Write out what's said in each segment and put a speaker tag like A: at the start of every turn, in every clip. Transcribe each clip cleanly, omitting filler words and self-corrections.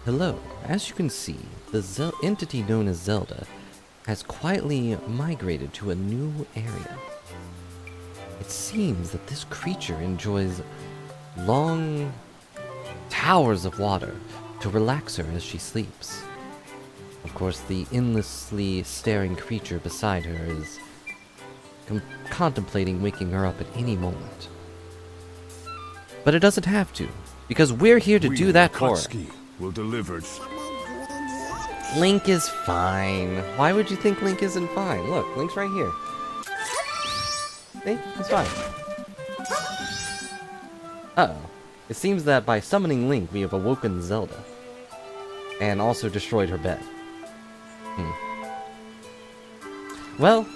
A: Hello. As you can see, the entity known as Zelda has quietly migrated to a new area. It seems that this creature enjoys long towers of water to relax her as she sleeps. Of course, the endlessly staring creature beside her is contemplating waking her up at any moment. But it doesn't have to, because we're here to do that for her.
B: Will deliver.
A: Link is fine. Why would you think Link isn't fine? Look, Link's right here. See? He's fine. Uh-oh. It seems that by summoning Link, we have awoken Zelda. And also destroyed her bed. Well,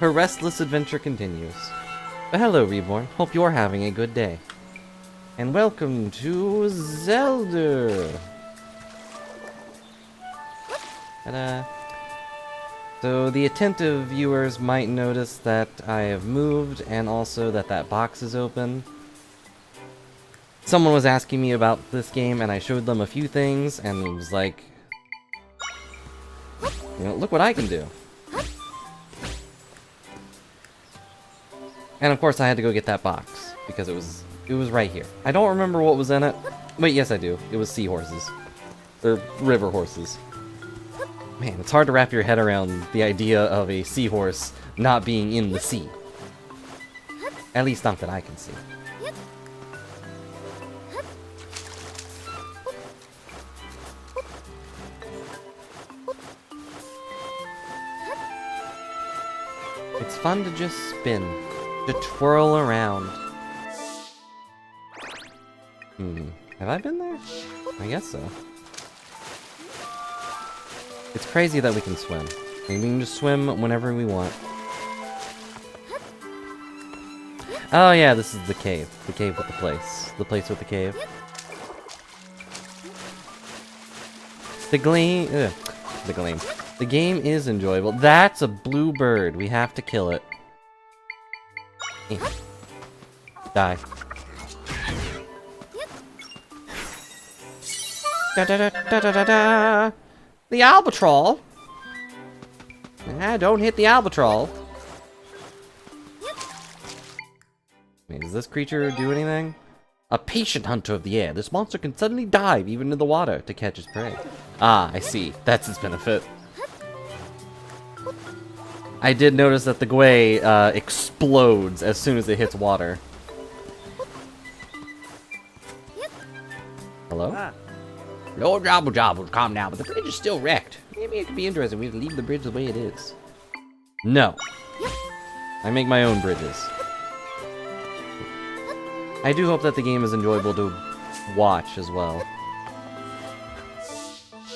A: her restless adventure continues. But hello, Reborn. Hope you're having a good day. And welcome to Zelda! Ta-da! So the attentive viewers might notice that I have moved, and also that that box is open. Someone was asking me about this game, and I showed them a few things, and it was like, you know, look what I can do. And of course I had to go get that box, because it was right here. I don't remember what was in it. Wait, yes I do. It was seahorses. Or river horses. Man, it's hard to wrap your head around the idea of a seahorse not being in the sea. At least not that I can see. It's fun to just spin, to twirl around. Have I been there? I guess so. It's crazy that we can swim. I mean, we can just swim whenever we want. Oh yeah, this is the cave. The cave with the place. The place with the cave. The gleam... the gleam. The game is enjoyable. That's a blue bird. We have to kill it. Die. Da da da da da da da. The albatross. Don't hit the albatross. Wait, does this creature do anything? A patient hunter of the air. This monster can suddenly dive even into the water to catch its prey. Ah, I see. That's its benefit. I did notice that the Gwei explodes as soon as it hits water. Hello? Lord Jobble Jobble, calm down, but the bridge is still wrecked. Maybe it could be interesting. We have to leave the bridge the way it is. No. I make my own bridges. I do hope that the game is enjoyable to watch as well.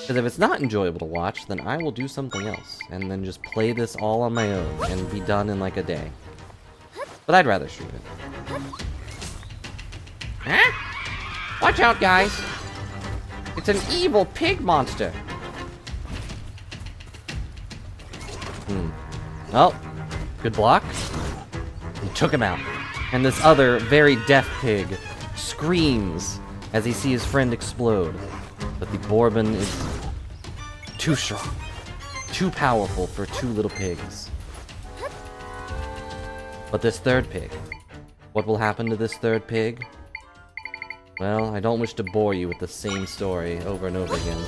A: Because if it's not enjoyable to watch, then I will do something else. And then just play this all on my own and be done in like a day. But I'd rather shoot it. Huh? Watch out, guys! It's an evil pig monster! Oh, good block. He took him out. And this other, very deaf pig screams as he sees his friend explode. But the Bourbon is too strong. Too powerful for two little pigs. But this third pig. What will happen to this third pig? Well, I don't wish to bore you with the same story over and over again.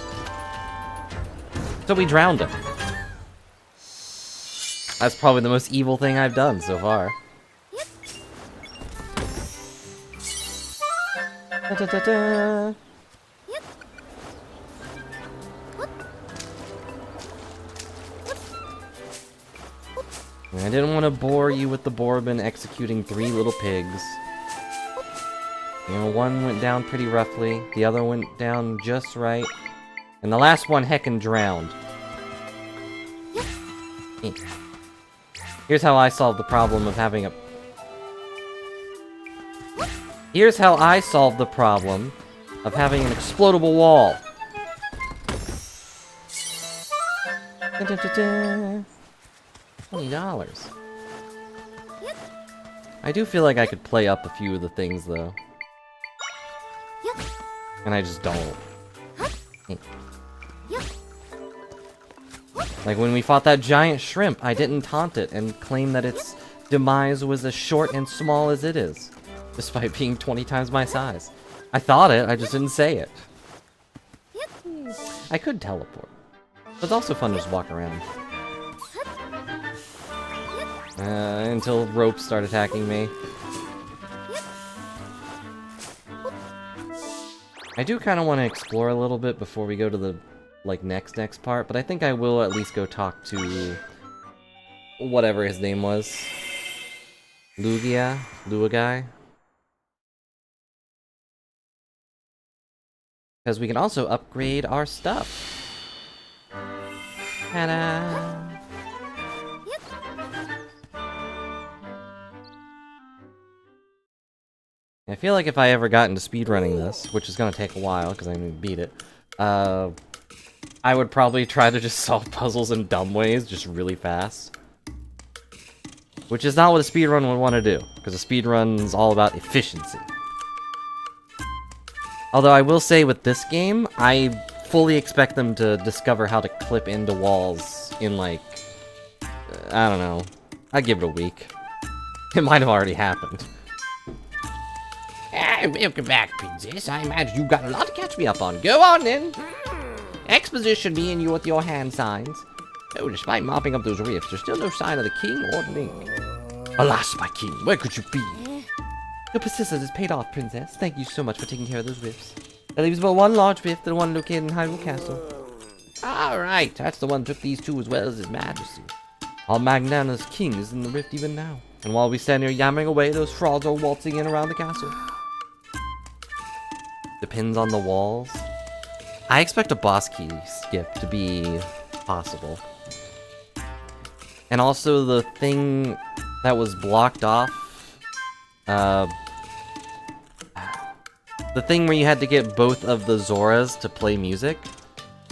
A: So we drowned him. That's probably the most evil thing I've done so far. Da, da, da, da. I didn't want to bore you with the Bourbon executing three little pigs. You know, one went down pretty roughly, the other went down just right, and the last one heckin' drowned. Here's how I solved the problem of having a... Here's how I solved the problem of having an explodable wall. $20. I do feel like I could play up a few of the things, though. And I just don't. Like when we fought that giant shrimp, I didn't taunt it and claim that its demise was as short and small as it is, despite being 20 times my size. I thought it, I just didn't say it. I could teleport. But it's also fun to just walk around. Until ropes start attacking me. I do kind of want to explore a little bit before we go to the next part, but I think I will at least go talk to whatever his name was. Luagai. Because we can also upgrade our stuff. Ta-da! I feel like if I ever got into speedrunning this, which is gonna take a while because I'm gonna beat it, I would probably try to just solve puzzles in dumb ways, just really fast. Which is not what a speedrun would want to do, because a speedrun is all about efficiency. Although I will say with this game, I fully expect them to discover how to clip into walls in like, I don't know, I'd give it a week. It might have already happened. Welcome back, princess. I imagine you've got a lot to catch me up on. Go on then. Exposition me and you with your hand signs. Oh, despite mopping up those rifts, there's still no sign of the king or Link. Alas, my king, where could you be? Your persistence has paid off, princess. Thank you so much for taking care of those rifts. There leaves but one large rift, the one located in Hyrule Castle. Alright, that's the one who took these two as well as his majesty. Our Magnanimous king is in the rift even now. And while we stand here yammering away, those frauds are waltzing in around the castle. Depends on the walls. I expect a boss key skip to be possible. And also the thing that was blocked off. The thing where you had to get both of the Zoras to play music.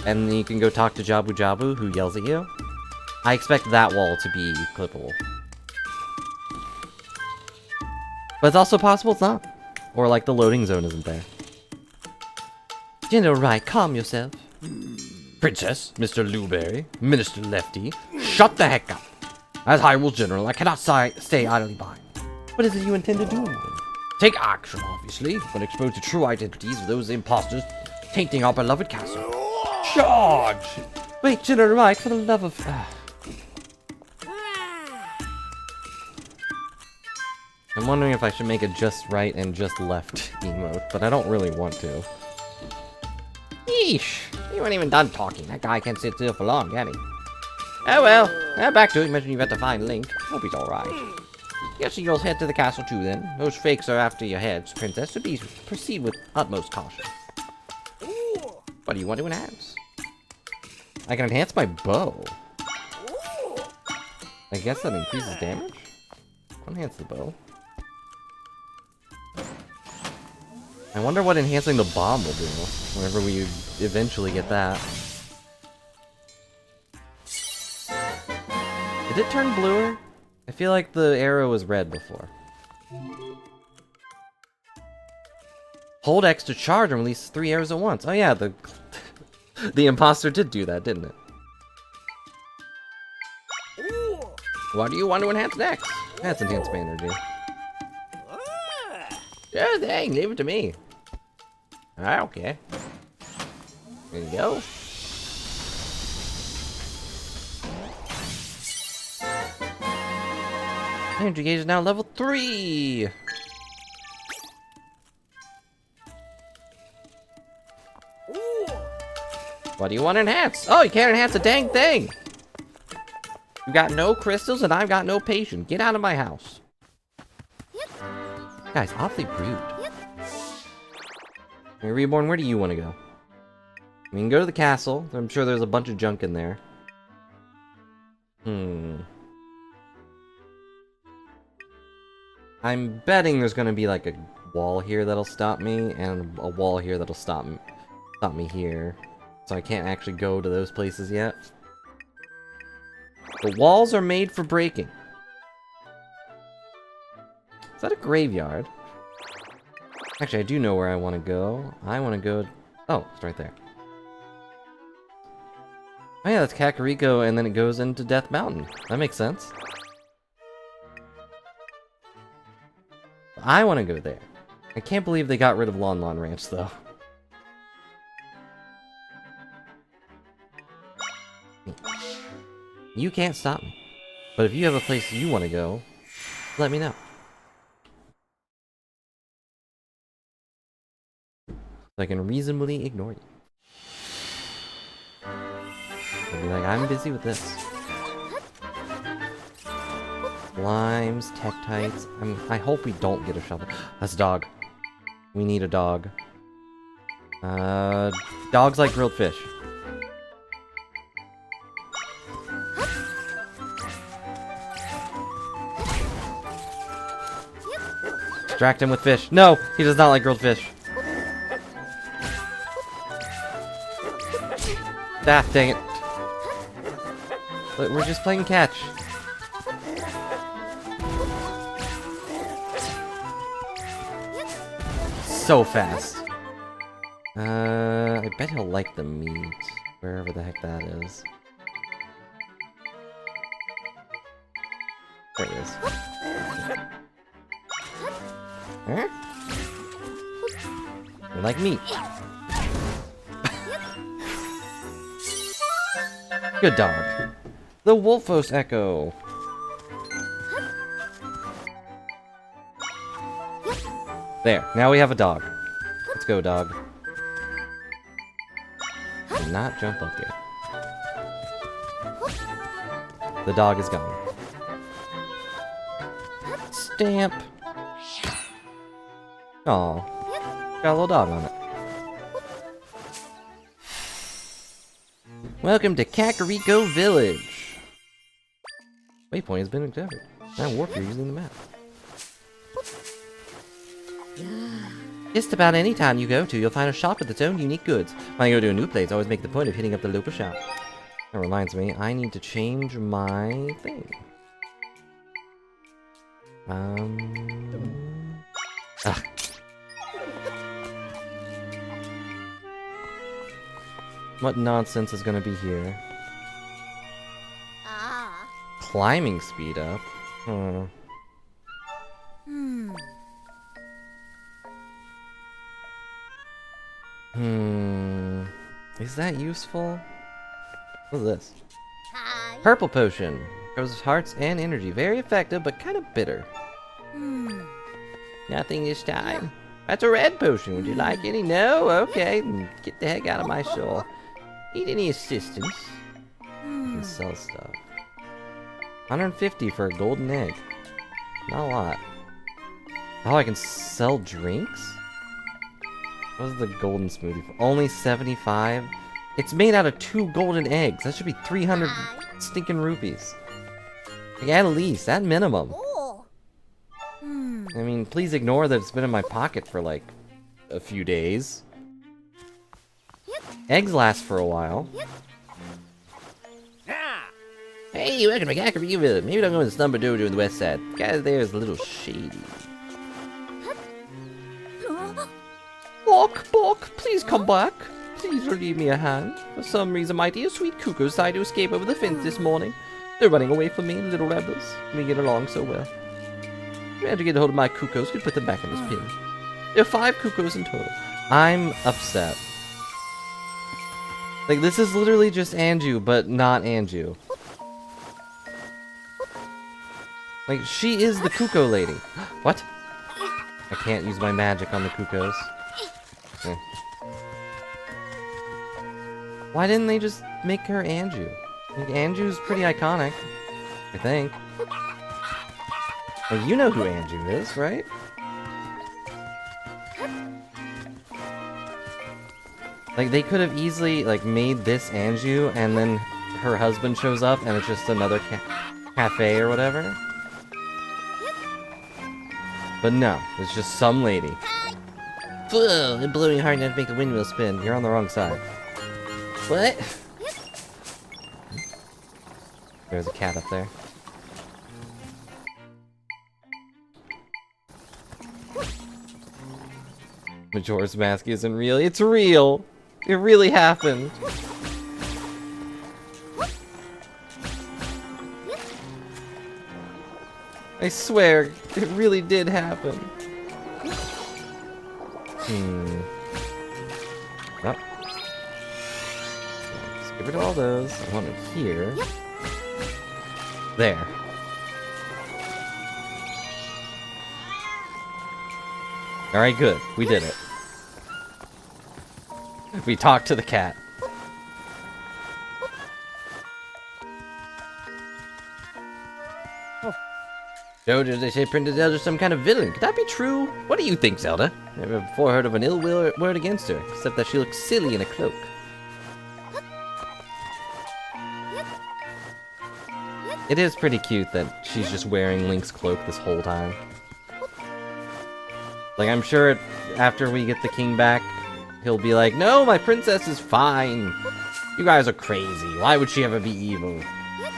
A: And then you can go talk to Jabu Jabu, who yells at you. I expect that wall to be clippable. But it's also possible it's not. Or like the loading zone isn't there. General Wright, calm yourself.
B: Princess, Mr. Luberry, Minister Lefty, shut the heck up. As Hyrule General, I cannot stay idly by.
A: What is it you intend to do?
B: Take action, obviously, when expose the true identities of those imposters tainting our beloved castle. Charge!
A: Wait, General Wright, for the love of... I'm wondering if I should make a just right and just left emote, but I don't really want to.
B: Yeesh, you ain't even done talking. That guy can't sit still for long, can he? Oh well, back to it. Imagine you've got to find Link. Hope he's alright. Guess you'll head to the castle too then. Those fakes are after your heads, princess, so proceed with utmost caution. What do you want to enhance?
A: I can enhance my bow. I guess that increases damage? I'll enhance the bow. I wonder what enhancing the bomb will do whenever we eventually get that. Did it turn bluer? I feel like the arrow was red before. Hold X to charge and release 3 arrows at once. Oh yeah, the the imposter did do that, didn't it?
B: What do you want to enhance next?
A: That's enhanced my energy.
B: Sure thing, leave it to me. Okay. There you go.
A: Energy gauge is now level 3!
B: What do you want to enhance? Oh, you can't enhance a dang thing! You got no crystals and I've got no patience. Get out of my house.
A: Guys, awfully rude. Hey, Reborn, where do you want to go? I mean, go to the castle. I'm sure there's a bunch of junk in there. I'm betting there's gonna be like a wall here that'll stop me, and a wall here that'll stop me here. So I can't actually go to those places yet. The walls are made for breaking. Is that a graveyard? Actually, I do know where I want to go. I want to go... Oh, it's right there. Oh yeah, that's Kakariko, and then it goes into Death Mountain. That makes sense. I want to go there. I can't believe they got rid of Lon Lon Ranch, though. You can't stop me. But if you have a place you want to go, let me know. So I can reasonably ignore you. I'll be like, I'm busy with this. Limes, Tektites. I hope we don't get a shovel. That's a dog. We need a dog. Dogs like grilled fish. Distract him with fish. No, he does not like grilled fish. Ah, dang it. Look, we're just playing catch. So fast. I bet he'll like the meat. Wherever the heck that is. There he is. Huh? You like meat. Good dog. The Wolfos Echo. There, now we have a dog. Let's go, dog. Do not jump up here. The dog is gone. Stamp. Aw. Got a little dog on it. Welcome to Kakariko Village. Waypoint has been discovered. Now warp you're using the map. Just about any town you go to, you'll find a shop with its own unique goods. When I go to a new place, I always make the point of hitting up the local shop. That reminds me, I need to change my thing. Ugh. What nonsense is gonna be here? Climbing speed up? Is that useful? What is this? Purple potion. Grows hearts and energy. Very effective, but kind of bitter. Nothing this time. That's a red potion. Would you like any? No? Okay. Get the heck out of my soul. Need any assistance? I can sell stuff. 150 for a golden egg. Not a lot. Oh, I can sell drinks? What was the golden smoothie for? Only 75? It's made out of 2 golden eggs. That should be 300 stinking rupees. Like, at least, at minimum. I mean, please ignore that it's been in my pocket for like a few days. Eggs last for a while. Hey, welcome to Kakariko Village. Maybe don't go in the Slumber Dojo in the west side. The guy there is a little shady. Bok, Bok, please come back. Please relieve me a hand. For some reason, my dear sweet Cuckoo decided to escape over the fence this morning. They're running away from me, little rebels. We get along so well. We had to get a hold of my Cuckoos. We put them back in this pin. There are 5 Cuckoos in total. I'm upset. Like, this is literally just Anju, but not Anju. Like, she is the Cuckoo lady. What? I can't use my magic on the Cuckoos. Okay. Why didn't they just make her Anju? Like, Anju's pretty iconic, I think. Well, you know who Anju is, right? Like, they could have easily, like, made this Anju, and then her husband shows up, and it's just another cafe or whatever. But no, it's just some lady. Whoa, and blowing hard enough to make the windmill spin. You're on the wrong side. What? There's a cat up there. Majora's Mask isn't real. It's real! It really happened. I swear, it really did happen. Oh. Let's get rid of all those. I want it here. There. Alright, good. We did it. We talked to the cat. Jojo, they say Princess Zelda's some kind of villain. Could that be true? What do you think, Zelda? Never before heard of an ill word against her, except that she looks silly in a cloak. It is pretty cute that she's just wearing Link's cloak this whole time. Like, I'm sure after we get the king back, he'll be like, no, my princess is fine. You guys are crazy. Why would she ever be evil?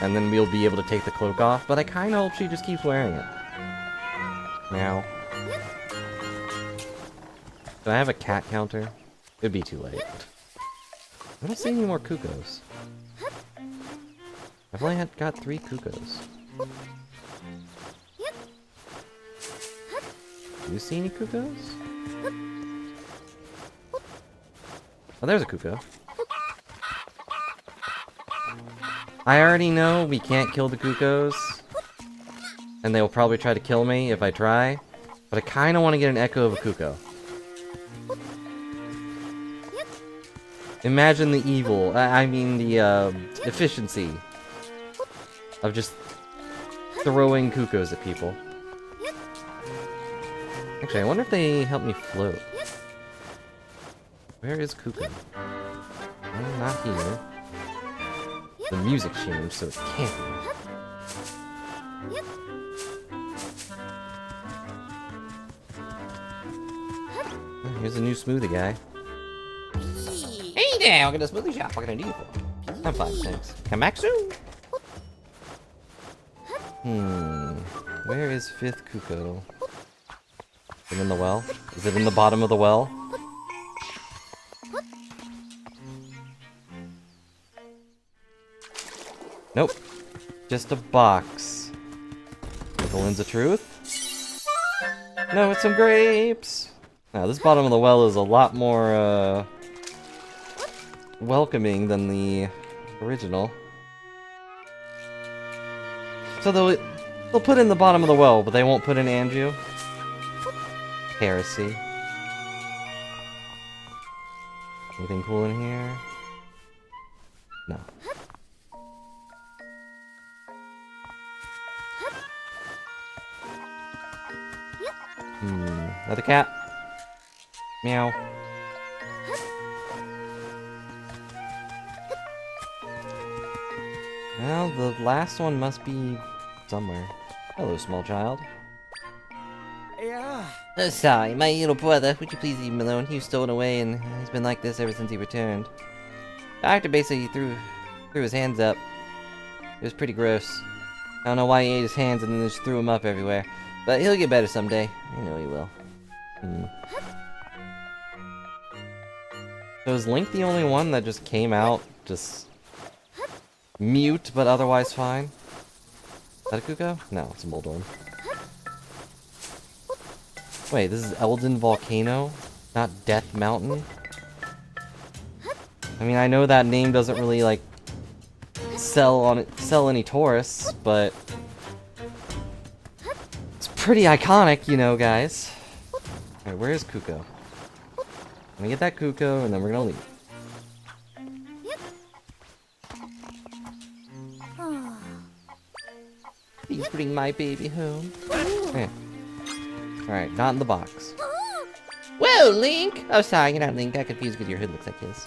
A: And then we'll be able to take the cloak off, but I kind of hope she just keeps wearing it. Now. Do I have a cat counter? It'd be too late. I don't see any more Cuckoos. I've only got 3 Cuckoos. Do you see any Cuckoos? Oh, there's a Cuckoo. I already know we can't kill the Cuckoos. And they will probably try to kill me if I try. But I kind of want to get an echo of a Cuckoo. Imagine the evil, I mean the efficiency of just throwing Cuckoos at people. Actually, I wonder if they help me float. Where is Cuckoo? Oh, not here. The music changed, so it can't be. Oh, here's a new smoothie guy. Hey there, welcome to the smoothie shop. What can I do you for? I'm fine, thanks. Come back soon. Where is 5th Cuckoo? Is it in the well? Is it in the bottom of the well? Nope. Just a box. With the lens of truth? No, it's some grapes! Now, this bottom of the well is a lot more, welcoming than the original. So they'll put in the bottom of the well, but they won't put in Anju. Heresy. Anything cool in here? No. Another cat. Meow. Well, the last one must be somewhere. Hello, small child.
C: Yeah.
B: Oh, sorry, my little brother. Would you please leave him alone? He was stolen away, and he's been like this ever since he returned. The doctor basically threw his hands up. It was pretty gross. I don't know why he ate his hands and then just threw them up everywhere. But he'll get better someday. I know he will. So is Link the only one that just came out, just mute, but otherwise fine? Is that a Cuckoo? No, it's a Moldorm. Wait, this is Elden Volcano? Not Death Mountain? I mean, I know that name doesn't really, like, sell any tourists, but it's pretty iconic, you know, guys. Alright, where is Cuckoo? Let me get that Cuckoo, and then we're gonna leave. Please bring my baby home. Okay. Alright, not in the box. Whoa, Link! Oh, sorry, you're not Link. I got confused because your hood looks like his.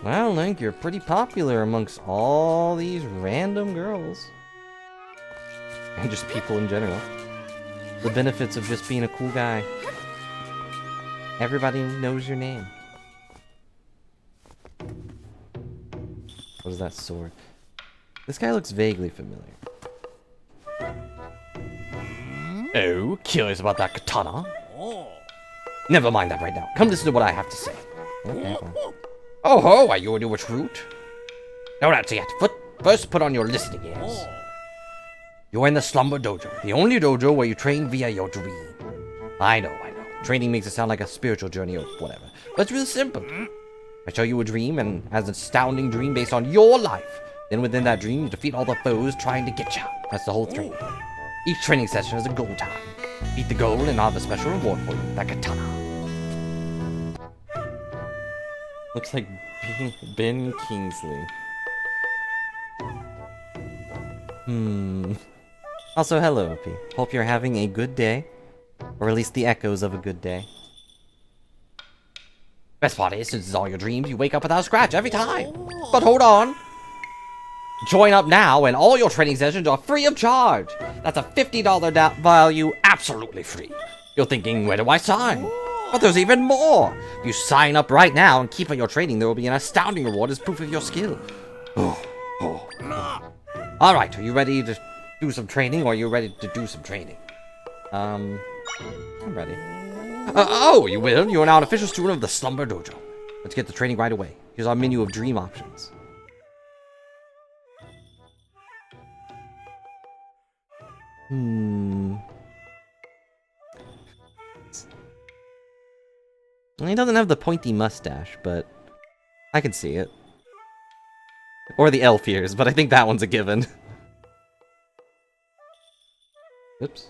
B: Well, Link, you're pretty popular amongst all these random girls. And just people in general. The benefits of just being a cool guy. Everybody knows your name. What is that sword? This guy looks vaguely familiar. Oh, curious about that katana? Never mind that right now. Come listen to what I have to say. Okay. Oh ho, are you a new recruit? No, that's yet. First put on your listening ears. You're in the Slumber Dojo, the only dojo where you train via your dream. I know. Training makes it sound like a spiritual journey or whatever. But it's real simple. I show you a dream, and has an astounding dream based on your life. Then within that dream, you defeat all the foes trying to get you. That's the whole training. Each training session is a goal time. Beat the goal, and I'll have a special reward for you, that katana.
A: Looks like Ben Kingsley. Also, hello, Opie. Hope you're having a good day. Or at least the echoes of a good day.
B: Best part is, since it's all your dreams, you wake up without a scratch every time. But hold on. Join up now, and all your training sessions are free of charge. That's a $50 value, absolutely free. You're thinking, where do I sign? But there's even more. If you sign up right now and keep on your training, there will be an astounding reward as proof of your skill. Alright, are you ready to do some training, or are you ready to do some training?
A: I'm ready.
B: Oh, you will? You are now an official student of the Slumber Dojo. Let's get to training right away. Here's our menu of dream options.
A: He doesn't have the pointy mustache, but I can see it. Or the elf ears, but I think that one's a given. Oops.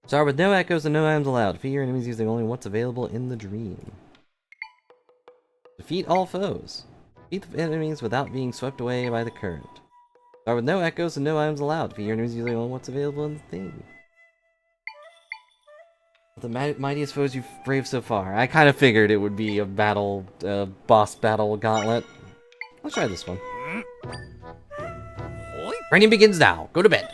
A: Start with no echoes and no items allowed. Defeat your enemies using only what's available in the dream. Defeat all foes. Defeat the enemies without being swept away by the current. Start with no echoes and no items allowed. Defeat your enemies using only what's available in the thing. The mightiest foes you've braved so far. I kind of figured it would be a battle, boss battle gauntlet. Let's try this one.
B: Training begins now. Go to bed.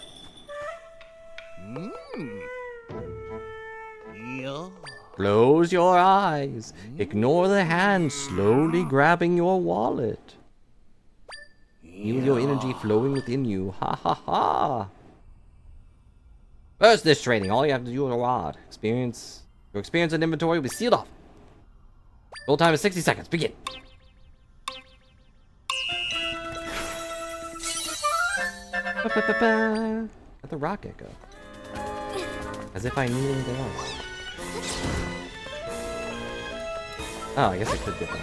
A: Close your eyes. Ignore the hand slowly grabbing your wallet. Feel your energy flowing within you. Ha ha ha.
B: First, this training, all you have to do is a rod. Your experience and inventory will be sealed off. Goal time is 60 seconds. Begin.
A: At the rock echo. As if I knew anything else. Oh, I guess I could get that.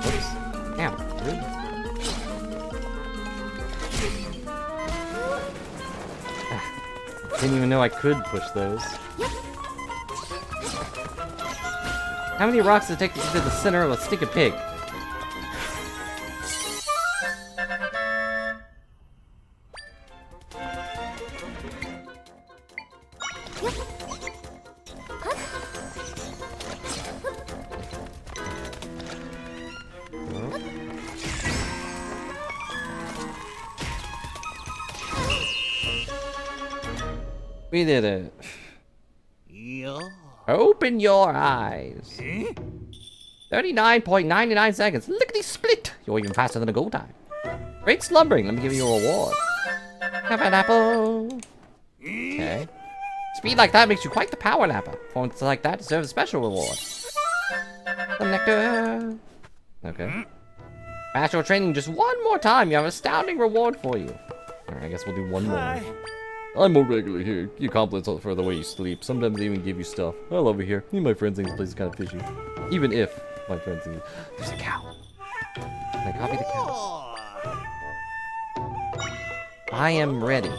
A: Oops. Ow. Really? Didn't even know I could push those. How many rocks does it take to get to the center of a stinking pig? We did it.
B: Open your eyes. 39.99 seconds. Lickety split. You're even faster than a goal time. Great slumbering. Let me give you a reward. Have an apple. Okay. Speed like that makes you quite the power napper. Performance like that deserves a special reward. Some nectar. Okay. Pass your training just one more time. You have an astounding reward for you. Alright, I guess we'll do one more. I'm more regular here. You compliments for the way you sleep. Sometimes they even give you stuff. I love it here. Me and my friends think this place is kind of fishy. Even if my friends think there's a cow. Can I copy the cow? I am ready.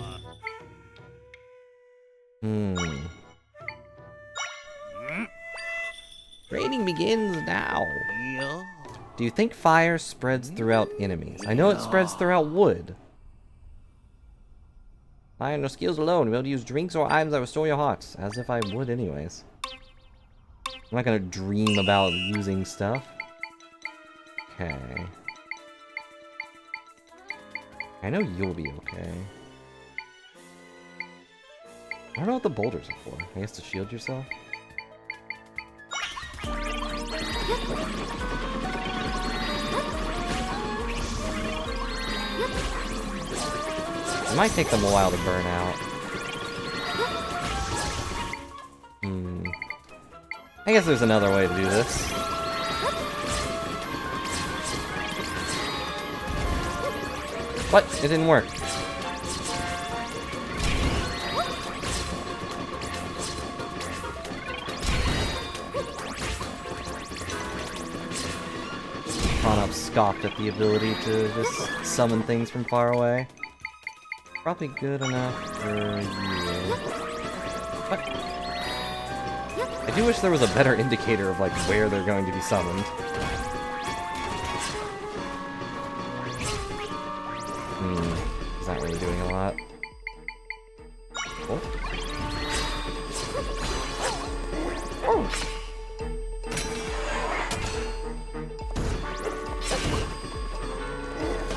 B: Training begins now. Do you think fire spreads throughout enemies? I know it spreads throughout wood. Fire and your skills alone, you'll be able to use drinks or items that restore your hearts. As if I would anyways. I'm not gonna dream about using stuff. Okay. I know you'll be okay. I don't know what the boulders are for. I guess to shield yourself? It might take them a while to burn out. I guess there's another way to do this.
A: What? It didn't work. Up scoffed at the ability to just summon things from far away. Probably good enough for you. What? I do wish there was a better indicator of like where they're going to be summoned. He's not really doing a lot. Oh. Oh.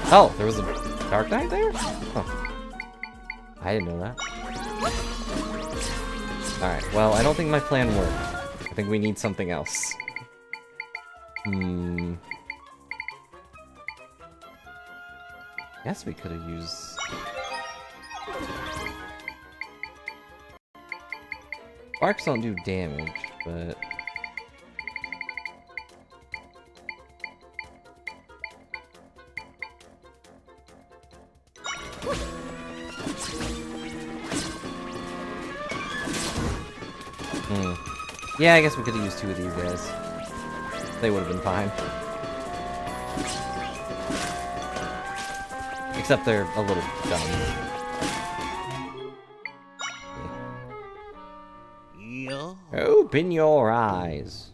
A: Oh, there was a Dark Knight there? Oh. I didn't know that. Alright, well, I don't think my plan worked. I think we need something else. Guess we could have used... Sparks don't do damage, but... Yeah, I guess we could have used two of these guys. They would have been fine. Except they're a little dumb. Yeah. Open your eyes.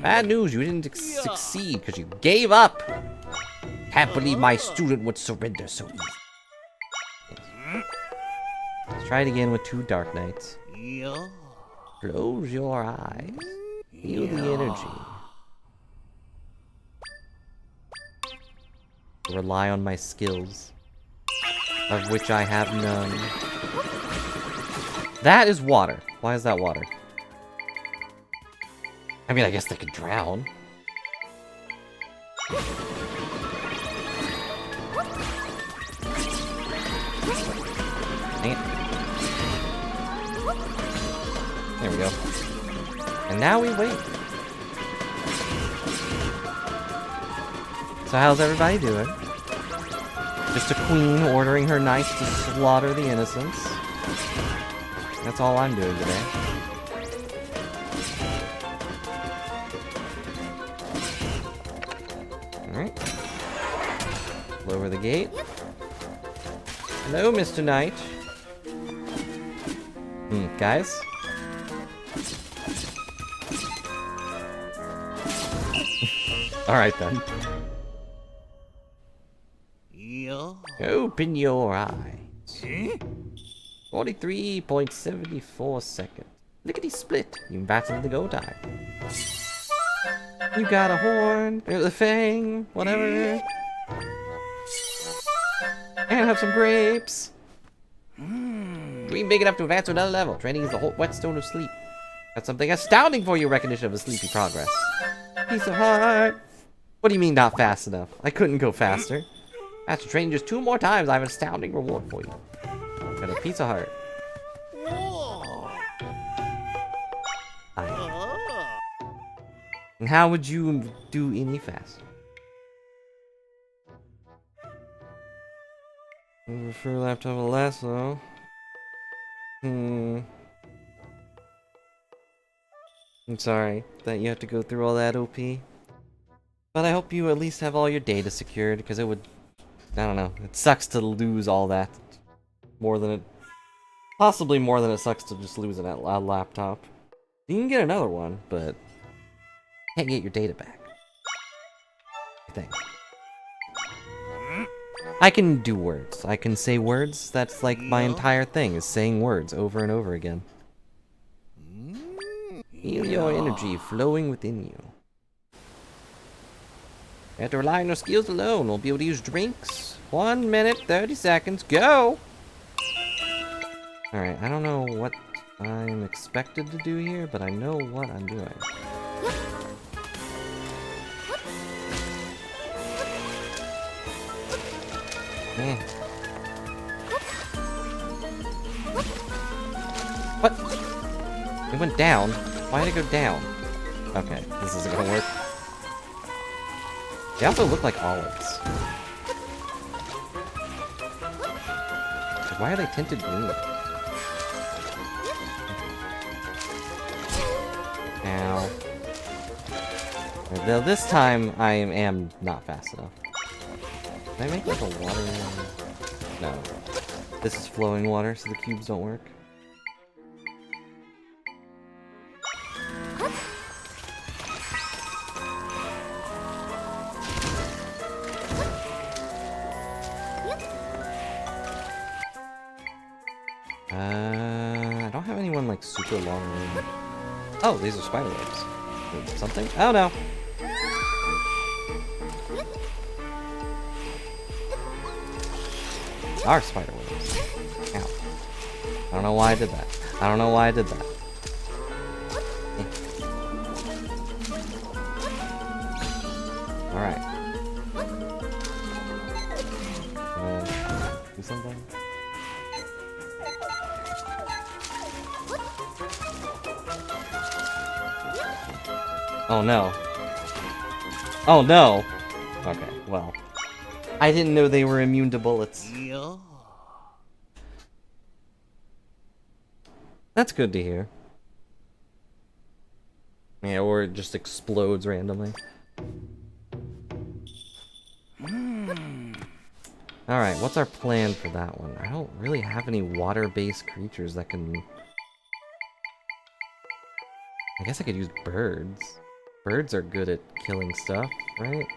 A: Bad news, you didn't succeed because you gave up. Can't believe my student would surrender so easy. Yes. Let's try it again with two Dark Knights. Close your eyes. Feel the energy. Rely on my skills, of which I have none. That is water. Why is that water? I mean, I guess they could drown. Dang it. There we go. And now we wait. So how's everybody doing? Just a queen ordering her knights to slaughter the innocents. That's all I'm doing today. Alright. Lower the gate. Hello, Mr. Knight. Guys? Alright then. Open your eyes. 43.74 seconds. Lickety split. You battled the go time. You got a horn, a fang, whatever. And have some grapes. Dream big enough to advance to another level. Training is the whole whetstone of sleep. That's something astounding for your recognition of a sleepy progress. Piece of heart. What do you mean not fast enough? I couldn't go faster. After training just 2 more times, I have an astounding reward for you. Got a piece of heart. And how would you do any faster? I prefer laptop with less though. I'm sorry that you have to go through all that OP. But I hope you at least have all your data secured, because it would... I don't know. It sucks to lose all that. More than it... Possibly more than it sucks to just lose a laptop. You can get another one, but... Can't get your data back. I think. I can do words. I can say words. That's like my entire thing, is saying words over and over again. Feel your energy flowing within you. You have to rely on your skills alone. We'll be able to use drinks. 1 minute, 30 seconds, go! Alright, I don't know what I'm expected to do here, but I know what I'm doing. Eh. What? It went down. Why did it go down? Okay, this isn't gonna work. They also look like olives. Why are they tinted green? Ow. Now this time I am not fast enough. Can I make like a water? No. This is flowing water, so the cubes don't work. I don't have anyone like super long range. Oh, these are spider webs. Or something? Oh no. Are spider webs. Ow. I don't know why I did that. I don't know why I did that. Alright. Do something? Oh no. Oh no! Okay, well. I didn't know they were immune to bullets. That's good to hear. Yeah, or it just explodes randomly. Alright, what's our plan for that one? I don't really have any water-based creatures that can... I guess I could use birds. Birds are good at killing stuff, right?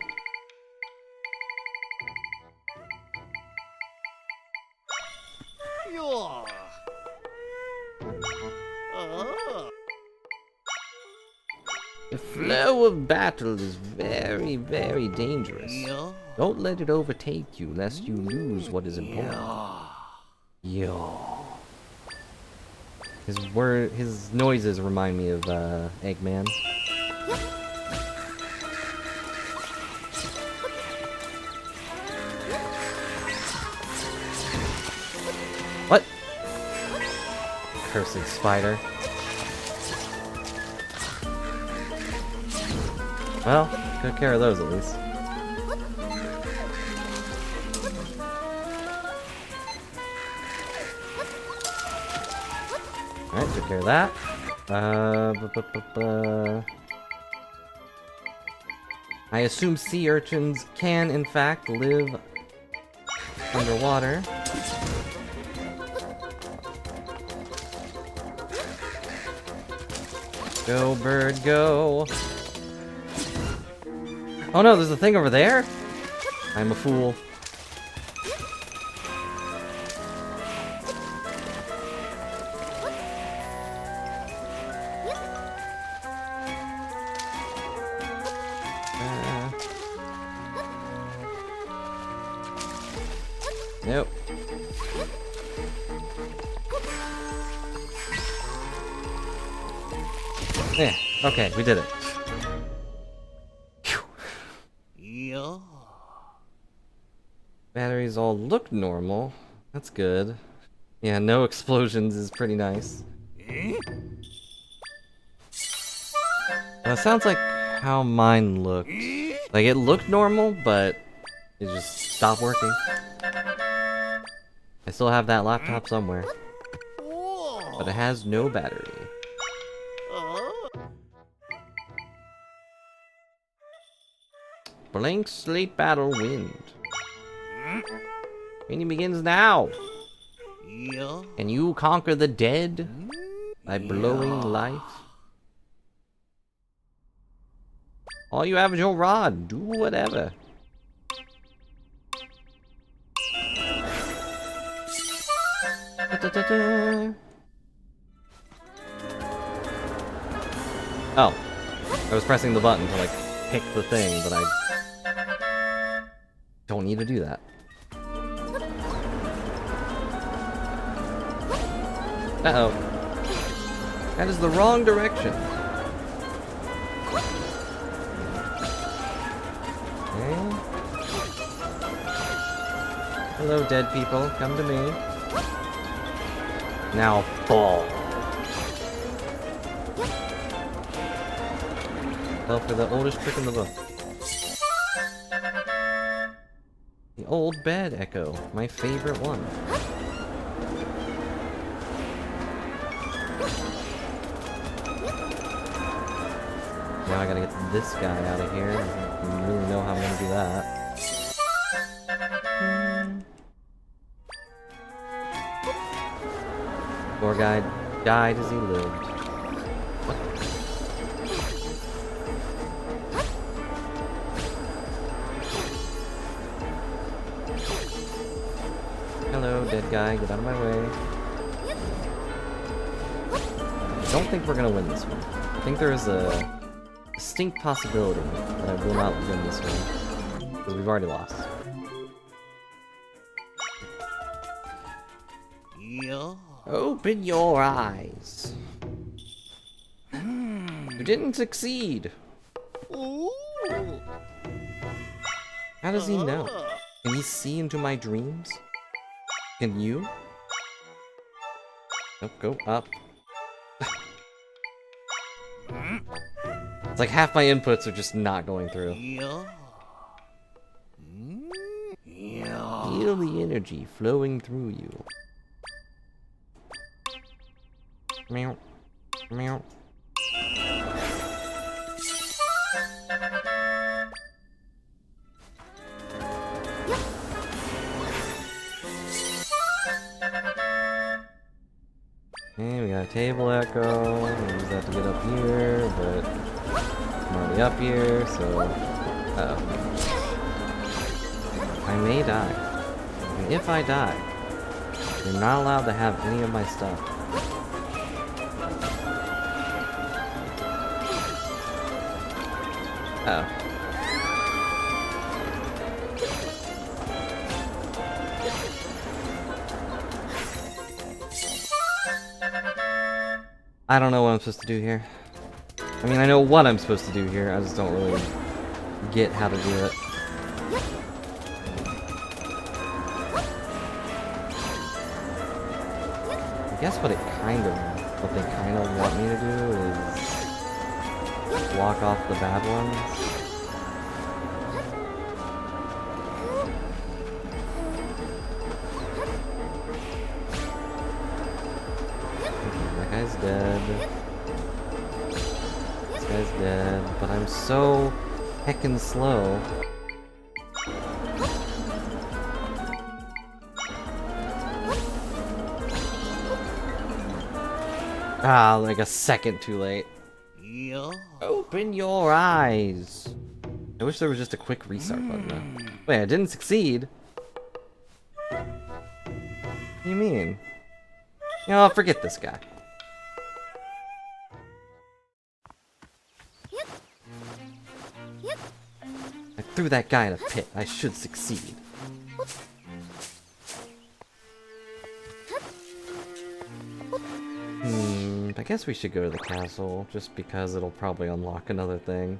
A: The flow of battle is very, very dangerous. Don't let it overtake you, lest you lose what is important. Yo. His noises remind me of Eggman. What? Cursed spider. Well, took care of those at least. Alright, took care of that. I assume sea urchins can, in fact, live underwater. Go, bird, go! Oh no, there's a thing over there? I'm a fool. Nope. Yeah, okay, we did it. Phew. Batteries all look normal. That's good. Yeah, no explosions is pretty nice. It sounds like how mine looked. Like, it looked normal, but it just stopped working. I still have that laptop somewhere. But it has no battery. Blank slate battle wind. Training begins now. Can you conquer the dead by blowing life? All you have is your rod. Do whatever. Oh. I was pressing the button to, like, pick the thing, but I don't need to do that. Uh-oh. That is the wrong direction. Okay. Hello, dead people. Come to me. Now fall. Fell for the oldest trick in the book. The old bed echo, my favorite one. Now I gotta get this guy out of here. I don't really know how I'm gonna do that. Poor guy died as he lived. Hello, dead guy. Get out of my way. I don't think we're gonna win this one. I think there is a distinct possibility that I will not win this one. Because we've already lost.
B: Open your eyes. You didn't succeed.
A: How does he know? Can he see into my dreams? Can you? Nope, go up. It's like half my inputs are just not going through.
B: Feel the energy flowing through you.
A: Meow. Meow. Okay, we got a table echo. We'll use that to get up here, but I'm already up here, so... Uh-oh. I may die. And if I die, you're not allowed to have any of my stuff. Uh-oh. I don't know what I'm supposed to do here. I mean, I know what I'm supposed to do here, I just don't really get how to do it. I guess what they kind of want me to do is block off the bad ones. That guy's dead. This guy's dead, but I'm so heckin' slow. Ah, like a second too late.
B: Open your eyes.
A: I wish there was just a quick restart button though. Wait, I didn't succeed? What do you mean? You know, forget this guy. I threw that guy in a pit. I should succeed. I guess we should go to the castle, just because it'll probably unlock another thing.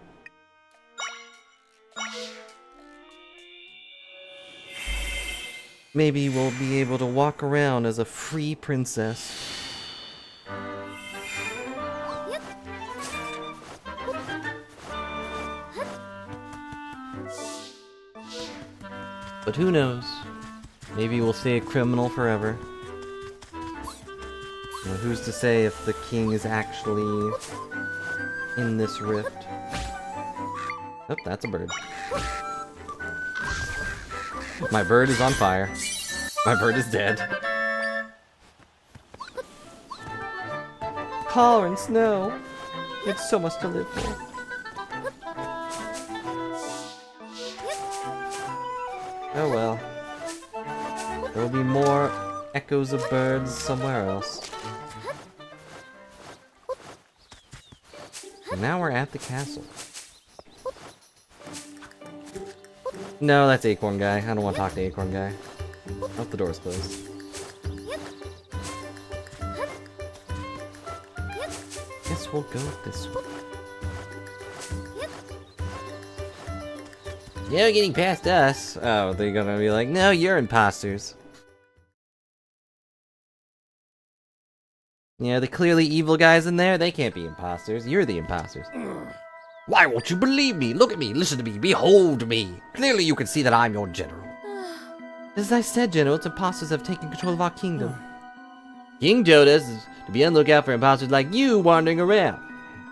A: Maybe we'll be able to walk around as a free princess. But who knows? Maybe we'll stay a criminal forever. You know, who's to say if the king is actually in this rift? Oh, that's a bird. My bird is on fire. My bird is dead. Collar and snow. It's so much to live for. Oh well. There will be more echoes of birds somewhere else. And now we're at the castle. No, that's Acorn Guy. I don't want to talk to Acorn Guy. Oh, the door's closed. Guess we'll go this way.
B: You're getting past us.
A: Oh, they're gonna be like, no, you're imposters. Yeah, the clearly evil guys in there, they can't be imposters. You're the imposters.
B: Why won't you believe me? Look at me, listen to me, behold me. Clearly you can see that I'm your general.
A: As I said, General, its imposters have taken control of our kingdom.
B: King told us to be on the lookout for imposters like you wandering around.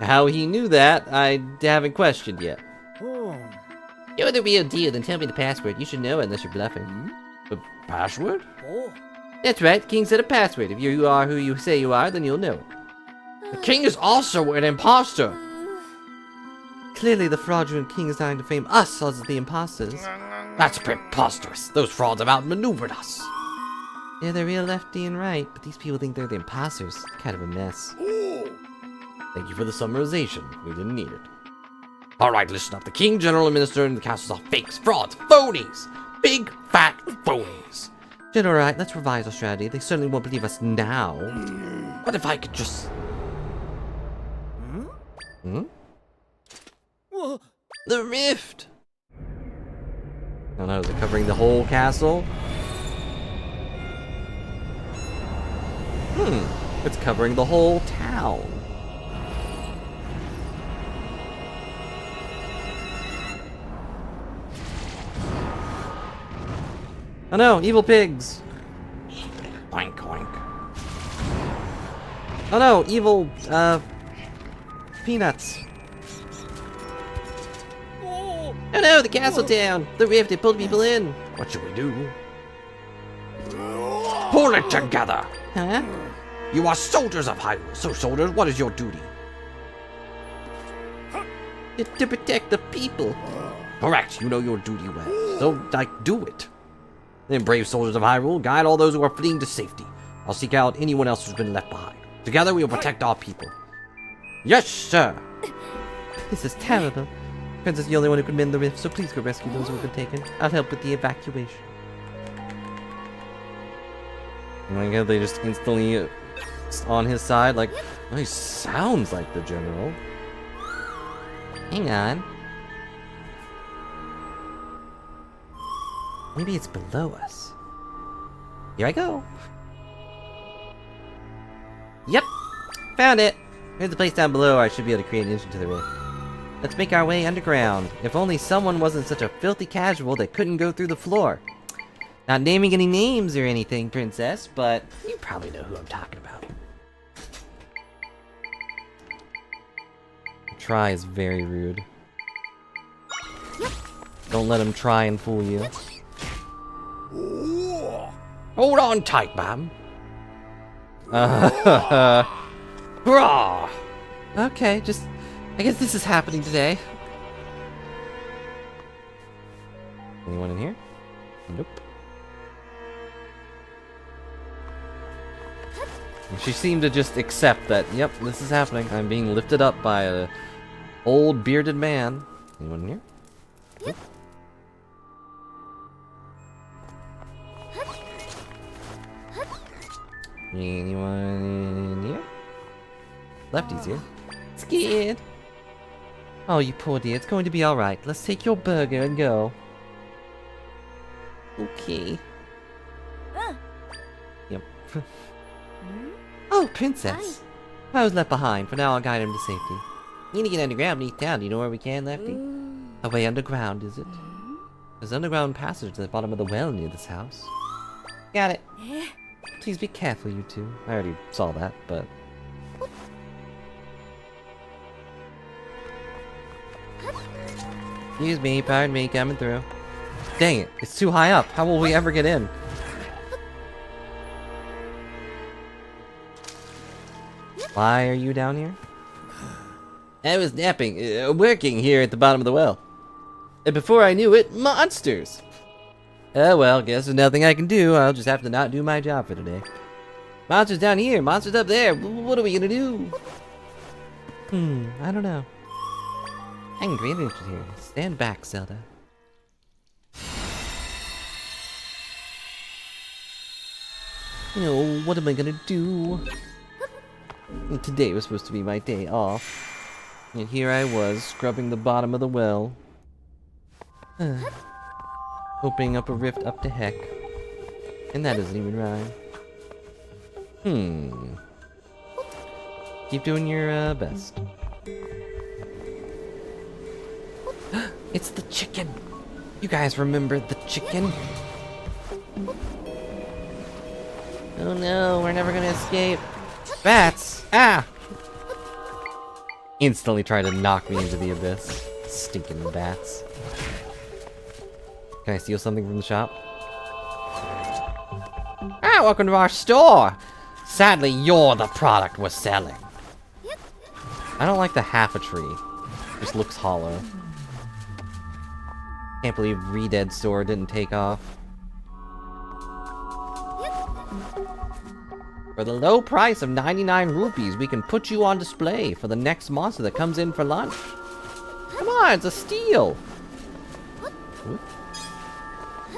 A: How he knew that, I haven't questioned yet.
B: You're the real deal, then tell me the password. You should know it unless you're bluffing.
A: The password?
B: That's right, the king said a password. If you are who you say you are, then you'll know it.
A: The king is also an imposter!
C: Clearly, the fraudulent king is trying to frame us as the imposters.
A: That's preposterous. Those frauds have outmaneuvered us.
C: Yeah, they're real lefty and right, but these people think they're the imposters. Kind of a mess.
A: Thank you for the summarization. We didn't need it. Alright, listen up. The king, general, and minister, and the castles are fakes, frauds, phonies! Big, fat phonies.
C: General, alright, let's revise our strategy. They certainly won't believe us now.
A: What if I could just... The rift!
C: I don't know, is it covering the whole castle? It's covering the whole town. Oh no, evil pigs!
A: Oink, oink.
C: Oh no, evil, peanuts.
B: Oh no, the castle down! The rift, it pulled people in!
A: What should we do? Pull it together!
B: Huh?
A: You are soldiers of Hyrule, so soldiers, what is your duty?
B: To protect the people.
A: Correct, you know your duty well. So, do it. Then, brave soldiers of Hyrule, guide all those who are fleeing to safety. I'll seek out anyone else who's been left behind. Together, we will protect our people. Yes, sir!
C: This is terrible. Princess is the only one who can mend the rift, so please go rescue those who have been taken. I'll help with the evacuation.
A: Oh my god, they just instantly on his side, like, oh, he sounds like the general.
C: Hang on. Maybe it's below us. Here I go. Yep, found it. Here's the place down below. I should be able to create an entrance to the rift. Let's make our way underground. If only someone wasn't such a filthy casual that couldn't go through the floor. Not naming any names or anything, princess, but you probably know who I'm talking about. Try is very rude. Don't let him try and fool you.
A: Hold on tight, ma'am.
C: Hurrah! Okay, I guess this is happening today.
A: Anyone in here? Nope.
C: She seemed to just accept that, yep, this is happening. I'm being lifted up by a old bearded man.
A: Anyone in here? Nope.
C: Anyone in here? Lefty's here. Scared. Oh, you poor dear. It's going to be alright. Let's take your burger and go. Okay. Yep. Oh, princess. I was left behind. For now, I'll guide him to safety.
B: You need to get underground beneath town. Do you know where we can, Lefty?
C: A way underground, is it? There's an underground passage to the bottom of the well near this house.
B: Got it.
C: Please be careful, you two. I already saw that, but... Excuse me, pardon me, coming through. Dang it, it's too high up. How will we ever get in? Why are you down here?
B: I was napping, working here at the bottom of the well. And before I knew it, monsters!
C: Oh well, guess there's nothing I can do. I'll just have to not do my job for today.
B: Monsters down here, monsters up there. What are we gonna do?
C: I don't know. I'm great interested here. Stand back, Zelda. You know, what am I gonna do? Today was supposed to be my day off. And here I was, scrubbing the bottom of the well. Opening up a rift up to heck. And that doesn't even rhyme. Keep doing your best. It's the chicken! You guys remember the chicken?
B: Oh no, we're never gonna escape.
C: Bats! Ah!
A: Instantly try to knock me into the abyss. Stinking bats. Can I steal something from the shop?
B: Ah, welcome to our store. Sadly, you're the product we're selling.
A: I don't like the half a tree. Just looks hollow. Can't believe Redead Store didn't take off.
B: For the low price of 99 rupees, we can put you on display for the next monster that comes in for lunch. Come on, it's a steal.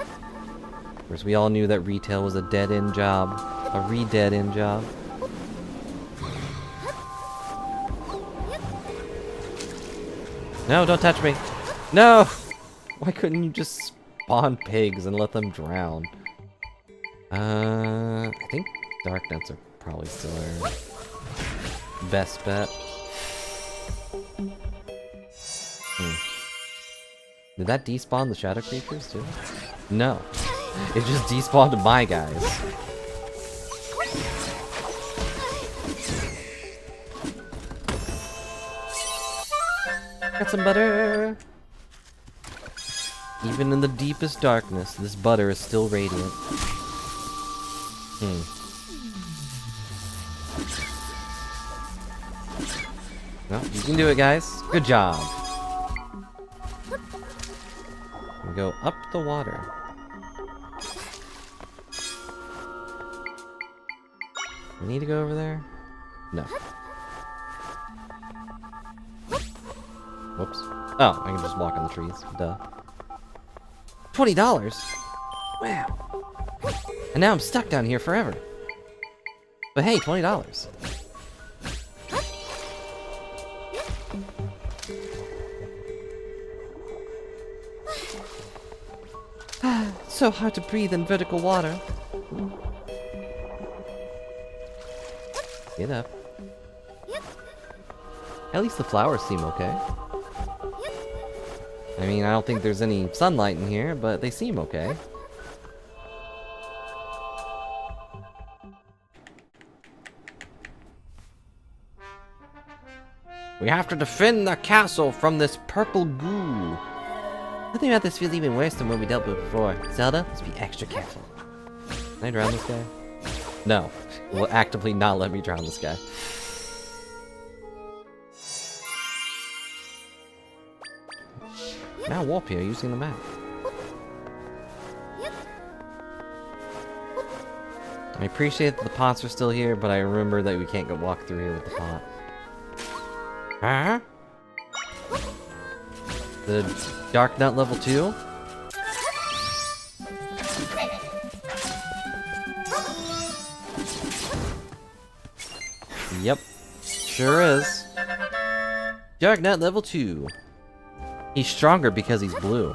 A: Of course, we all knew that retail was a dead-end job. A re-dead-end job. No, don't touch me. No! Why couldn't you just spawn pigs and let them drown? I think Dark Nuts are probably still our best bet. Did that despawn the shadow creatures too? No. It just despawned my guys. Got some butter! Even in the deepest darkness, this butter is still radiant. Well, you can do it, guys. Good job. We go up the water. We need to go over there? No. Whoops. Oh, I can just walk on the trees. Duh. $20? Wow. And now I'm stuck down here forever. But hey, $20. So hard to breathe in vertical water. Get up. At least the flowers seem okay. I mean, I don't think there's any sunlight in here, but they seem okay.
B: We have to defend the castle from this purple goo.
A: Nothing about this feels even worse than what we dealt with before. Zelda, let's be extra careful. Can I drown this guy? No. Will actively not let me drown this guy. Now warp here using the map. I appreciate that the pots are still here, but I remember that we can't go walk through here with the pot.
B: Huh?
A: The Dark Nut level 2? Yep. Sure is. Dark Nut level 2. He's stronger because he's blue.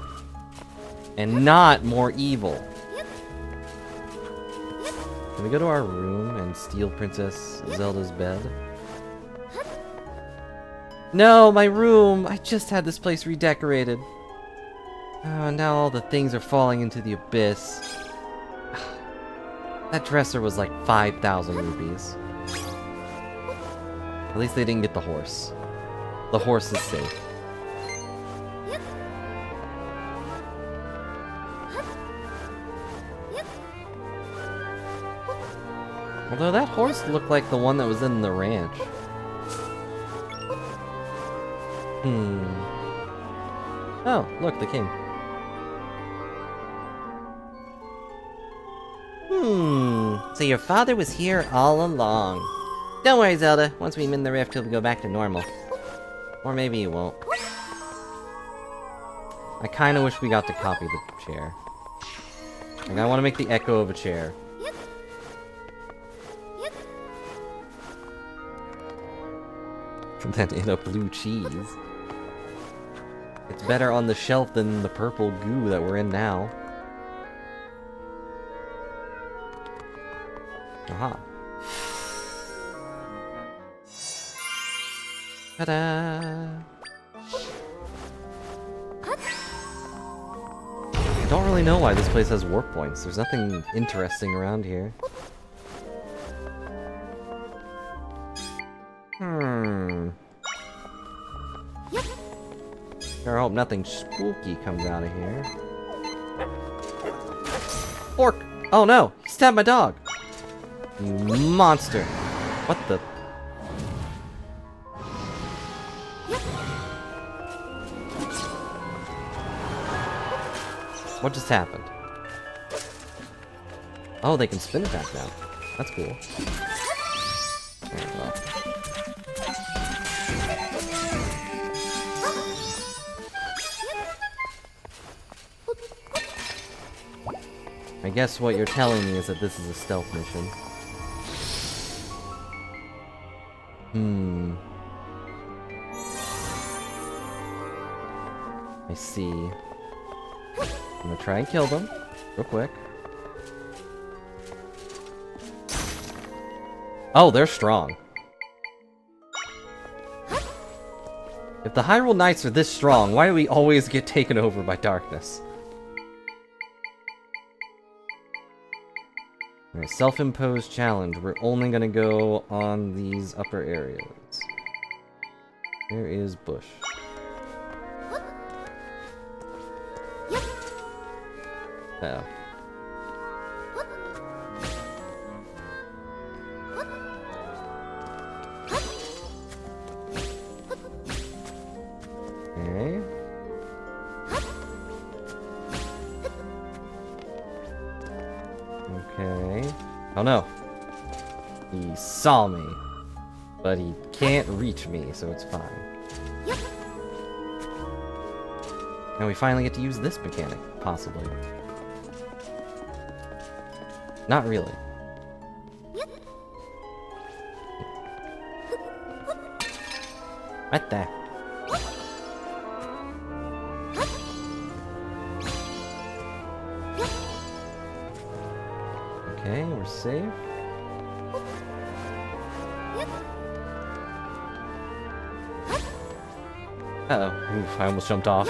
A: And not more evil. Can we go to our room and steal Princess Zelda's bed? No, my room! I just had this place redecorated. Oh, now all the things are falling into the abyss. That dresser was like 5,000 rupees. At least they didn't get the horse. The horse is safe. Although that horse looked like the one that was in the ranch. Oh, look, the king. So your father was here all along. Don't worry, Zelda. Once we mend the rift, he'll go back to normal. Or maybe he won't. I kinda wish we got to copy the chair. Like, I want to make the echo of a chair. Then in a blue cheese. It's better on the shelf than the purple goo that we're in now. Aha. Ta-da! I don't really know why this place has warp points. There's nothing interesting around here.
C: I hope nothing spooky comes out of here. Orc! Oh no! He stabbed my dog! You monster! What the? What just happened? Oh, they can spin attack now. That's cool. Okay, well. I guess what you're telling me is that this is a stealth mission. I see. I'm gonna try and kill them real quick. Oh, they're strong. If the Hyrule Knights are this strong, why do we always get taken over by darkness? Alright, self-imposed challenge. We're only gonna go on these upper areas. There is bush. Uh-oh. Okay. Okay. Oh no. He saw me. But he can't reach me, so it's fine. And we finally get to use this mechanic, possibly. Not really. Right there. Okay, we're safe. Uh-oh. Oof, I almost jumped off.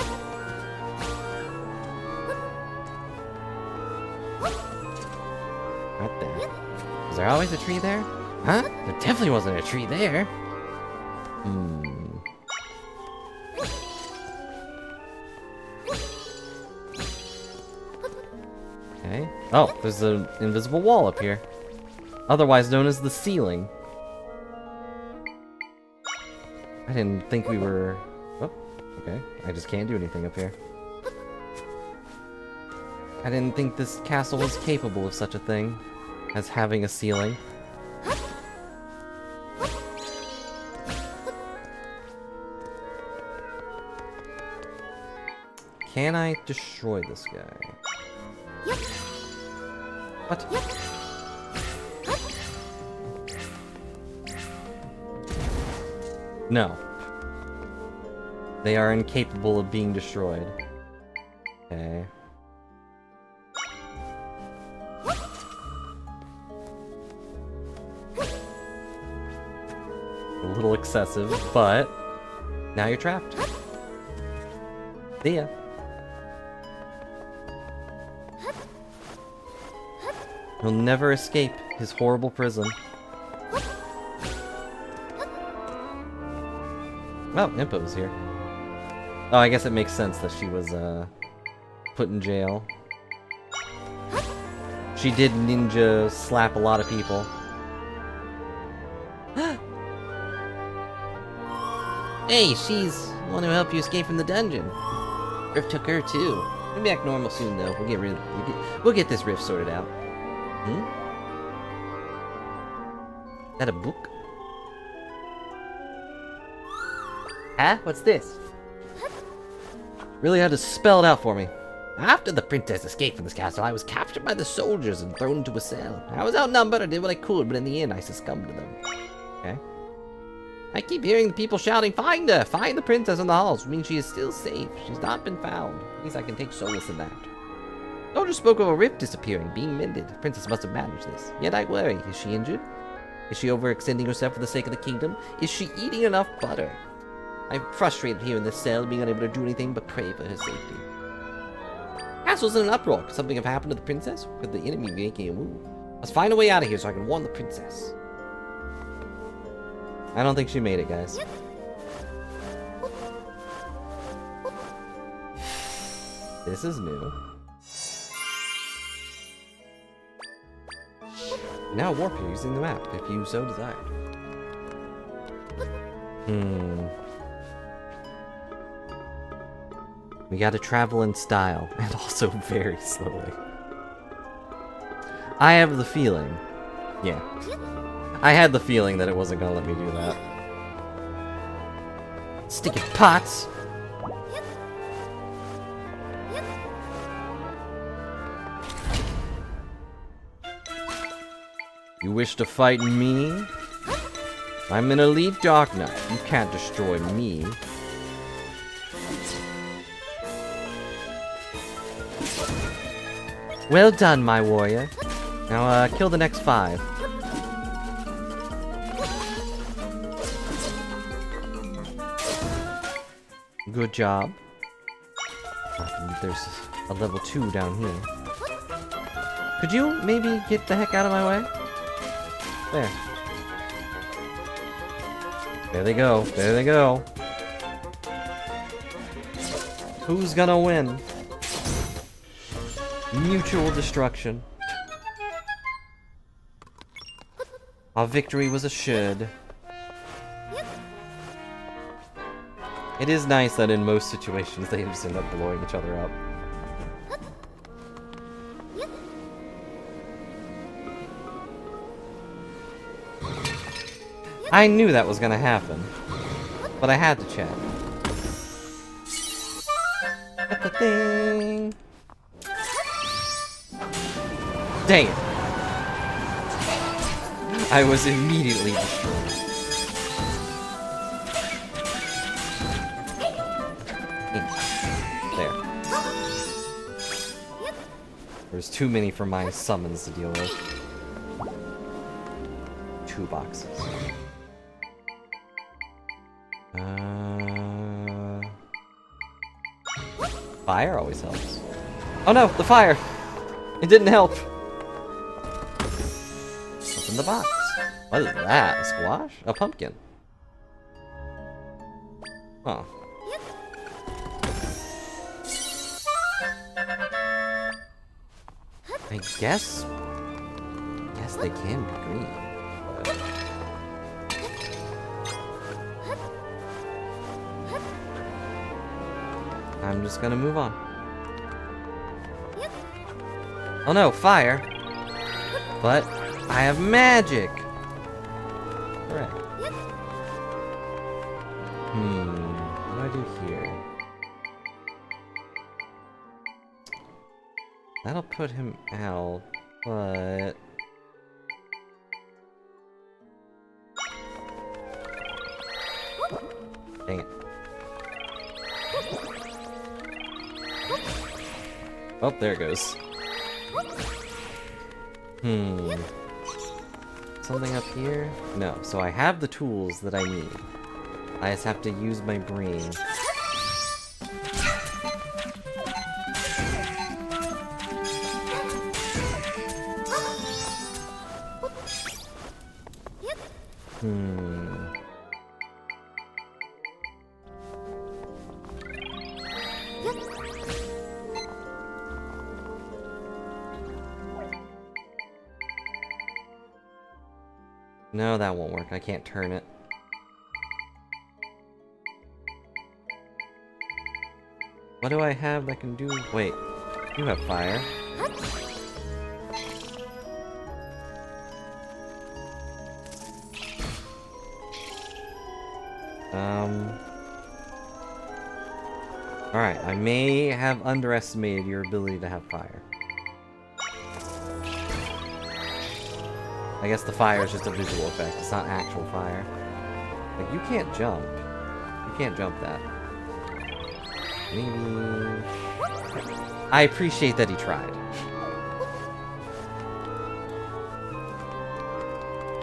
C: Right there. Was there always a tree there? Huh? There definitely wasn't a tree there. Okay. Oh, there's an invisible wall up here. Otherwise known as the ceiling. I didn't think we were... Oh, okay. I just can't do anything up here. I didn't think this castle was capable of such a thing as having a ceiling. Can I destroy this guy? What? No. They are incapable of being destroyed. Okay. A little excessive, but now you're trapped. See ya. He'll never escape his horrible prison. Oh, Impo's here. Oh, I guess it makes sense that she was, put in jail. She did ninja slap a lot of people.
B: Hey, she's the one who helped you escape from the dungeon. Rift took her too. We'll be back normal soon though. We'll get this rift sorted out. Is that a book? Huh? What's this?
C: Really had to spell it out for me.
B: After the princess escaped from this castle, I was captured by the soldiers and thrown into a cell. I was outnumbered, I did what I could, but in the end I succumbed to them.
C: Okay.
B: I keep hearing the people shouting, "Find her! Find the princess in the halls!" which means she is still safe. She's not been found. At least I can take solace in that. Soldiers spoke of a rift disappearing, being mended. The princess must have managed this. Yet I worry. Is she injured? Is she overextending herself for the sake of the kingdom? Is she eating enough butter? I'm frustrated here in this cell, being unable to do anything but pray for her safety. Castle's in an uproar. Could something have happened to the princess? Could the enemy be making a move? Let's find a way out of here so I can warn the princess.
C: I don't think she made it, guys.
A: This is new. Now warp here using the map, if you so desire. We gotta travel in style, and also very slowly. I have the feeling... Yeah. I had the feeling that it wasn't gonna let me do that. Sticky pots! You wish to fight me? I'm an elite Dark Knight. You can't destroy me. Well done, my warrior. Now, kill the next 5. Good job. There's a level 2 down here. Could you maybe get the heck out of my way? There. There they go. There they go. Who's gonna win? Mutual destruction. Our victory was assured. It is nice that in most situations they just end up blowing each other up. I knew that was gonna happen, but I had to check. Get the thing. Dang it. I was immediately destroyed. There. There's too many for my summons to deal with. 2 boxes. Fire always helps. Oh no, the fire! It didn't help! What's in the box? What is that? A squash? A pumpkin? Oh. I guess... Yes, they can be green. But... I'm just gonna move on. Oh no, fire! But I have magic! Correct. What do I do here? That'll put him out, but... Dang it. Oh, there it goes. Something up here? No, so I have the tools that I need. I just have to use my brain. No, that won't work. I can't turn it. What do I have that can do? Wait, you have fire. Alright, I may have underestimated your ability to have fire. I guess the fire is just a visual effect, it's not actual fire. Like, you can't jump. You can't jump that. Maybe... I appreciate that he tried.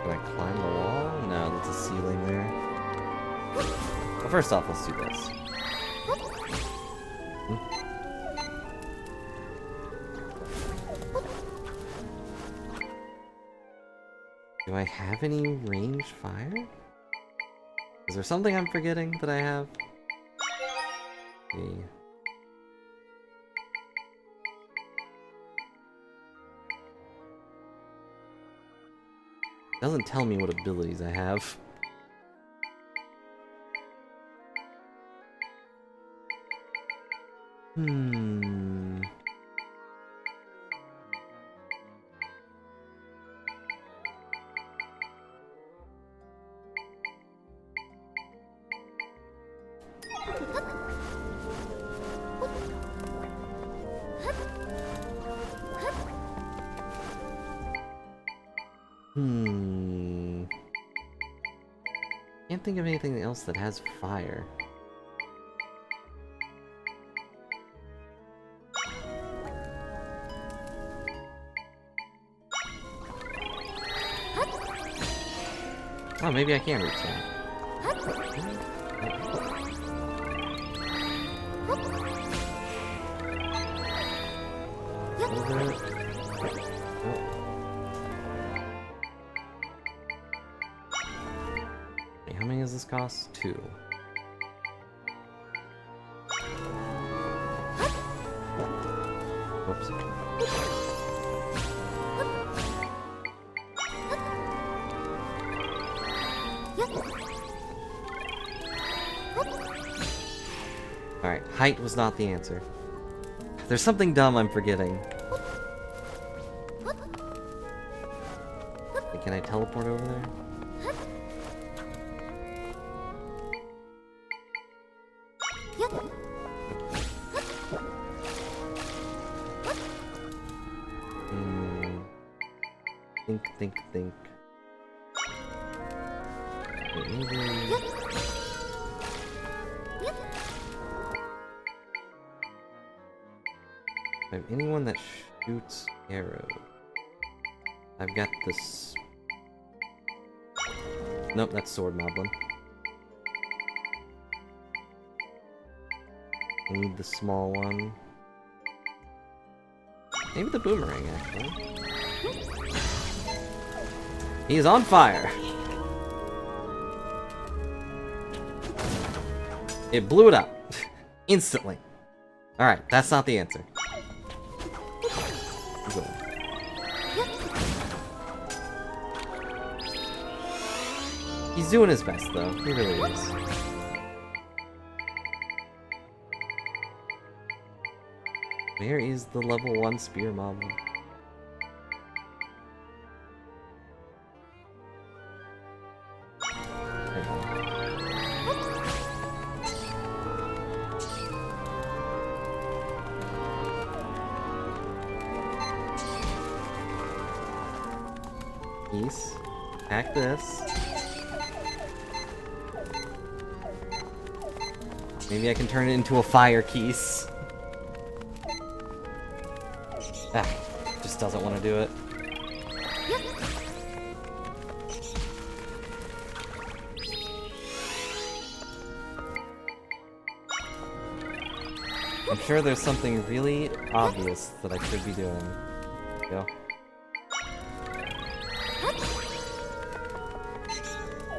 A: Can I climb the wall? No, that's a ceiling there. Well, first off, let's do this. Do I have any ranged fire? Is there something I'm forgetting that I have? Okay. Doesn't tell me what abilities I have. Hmm. Hmm. Can't think of anything else that has fire. Oh, maybe I can reach that. Over. Oh. Wait, how many does this cost? 2. Whoops. Alright, height was not the answer. There's something dumb I'm forgetting. Wait, can I teleport over there? Think. Wait, maybe... I have anyone that shoots arrows. I've got this... Nope, that's Sword Moblin. I need the small one. Maybe the boomerang, actually. He's on fire! It blew it up. Instantly. Alright, that's not the answer. Go. He's doing his best, though. He really is. Where is the level 1 spear mob? Peace. Hack this. Maybe I can turn it into a fire keys. Ah, just doesn't want to do it. I'm sure there's something really obvious that I could be doing. Go.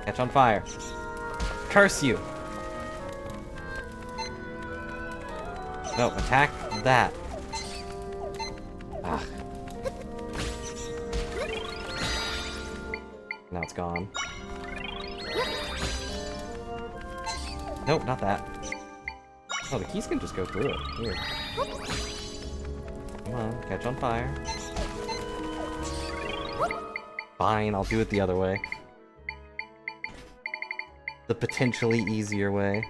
A: Catch on fire. Curse you! No, attack that. Ah. Now it's gone. Nope, not that. Oh, the keys can just go through it. Weird. Come on, catch on fire. Fine, I'll do it the other way. The potentially easier way.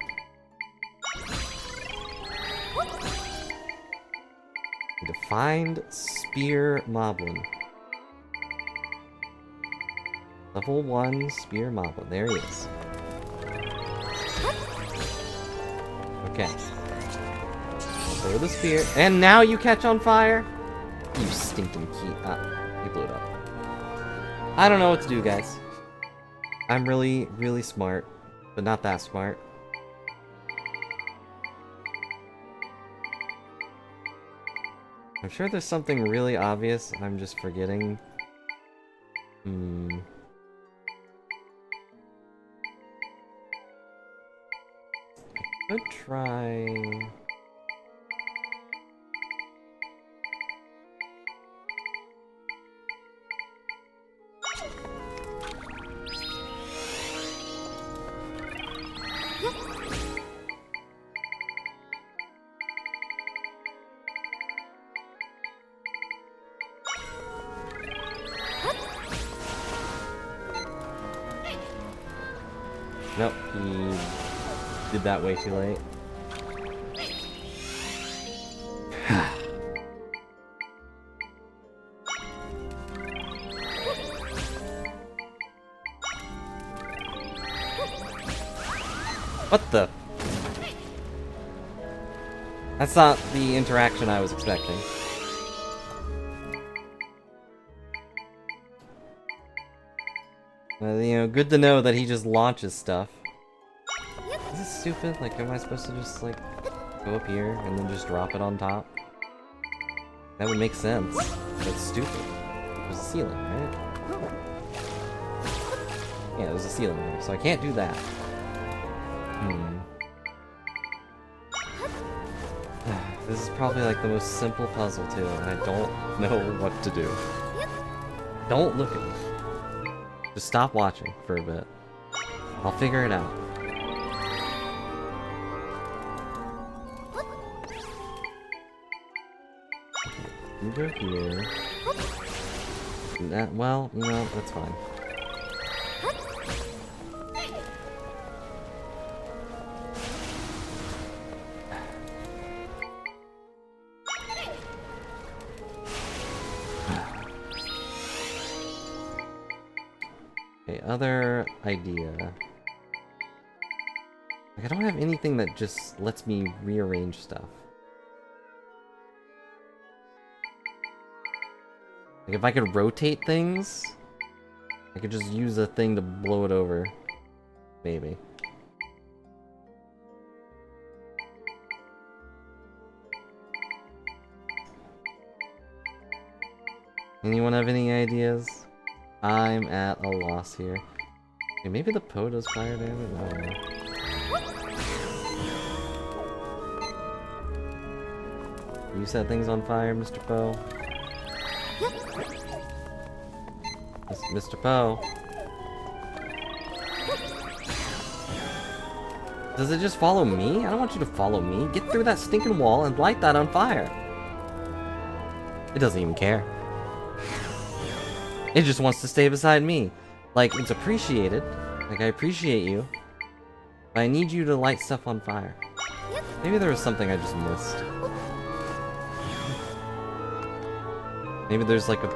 A: Defined Spear Moblin. Level 1 Spear Moblin. There he is. Okay. Throw the spear. And now you catch on fire? You stinking key. Ah, you blew it up. I don't know what to do, guys. I'm really, really smart. But not that smart. I'm sure there's something really obvious I'm just forgetting. I could try... Nope, he did that way too late. What the? That's not the interaction I was expecting. You know, good to know that he just launches stuff. Is this stupid? Like, am I supposed to just, like, go up here and then just drop it on top? That would make sense, but it's stupid. There's a ceiling, right? Yeah, there's a ceiling there, so I can't do that. This is probably like the most simple puzzle too, and I don't know what to do. Don't look at me. Just stop watching for a bit. I'll figure it out. Okay, you go here. That, well, no, that's fine. Other idea. Like, I don't have anything that just lets me rearrange stuff. Like, if I could rotate things, I could just use a thing to blow it over. Maybe. Anyone have any ideas? I'm at a loss here. Okay, maybe the Poe does fire damage? I don't know. You set things on fire, Mr. Poe? Mr. Poe? Does it just follow me? I don't want you to follow me. Get through that stinking wall and light that on fire. It doesn't even care. It just wants to stay beside me. Like, it's appreciated. Like, I appreciate you. But I need you to light stuff on fire. Maybe there was something I just missed. Maybe there's like a...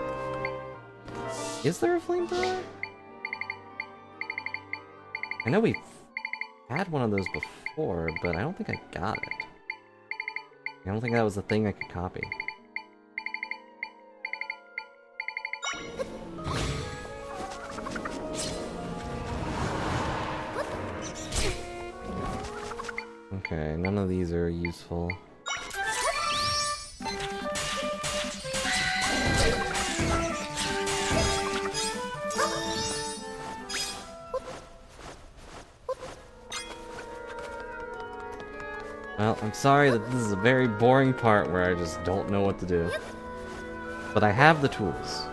A: Is there a flamethrower? I know we've had one of those before, but I don't think I got it. I don't think that was a thing I could copy. Okay, none of these are useful. Well, I'm sorry that this is a very boring part where I just don't know what to do. But I have the tools.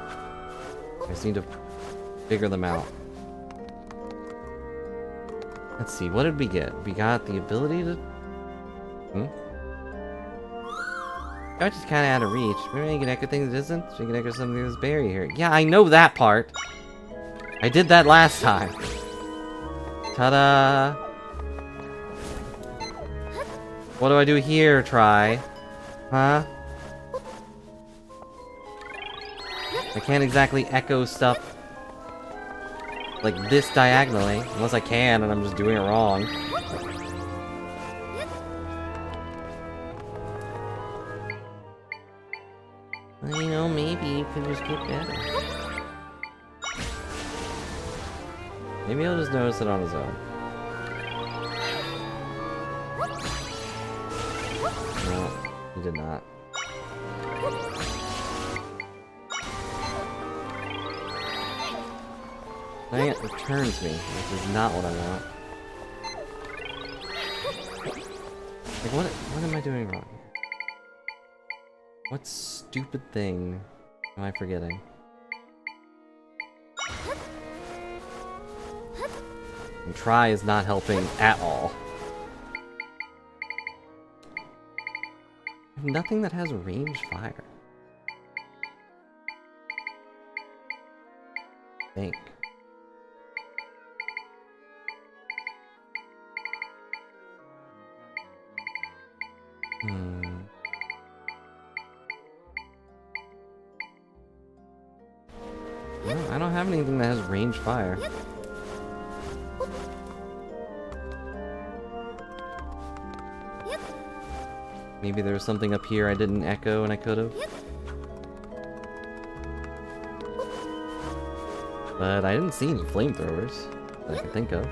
A: I just need to figure them out. Let's see, what did we get? We got the ability to... I just kinda out of reach. Maybe you can echo things distance? You can echo something that's buried here. Yeah, I know that part! I did that last time. Ta-da! What do I do here, Try? Huh? I can't exactly echo stuff like this diagonally, unless I can and I'm just doing it wrong. Well, you know, maybe you could just get better. Maybe he'll just notice it on his own. No, he did not. Dang it, returns me, which is not what I want. Like, what am I doing wrong here? What stupid thing am I forgetting? And Try is not helping at all. I have nothing that has ranged fire. I think. Well, I don't have anything that has range fire. Maybe there was something up here I didn't echo and I could have. But I didn't see any flamethrowers that I could think of.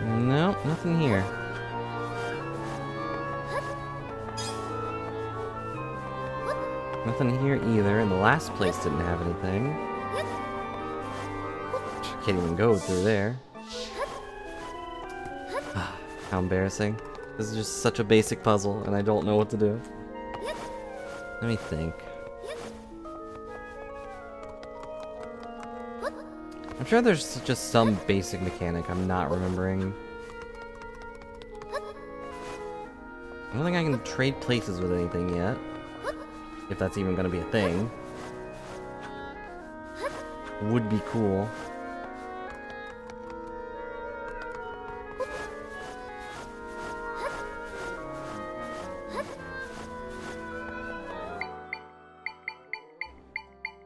A: No, nothing here. Nothing here either, and the last place didn't have anything. Can't even go through there. How embarrassing. This is just such a basic puzzle, and I don't know what to do. Let me think. I'm sure there's just some basic mechanic I'm not remembering. I don't think I can trade places with anything yet. If that's even gonna be a thing. Would be cool.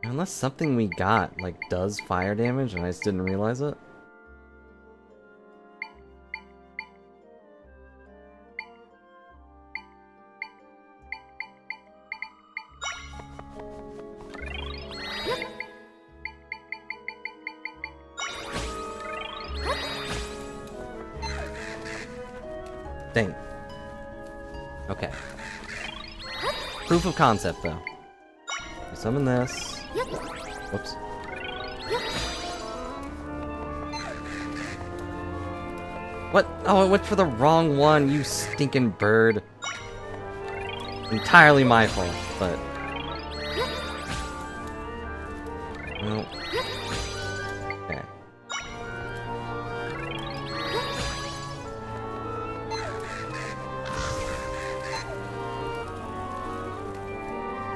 A: Unless something we got, like, does fire damage and I just didn't realize it. Dang. Okay. Proof of concept, though. Summon this. Whoops. What? Oh, I went for the wrong one, you stinking bird. Entirely my fault, but... No. Okay.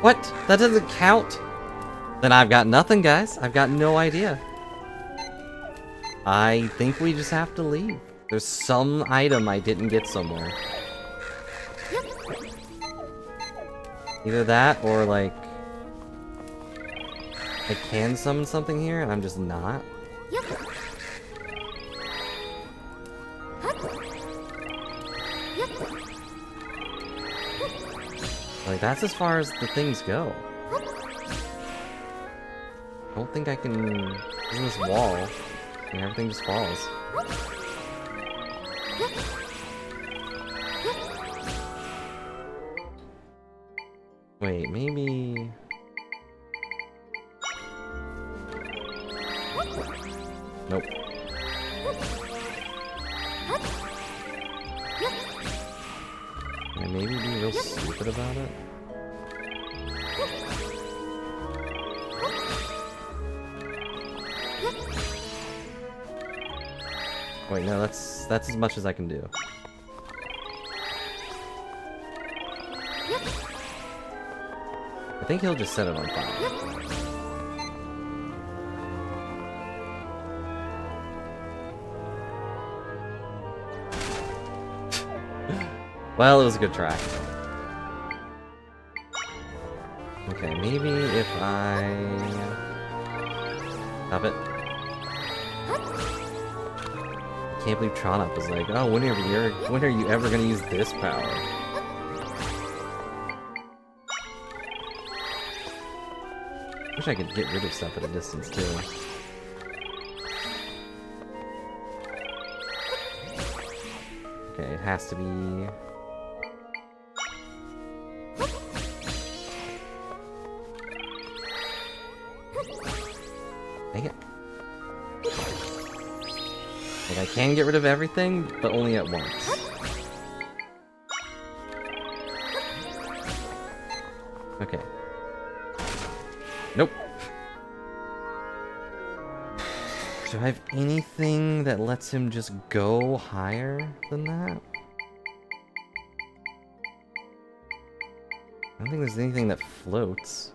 A: What? That doesn't count? Then I've got nothing, guys. I've got no idea. I think we just have to leave. There's some item I didn't get somewhere. Either that, or like... I can summon something here, and I'm just not. Like, that's as far as the things go. I don't think I can... Isn't this wall? And everything just falls. Wait, maybe... Nope. Can I maybe be real stupid about it? Wait, no, that's as much as I can do. I think he'll just set it on fire. Well, it was a good try. Okay, maybe if I... Stop it. I can't believe Tronup was like, oh, when are you ever gonna use this power? Wish I could get rid of stuff at a distance too. Okay, it has to be... Dang it. Like, I can get rid of everything, but only at once. Okay. Nope. Do I have anything that lets him just go higher than that? I don't think there's anything that floats.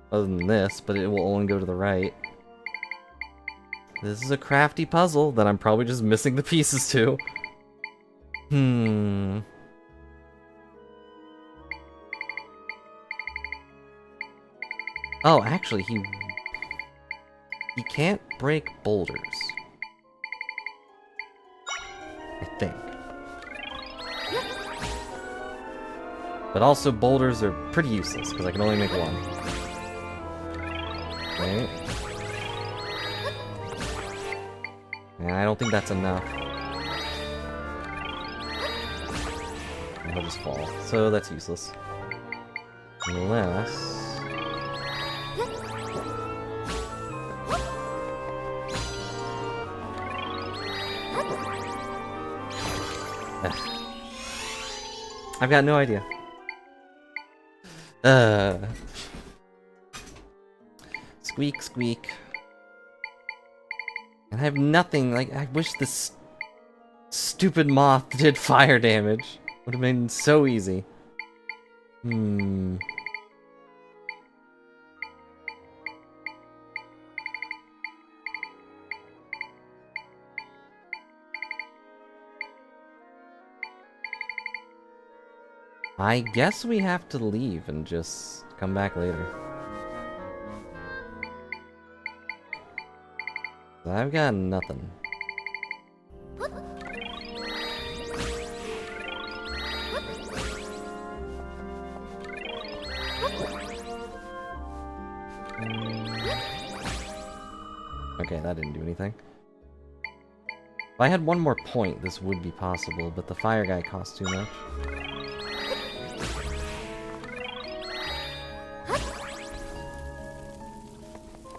A: Other than this, but it will only go to the right. This is a crafty puzzle that I'm probably just missing the pieces to. Oh, actually, he can't break boulders. I think. But also, boulders are pretty useless, because I can only make one. Right? Yeah, I don't think that's enough. He'll just fall. So that's useless. Unless... I've got no idea. Squeak, squeak. And I have nothing, like, I wish this stupid moth did fire damage. Would have been so easy. I guess we have to leave and just come back later. I've got nothing. Okay, that didn't do anything. If I had one more point, this would be possible, but the fire guy costs too much.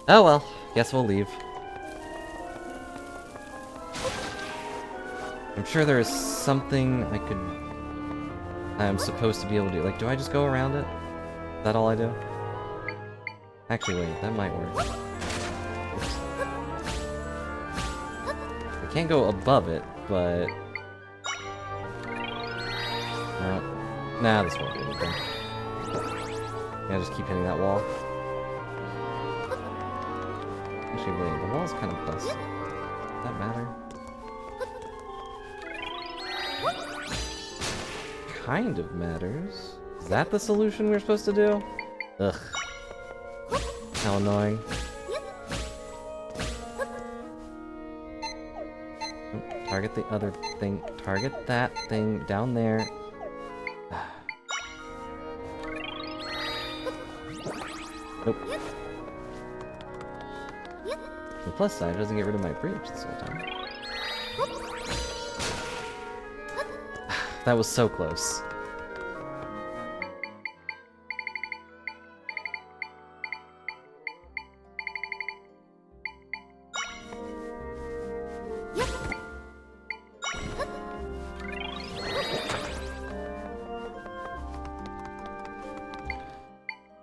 A: Oh well, guess we'll leave. I'm sure there is something I'm supposed to be able to do. Like, do I just go around it? Is that all I do? Actually, wait, that might work. Oops. I can't go above it, but... No. Nah, this won't do anything. Yeah, just keep hitting that wall. Actually, wait, the wall's kind of busted. Does that matter? Kind of matters. Is that the solution we're supposed to do? Ugh. How annoying. Target the other thing. Target that thing down there. Nope. The plus side doesn't get rid of my breach this whole time. That was so close.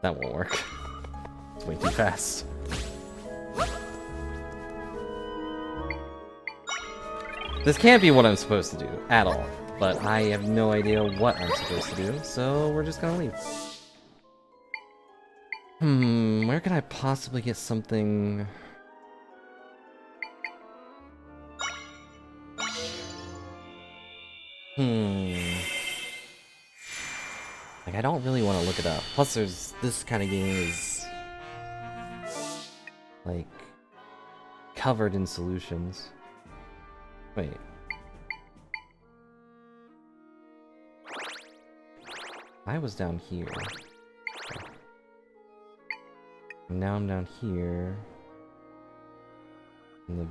A: That won't work. It's way too fast. This can't be what I'm supposed to do, at all. But I have no idea what I'm supposed to do, so we're just gonna leave. Where can I possibly get something... Like, I don't really want to look it up. Plus, this kind of game is... like... covered in solutions. Wait. I was down here. And now I'm down here. And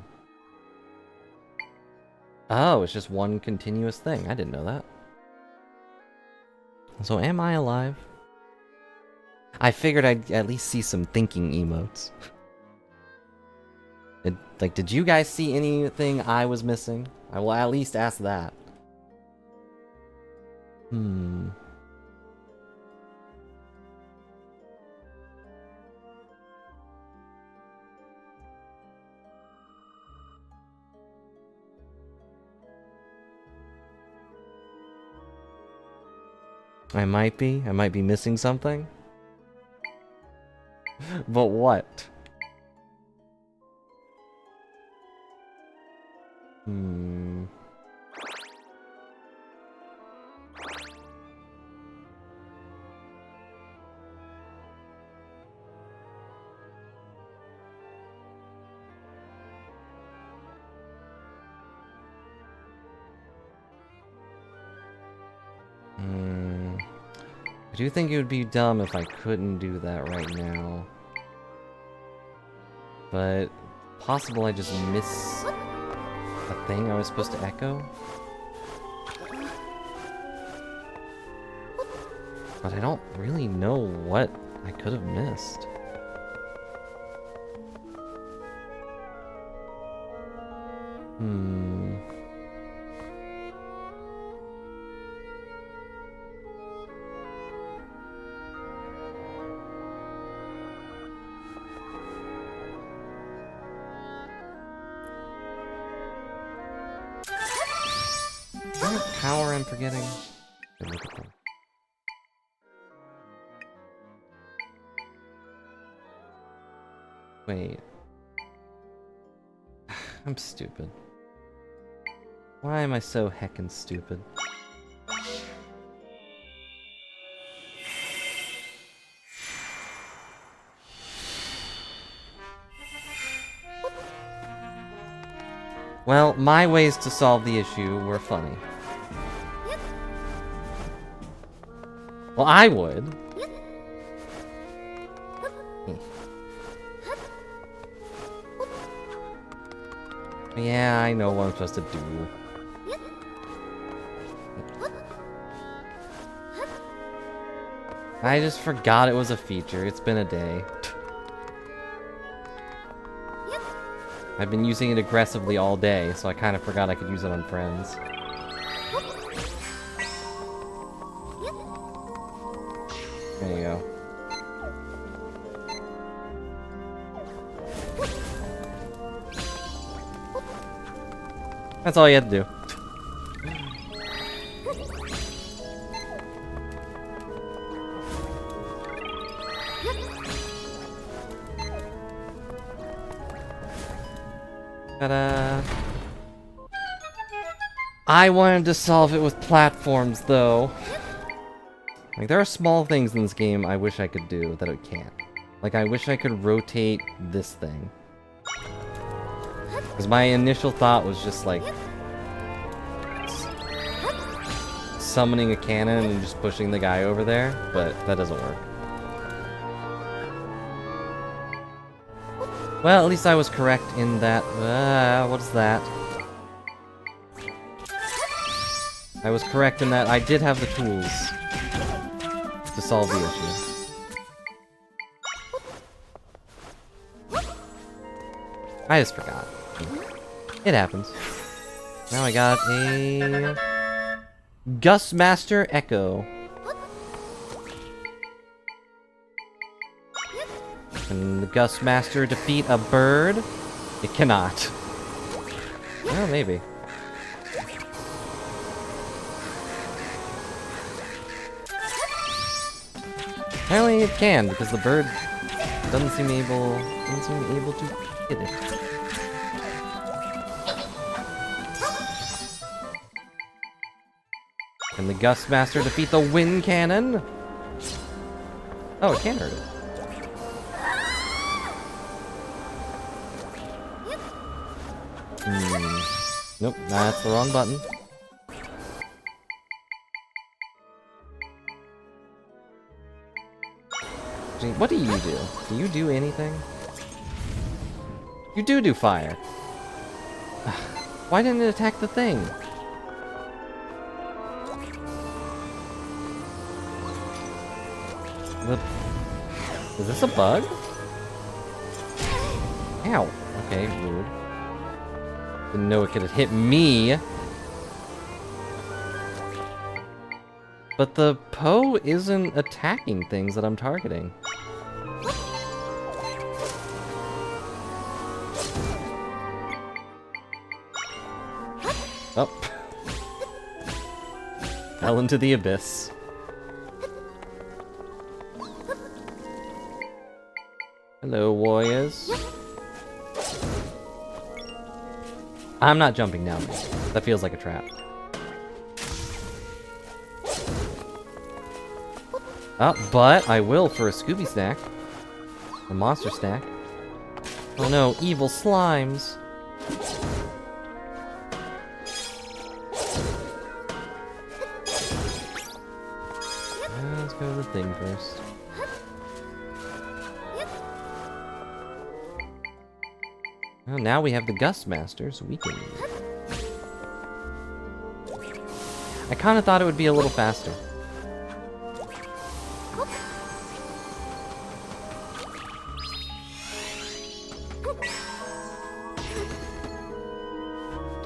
A: oh, it's just one continuous thing. I didn't know that. So am I alive? I figured I'd at least see some thinking emotes. Did you guys see anything I was missing? I will at least ask that. I might be missing something. But what? Hmm. I do think it would be dumb if I couldn't do that right now. But possible I just miss a thing I was supposed to echo? But I don't really know what I could have missed. Is there a power I'm forgetting? Let me look at them. Wait. I'm stupid. Why am I so heckin' stupid? Well, my ways to solve the issue were funny. Well, I would. Yeah, I know what I'm supposed to do. I just forgot it was a feature. It's been a day. I've been using it aggressively all day, so I kind of forgot I could use it on friends. There you go. That's all you had to do. Ta-da! I wanted to solve it with platforms, though. Like, there are small things in this game I wish I could do that it can't. Like, I wish I could rotate this thing. Because my initial thought was just, like, summoning a cannon and just pushing the guy over there, but that doesn't work. Well, at least I was correct in that. What is that? I was correct in that I did have the tools to solve the issue. I just forgot. It happens. Now I got a Gustmaster Echo. Can the Gustmaster defeat a bird? It cannot. Well, maybe. Apparently it can, because the bird doesn't seem able to hit it. Can the Gustmaster defeat the wind cannon? Oh, it can hurt it. Nope, that's the wrong button. What do you do? Do you do anything? You do fire. Why didn't it attack the thing? Is this a bug? Ow. Okay, rude. Didn't know it could have hit me. But the Poe isn't attacking things that I'm targeting. Oh. Fell into the abyss. Hello, warriors. I'm not jumping down there. That feels like a trap. But I will for a Scooby snack. A monster snack. Oh no, evil slimes. Let's go to the thing first. Well, now we have the Gust Master, so we can... I kind of thought it would be a little faster.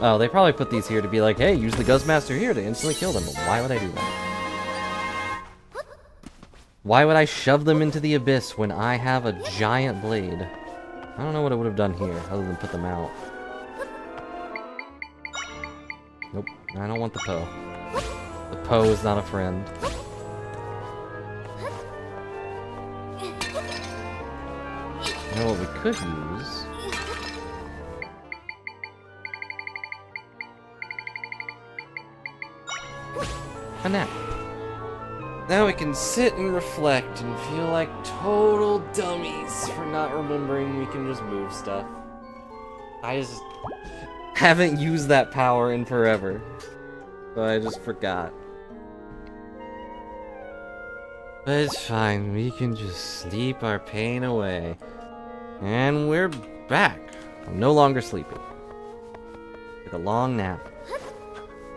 A: Oh, they probably put these here to be like, hey, use the Gust Master here to instantly kill them. But why would I do that? Why would I shove them into the abyss when I have a giant blade? I don't know what I would have done here, other than put them out. Nope, I don't want the Poe. The Poe is not a friend. You know what we could use? A nap. Now we can sit and reflect and feel like total dummies for not remembering we can just move stuff. I just haven't used that power in forever. So I just forgot. But it's fine, we can just sleep our pain away. And we're back. I'm no longer sleeping. Like a long nap.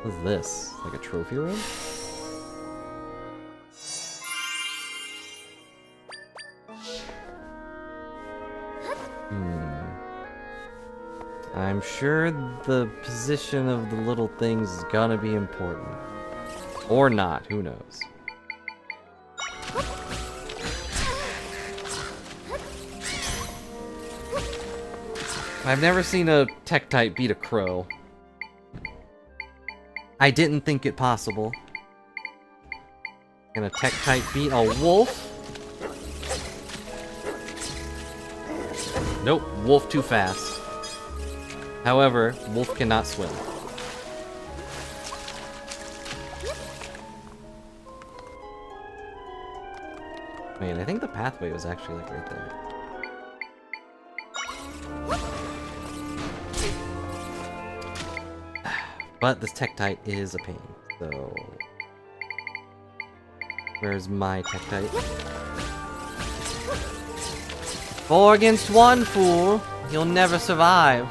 A: What is this? Like a trophy room? I'm sure the position of the little things is gonna be important. Or not, who knows. I've never seen a Tektite beat a crow. I didn't think it possible. Can a Tektite beat a wolf? Nope, wolf too fast. However, wolf cannot swim. Wait, I think the pathway was actually like right there. But this Tektite is a pain, so... Where's my Tektite? 4 against 1, fool! You'll never survive.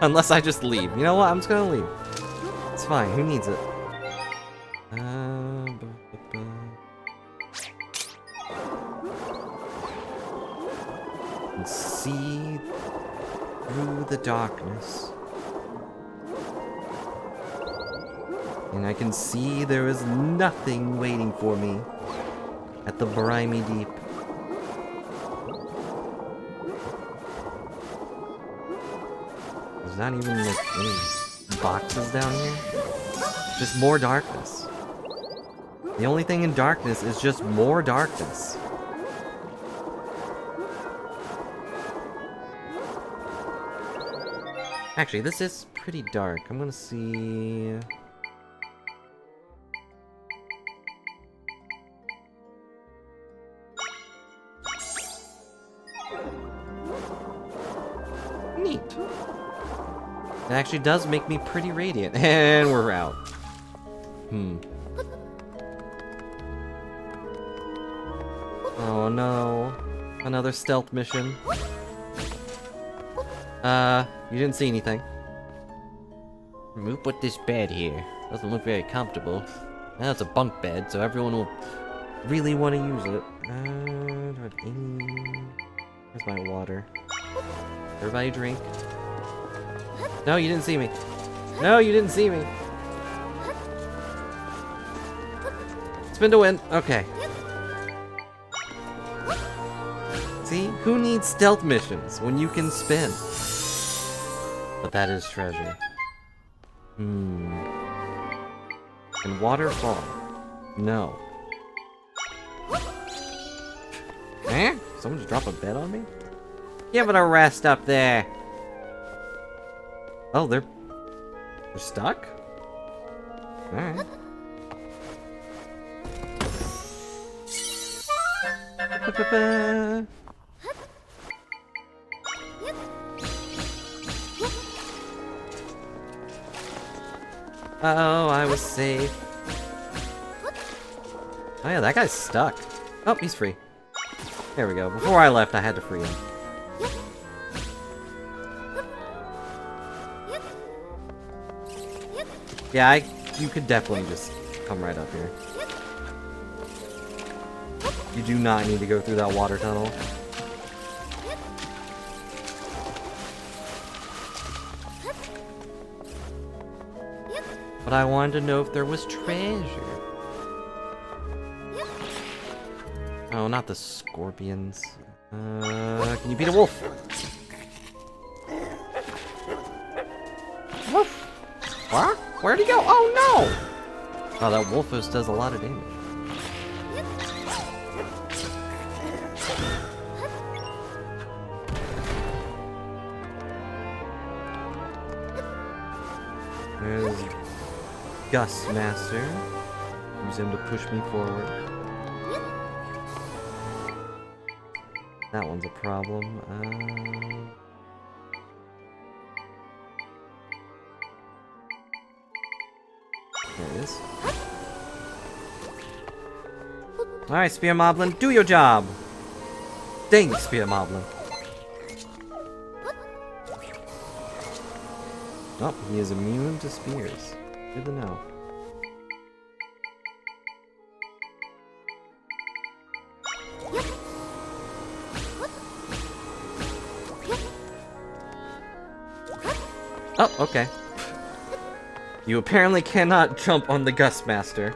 A: Unless I just leave. You know what? I'm just gonna leave. It's fine. Who needs it? And see through the darkness. And I can see there is nothing waiting for me at the briny deep. There's not even like any boxes down here. Just more darkness. The only thing in darkness is just more darkness. Actually, this is pretty dark. I'm gonna see... Neat. It actually does make me pretty radiant. And we're out. Oh no. Another stealth mission. You didn't see anything. Who put this bed here? Doesn't look very comfortable. Now it's a bunk bed, so everyone will really want to use it. Do I have any... Where's my water? Everybody drink. No, you didn't see me. No, you didn't see me. Spin to win. Okay. See? Who needs stealth missions when you can spin? But that is treasure. Can water fall? No. Eh? someone just drop a bed on me?
B: Give it a rest up there.
A: Oh, they're stuck? Alright. Oh, I was safe. Oh yeah, that guy's stuck. Oh, he's free. There we go. Before I left, I had to free him. Yeah, you could definitely just come right up here. You do not need to go through that water tunnel. But I wanted to know if there was treasure. Oh, not the scorpions. Can you beat a wolf? Woof! What? Where'd he go? Oh no! Oh, that Wolfos does a lot of damage. There's Gus Master. Use him to push me forward. That one's a problem. There it is. Alright, Spear Moblin, do your job! Dang, Spear Moblin. Oh, he is immune to spears. Good to know. Oh, okay. You apparently cannot jump on the Gust Master.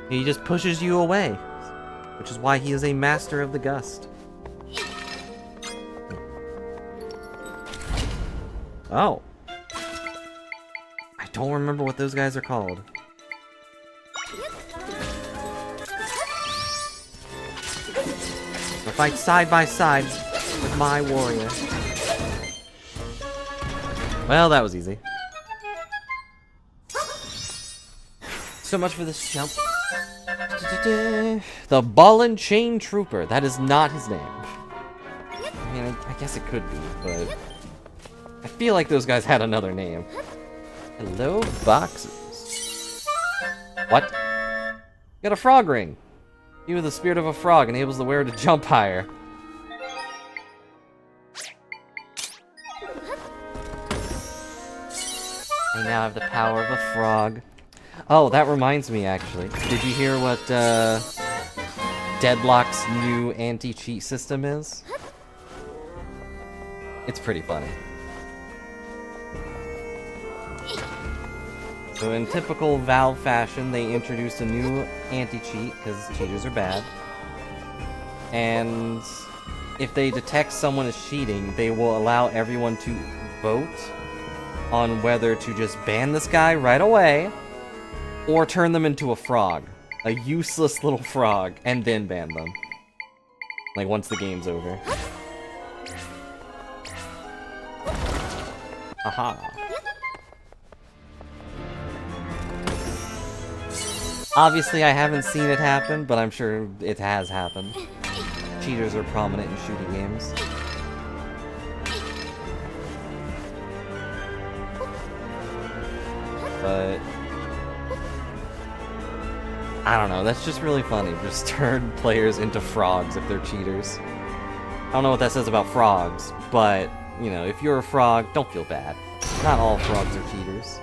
A: He just pushes you away, which is why he is a master of the gust. Oh. I don't remember what those guys are called. We'll fight side by side with my warrior. Well, that was easy. So much for this jump. The Ball and Chain Trooper. That is not his name. I mean, I guess it could be, but I feel like those guys had another name. Hello, boxes. What? You got a frog ring. You with the spirit of a frog enables the wearer to jump higher. I now have the power of a frog. Oh, that reminds me, actually. Did you hear what, Deadlock's new anti-cheat system is? It's pretty funny. So in typical Valve fashion, they introduced a new anti-cheat, because cheaters are bad. And if they detect someone is cheating, they will allow everyone to vote on whether to just ban this guy right away, or turn them into a frog. A useless little frog, and then ban them. Like, once the game's over. Aha. Obviously, I haven't seen it happen, but I'm sure it has happened. Cheaters are prominent in shooting games. But I don't know, that's just really funny. Just turn players into frogs if they're cheaters. I don't know what that says about frogs, but, you know, if you're a frog, don't feel bad. Not all frogs are cheaters.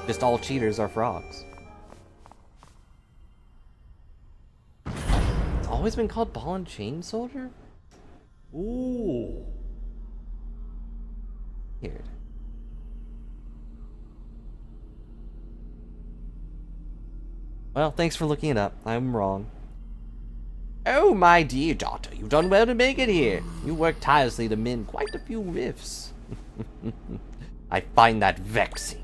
A: Just all cheaters are frogs. It's always been called Ball and Chain Soldier? Ooh. Weird. Well, thanks for looking it up. I'm wrong.
B: Oh, my dear daughter, you've done well to make it here. You worked tirelessly to mend quite a few rifts. I find that vexing.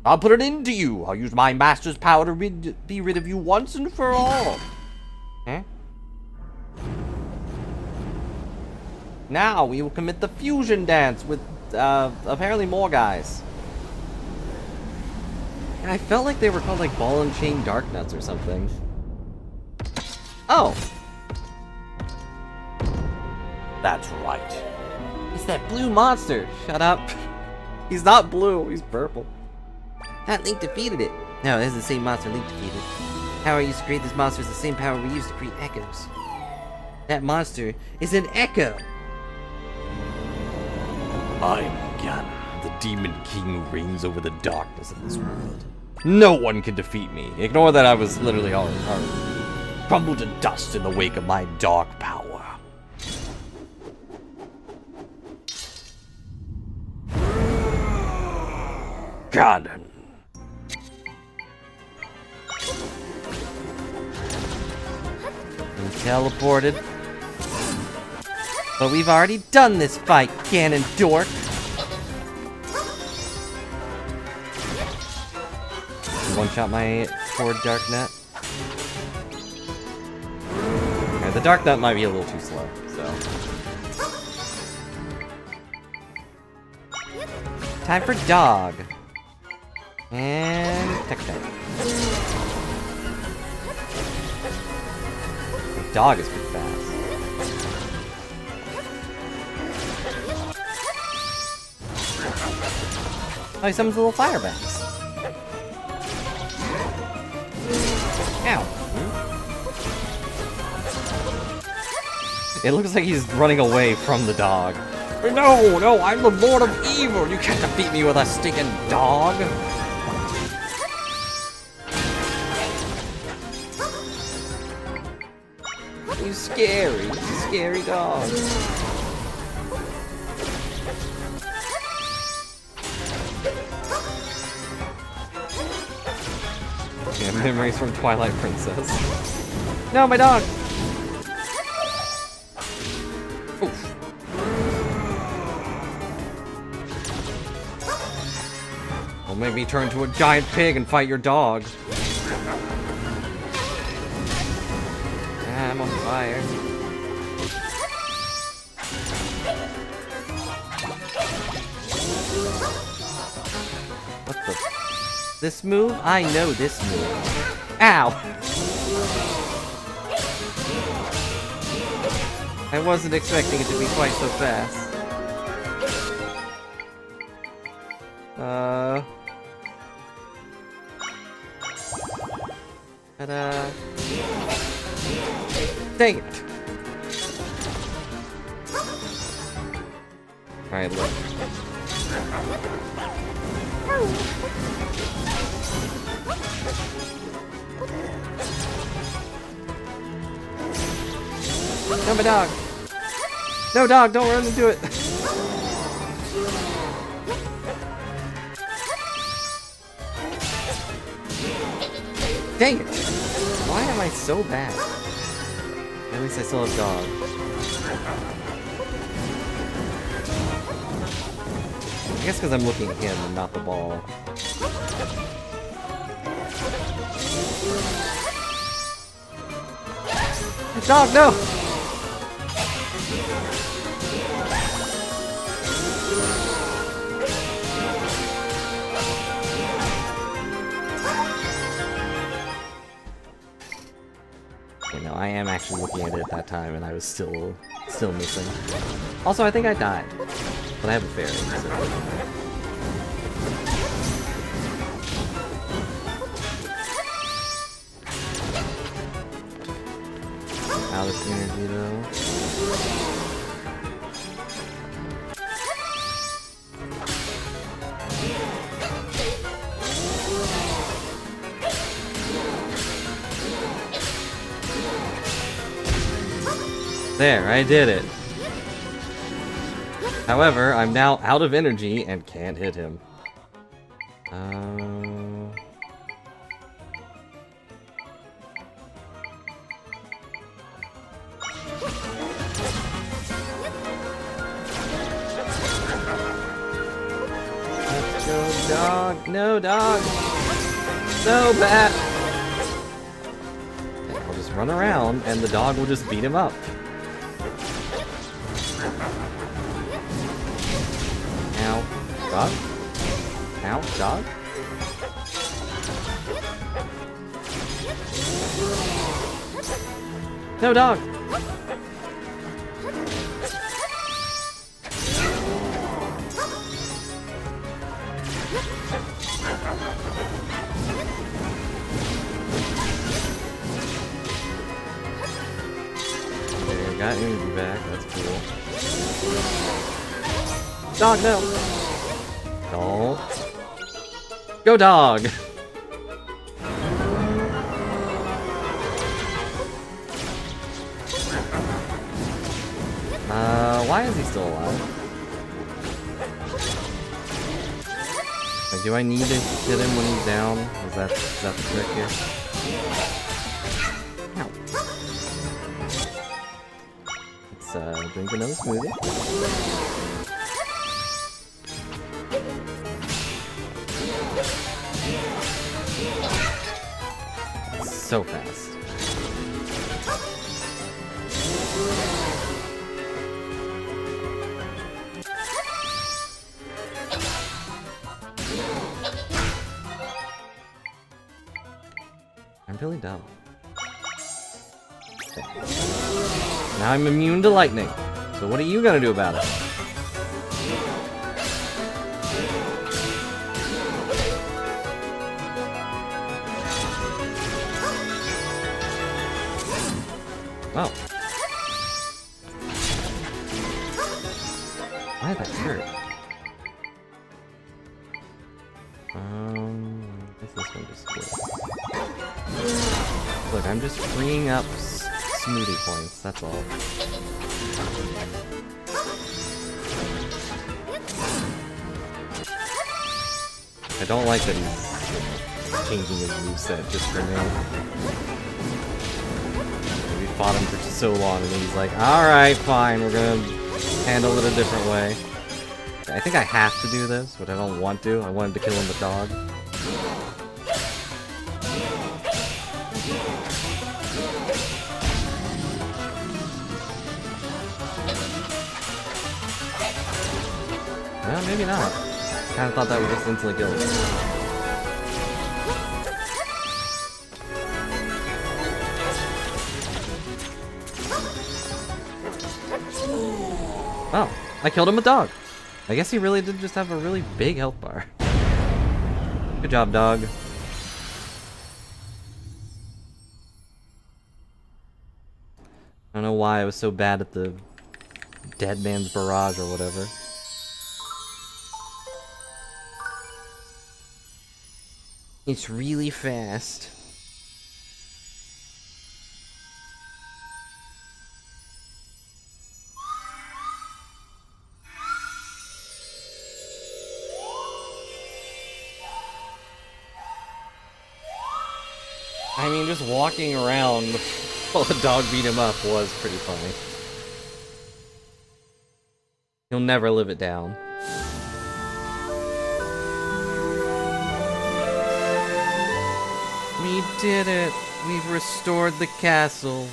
B: I'll put an end to you. I'll use my master's power to be rid of you once and for all. Huh? Now we will commit the fusion dance with apparently more guys.
A: And I felt like they were called like Ball and Chain Dark Nuts or something.
B: Oh. That's right. It's that blue monster.
A: Shut up.
B: He's not blue, he's purple.
C: That Link defeated it. No, this is the same monster Link defeated. Power used to create this monster is the same power we used to create echoes. That monster is an echo.
B: I am Ganon, the Demon King who reigns over the darkness of this world. No one can defeat me. Ignore that I was literally already crumbled to dust in the wake of my dark power. Ganon.
C: And teleported. But we've already done this fight, Ganon dork.
A: One-shot my poor Dark Nut. Alright, the Dark Nut might be a little too slow, so.
C: Time for dog. And tech attack.
A: The dog is pretty fast.
C: Oh, he summons little fire bats. Ow.
A: It looks like he's running away from the dog.
B: No, I'm the Lord of Evil. You can't defeat me with a stinking dog.
C: You scary dog.
A: Yeah, memories from Twilight Princess.
C: No, my dog.
A: Oof. Don't make me turn into a giant pig and fight your dog.
C: Ah, I'm on fire. What the? This move? I know this move. Ow! I wasn't expecting it to be quite so fast. Ta-da. Dang it!
A: Alright, look.
C: No, my dog! No, dog, don't run into it! Dang it! Why am I so bad? At least I still have dog.
A: I guess because I'm looking at him and not the ball.
C: Dog, no!
A: Okay, no, I am actually looking at it at that time, and I was still missing. Also, I think I died, but I have a fairy. So. Out of energy though. There, I did it. However, I'm now out of energy and can't hit him. Let's go, dog! No, dog! No, bat! Okay, I'll just run around, and the dog will just beat him up. Ow. Dog? Ow, dog? No, dog! Okay, I got energy back, that's cool. Dog, no! Don't. Go, dog! Why is he still alive? Like, do I need to hit him when he's down? Is that the trick here? Ow. Let's, drink another smoothie. So fast. I'm really dumb. Okay. Now I'm immune to lightning. So what are you gonna do about it? Oh. Why did that hurt? I guess this one just goes. Look, I'm just freeing up smoothie points, that's all. I don't like that he's changing his moveset just for me. We fought him for so long and he's like, alright, fine, we're gonna handle it a different way. I think I have to do this, but I don't want to. I wanted to kill him with dog. Well, maybe not. Kinda thought that would just instantly kill him. Oh, I killed him with dog. I guess he really did just have a really big health bar. Good job, dog. I don't know why I was so bad at the Dead Man's Barrage or whatever. It's really fast. I mean, just walking around while the dog beat him up was pretty funny. He'll never live it down. We did it! We've restored the castle.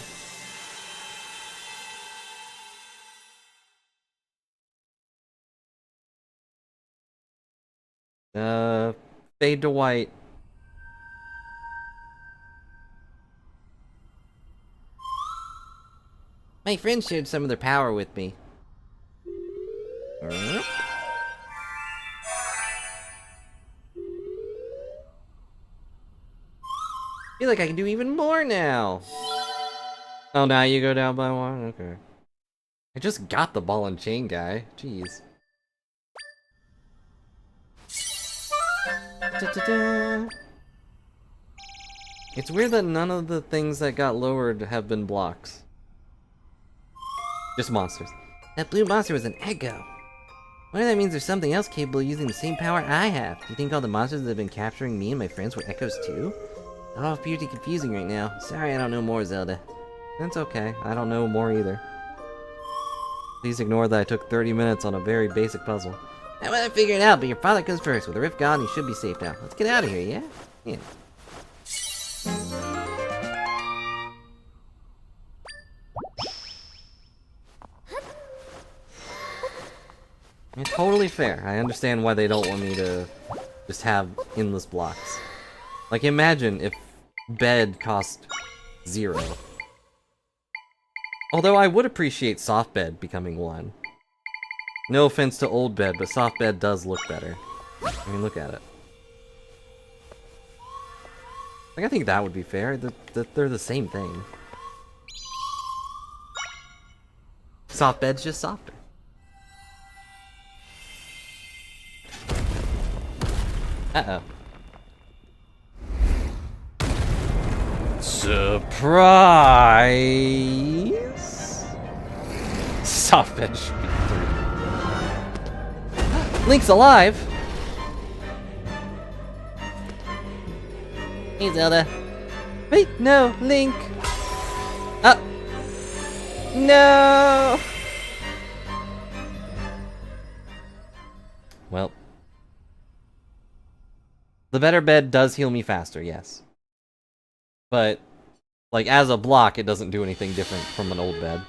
A: Fade to white. My friends shared some of their power with me. I feel like I can do even more now. Oh, now you go down by one? Okay. I just got the ball and chain guy. Jeez. Da-da-da. It's weird that none of the things that got lowered have been blocks. Just monsters. That blue monster was an echo. Whether that means there's something else capable of using the same power I have. Do you think all the monsters that have been capturing me and my friends were echoes too? It all pretty confusing right now. Sorry I don't know more, Zelda. That's okay. I don't know more either. Please ignore that I took 30 minutes on a very basic puzzle.
C: I want to figure it out, but your father comes first. With the rift gone, you should be safe now. Let's get out of here, yeah? Yeah. It's totally fair. I understand why they don't want me to just have endless blocks. Like, imagine if bed cost 0. Although I would appreciate soft bed becoming 1. No offense to old bed, but soft bed does look better. I mean, look at it. Like, I think that would be fair. They're the same thing. Soft bed's just softer. Uh-oh. Surprise! Soft bed should be 3. Link's alive! Hey, Zelda. Wait, no, Link! No! Well. The better bed does heal me faster, yes. But, like, as a block, it doesn't do anything different from an old bed.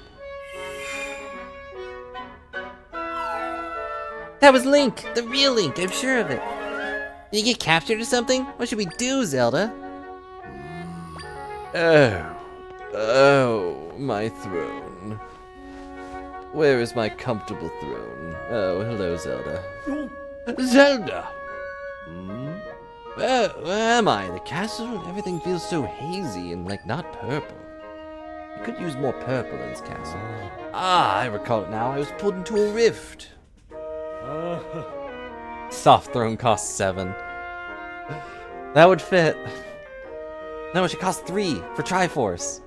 C: That was Link! The real Link, I'm sure of it! Did he get captured or something? What should we do, Zelda? Oh, my throne. Where is my comfortable throne? Oh, hello, Zelda. Zelda! Where am I? The castle? Everything feels so hazy and, like, not purple. I could use more purple in this castle. Ah, I recall it now. I was pulled into a rift. Soft throne costs 7. That would fit. No, it should cost 3 for Triforce.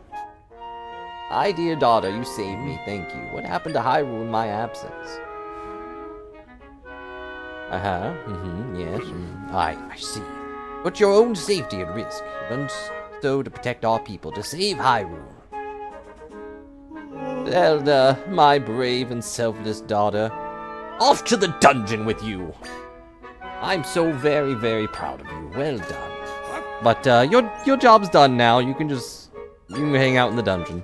C: My dear daughter, you saved me, thank you. What happened to Hyrule in my absence? Yes. I see. Put your own safety at risk. Done so to protect our people, to save Hyrule. Zelda, my brave and selfless daughter. Off to the dungeon with you! I'm so very, very proud of you. Well done. But, your job's done now. You can hang out in the dungeon.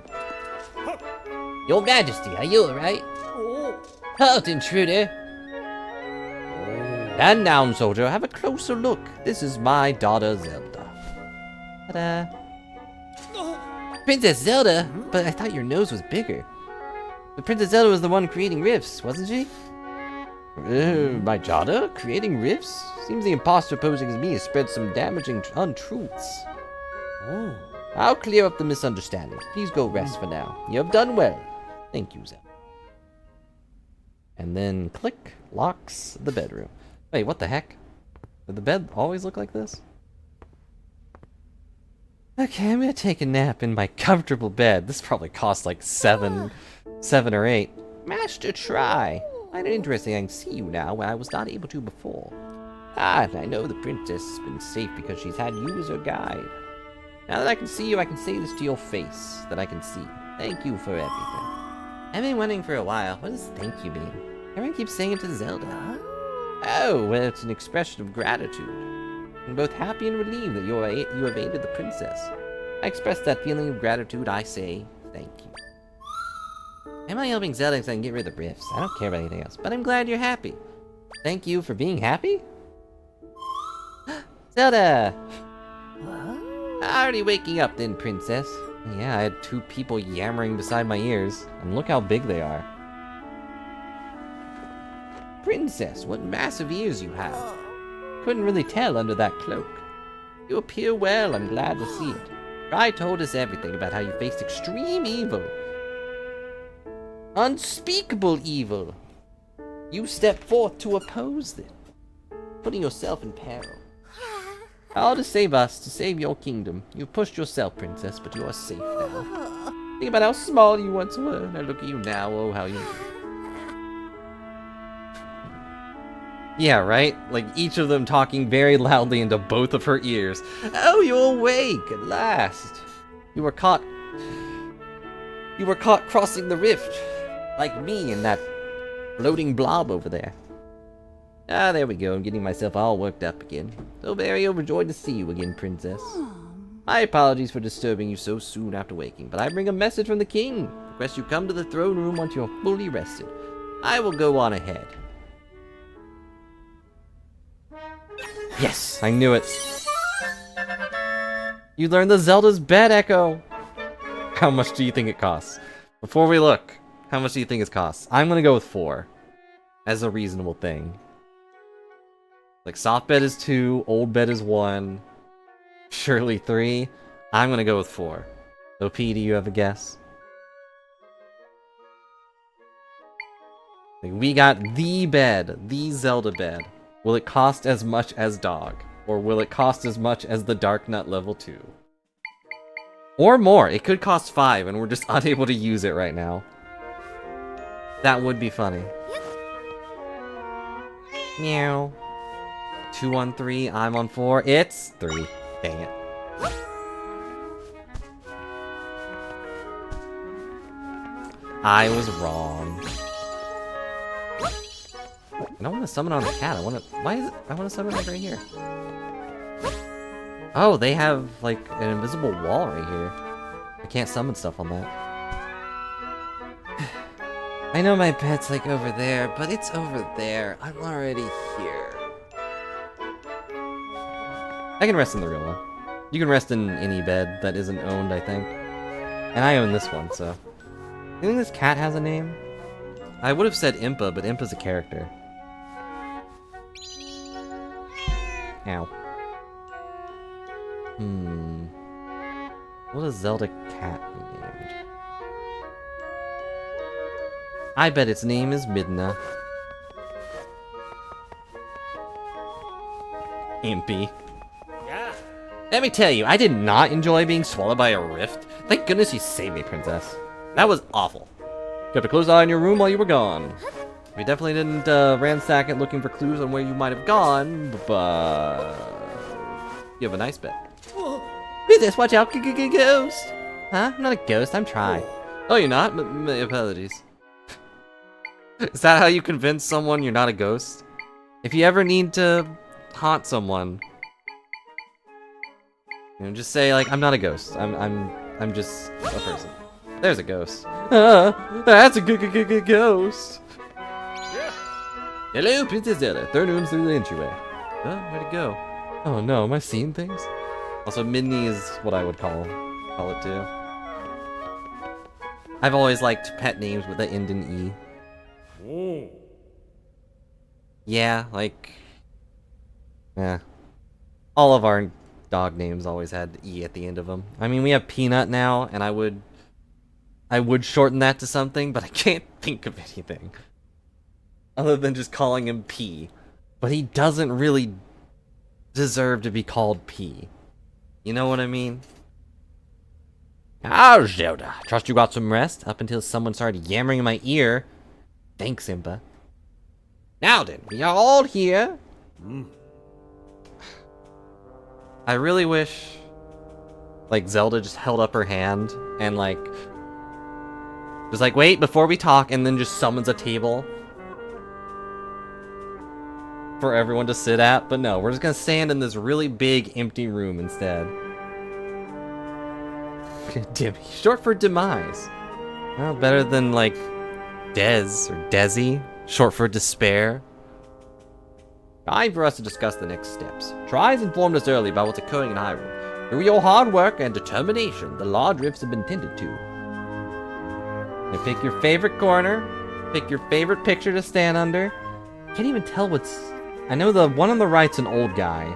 C: Your Majesty, are you alright? Halt, intruder! And now, soldier, have a closer look. This is my daughter, Zelda. Ta-da! Princess Zelda? But I thought your nose was bigger. But Princess Zelda was the one creating rifts, wasn't she? My daughter? Creating rifts? Seems the imposter posing as me has spread some damaging untruths. Oh. I'll clear up the misunderstandings. Please go rest for now. You have done well. Thank you, Zelda. And then click, locks the bedroom. Wait, what the heck? Did the bed always look like this? Okay, I'm gonna take a nap in my comfortable bed. This probably costs like 7 or 8. Master, try. Find it interesting I can see you now when I was not able to before. Ah, I know the princess has been safe because she's had you as her guide. Now that I can see you, I can say this to your face, that I can see. Thank you for everything. I've been wondering for a while, what does thank you mean? Everyone keeps saying it to Zelda. Oh, well, it's an expression of gratitude. I'm both happy and relieved that you have aided the princess. I express that feeling of gratitude, I say thank you. Am I helping Zelda so I can get rid of the rifts? I don't care about anything else, but I'm glad you're happy. Thank you for being happy? Zelda! Already waking up then, princess. Yeah, I had 2 people yammering beside my ears, and look how big they are. Princess, what massive ears you have. Couldn't really tell under that cloak. You appear well, I'm glad to see it. Rai told us everything about how you faced extreme evil. Unspeakable evil. You stepped forth to oppose them, putting yourself in peril. All to save us, to save your kingdom. You pushed yourself, princess, but you are safe now. Think about how small you once were. Now look at you now, oh how you... Yeah, right? Like, each of them talking very loudly into both of her ears. Oh, you're awake, at last. You were caught crossing the rift. Like me and that floating blob over there.
B: Ah, there we go. I'm getting myself all worked up again. So very overjoyed to see you again, Princess. My apologies for disturbing you so soon after waking, but I bring a message from the king. Request you come to the throne room once you're fully rested. I will go on ahead.
A: Yes, I knew it. You learned the Zelda's bed, Echo. How much do you think it costs? Before we look, how much do you think it costs? I'm gonna go with 4 as a reasonable thing. Like, soft bed is 2, old bed is 1, surely 3. I'm gonna go with 4. OP, do you have a guess? Like, we got the bed, the Zelda bed. Will it cost as much as Dog? Or will it cost as much as the Dark Nut level 2? Or more. It could cost 5 and we're just unable to use it right now. That would be funny. Meow. 2 on 3, I'm on 4. It's 3. Dang it. I was wrong. I don't want to summon on the cat. I want to. Why is it? I want to summon it right here. Oh, they have like an invisible wall right here. I can't summon stuff on that. I know my pet's like over there, but it's over there. I'm already here. I can rest in the real one. You can rest in any bed that isn't owned, I think. And I own this one, so. You think this cat has a name? I would have said Impa, but Impa's a character. Ow. What does Zelda cat be named? I bet its name is Midna. Impy.
D: Yeah.
A: Let me tell you, I did not enjoy being swallowed by a rift. Thank goodness you saved me, Princess. That was awful. Kept a close eye on your room while you were gone. We definitely didn't ransack it looking for clues on where you might have gone, but you have a nice bed. Princess, watch out, ghost! Huh? I'm not a ghost, I'm Try. Oh, you're not? My apologies. Is that how you convince someone you're not a ghost? If you ever need to haunt someone, you know, just say like, I'm not a ghost. I'm just a person. There's a ghost. That's a ghost.
D: Yeah.
A: Hello, Princess Zelda. Third room's through the entryway. Oh, where'd it go? Oh no, am I seeing things? Also, Midney is what I would call it too. I've always liked pet names with the end in E.
D: Oh.
A: Yeah, like... yeah. All of our dog names always had E at the end of them. I mean, we have Peanut now, and I would shorten that to something, but I can't think of anything. Other than just calling him P. But he doesn't really deserve to be called P. You know what I mean? Ah, Zelda. Trust you got some rest up until someone started yammering in my ear. Thanks, Impa. Now then, we are all here. I really wish, like, Zelda just held up her hand and, like, was like, wait, before we talk, and then just summons a table for everyone to sit at. But no, we're just gonna stand in this really big, empty room instead. Short for demise. Well, better than, like, Dez or Desi. Short for despair. Time for us to discuss the next steps. Tries informed us early about what's occurring in Hyrule. Through your hard work and determination, the large rifts have been tended to. Now pick your favorite corner. Pick your favorite picture to stand under. Can't even tell what's... I know the one on the right's an old guy.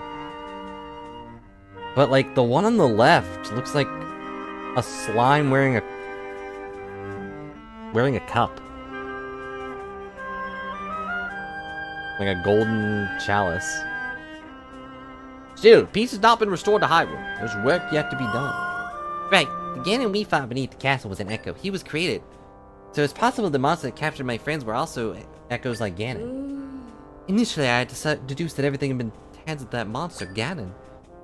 A: But, like, the one on the left looks like a slime wearing a cup. Like a golden chalice. Still, peace has not been restored to Hyrule. There's work yet to be done. Right, the Ganon we fought beneath the castle was an echo. He was created. So it's possible the monster that captured my friends were also echoes like Ganon. Initially, I had deduced that everything had been hands of that monster, Ganon.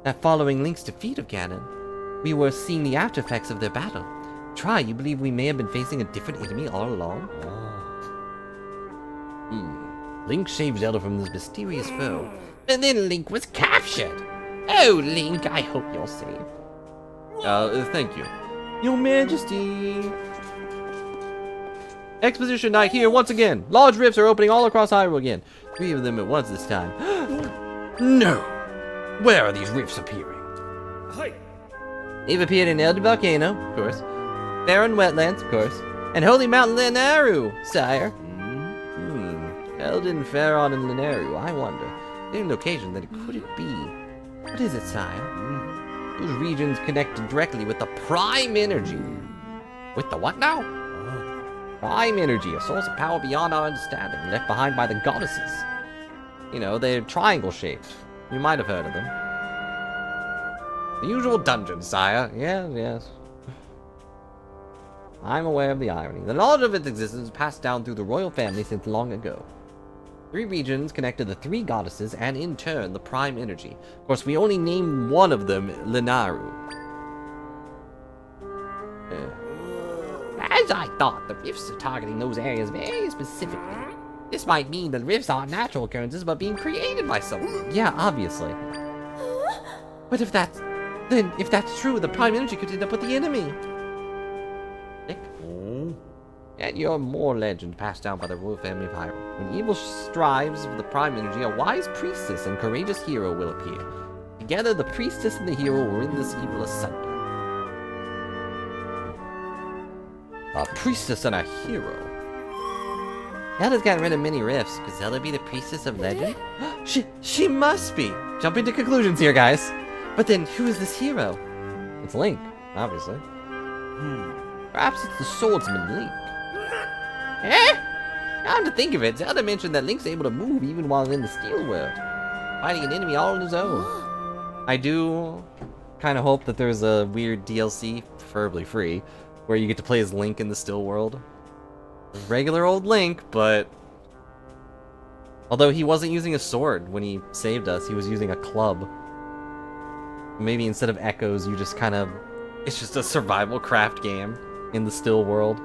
A: That following Link's defeat of Ganon, we were seeing the after effects of their battle. Try, you believe we may have been facing a different enemy all along?
B: Link saved Zelda from this mysterious foe, and then Link was captured. Oh, Link, I hope you're safe.
A: Thank you. Your Majesty! Exposition night here once again. Large rifts are opening all across Hyrule again. 3 of them at once this time.
B: No! Where are these rifts appearing?
D: Hi.
A: They've appeared in Elder Volcano, of course. Barren Wetlands, of course. And Holy Mountain Linaru, sire. Elden, Faron, and Linaru, I wonder. Their location, then could it be? What is it, sire?
B: Those regions connect directly with the Prime Energy. With the what now? Prime Energy, a source of power beyond our understanding, left behind by the goddesses.
A: You know, they're triangle-shaped. You might have heard of them.
B: The usual dungeons, sire.
A: Yes. I'm aware of the irony. The knowledge of its existence is passed down through the royal family since long ago. 3 regions connect to the 3 goddesses and, in turn, the Prime Energy. Of course, we only named one of them Linaru.
B: As I thought, the rifts are targeting those areas very specifically. This might mean that rifts aren't natural occurrences, but being created by someone.
A: Yeah, obviously. But if that's true, the Prime Energy could end up with the enemy. Nick?
B: Yet you're more legend passed down by the royal family of Hyrule. When evil strives for the Prime Energy, a wise priestess and courageous hero will appear. Together, the priestess and the hero will rid this evil asunder.
A: A priestess and a hero.
B: Zelda's gotten rid of many rifts. Could Zelda be the priestess of legend?
A: She must be. Jumping to conclusions here, guys. But then, who is this hero? It's Link, obviously.
B: Perhaps it's the swordsman Link. Eh? Now to think of it, Zelda mentioned that Link's able to move even while in the Steel World, fighting an enemy all on his own.
A: I do kind of hope that there's a weird DLC, preferably free, where you get to play as Link in the Still World. Regular old Link, but... Although he wasn't using a sword when he saved us, he was using a club. Maybe instead of echoes, you just kind of... It's just a survival craft game in the Still World.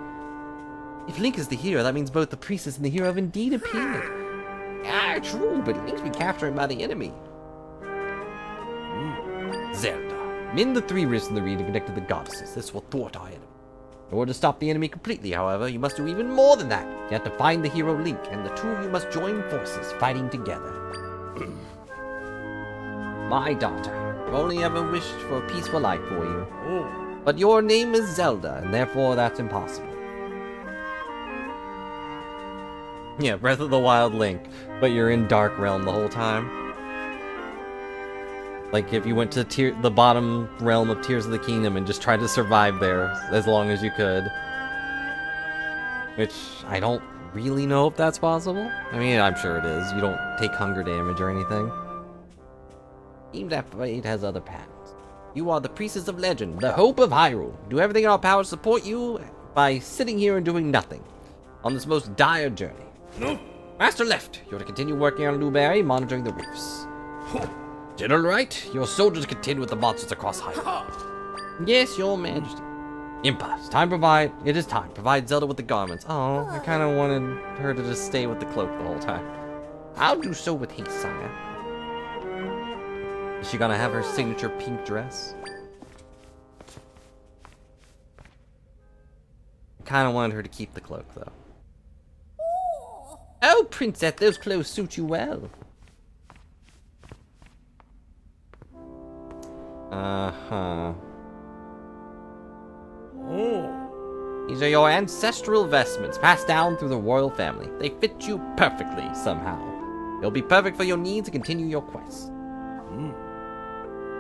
A: If Link is the hero, that means both the priestess and the hero have indeed appeared.
B: Ah, true, but Link's been captured by the enemy.
A: Zelda, mend the 3 rifts in the region connected to the goddesses. This will thwart our enemy. In order to stop the enemy completely, however, you must do even more than that. You have to find the hero Link, and the 2 of you must join forces, fighting together. My daughter, I've only ever wished for a peaceful life for you. But your name is Zelda, and therefore that's impossible. Yeah, Breath of the Wild Link, but you're in Dark Realm the whole time. Like if you went to the bottom realm of Tears of the Kingdom and just tried to survive there as long as you could. Which, I don't really know if that's possible. I mean, I'm sure it is. You don't take hunger damage or anything.
B: Seems that fate has other patterns. You are the priestess of legend, the hope of Hyrule. Do everything in our power to support you by sitting here and doing nothing on this most dire journey.
D: No.
B: Master Left, you're to continue working on Blueberry, monitoring the rifts. General Right, your soldiers contend with the monsters across Hyrule. Yes, your majesty.
A: Impa, it is time. Provide Zelda with the garments. Oh, I kind of wanted her to just stay with the cloak the whole time.
B: I'll do so with haste, sire.
A: Is she gonna have her signature pink dress? Kind of wanted her to keep the cloak, though.
B: Oh, princess, those clothes suit you well.
A: Uh-huh.
B: These are your ancestral vestments, passed down through the royal family. They fit you perfectly, somehow. They'll be perfect for your needs to continue your quest.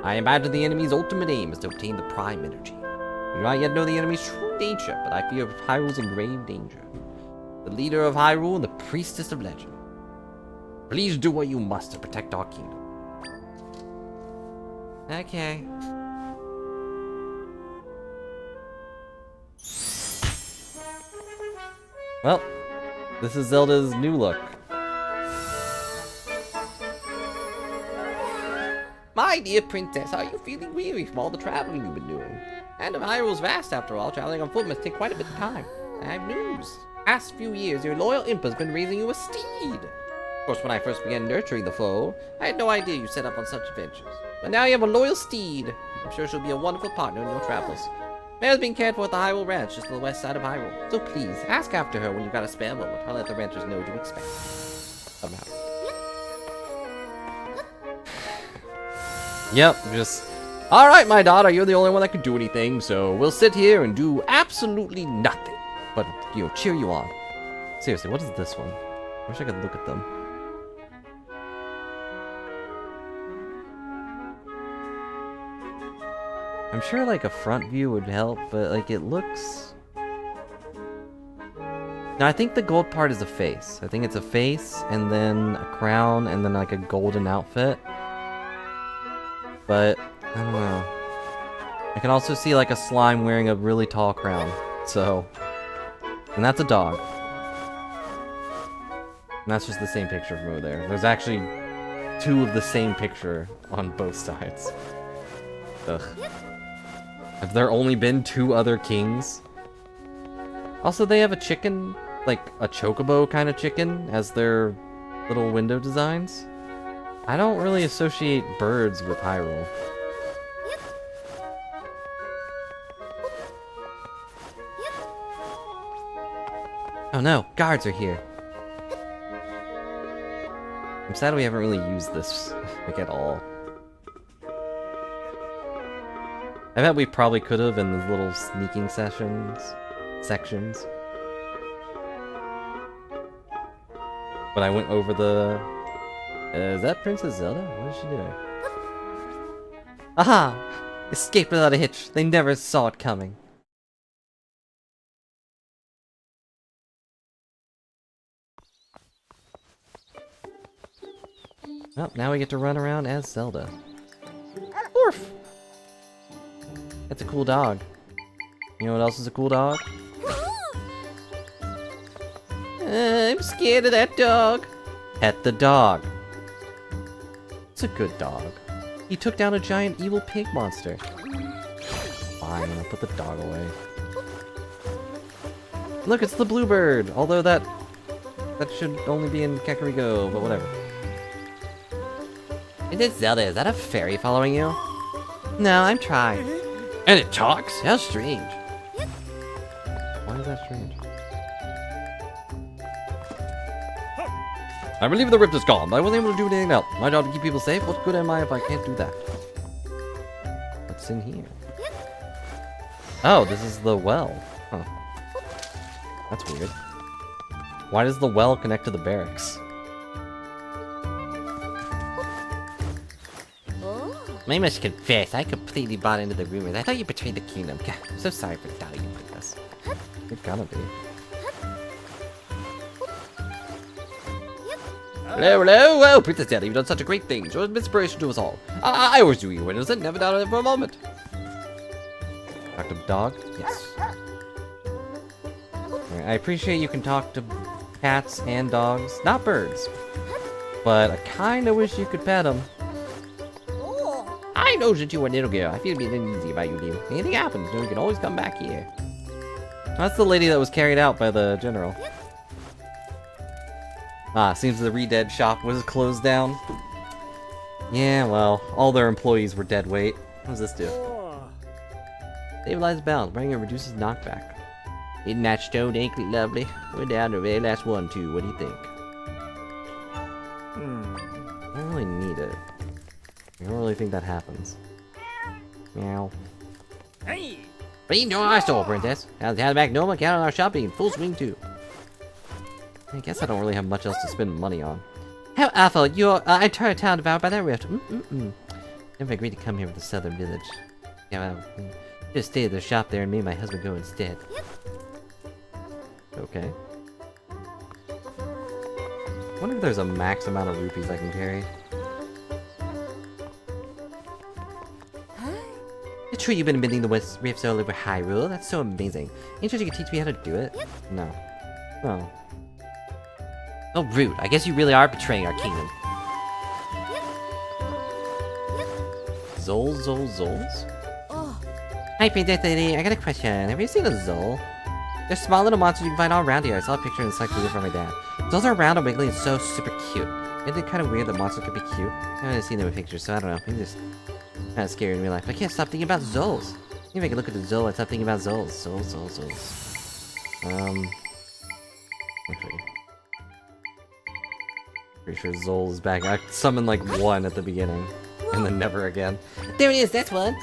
B: I imagine the enemy's ultimate aim is to obtain the Prime Energy. We do not yet know the enemy's true nature, but I fear Hyrule's in grave danger. The leader of Hyrule and the priestess of legend. Please do what you must to protect our kingdom.
A: Okay. Well, this is Zelda's new look.
B: My dear princess, are you feeling weary from all the traveling you've been doing? Land of Hyrule's vast, after all. Traveling on foot must take quite a bit of time. I have news. Past few years, your loyal Impa's been raising you a steed. Of course, when I first began nurturing the foal, I had no idea you set up on such adventures. But now you have a loyal steed. I'm sure she'll be a wonderful partner in your travels. Mare's being cared for at the Hyrule Ranch, just to the west side of Hyrule. So please, ask after her when you've got a spare moment. I'll let the ranchers know what to expect. Somehow. Yep, just... Alright, my daughter, you're the only one that can do anything, so we'll sit here and do absolutely nothing. But, you know, cheer you on. Seriously, what is this one? I wish I could look at them. I'm sure, like, a front view would help, but, like, it looks... No, I think the gold part is a face. I think it's a face, and then a crown, and then, like, a golden outfit. But, I don't know. I can also see, like, a slime wearing a really tall crown. So... And that's a dog. And that's just the same picture from over there. There's actually 2 of the same picture on both sides. Ugh. Have there only been 2 other kings? Also, they have a chicken, like a chocobo kind of chicken, as their little window designs. I don't really associate birds with Hyrule. Oh no, guards are here. I'm sad we haven't really used this, like, at all. I bet we probably could have in the little sneaking sections. But I went over the... is that Princess Zelda? What is she doing? Aha! Escaped without a hitch. They never saw it coming. Well, now we get to run around as Zelda. Orf! That's a cool dog. You know what else is a cool dog? I'm scared of that dog. Pet the dog. It's a good dog. He took down a giant evil pig monster. Fine, I'll put the dog away. Look, it's the bluebird! Although that should only be in Kakariko, but whatever. Is it Zelda? Is that a fairy following you? No, I'm trying. And it talks? How strange. Why is that strange? I believe the rift is gone, but I wasn't able to do anything else. My job to keep people safe. What good am I if I can't do that? What's in here? Oh, this is the well. Huh. That's weird. Why does the well connect to the barracks? I must confess, I completely bought into the rumors. I thought you betrayed the kingdom. God, I'm so sorry for doubting you like this. You're gonna be. Hello, hello! Oh, Princess Zelda, you've done such a great thing. You're an inspiration to us all. I always knew you were innocent, never doubted it for a moment. Talk to the dog? Yes. Right, I appreciate you can talk to cats and dogs, not birds. But I kinda wish you could pet them. I know that you are a little girl. I feel a bit uneasy about you, dear. Anything happens, you know, you can always come back here. That's the lady that was carried out by the general. Ah, seems the Re-Dead shop was closed down. Yeah, well, all their employees were dead weight. What does this do? Stabilize balance, bring it reduces knockback. Isn't that stone anklet lovely? We're down to the very last one, too. What do you think? I don't really need it. I don't really think that happens. Meow.
D: Hey!
B: But you know our store, princess. How's the Magnoma count on our shopping in full swing, too. I guess I don't really have much else to spend money on. How awful! Your entire town devoured by that rift. Never agreed to come here with the southern village. Yeah, well, just stayed at the shop there and made my husband go instead. Okay. I wonder if there's a max amount of rupees I can carry. It's true you've been bending the rifts all over Hyrule. That's so amazing. Ain't sure you can teach me how to do it? No. No. Oh, rude. I guess you really are betraying our kingdom. Zols? Hi, Princess Lady. I got a question. Have you seen a Zol? They're small little monsters you can find all around here. I saw a picture in the encyclopedia from my dad.
C: Those are round and wiggly and so super cute. Isn't it kind of weird that monsters could be cute? I haven't seen them in pictures, so I don't know. Maybe just kind of scary in real life. I can't stop thinking about Zoles. Maybe I can look at the Zole and stop thinking about Zoles. Zoles. Actually. Pretty sure Zole is back. I summoned like one at the beginning. And then never again. There it is, that's one!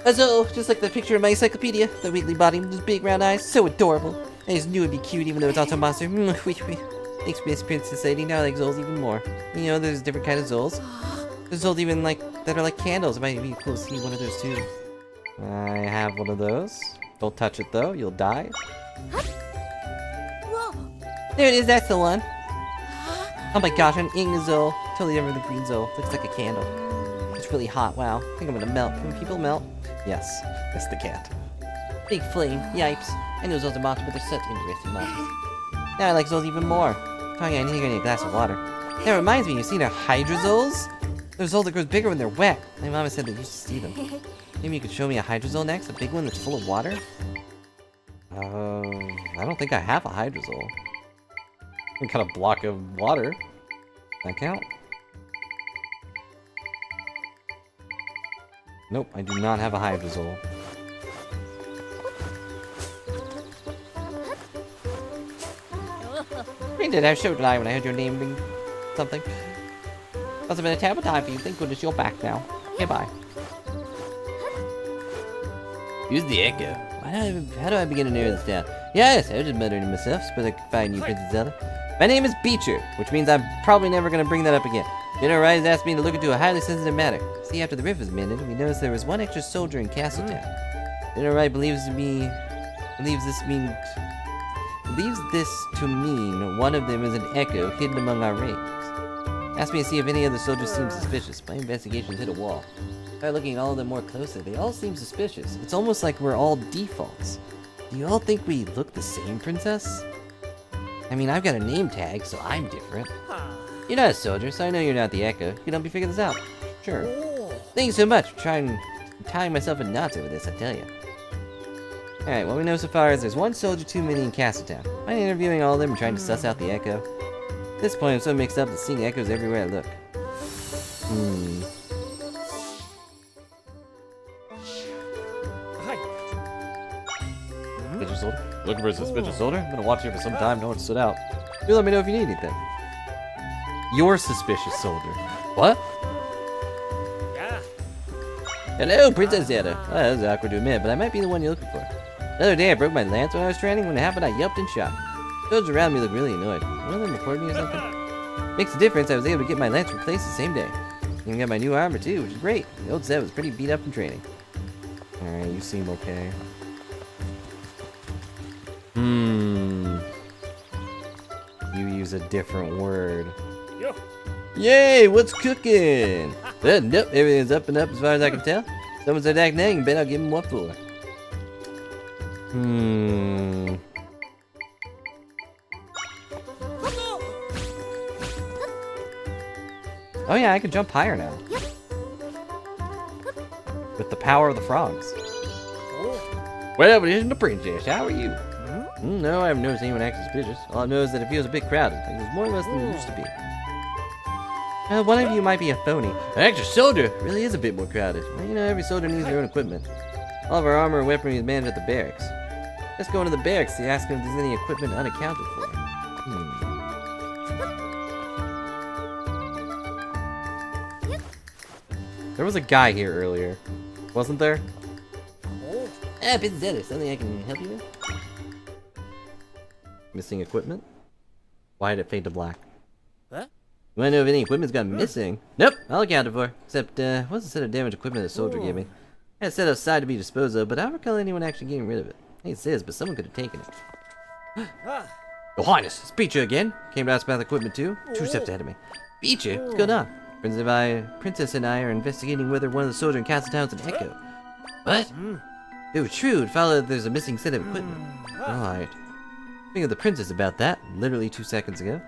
C: A Zole, just like the picture in my encyclopedia. The wiggly body with those big round eyes. So adorable. I just knew it'd be cute even though it's also a monster. Thanks, Miss Princess Lady. Now I like Zoles even more. You know, there's different kind of Zoles. There's Zoles even like that are like candles. It might be cool to see one of those too. I have one of those. Don't touch it though, you'll die. There it is, that's the one. Oh my gosh, I'm eating a Zole. Totally different than the green Zole. Looks like a candle. It's really hot, wow. I think I'm gonna melt. Can people melt? Yes, that's the cat. Big flame, yipes. I know Zoles are monsters, but they're such interesting monsters. Now I like Zoles even more. Oh yeah, I think I need a glass of water. That reminds me, you've seen our Hydra Zoles? They're Zoles that grows bigger when they're wet. My mama said that you used to see them. Maybe you could show me a Hydra Zole next? A big one that's full of water? I don't think I have a Hydra Zole. Some kind of block of water. Does that count? Nope, I do not have a Hydra Zole. I did have show tonight when I heard your name being something. Must have been a terrible time for you. Thank goodness you're back now. Goodbye. Use the echo. How do I begin to narrow this down? Yes, I was just muttering to myself. Suppose I could find you, Princess Zelda. My name is Beecher, which means I'm probably never going to bring that up again. General Rise asked me to look into a highly sensitive matter. See, after the rift was mended, we noticed there was one extra soldier in Castletown. General Rise believes this to mean one of them is an echo hidden among our ranks. Asked me to see if any other soldiers seem suspicious. My investigations hit a wall. Started looking at all of them more closely. They all seem suspicious. It's almost like we're all defaults. Do you all think we look the same, Princess? I mean, I've got a name tag, so I'm different. You're not a soldier, so I know you're not the Echo. You can help me figure this out. Sure. Thank you so much for tying myself in knots over this, I tell you. Alright, what we know so far is there's one soldier too many in Castletown. I'm interviewing all of them and trying to suss out the Echo. At this point, I'm so mixed up that seeing echoes everywhere I look. Suspicious soldier? Looking for a suspicious soldier? I'm gonna watch you for some time, no one stood out. You let me know if you need anything. You're suspicious soldier. What?
D: Yeah.
C: Hello, Princess Zelda. Oh, that was awkward to admit, but I might be the one you're looking for. The other day I broke my lance when I was training. When it happened, I yelped and shot. Soldiers around me looked really annoyed. One of them reported me or something? Makes a difference, I was able to get my lance replaced the same day. Even got my new armor too, which is great. The old set was pretty beat up in training. Alright, you seem okay. You use a different word.
D: Yo.
C: Yay, what's cooking? Nope, everything's up and up as far as I can tell. Someone said act nagging, bet I'll give him what for. Oh yeah, I can jump higher now. With the power of the frogs. Well, but isn't the princess? How are you? No, I haven't noticed anyone act suspicious. All I know is that it feels a bit crowded. Like there's more of us than there used to be. One of you might be a phony. An extra soldier really is a bit more crowded. Well, you know, every soldier needs their own equipment. All of our armor and weaponry is managed at the barracks. Let's go into the barracks to ask him if there's any equipment unaccounted for. There was a guy here earlier, wasn't there? Ah, Princess Zelda, something I can help you with? Missing equipment? Why did it fade to black?
D: Huh?
C: You wanna know if any equipment's gone missing? Nope, all accounted for. Except, what's the set of damaged equipment the soldier gave me? I had it set aside to be disposed of, but I don't recall anyone actually getting rid of it. I hate to say this, but someone could have taken it. Your Highness, it's Beecher again. Came to ask about the equipment too. 2 steps ahead of me. Beecher, what's going on? Princess and I are investigating whether one of the soldiers in Castletown's an echo. What? It was true. It followed that there's a missing set of equipment. Alright. Speaking of the princess about that, literally 2 seconds ago.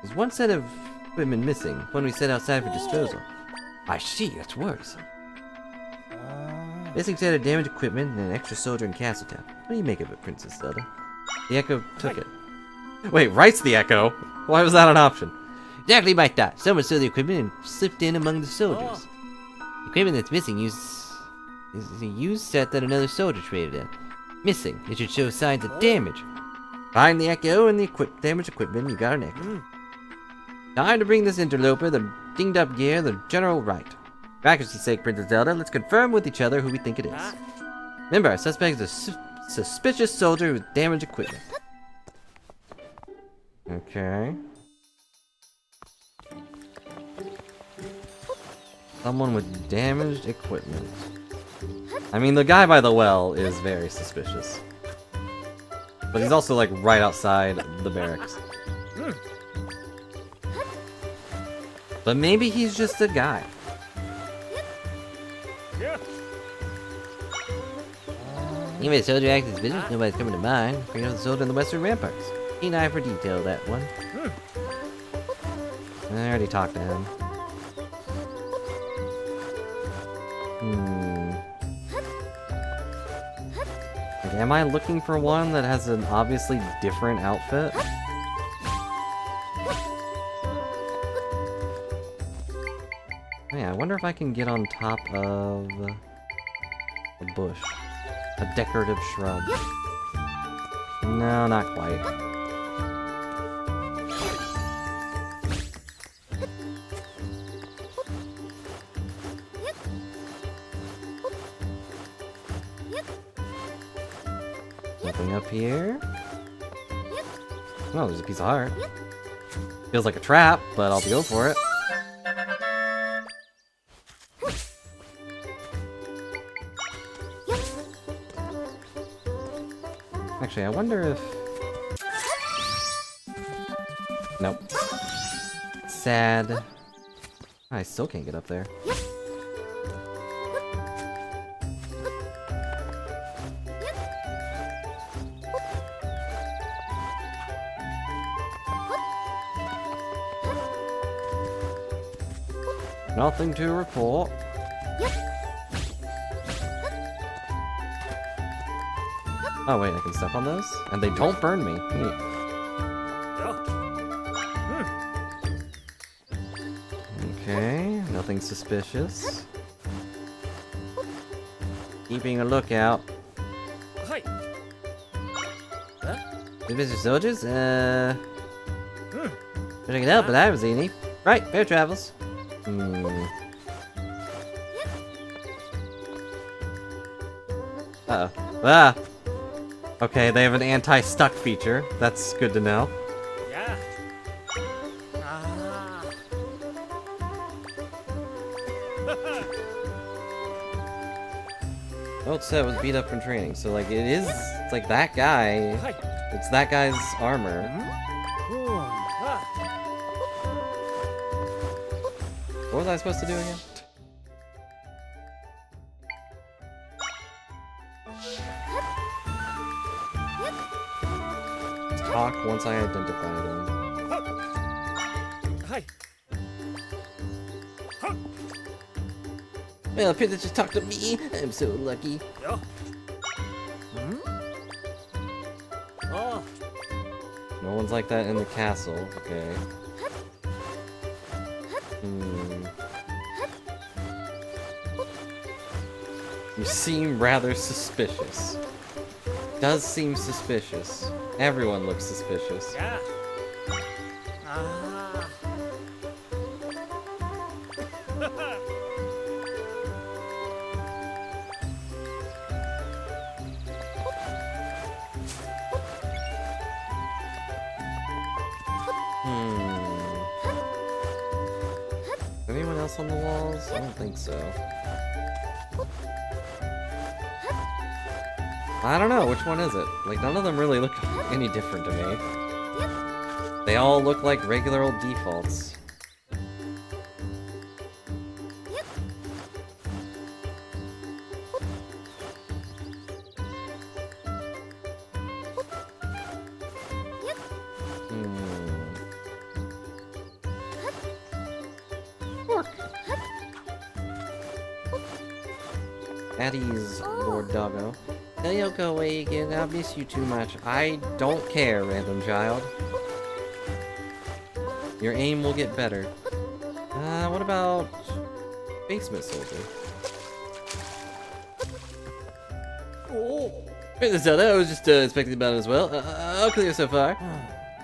C: There's one set of equipment missing, one we set outside for disposal. I see, that's worse. Missing set of damaged equipment and an extra soldier in Castletown. What do you make of it, Princess Zelda? The Echo took it.
A: Wait, right's the echo? Why was that an option?
C: Exactly my thought. Someone stole the equipment and slipped in among the soldiers. Equipment that's missing is a used set that another soldier traded in. Missing. It should show signs of damage. Find the echo and the damaged equipment. You got an echo. Time to bring this interloper, the dinged up gear, the general right. For accuracy's sake, Princess Zelda, let's confirm with each other who we think it is. Remember, our suspect is a suspicious soldier with damaged equipment.
A: Okay. Someone with damaged equipment. I mean, the guy by the well is very suspicious. But he's also, like, right outside the barracks. But maybe he's just a guy.
C: Even if the soldier acts as business, nobody's coming to mind. Bring out the soldier in the western ramparts. Keen eye for detail, that one.
A: I already talked to him. Like, am I looking for one that has an obviously different outfit? Yeah, I wonder if I can get on top of a bush. A decorative shrub. No, not quite. Nothing up here. Oh, there's a piece of heart. Feels like a trap, but I'll go for it. Actually, I wonder if... Nope. Sad. I still can't get up there. Nothing to report. Oh wait, I can step on those? And they don't burn me. Neat. Okay, nothing suspicious. Keeping a lookout. Mr. Soldiers, check it out, but I haven't seen any. Right, fair travels. Uh-oh. Ah! Okay, they have an anti-stuck feature. That's good to know.
D: Yeah.
A: Oh, it said it was beat up from training, so like it's like that guy. It's that guy's armor. What was I supposed to do again? Talk once I identify them. Well, Princess just talked to me. I'm so lucky. No one's like that in the castle. Okay. You seem rather suspicious. Does seem suspicious. Everyone looks suspicious.
D: Yeah.
A: Anyone else on the walls? I don't think so. I don't know, which one is it? Like, none of them really look any different to me. They all look like regular old defaults. At ease, Lord Doggo.
C: No, you'll go away again. I'll miss you too much. I don't care, random child. Your aim will get better. What about basement soldier?
D: Oh.
C: Princess Zelda, I was just inspecting about it as well. All clear so far.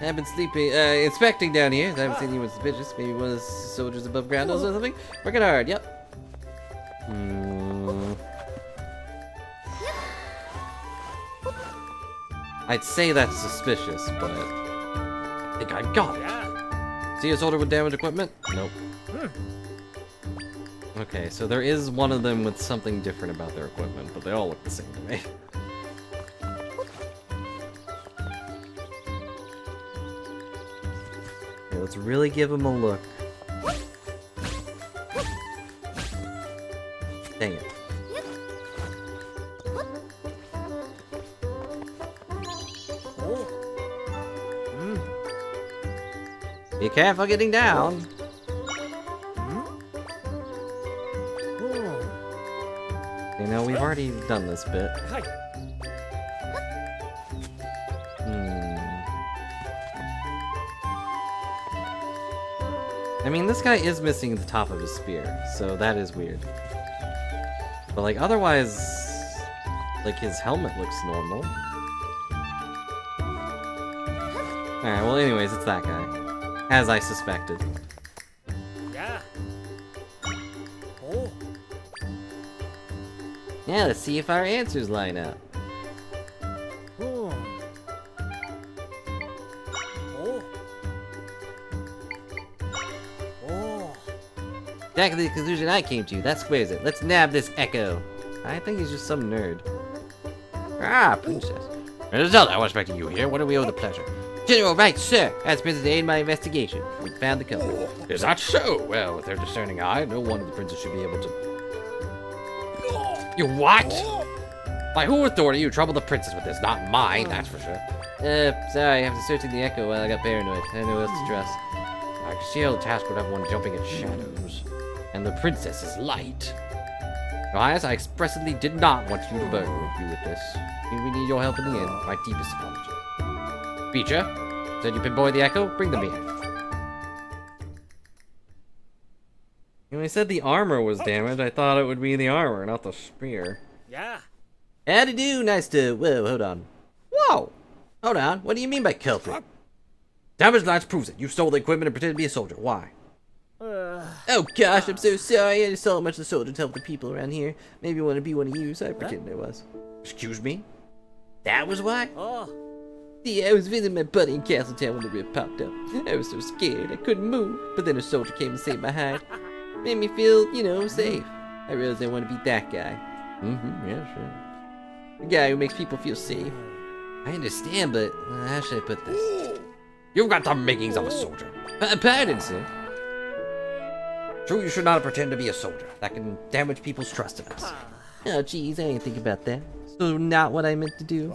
C: I've been sleeping, inspecting down here. I haven't seen anyone suspicious. Maybe one of the soldiers above ground or something. Working hard, yep. I'd say that's suspicious, but I think I've got it.
D: Yeah.
C: See a soldier with damaged equipment? Nope. Okay, so there is one of them with something different about their equipment, but they all look the same to me. Okay, let's really give him a look. Dang it.
D: Oh.
C: Be careful getting down. You know, we've already done this bit.
D: Hi.
C: I mean, this guy is missing the top of his spear, so that is weird. But, like, otherwise, like, his helmet looks normal. Alright, well, anyways, it's that guy. As I suspected.
D: Yeah. Oh.
C: Yeah, let's see if our answers line up.
D: Oh. Oh. Oh.
C: Exactly the conclusion I came to. That squares it. Let's nab this Echo. I think he's just some nerd.
B: Ah, princess. Princess Zelda, I was expecting you here. What do we owe the pleasure?
C: General, right, sir. As princess to aid my investigation. We found the culprit.
B: Is that so? Well, with her discerning eye, no wonder the princess should be able to... You what? By whose authority you trouble the princess with this? Not mine, that's for sure.
C: Sorry, I have to searching the Echo while I got paranoid. I didn't know what else to trust.
B: I can see how the task would have one jumping at shadows. And the princess is light. Your Highness, I expressly did not want you to burden you with this. We need your help in the end. My deepest apology. Beecher, said you pinboy the Echo? Bring them here.
C: When I said the armor was damaged, I thought it would be the armor, not the spear.
D: Yeah.
C: Howdy do, nice to... Whoa, hold on. Whoa! Hold on, what do you mean by culprit?
B: Damaged lights proves it. You stole the equipment and pretended to be a soldier. Why?
C: Oh gosh, I'm so sorry. I just saw a bunch of soldiers help the people around here. Maybe I want to be one of you, so I pretended I was.
B: Excuse me?
C: That was why?
D: Oh.
C: Yeah, I was visiting my buddy in Castletown when the rip popped up. I was so scared, I couldn't move. But then a soldier came and saved my hide. Made me feel, you know, safe. I realized I want to be that guy.
B: Yeah, sure.
C: The guy who makes people feel safe. I understand, but how should I put this?
B: You've got the makings of a soldier.
C: Pardon, sir.
B: True, you should not pretend to be a soldier. That can damage people's trust in us.
C: Oh, jeez, I didn't think about that. So not what I meant to do.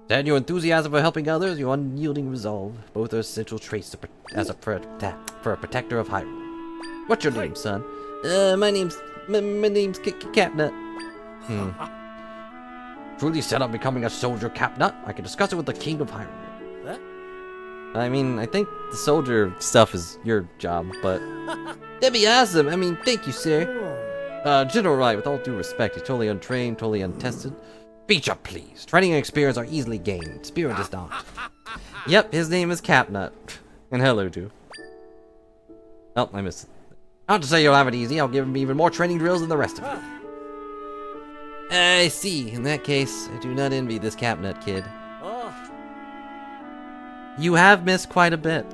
B: Then your enthusiasm for helping others, your unyielding resolve, both are essential traits for a protector of Hyrule.
C: What's your name, son? My name's Capnut.
B: Truly set on becoming a soldier, Capnut? I can discuss it with the King of Hyrule.
D: What?
C: I mean, I think the soldier stuff is your job, but... That'd be awesome. I mean, thank you, sir. General Wright, with all due respect, he's totally untrained, totally untested.
B: Beecher, please. Training and experience are easily gained. Spirit is not.
C: Yep, his name is Capnut. And hello, too. Oh, I missed it.
B: Not to say you'll have it easy, I'll give him even more training drills than the rest of you.
C: I see. In that case, I do not envy this Capnut kid.
D: Oh.
C: You have missed quite a bit.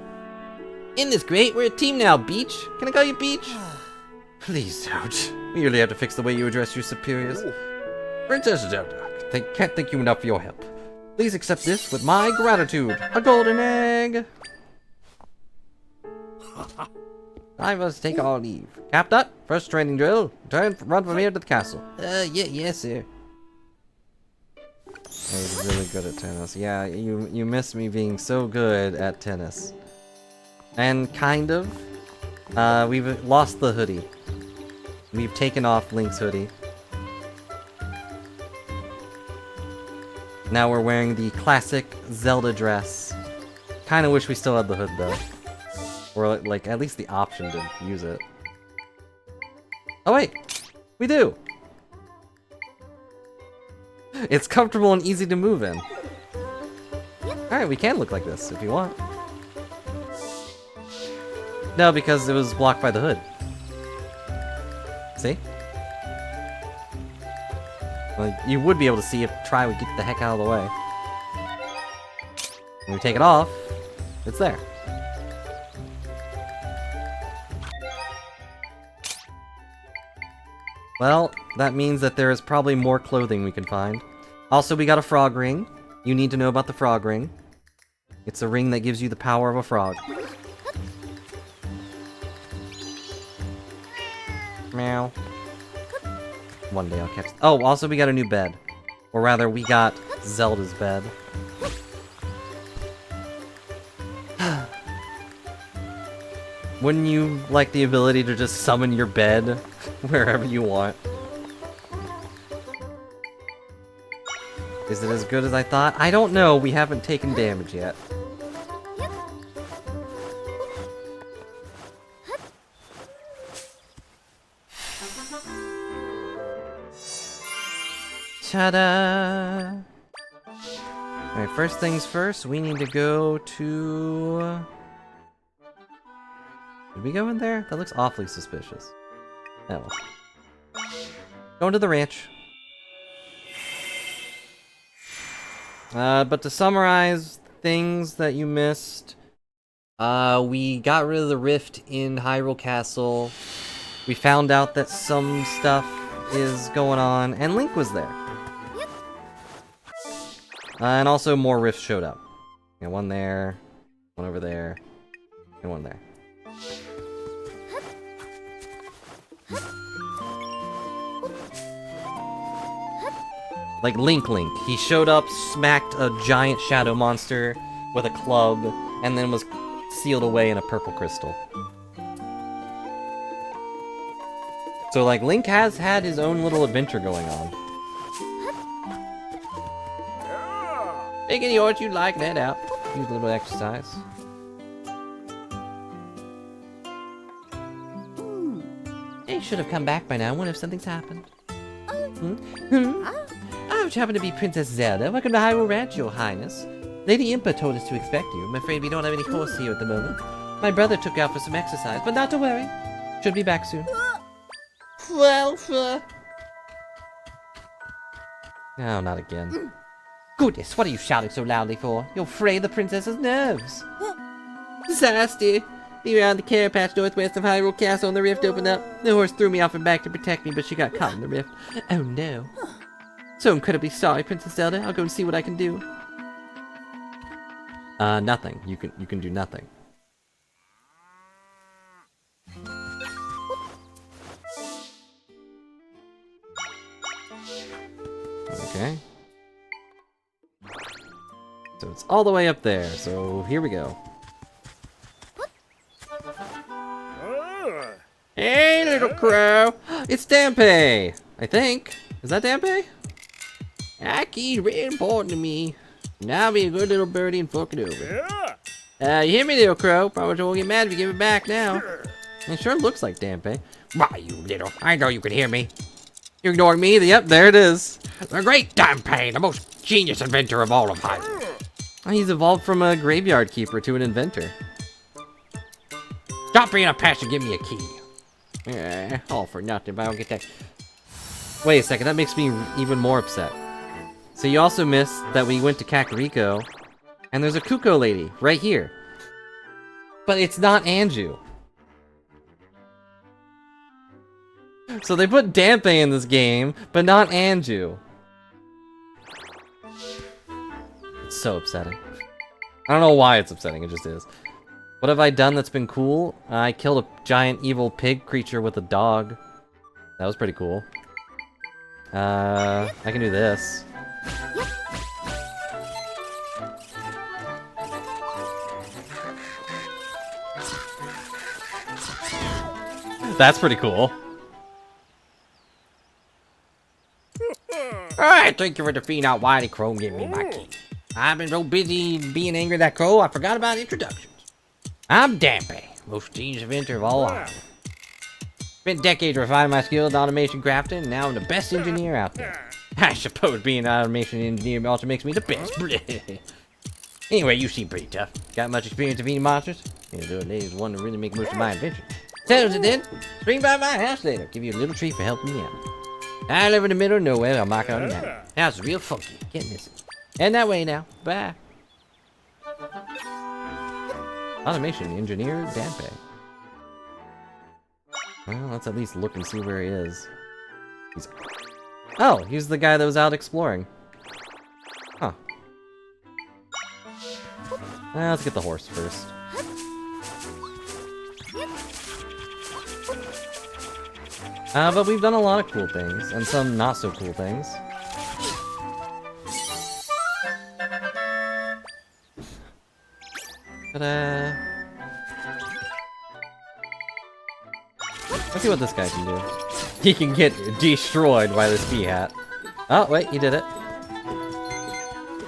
C: Isn't this great? We're a team now, Beach. Can I call you Beach?
B: Please don't. We really have to fix the way you address your superiors. Princess Zelda, can't thank you enough for your help. Please accept this with my gratitude. A golden egg.
C: Time for us to take our leave.
B: Capnut, first training drill. Run from here to the castle.
C: Yes, sir.
B: He's really good at tennis. Yeah, you miss me being so good at tennis. And kind of. We've lost the hoodie. We've taken off Link's hoodie.
A: Now we're wearing the classic Zelda dress. Kinda wish we still had the hood though. Or like at least the option to use it. Oh wait! We do! It's comfortable and easy to move in. Alright, we can look like this if you want. No, because it was blocked by the hood. See? Well, you would be able to see if Try would get the heck out of the way. When we take it off, it's there. Well, that means that there is probably more clothing we can find. Also, we got a frog ring. You need to know about the frog ring. It's a ring that gives you the power of a frog. Meow. One day I'll catch... Oh, also we got a new bed. Or rather, we got Zelda's bed. Wouldn't you like the ability to just summon your bed wherever you want? Is it as good as I thought? I don't know. We haven't taken damage yet. Ta-da! Alright, first things first, we need to go to... Did we go in there? That looks awfully suspicious. Oh well. Going to the ranch. But to summarize things that you missed, we got rid of the rift in Hyrule Castle. We found out that some stuff is going on, and Link was there. And also more rifts showed up. Yeah, one there, one over there, and one there. Like Link. He showed up, smacked a giant shadow monster with a club, and then was sealed away in a purple crystal. So like Link has had his own little adventure going on. Making yours, you like that out. Use a little exercise. They should have come back by now. I wonder if something's happened. I happen to be Princess Zelda. Welcome to Hyrule Ranch, Your Highness. Lady Impa told us to expect you. I'm afraid we don't have any horse here at the moment. My brother took you out for some exercise, but not to worry. Should be back soon. Well, oh, not again. Goodness, what are you shouting so loudly for? You'll fray the princess's nerves. Disaster! We were on the carrot patch northwest of Hyrule Castle and the rift opened up. The horse threw me off and back to protect me, but she got caught in the rift. Oh no. So incredibly sorry, Princess Zelda. I'll go and see what I can do. Nothing. You can do nothing. Okay. So it's all the way up there, so here we go. Hey, little crow! It's Dampé! I think. Is that Dampé? Aki's really important to me. Now be a good little birdie and fork it over. You hear me, little crow? Probably won't get mad if you give it back now. It sure looks like Dampé.
B: Why, you little... I know you can hear me.
A: You're ignoring me? Yep, there it is.
B: The great Dampé, the most genius inventor of all of Hyrule.
A: He's evolved from a graveyard keeper to an inventor.
B: Stop being a pest and give me a key.
A: All for nothing, but I don't get that. Wait a second, that makes me even more upset. So you also missed that we went to Kakariko, and there's a Kuko lady right here. But it's not Anju. So they put Dampé in this game, but not Anju. It's so upsetting. I don't know why it's upsetting, it just is. What have I done that's been cool? I killed a giant evil pig creature with a dog. That was pretty cool. I can do this. That's pretty cool.
B: Alright, thank you for defeating out Whitey Crow and giving me my key. I've been so busy being angry at that crow, I forgot about introductions. I'm Dampé, most genius inventor of all time. Spent decades refining my skills in automation crafting, and now I'm the best engineer out there. I suppose being an automation engineer also makes me the best. Anyway, you seem pretty tough. Got much experience defeating monsters? Yeah, the ladies one to really make most of my invention. Settles it then. Swing by my house later. Give you a little treat for helping me out. I live in the middle of nowhere. I'll mark it on the map. House is real funky. Can't miss it. Head that way now. Bye. Automation engineer Dampé. Well, let's at least look and see where he is. Oh, he's the guy that was out exploring. Huh. Let's get the horse first. But we've done a lot of cool things, and some not so cool things. Ta-da! Let's see what this guy can do. He can get destroyed by this pea hat. Oh, wait, he did it.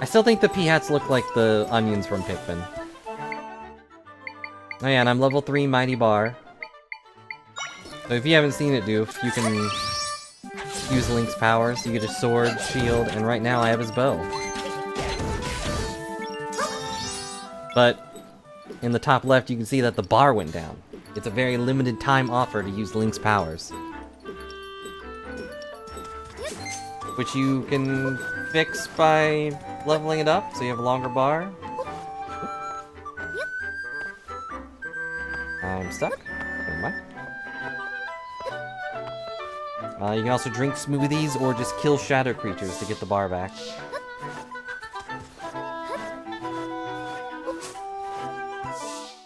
B: I still think the pea hats look like the onions from Pikmin. Oh yeah, and I'm level 3 Mighty Bar. So if you haven't seen it, Doof, you can use Link's powers. You get his sword, shield, and right now I have his bow. But in the top left, you can see that the bar went down. It's a very limited time offer to use Link's powers. Which you can fix by leveling it up, so you have a longer bar. I'm stuck. Never mind. You can also drink smoothies or just kill shadow creatures to get the bar back.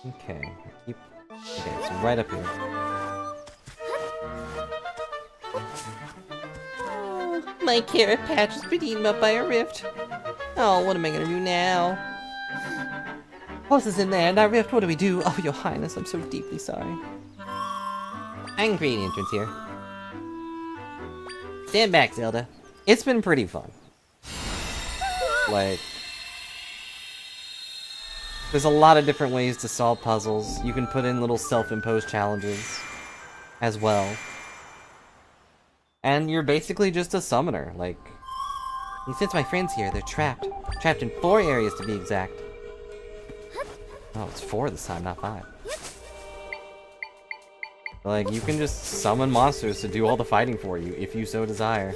B: Okay, okay, so right up here. Oh, my carrot patch has been eaten up by a rift. Oh, what am I gonna do now? Horse is in there, and that rift, what do we do? Oh, your highness, I'm so deeply sorry. I can create an entrance here. Stand back, Zelda. It's been pretty fun. Like, there's a lot of different ways to solve puzzles. You can put in little self-imposed challenges as well. And you're basically just a summoner, like... And since my friend's here, they're trapped. Trapped in 4 areas to be exact. Oh, it's 4 this time, not 5. Like, you can just summon monsters to do all the fighting for you, if you so desire.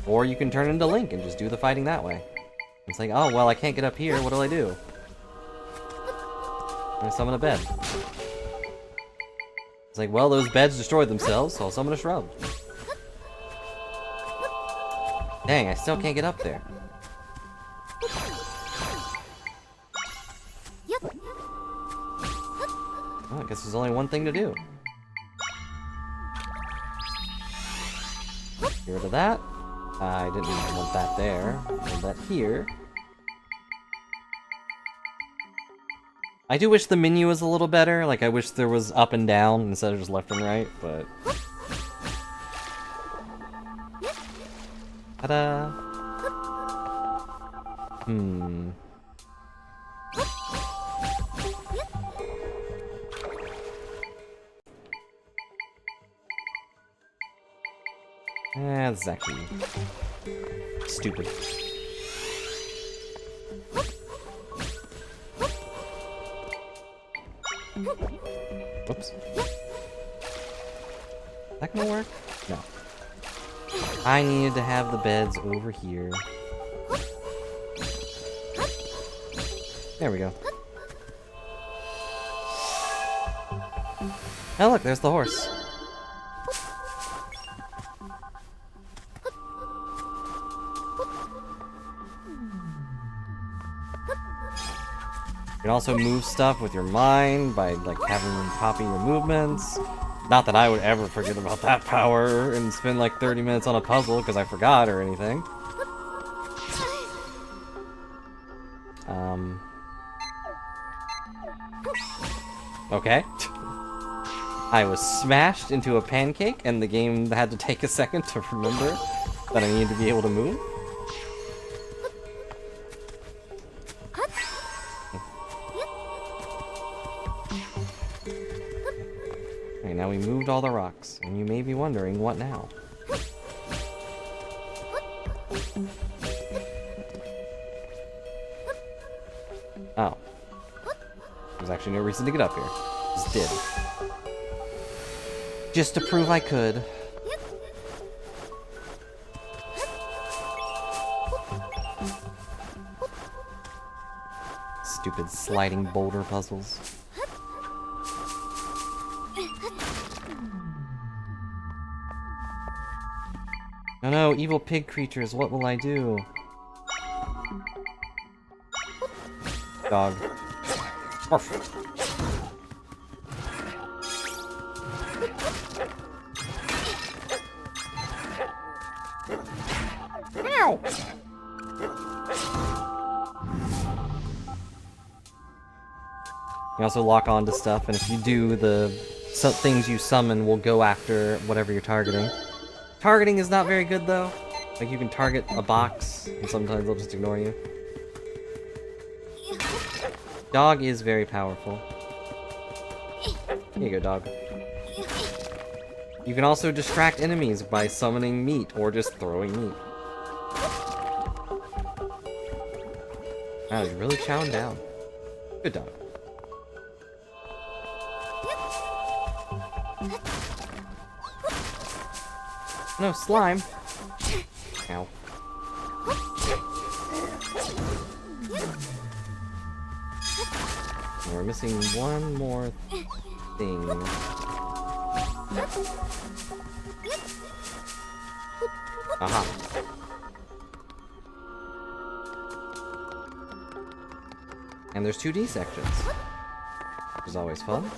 B: Or you can turn into Link and just do the fighting that way. It's like, oh, well, I can't get up here, what do? I summon a bed. It's like, well, those beds destroyed themselves, so I'll summon a shrub. Dang, I still can't get up there. Well, I guess there's only one thing to do. Get rid of that. I didn't even want that there. And that here. I do wish the menu was a little better. Like, I wish there was up and down instead of just left and right, but... Ta-da! This is actually stupid. Whoops. Is that gonna work? No. I needed to have the beds over here. There we go. Oh look, there's the horse. You can also move stuff with your mind by, like, having them copy your movements. Not that I would ever forget about that power and spend, like, 30 minutes on a puzzle because I forgot or anything. Okay.
A: I was smashed into a pancake, and the game had to take a second to remember that I needed to be able to move. Okay, now we moved all the rocks, and you may be wondering, what now? Oh. There's actually no reason to get up here. Just did. Just to prove I could. Stupid sliding boulder puzzles. Oh no, evil pig creatures, what will I do? Dog. Arf. Ow! You also lock onto stuff, and if you do, the things you summon will go after whatever you're targeting. Targeting is not very good, though. Like, you can target a box, and sometimes they'll just ignore you. Dog is very powerful. Here you go, dog. You can also distract enemies by summoning meat, or just throwing meat. Wow, you're really chowing down. Good dog. No, slime. Ow. And we're missing one more thing. Aha. And there's 2D sections, which is always fun.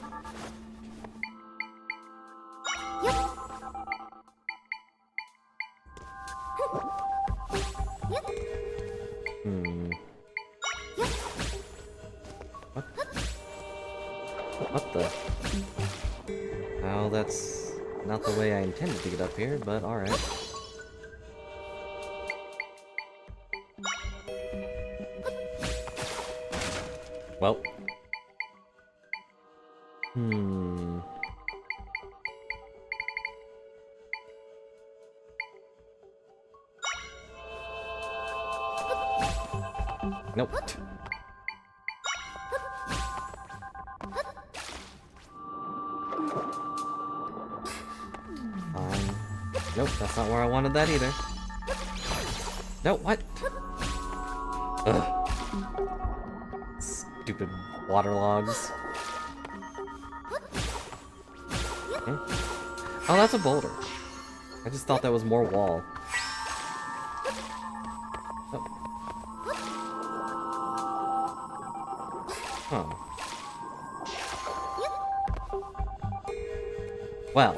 A: What the? Well, that's not the way I intended to get up here, but alright. Well. Nope. Nope, that's not where I wanted that either. No, what? Ugh. Stupid waterlogs. Oh, that's a boulder. I just thought that was more wall. Oh. Huh. Well.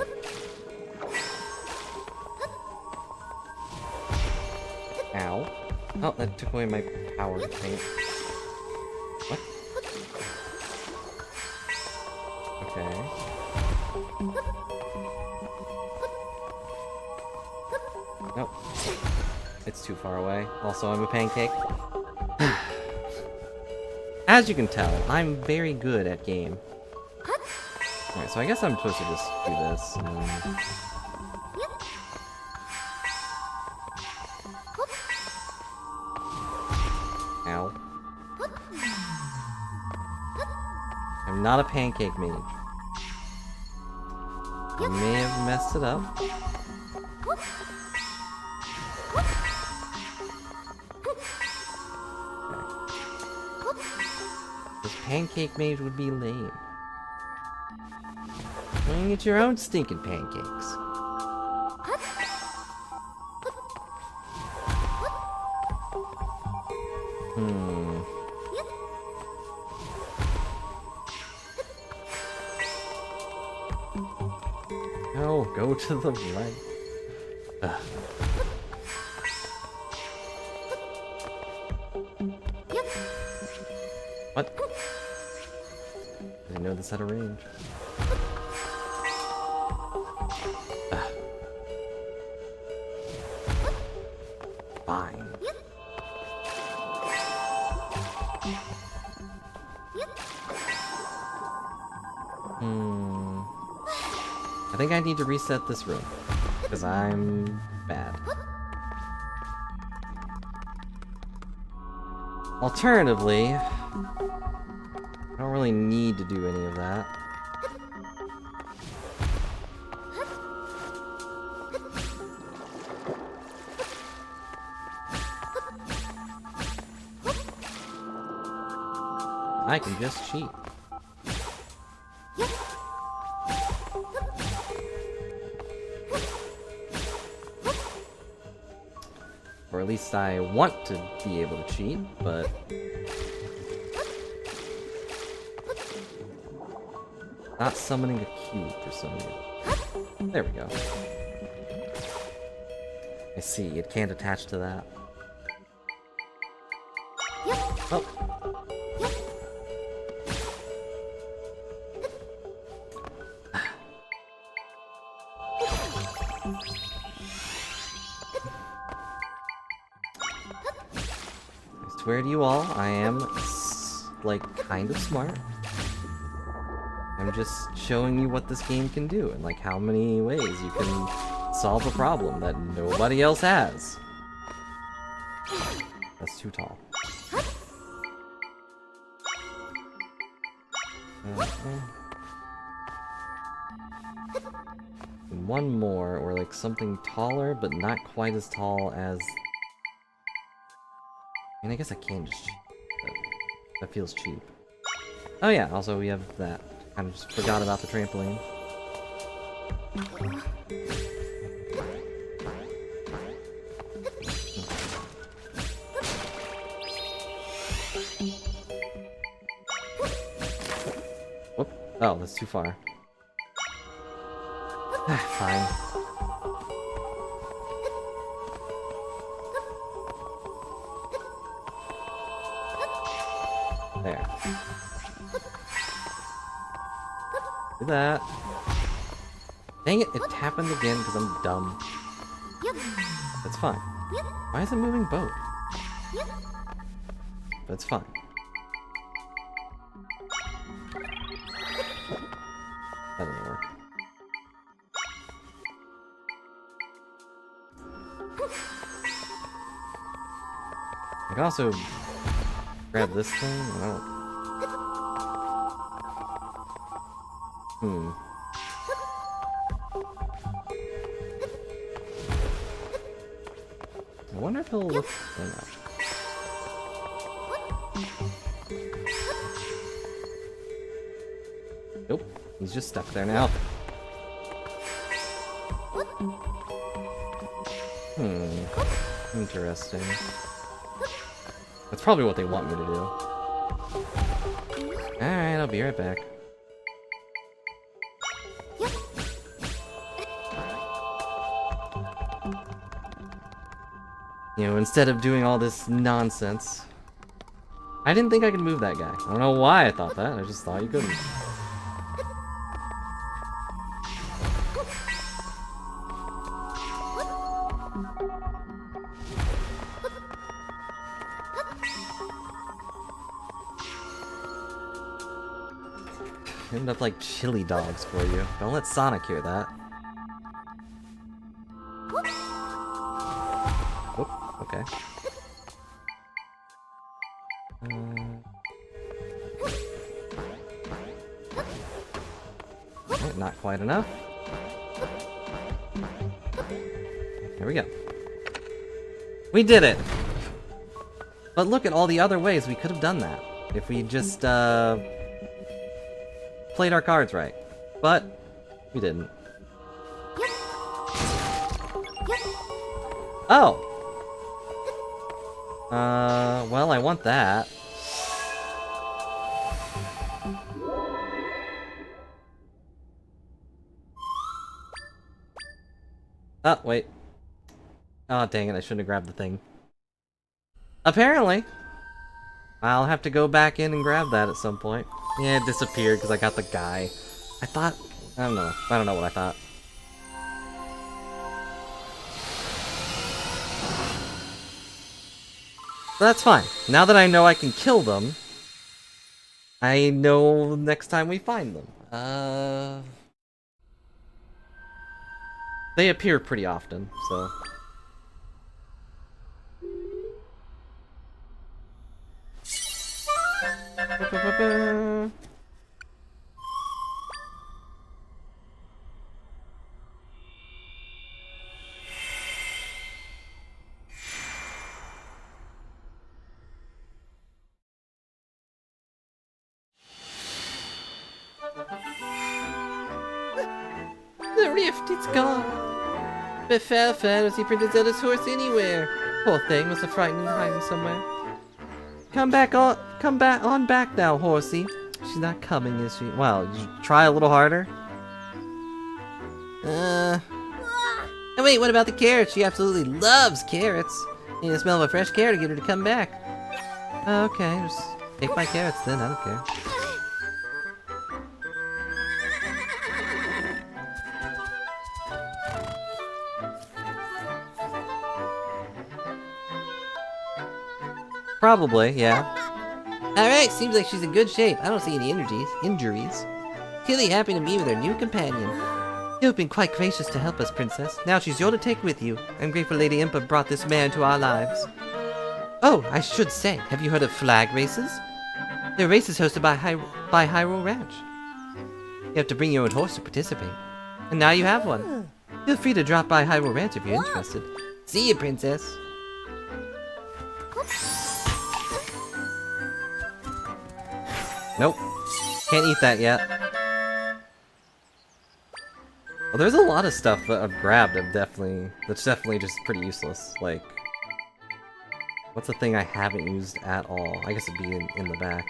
A: Ow. Oh, that took away my power to paint. What? Okay. Nope. It's too far away. Also, I'm a pancake. As you can tell, I'm very good at game. Alright, so I guess I'm supposed to just do this. Ow. I'm not a pancake mage. I may have messed it up. This pancake mage would be lame. Why don't you get your own stinking pancakes? No, go to the right. Ugh. What? I didn't know this had a range. I think I need to reset this room. Because I'm bad. Alternatively, I don't really need to do any of that. I can just cheat. Or at least I want to be able to cheat, but... not summoning a cube for some reason. There we go. I see, it can't attach to that. Oh. I swear to you all, I am, like, kind of smart. I'm just showing you what this game can do, and like how many ways you can solve a problem that nobody else has. That's too tall. Okay. And one more, or like something taller, but not quite as tall as... I mean, I guess I can just cheat, but that feels cheap. Oh yeah, also we have that. Kind of just forgot about the trampoline. Whoop. Oh, that's too far. Fine. There. Do that. Dang it, it happened again because I'm dumb. That's fine. Why is it moving both? That's fine. That doesn't work. I can also grab this thing. I don't... I wonder if he'll look... Oh, no. Nope. He's just stuck there now. Interesting. That's probably what they want me to do. Alright, I'll be right back. You know, instead of doing all this nonsense. I didn't think I could move that guy. I don't know why I thought that. I just thought you couldn't. End up like chili dogs for you. Don't let Sonic hear that. Oh, okay. Alright, not quite enough. There we go. We did it! But look at all the other ways we could have done that. If we just, played our cards right. But, we didn't. Oh! Well, I want that. Oh, wait. Oh, dang it, I shouldn't have grabbed the thing. Apparently! I'll have to go back in and grab that at some point. Yeah, it disappeared because I got the guy. I thought... I don't know. I don't know what I thought. But that's fine. Now that I know I can kill them, I know next time we find them. They appear pretty often, so... The rift, it's gone. But Fair don't see Princess Zelda's horse anywhere. Poor thing, must have frightened and hiding somewhere. Come back on back now, horsey. She's not coming, is she? Wow, did you try a little harder? Oh wait, what about the carrots? She absolutely loves carrots. Need the smell of a fresh carrot to get her to come back. Okay, just take my carrots then, I don't care. Probably, yeah. Alright, seems like she's in good shape. I don't see any injuries. Clearly happy to meet with her new companion. You've been quite gracious to help us, Princess. Now she's yours to take with you. I'm grateful Lady Impa brought this man to our lives. Oh, I should say, have you heard of flag races? They're races hosted by Hyrule Ranch. You have to bring your own horse to participate. And now you have one. Feel free to drop by Hyrule Ranch if you're interested. See you, Princess. Nope. Can't eat that yet. Well, there's a lot of stuff that I've grabbed that's definitely just pretty useless. Like, what's the thing I haven't used at all? I guess it'd be in the back.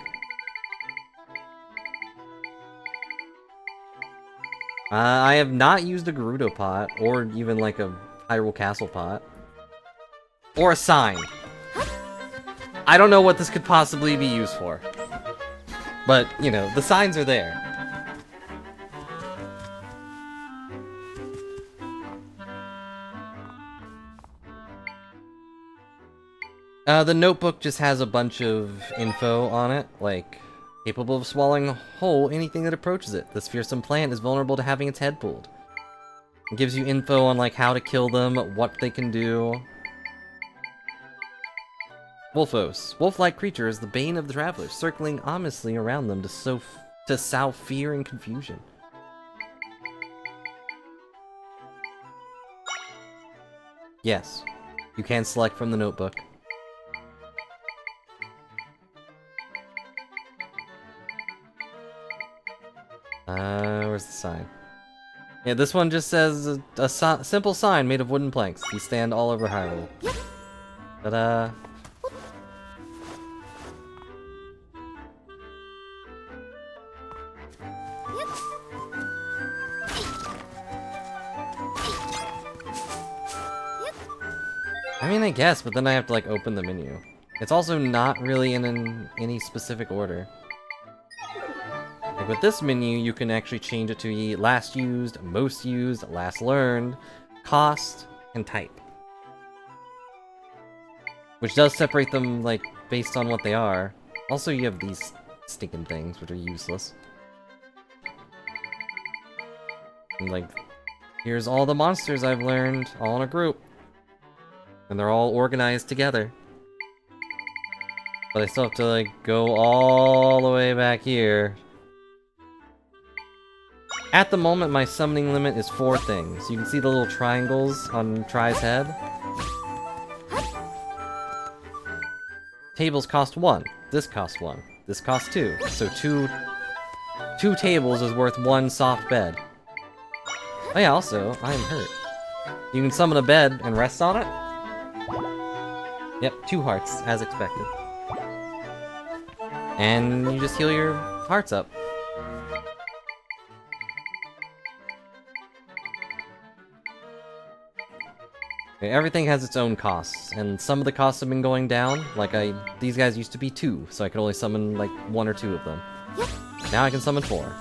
A: I have not used a Gerudo pot, or even like a Hyrule Castle pot. Or a sign. I don't know what this could possibly be used for. But, you know, the signs are there. The notebook just has a bunch of info on it, like, capable of swallowing whole anything that approaches it. This fearsome plant is vulnerable to having its head pulled. It gives you info on, like, how to kill them, what they can do. Wolfos. Wolf-like creatures, the bane of the travelers, circling ominously around them to sow fear and confusion. Yes, you can select from the notebook. Where's the sign? Yeah, this one just says a simple sign made of wooden planks. These stand all over Hyrule. Ta-da! I mean, I guess, but then I have to, like, open the menu. It's also not really in any specific order. Like, with this menu, you can actually change it to last used, most used, last learned, cost, and type. Which does separate them, like, based on what they are. Also, you have these stinking things, which are useless. And, like, here's all the monsters I've learned, all in a group. And they're all organized together. But I still have to, like, go all the way back here. At the moment, my summoning limit is 4 things. You can see the little triangles on Try's head. Tables cost 1. This costs 1. This costs 2. So two tables is worth 1 soft bed. Oh yeah, also, I am hurt. You can summon a bed and rest on it? Yep, 2 hearts, as expected. And you just heal your hearts up. Okay, everything has its own costs, and some of the costs have been going down. Like, these guys used to be 2, so I could only summon, like, 1 or 2 of them. Now I can summon 4.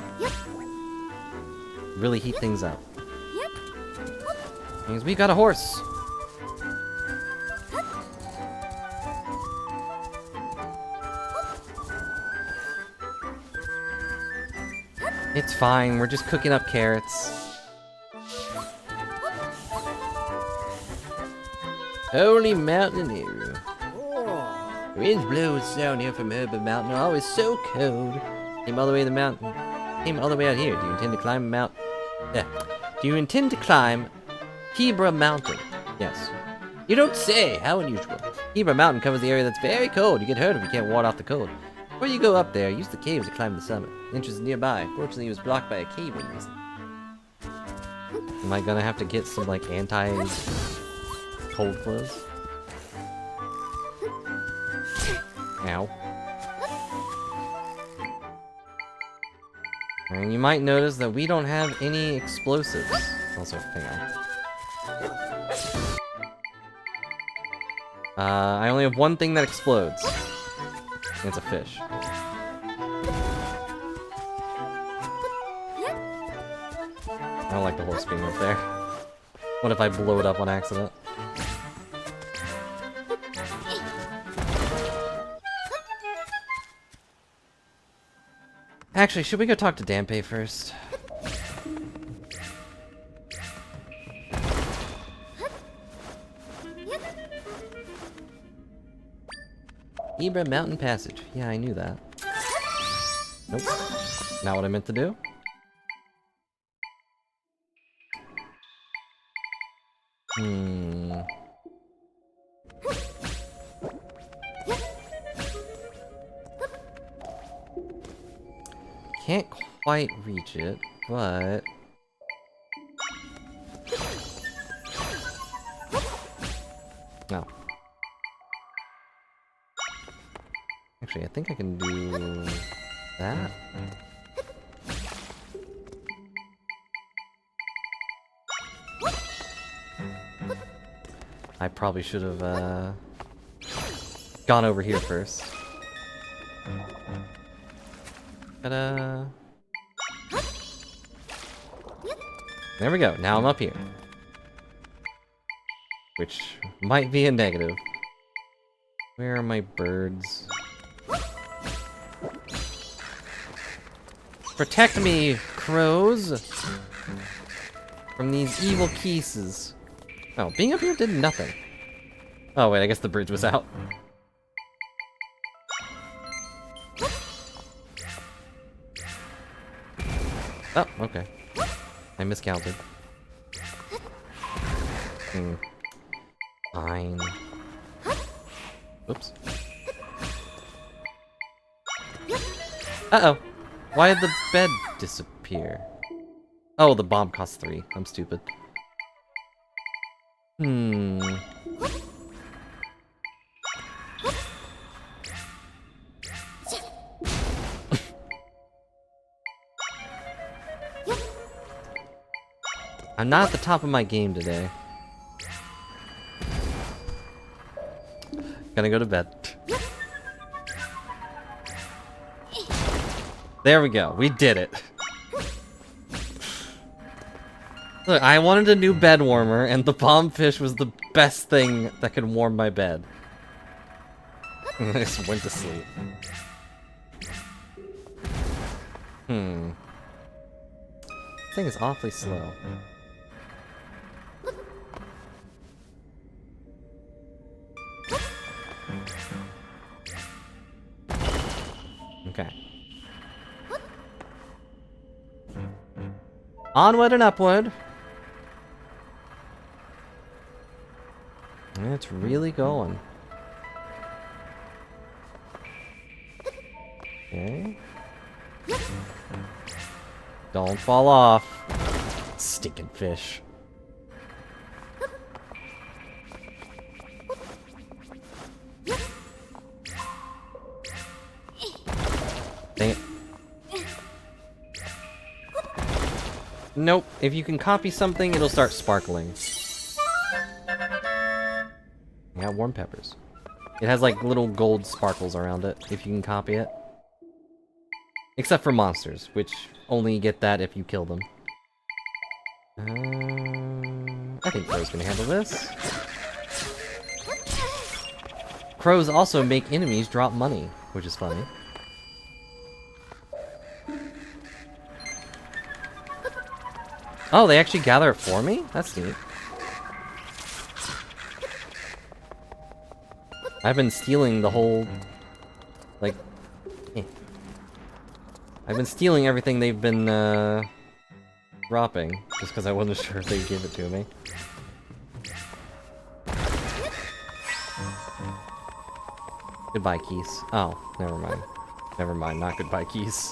A: Really heat things up. Means we got a horse! It's fine, we're just cooking up carrots.
C: Holy mountain area.
D: Oh.
C: Winds blows down here from Herbert Mountain. Oh, it's so cold. Came all the way to the mountain. Came all the way out here. Do you intend to climb Mount... Yeah. Do you intend to climb Hebra Mountain? Yes. You don't say. How unusual. Hebra Mountain covers the area that's very cold. You get hurt if you can't ward off the cold. Before you go up there, use the caves to climb the summit. The entrance is nearby. Fortunately, it was blocked by a cave when recent. Am I gonna have to get some, like, anti-cold clothes? Ow. And you might notice that we don't have any explosives. Also, hang on. I only have one thing that explodes. And it's a fish. I don't like the horse being up there. What if I blow it up on accident? Actually, should we go talk to Dampe first? Ibra Mountain Passage. Yeah, I knew that. Nope. Not what I meant to do. Can't quite reach it, but... No. Actually, I think I can do that. I probably should have gone over here first. Ta-da! There we go. Now I'm up here. Which might be a negative. Where are my birds? Protect me, crows! From these evil pieces. Oh, being up here did nothing. Oh wait, I guess the bridge was out. Oh, okay. I miscounted. Fine. Oops. Uh-oh. Why did the bed disappear? Oh, the bomb costs 3. I'm stupid. I'm not at the top of my game today. Gonna go to bed. There we go. We did it. Look, I wanted a new bed warmer, and the bomb fish was the best thing that could warm my bed. I just went to sleep. This thing is awfully slow. Okay. Onward and upward. It's really going. Okay. Don't fall off. Stinking fish. Dang it. Nope. If you can copy something, it'll start sparkling. I got warm peppers. It has like little gold sparkles around it, if you can copy it. Except for monsters, which only get that if you kill them. I think Crow's gonna handle this. Crows also make enemies drop money, which is funny. Oh, they actually gather it for me? That's neat.
A: I've been stealing the whole... like... I've been stealing everything they've been, dropping, just because I wasn't sure if they'd give it to me. Goodbye, keys. Oh, never mind. Never mind, not goodbye, keys.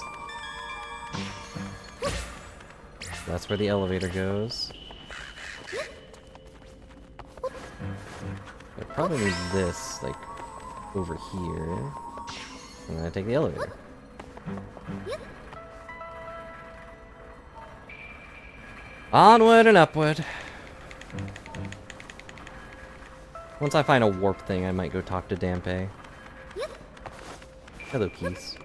A: That's where the elevator goes. I probably need this, like, over here. And then I take the elevator. Onward and upward. Once I find a warp thing, I might go talk to Dampe. Hello, keys.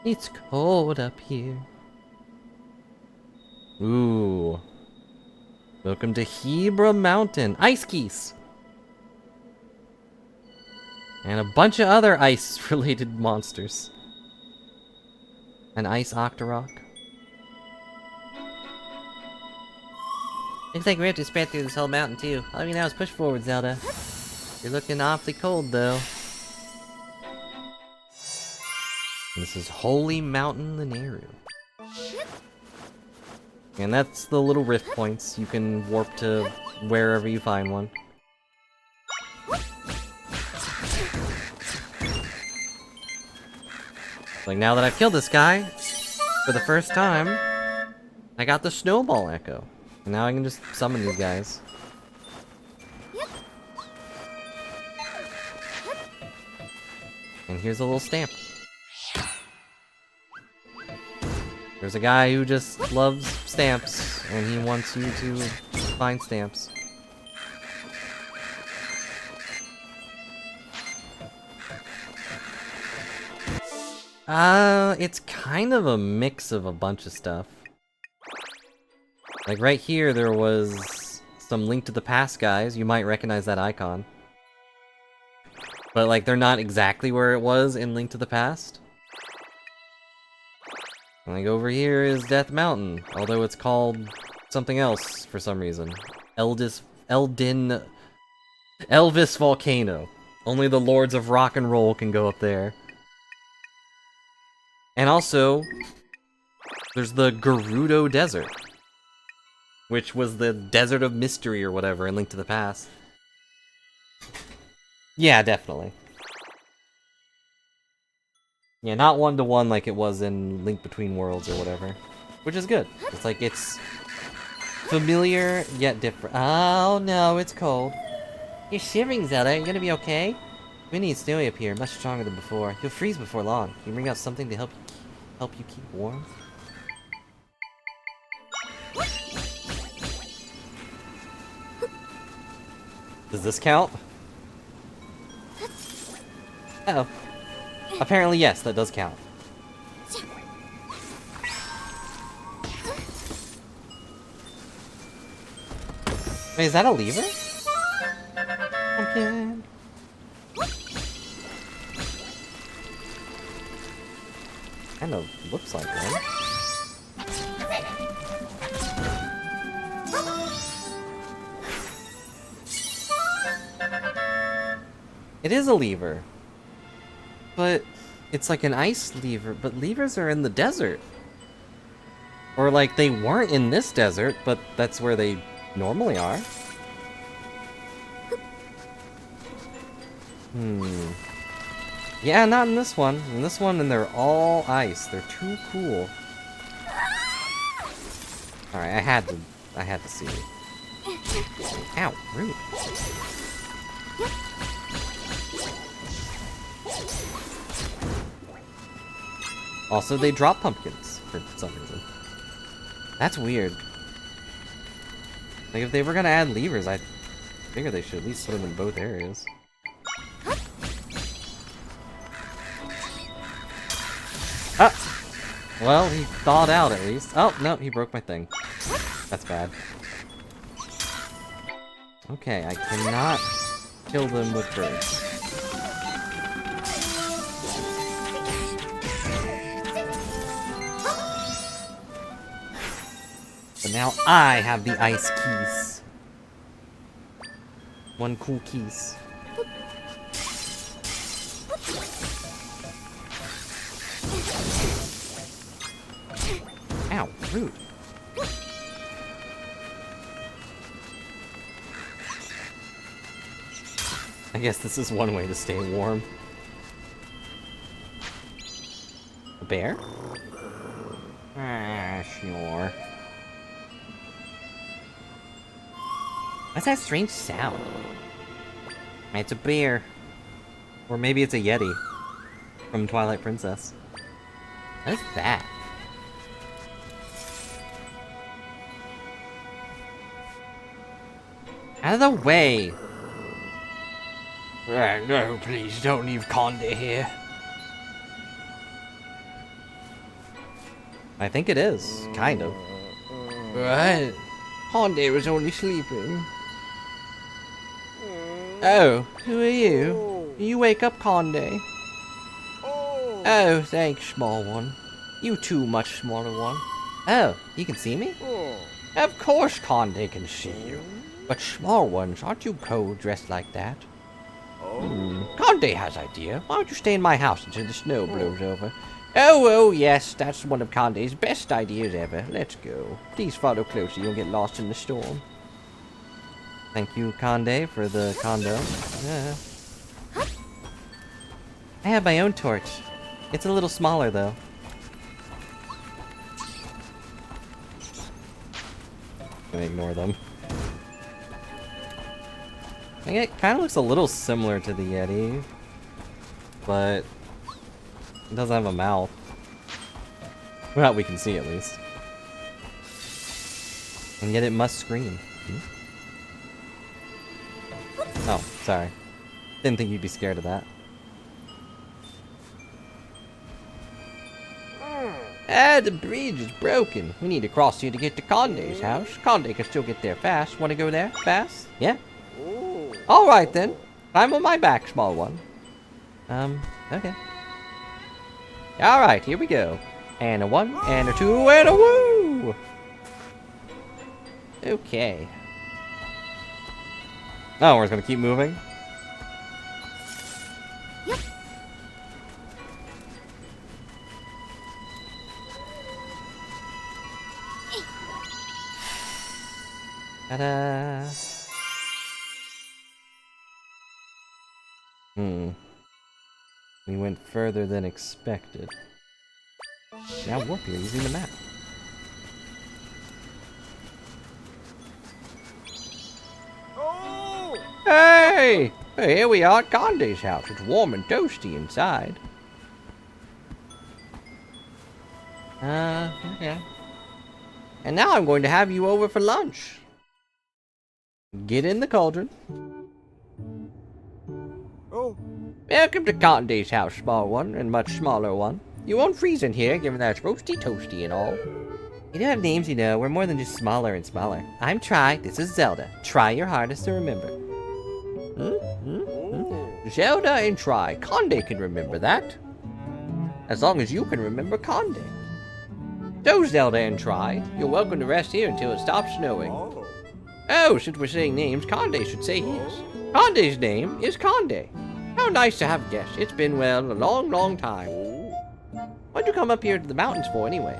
A: It's cold up here. Ooh. Welcome to Hebra Mountain. Ice keys! And a bunch of other ice-related monsters. An ice Octorok.
C: Looks like we have to spread through this whole mountain too. All we now is push forward, Zelda. You're looking awfully cold though.
A: This is Holy Mountain Lineru. And that's the little rift points. You can warp to wherever you find one. Like, now that I've killed this guy, for the first time, I got the Snowball Echo. And now I can just summon these guys. And here's a little stamp. There's a guy who just loves stamps, and he wants you to find stamps. It's kind of a mix of a bunch of stuff. Like right here, there was some Link to the Past guys. You might recognize that icon. But like, they're not exactly where it was in Link to the Past. Like over here is Death Mountain, although it's called something else for some reason. Elvis Volcano. Only the Lords of Rock and Roll can go up there. And also, there's the Gerudo Desert, which was the Desert of Mystery or whatever in Link to the Past. Yeah, definitely. Yeah, not one-to-one like it was in Link Between Worlds or whatever. Which is good. It's like, it's familiar, yet different. Oh no, it's cold.
C: You're shivering, Zelda. You're gonna be okay? Windy and snowy up here, much stronger than before. You'll freeze before long. Can you bring out something to help you keep warm?
A: Does this count?
C: Uh-oh.
A: Apparently, yes, that does count. Wait, is that a lever?
C: Pumpkin.
A: Kind of looks like one. It is a lever. But it's like an ice lever, but levers are in the desert. Or like they weren't in this desert, but that's where they normally are. Yeah, not in this one. In this one, and they're all ice. They're too cool. Alright, I had to see it. Ow, rude. Also, they drop pumpkins for some reason. That's weird. Like, if they were gonna add levers, I figure they should at least put them in both areas. Ah! Well, he thawed out at least. Oh, no, he broke my thing. That's bad. Okay, I cannot kill them with birds. Now I have the ice keys. One cool keys. Ow, rude. I guess this is one way to stay warm. A bear? Ah, sure. What's that strange sound? It's a bear. Or maybe it's a Yeti. From Twilight Princess. What is that? Out of the way!
C: No, please don't leave Conde here.
A: I think it is, kind of.
C: What? Conde was only sleeping. Oh, who are you? You wake up, Conde. Oh, thanks, small one. You too, much smaller one.
A: Oh, you can see me?
C: Of course Conde can see you. But small ones, aren't you cold dressed like that? Conde has idea. Why don't you stay in my house until the snow blows over? Oh, yes, that's one of Conde's best ideas ever. Let's go. Please follow closely, you'll get lost in the storm.
A: Thank you, Conde, for the condo. Yeah. I have my own torch. It's a little smaller, though. I'm gonna ignore them. I think it kind of looks a little similar to the Yeti, but it doesn't have a mouth. Well, we can see at least. And yet it must scream. Oh, sorry. Didn't think you'd be scared of that.
C: Ah, the bridge is broken. We need to cross here to get to Conde's house. Conde can still get there fast. Want to go there fast? Yeah? Alright then. Climb on my back, small one.
A: Okay.
C: Alright, here we go. And a one, and a two, and a woo! Okay.
A: Oh, we're just gonna keep moving? Ta-da! We went further than expected. Now warp here using the map.
C: Hey! Hey, here we are at Conde's house. It's warm and toasty inside.
A: Okay.
C: And now I'm going to have you over for lunch. Get in the cauldron. Welcome to Conde's house, small one, and much smaller one. You won't freeze in here, given that it's roasty toasty and all.
A: You do have names, you know. We're more than just smaller and smaller. I'm Tri. This is Zelda. Try your hardest to remember.
C: Zelda and Tri. Conde can remember that. As long as you can remember Conde. So, Zelda and Tri, you're welcome to rest here until it stops snowing. Oh, since we're saying names, Conde should say his. Conde's name is Conde. How nice to have a guest. It's been, well, a long, long time. What'd you come up here to the mountains for, anyway?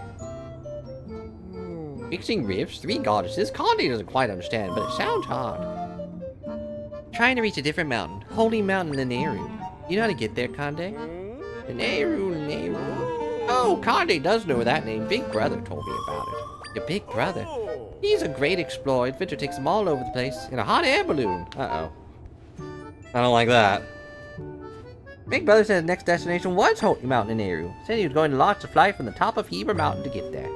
C: Fixing rifts, 3 goddesses. Conde doesn't quite understand, but it sounds hard.
A: Trying to reach a different mountain. Holy Mountain in Nehru. You know how to get there, Conde?
C: Nehru. Oh, Conde does know that name. Big Brother told me about it.
A: Your big brother.
C: He's a great explorer. Adventure takes him all over the place in a hot air balloon.
A: Uh-oh. I don't like that.
C: Big Brother said his next destination was Holy Mountain in Nehru. Said he was going to launch a flight from the top of Heber Mountain to get there.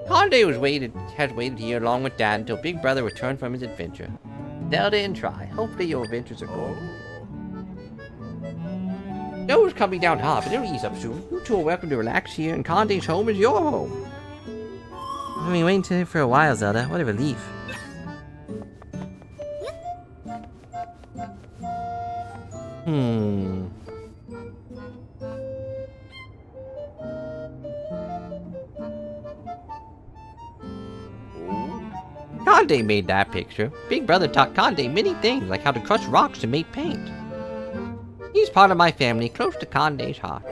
C: Conde has waited here along with Dad until Big Brother returned from his adventure. Zelda and Tri. Hopefully your adventures are good. Snow is coming down hard, but it'll ease up soon. You two are welcome to relax here, and Conde's home is your home.
A: I've been waiting here for a while, Zelda. What a relief.
B: Conde made that picture. Big Brother taught Conde many things, like how to crush rocks to make paint. He's part of my family, close to Conde's heart.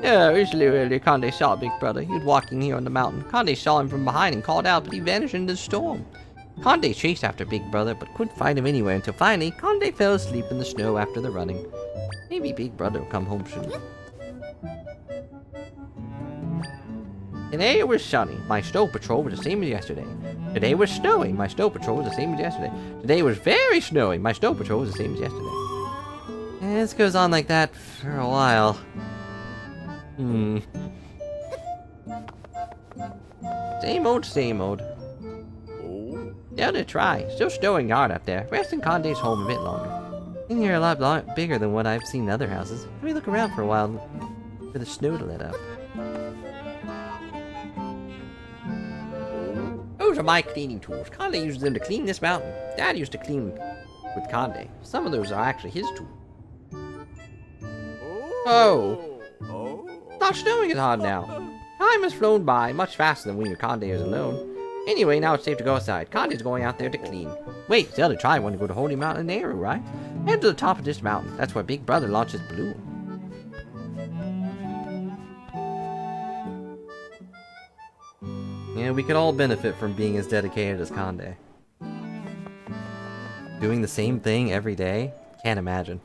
B: Recently earlier, Conde saw Big Brother. He was walking here on the mountain. Conde saw him from behind and called out, but he vanished in the storm. Conde chased after Big Brother, but couldn't find him anywhere until finally, Conde fell asleep in the snow after the running. Maybe Big Brother will come home soon. Today it was sunny. My snow patrol was the same as yesterday. Today it was snowing. My snow patrol was the same as yesterday. Today it was very snowy. My snow patrol was the same as yesterday.
A: And this goes on like that for a while.
B: Same old, same old. Down to try. Still snowing hard up there. Rest in Conde's home a bit longer.
A: In here a lot bigger than what I've seen in other houses. Let me look around for a while for the snow to let up.
B: Those are my cleaning tools. Conde uses them to clean this mountain. Dad used to clean with Conde. Some of those are actually his tools. Oh! Not snowing as hard now. Time has flown by much faster than when your Conde is alone. Anyway, now it's safe to go outside. Conde's going out there to clean. Wait, Zelda tried one to go to Holy Mountain in Eru, right? Head to the top of this mountain. That's where Big Brother launches balloon.
A: Yeah, we could all benefit from being as dedicated as Conde. Doing the same thing every day? Can't imagine.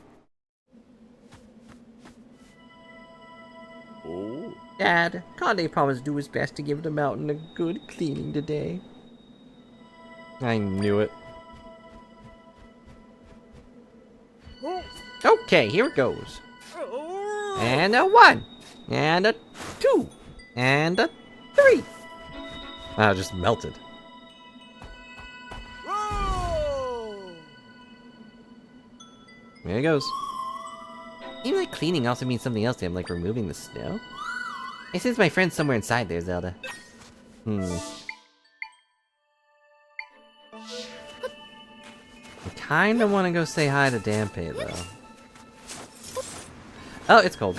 B: Dad, Conde promised to do his best to give the mountain a good cleaning today.
A: I knew it.
B: Okay, here it goes. And a 1. And a 2. And a 3.
A: Ah, just melted. There it goes. Even like cleaning also means something else to him, like removing the snow. Hey, since my friend's somewhere inside there, Zelda. I kinda wanna go say hi to Dampé, though. Oh, it's cold.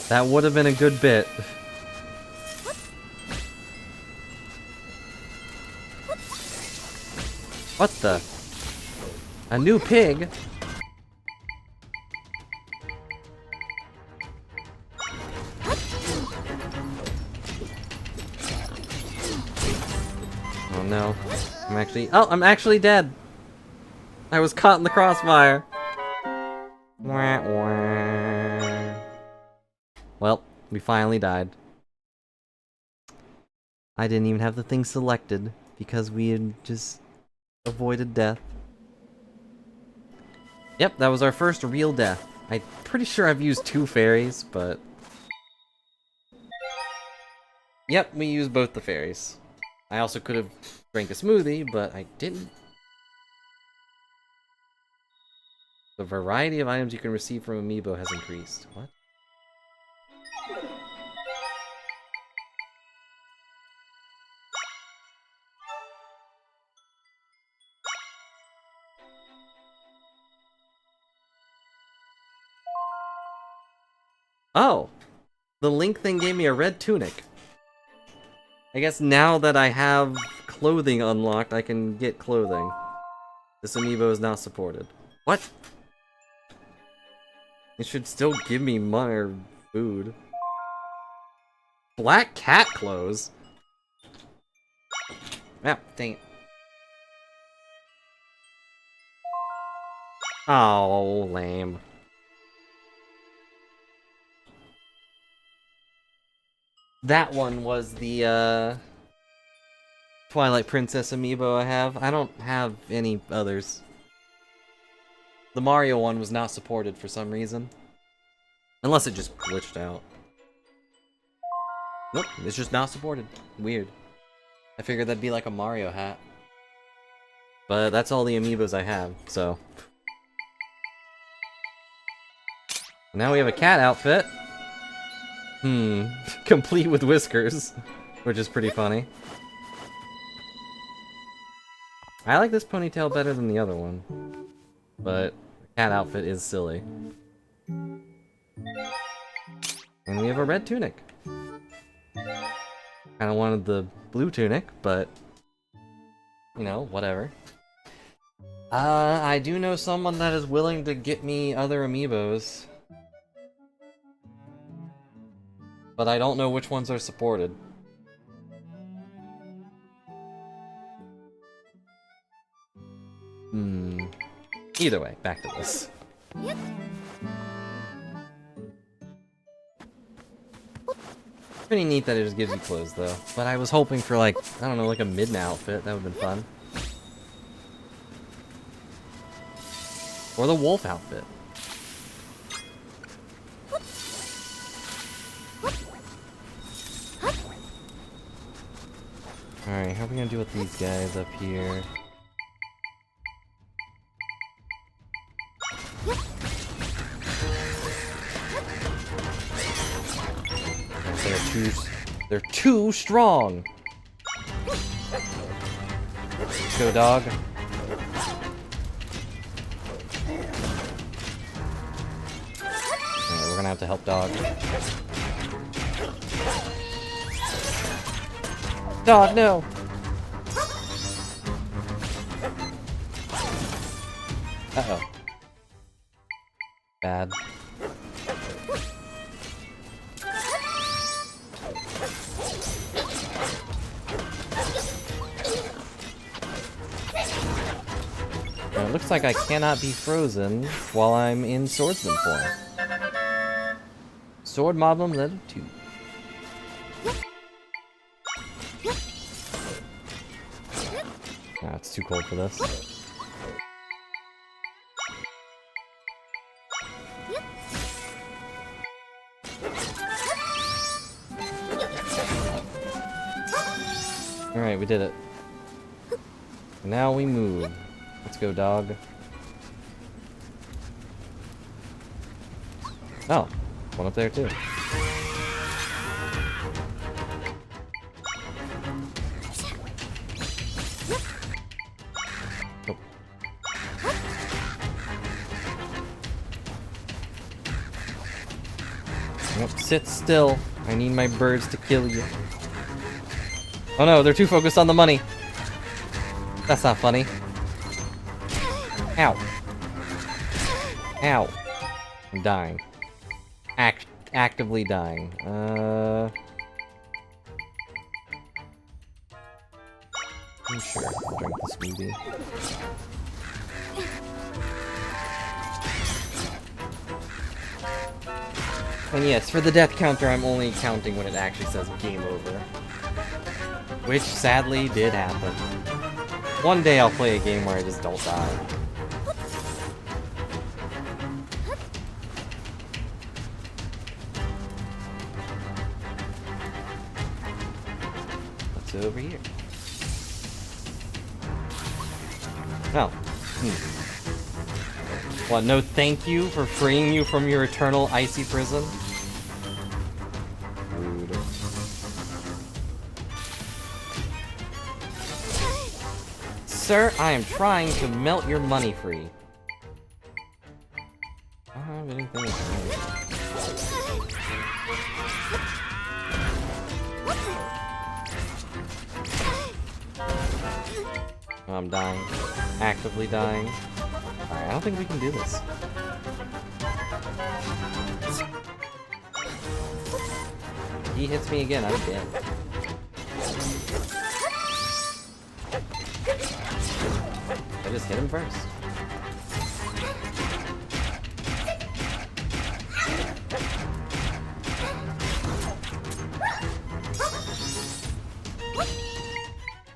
A: That would have been a good bit. What the? A new pig? Oh no. I'm actually dead. I was caught in the crossfire. Wah, wah. Well, we finally died. I didn't even have the thing selected because we had just avoided death. Yep, that was our first real death. I'm pretty sure I've used 2 fairies, but... Yep, we used both the fairies. I also could have drank a smoothie, but I didn't. The variety of items you can receive from Amiibo has increased. What? Oh! The Link thing gave me a red tunic. I guess now that I have clothing unlocked, I can get clothing. This amiibo is not supported. What? It should still give me money or food. Black cat clothes? Ah, dang it. Oh, lame. That one was the, Twilight Princess amiibo I have. I don't have any others. The Mario one was not supported for some reason. Unless it just glitched out. Nope, it's just not supported. Weird. I figured that'd be like a Mario hat. But that's all the amiibos I have, so... Now we have a cat outfit. Complete with whiskers, which is pretty funny. I like this ponytail better than the other one. But the cat outfit is silly. And we have a red tunic. Kinda wanted the blue tunic, but... you know, whatever. I do know someone that is willing to get me other amiibos. But I don't know which ones are supported. Either way, back to this. Pretty neat that it just gives you clothes, though. But I was hoping for, like, I don't know, like a Midna outfit. That would've been fun. Or the wolf outfit. Alright, how are we gonna do with these guys up here? They're too strong! Let's go, dog. Alright, we're gonna have to help dog. Dog, no! Uh-oh. Bad. Now, it looks like I cannot be frozen while I'm in swordsman form. Sword Moblin level 2. Nah, it's too cold for this. Alright, we did it. Now we move. Let's go, dog. Oh, one up there too. Oh. Nope, sit still. I need my birds to kill you. Oh no, they're too focused on the money. That's not funny. Ow. Ow. I'm dying. Actively dying. I'm sure I'll drink the smoothie. And yes, for the death counter, I'm only counting when it actually says game over. Which, sadly, did happen. One day I'll play a game where I just don't die. What's over here? Oh. What, no thank you for freeing you from your eternal icy prison? Rude. Sir, I am trying to melt your money free. I don't have anything to do. Oh, I'm dying. Actively dying. Alright, I don't think we can do this. He hits me again, I'm dead. I just hit him first.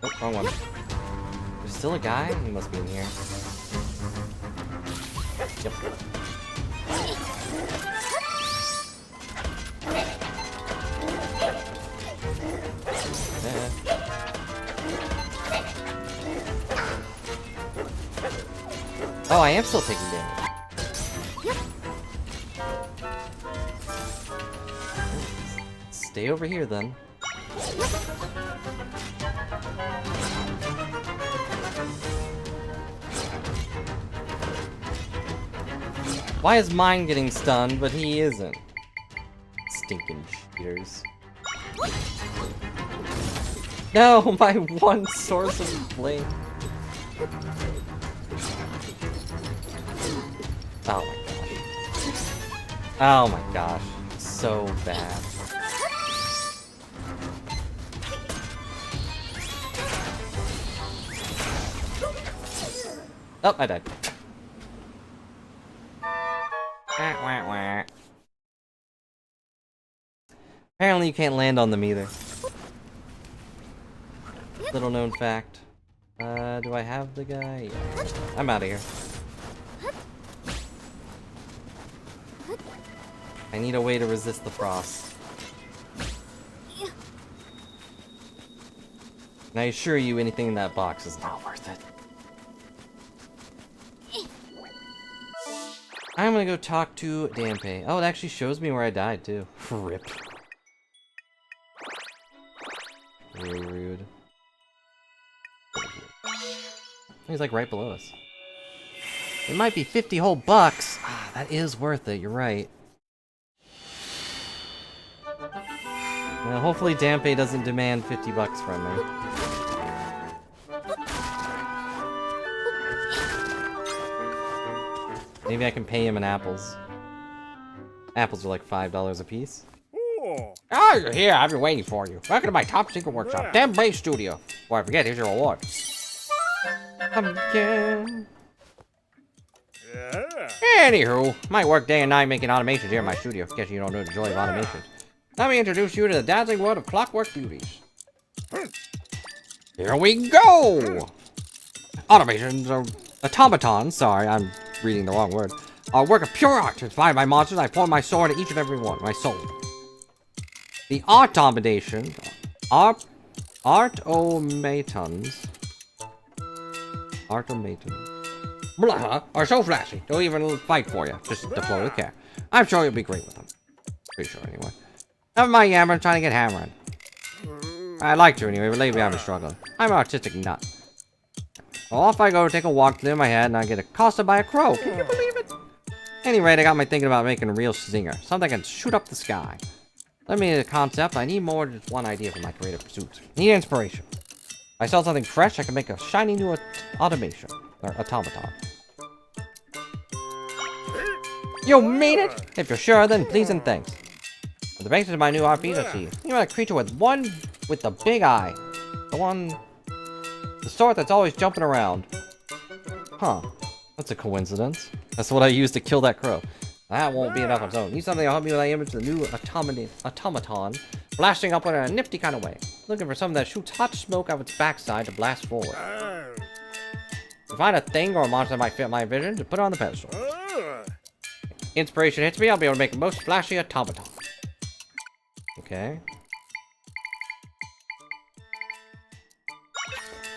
A: Oh, wrong one. There's still a guy? He must be in here. Yep. Oh, I am still taking damage. Stay over here then. Why is mine getting stunned, but he isn't? Stinking cheaters. No, my one source of blame. Oh my gosh. Oh my gosh. So bad. Oh, I died. Wah, wah, wah. Apparently you can't land on them either. Little known fact. Do I have the guy? Yeah. I'm out of here. I need a way to resist the frost. And I assure you, anything in that box is not worth it. I'm gonna go talk to Danpei. Oh, it actually shows me where I died, too. Rip. Really rude. He's like right below us. It might be 50 whole bucks. Ah, that is worth it, you're right. Now, hopefully Danpei doesn't demand 50 bucks from me. Maybe I can pay him in apples. Apples are like $5 a piece.
B: Oh, you're here. I've been waiting for you. Welcome to my top secret workshop, Damn Studio. Before I forget, here's your reward.
A: Pumpkin.
B: Anywho, my work day and night making automations here in my studio. Guess you don't know the joy of automation. Let me introduce you to the dazzling world of clockwork beauties. Here we go! Automations are automatons. Sorry, I'm reading the wrong word. A work of pure art. Inspired by monsters, I pour my soul into each and every one. My soul. The automation, automatons, blah, are so flashy. Don't even fight for you. Just deploy with care. I'm sure you'll be great with them. Pretty sure, anyway. Never mind yammering, trying to get hammering. I'd like to, anyway, but lately I've been struggling. I'm an artistic nut. Well, off I go to take a walk through my head, and I get accosted by a crow. Can you believe it? Anyway, I got me thinking about making a real zinger. Something that can shoot up the sky. Let me a concept. I need more than just one idea for my creative pursuits. Need inspiration. If I sell something fresh, I can make a shiny new automation. Or automaton. You made it! If you're sure, then please and thanks. For the basis of my new art piece, I see. You want a creature with the big eye. The sort that's always jumping around. Huh. That's a coincidence. That's what I used to kill that crow. That won't be enough on its own. Need something to help me with that image of the new automaton, blasting up in a nifty kind of way. Looking for something that shoots hot smoke out of its backside to blast forward. To find a thing or a monster that might fit my vision, to put it on the pedestal. Inspiration hits me, I'll be able to make the most flashy automaton. Okay.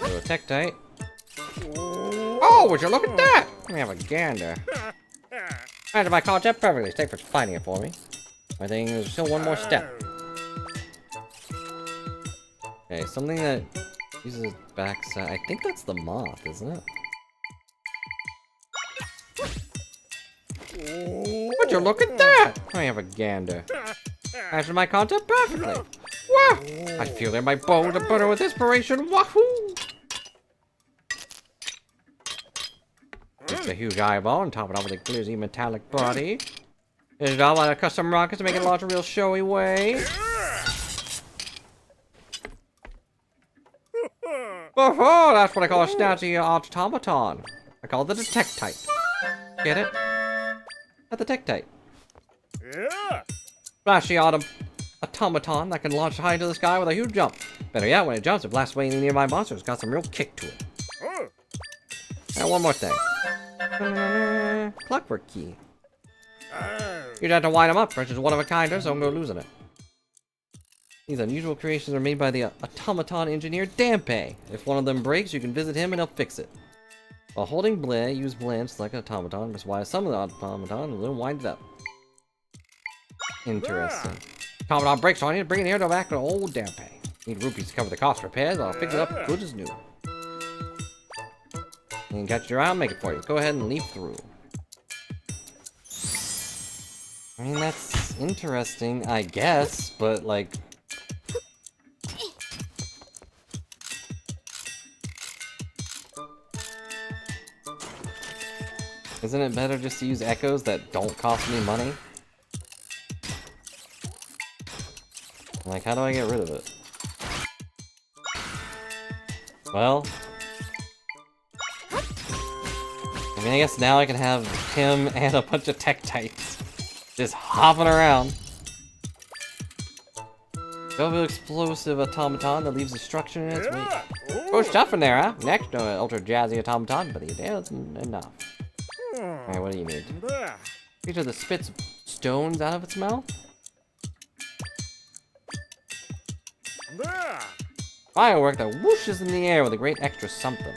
B: So a Tektite. Oh, would you look at that? Let me have a gander. Answer my concept perfectly. Thanks for finding it for me. I think there's still one more step. Okay, something that uses its backside. I think that's the moth, isn't it? Would you look at that? Let me have a gander. Answer my concept perfectly. Wow! I feel in my bones to butter with inspiration. Wahoo! It's a huge eyeball and top it off with a glizzy metallic body. Is it all by the custom rockets to make it launch a real showy way? Oh, that's what I call a snazzy automaton. I call it the Tektite. Get it? At the Tektite.
D: Yeah.
B: Flashy automaton that can launch high into the sky with a huge jump. Better yet, when it jumps, it blasts away any nearby monsters. It's got some real kick to it. And one more thing. Clockwork key. You'd have to wind them up, which is one of a kind, so I'm going to losing it. These unusual creations are made by the automaton engineer Danpei. If one of them breaks, you can visit him and he'll fix it. While holding blend, use blend, select an automaton, just wire some of the automaton and then wind it up. Interesting. Automaton breaks, so I need to bring it here to back to old Danpei. Need rupees to cover the cost of repairs, but I'll fix it up good as new. You can catch it around, make it for you. Go ahead and leap through.
A: I mean, that's interesting, I guess, but like... Isn't it better just to use echoes that don't cost me money? Like, how do I get rid of it? Well... I mean, I guess now I can have him and a bunch of Tektites just hopping around. Double explosive automaton that leaves destruction in its wake. Oh, stuff in there, huh? Next, ultra jazzy automaton, but yeah, that's enough. Alright, what do you need? Creature that spits stones out of its mouth? Firework that whooshes in the air with a great extra something.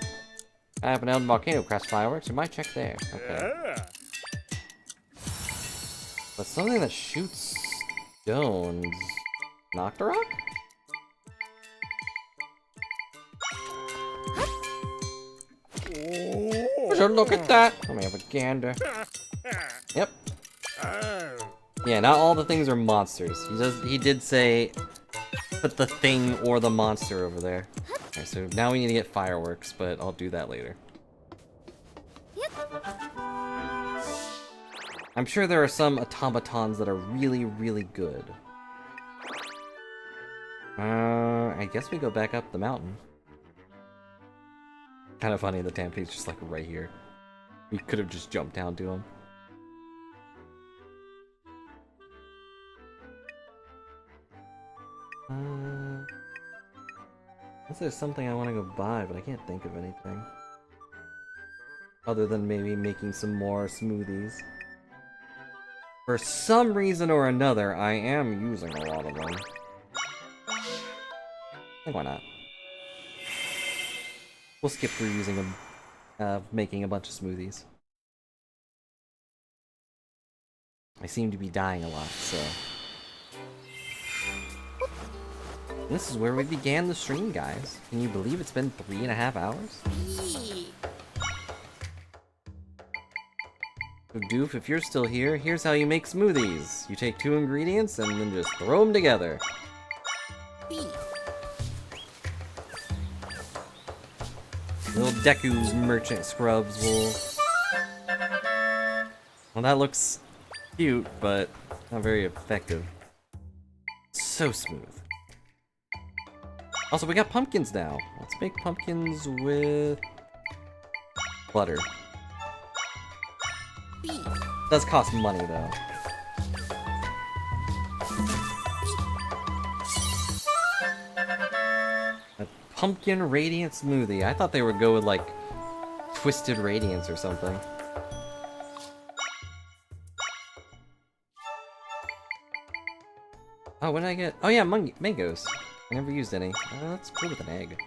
A: I have an Elden Volcano Crest fireworks, you might check there. Okay. But something that shoots stones. Nocturok? Look at that! Let me have a gander. Yep. Yeah, not all the things are monsters. He did say put the thing or the monster over there. Alright, so now we need to get fireworks, but I'll do that later. I'm sure there are some automatons that are really, really good. I guess we go back up the mountain. Kind of funny, the Tampe's just like right here. We could have just jumped down to him. Unless there's something I want to go buy, but I can't think of anything. Other than maybe making some more smoothies. For some reason or another, I am using a lot of them. Why not? We'll skip through using them, making a bunch of smoothies. I seem to be dying a lot, so... This is where we began the stream, guys. Can you believe it's been 3.5 hours? So Doof, if you're still here, here's how you make smoothies. You take 2 ingredients and then just throw them together. Little Deku's merchant scrubs will... Well, that looks cute, but not very effective. So smooth. Also, we got pumpkins now. Let's make pumpkins with... butter. Does cost money, though. A pumpkin radiant smoothie. I thought they would go with, like, twisted radiance or something. Oh, what did I get? Oh yeah, mangoes. I never used any. Let's play with an egg.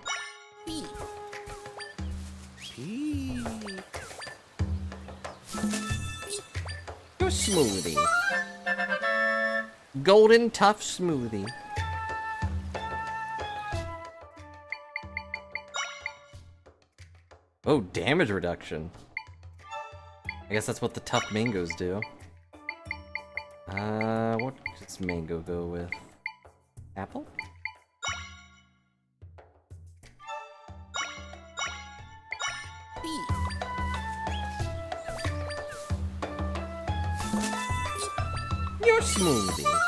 A: Your smoothie. Golden tough smoothie. Oh, damage reduction. I guess that's what the tough mangoes do. What does mango go with? Apple? Your smoothie.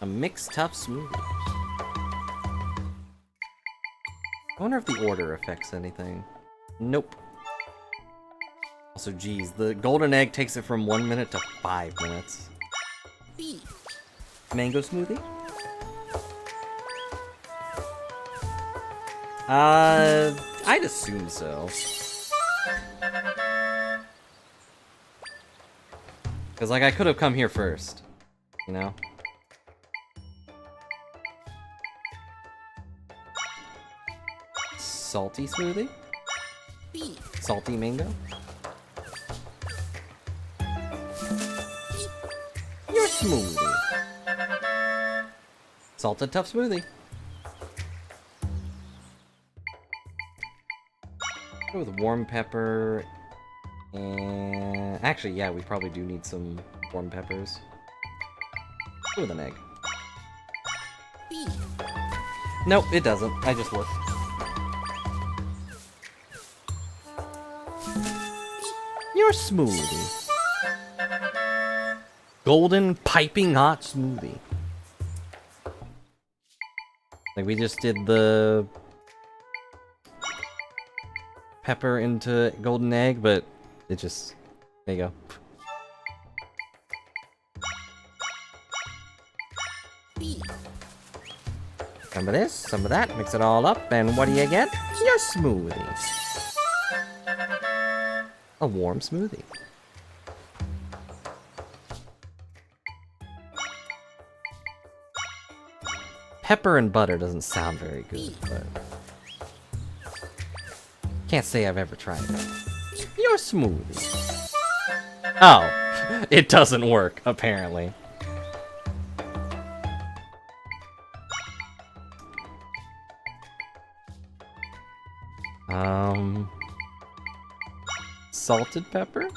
A: A mixed tough smoothie. I wonder if the order affects anything. Nope. Also, geez, the golden egg takes it from 1 minute to 5 minutes. Mango smoothie? I'd assume so. Because, like, I could have come here first, you know? Salty smoothie? Salty mango? Your smoothie. Salted tough smoothie. Go with warm pepper And actually, yeah, we probably do need some warm peppers. With an egg. Nope, it doesn't. I just looked. Your smoothie. Golden piping hot smoothie. Like we just did the pepper into golden egg, but it just, there you go. Some of this, some of that, mix it all up, and what do you get? Your smoothie. A warm smoothie. Pepper and butter doesn't sound very good, but can't say I've ever tried it. Your smoothie. Oh, it doesn't work, apparently. Salted pepper?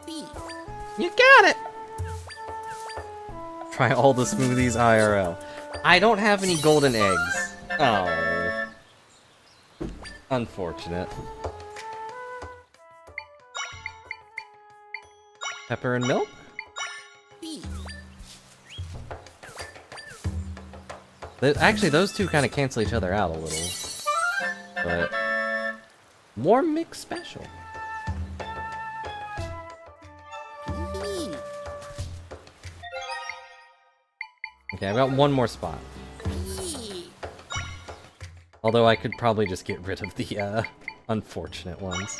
A: You got it! Try all the smoothies IRL. I don't have any golden eggs. Oh. Unfortunate. Pepper and milk? Actually, those two kind of cancel each other out a little. But more mix special. Okay, I've got one more spot. Although I could probably just get rid of the unfortunate ones.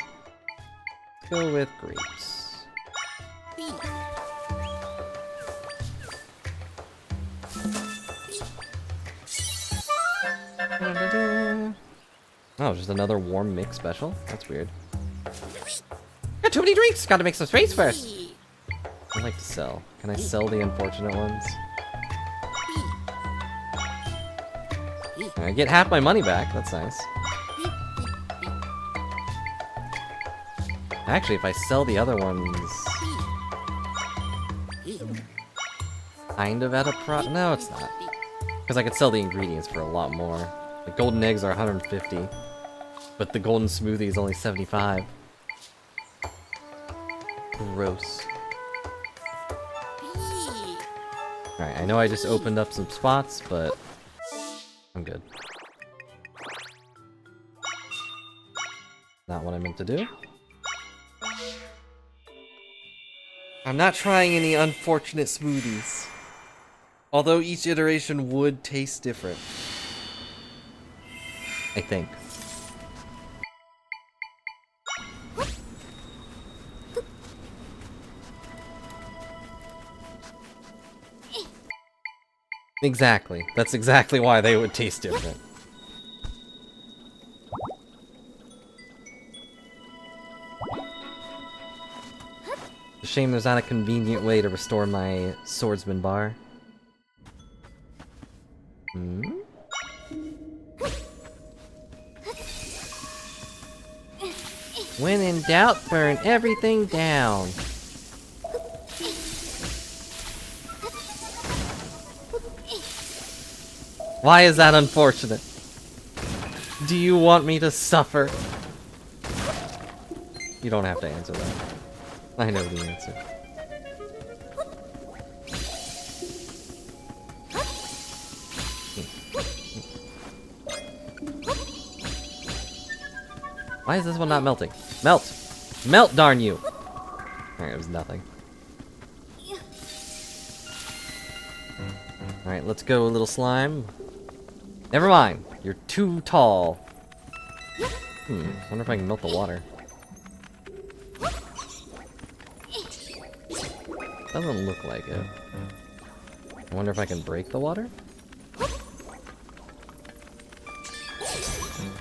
A: Let's go with grapes. Oh, just another warm mix special? That's weird. Got too many drinks! Gotta make some space first! I'd like to sell. Can I sell the unfortunate ones? I get half my money back, that's nice. Actually, if I sell the other ones... Kind of at a no, it's not. Because I could sell the ingredients for a lot more. The golden eggs are 150. But the golden smoothie is only 75. Gross. Alright, I know I just opened up some spots, but I'm good. Not what I meant to do. I'm not trying any unfortunate smoothies. Although each iteration would taste different. I think. Exactly. That's exactly why they would taste different. It's a shame there's not a convenient way to restore my swordsman bar. Hmm? When in doubt, burn everything down. Why is that unfortunate? Do you want me to suffer? You don't have to answer that. I know the answer. Why is this one not melting? Melt! Melt, darn you! Alright, it was nothing. Alright, let's go, little slime. Never mind, you're too tall. Wonder if I can melt the water. Doesn't look like it. I wonder if I can break the water?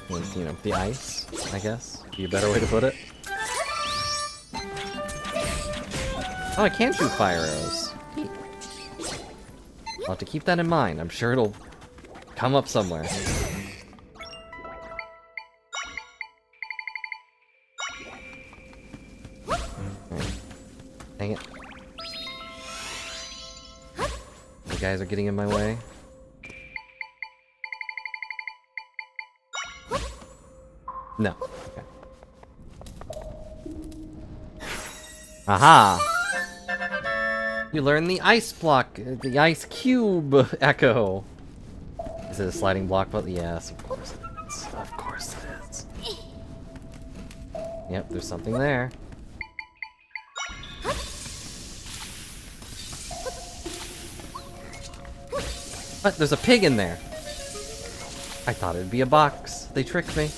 A: With, you know, the ice, I guess. Be a better way to put it. Oh, I can shoot fire arrows. I'll have to keep that in mind. I'm sure it'll come up somewhere. guys are getting in my way. No. Okay. Aha! You learn the ice block, the ice cube echo. Is it a sliding block? But yes, of course it is. Of course it is. Yep, there's something there. What? There's a pig in there. I thought it'd be a box. They tricked me.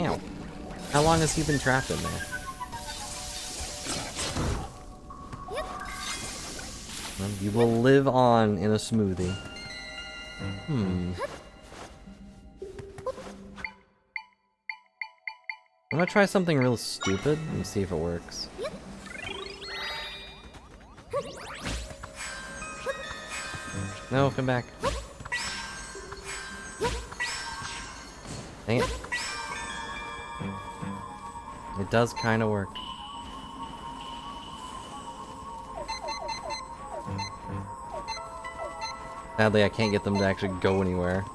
A: Ow. How long has he been trapped in there? Well, you will live on in a smoothie. I'm gonna try something real stupid and see if it works. No, come back. Dang it. It does kind of work. Sadly, I can't get them to actually go anywhere.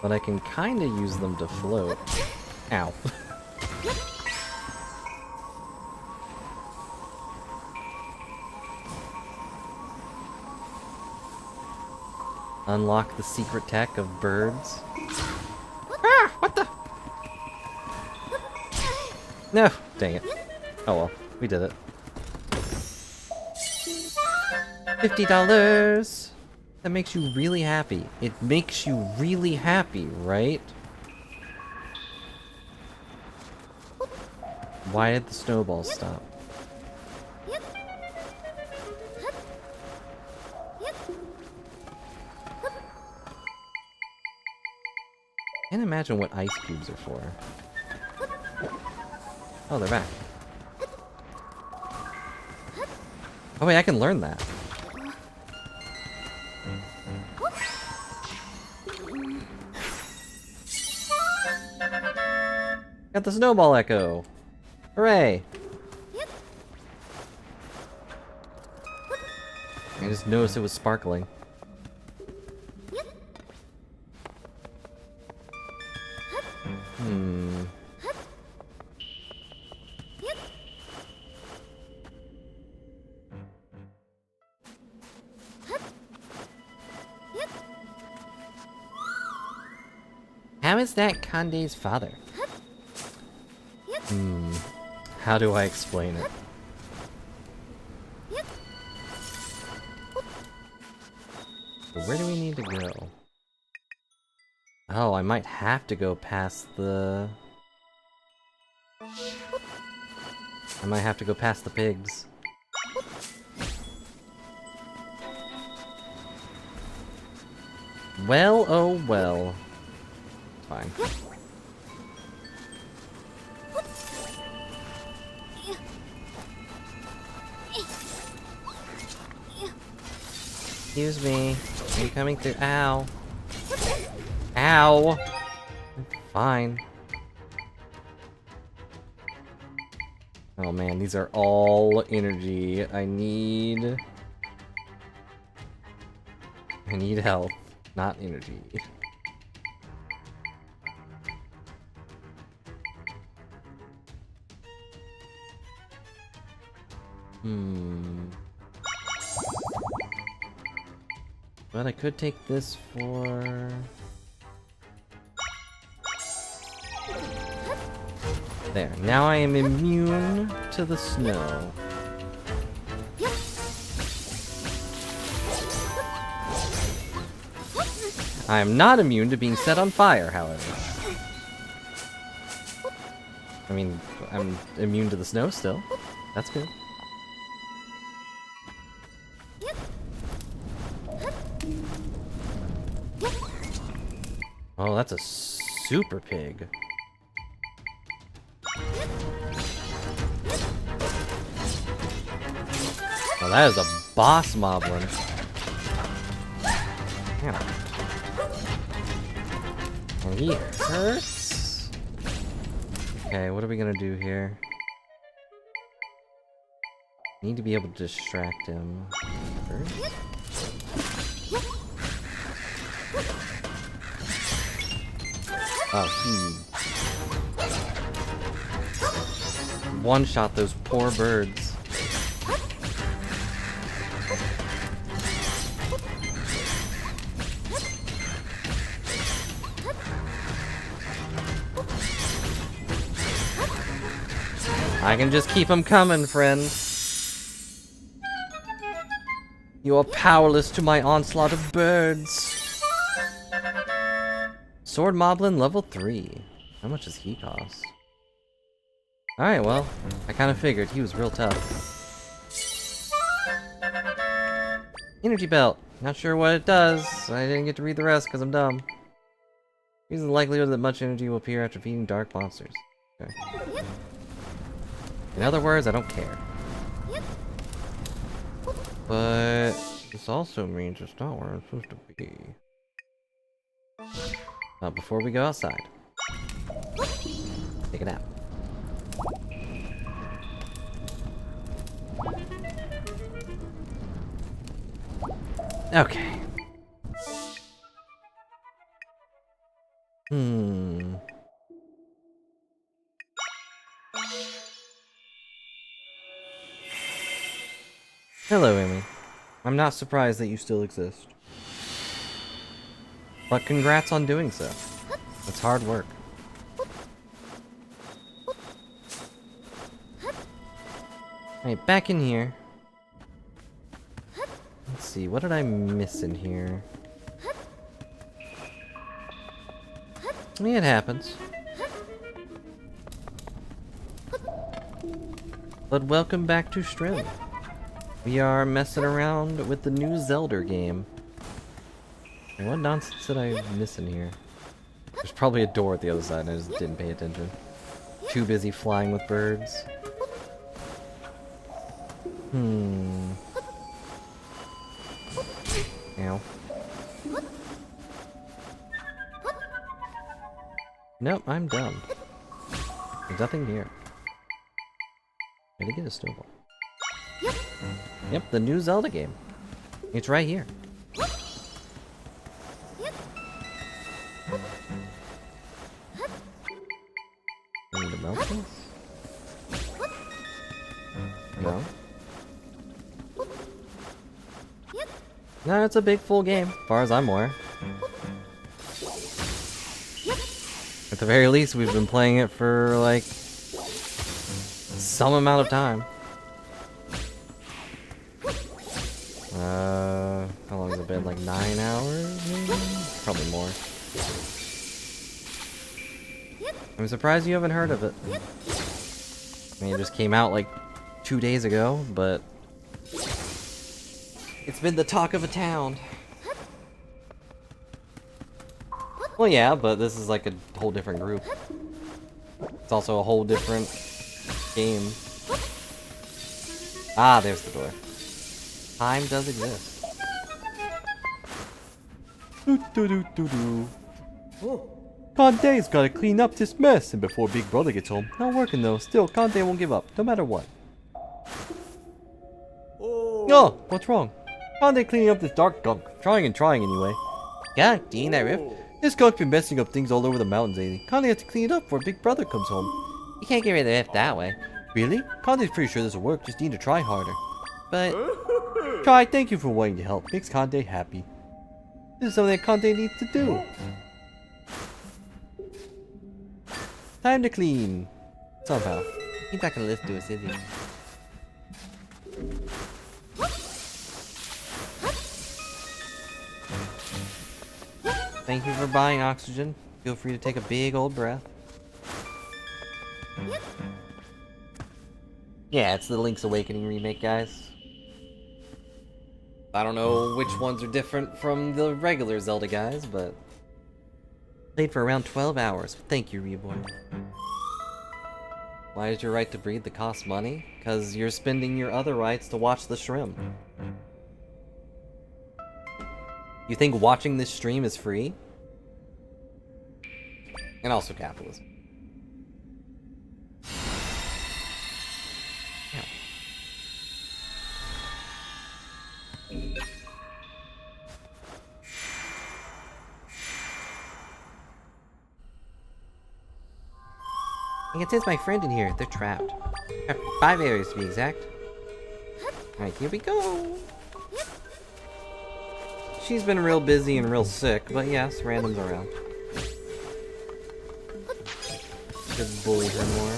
A: But I can kind of use them to float. Ow. Unlock the secret tech of birds. Ah! What the? No! Dang it. Oh well, we did it. $50! That makes you really happy. It makes you really happy, right? Why did the snowballs stop? Can't imagine what ice cubes are for. Oh, they're back. Oh wait, I can learn that. Got the snowball echo. Hooray! I just noticed it was sparkling. How is that Kande's father? How do I explain it? So where do we need to go? Oh, I might have to go past the... I might have to go past the pigs. Well, oh well. Fine. Excuse me. Are you coming through? Ow. Ow! Fine. Oh man, these are all energy. I need health, not energy. But I could take this for... There, now I am immune to the snow. I am not immune to being set on fire, however. I mean, I'm immune to the snow still. That's good. Oh, that's a super pig. Oh, that is a boss moblin. Damn. He hurts. Okay, what are we gonna do here? Need to be able to distract him first. Oh, one-shot those poor birds. I can just keep them coming, friend. You are powerless to my onslaught of birds. Sword Moblin level 3. How much does he cost? Alright, well, I kind of figured he was real tough. Energy Belt. Not sure what it does. I didn't get to read the rest because I'm dumb. Increases the likelihood that much energy will appear after feeding dark monsters. Okay. In other words, I don't care. But this also means it's not where I'm supposed to be. Before we go outside, take a nap. Okay. Hello, Amy. I'm not surprised that you still exist. But congrats on doing so. It's hard work. Alright, back in here. Let's see, what did I miss in here? It happens. But welcome back to Strim. We are messing around with the new Zelda game. And what nonsense did I miss in here? There's probably a door at the other side and I just didn't pay attention. Too busy flying with birds. Ow. Nope, I'm done. There's nothing here. I did get a snowball. Yep, the new Zelda game. It's right here. I need to melt this? No? No, it's a big full game, as far as I'm aware. At the very least, we've been playing it for, like, some amount of time. How long has it been? Like 9 hours, maybe? Probably more. I'm surprised you haven't heard of it. I mean, it just came out like 2 days ago, but it's been the talk of a town. Well, yeah, but this is like a whole different group. It's also a whole different game. Ah, there's the door. Time does exist.
E: Kande's gotta clean up this mess, and before Big Brother gets home. Not working though. Still, Kande won't give up, no matter what. Oh, what's wrong? Kande cleaning up this dark gunk. Trying anyway.
C: Gunk, do you know that roof?
E: This gunk's been messing up things all over the mountains lately. Kande has to clean it up before Big Brother comes home.
C: You can't get rid of the roof that way.
E: Really? Kande's pretty sure this will work, just need to try harder.
C: But
E: Try, thank you for wanting to help. Makes Kande happy. This is something that Kande needs to do. Time to clean. Somehow.
C: he's not gonna listen to us, is he?
A: Thank you for buying oxygen. Feel free to take a big old breath. Yeah, it's the Link's Awakening remake, guys. I don't know which ones are different from the regular Zelda guys, but played for around 12 hours. Thank you, Reborn. Why is your right to breathe that costs money? Because you're spending your other rights to watch the stream. You think watching this stream is free? And also capitalism. Yeah. I can sense my friend in here. They're trapped. 5 areas to be exact. Alright, here we go. She's been real busy and real sick, but yes, randoms around. Should bully her more.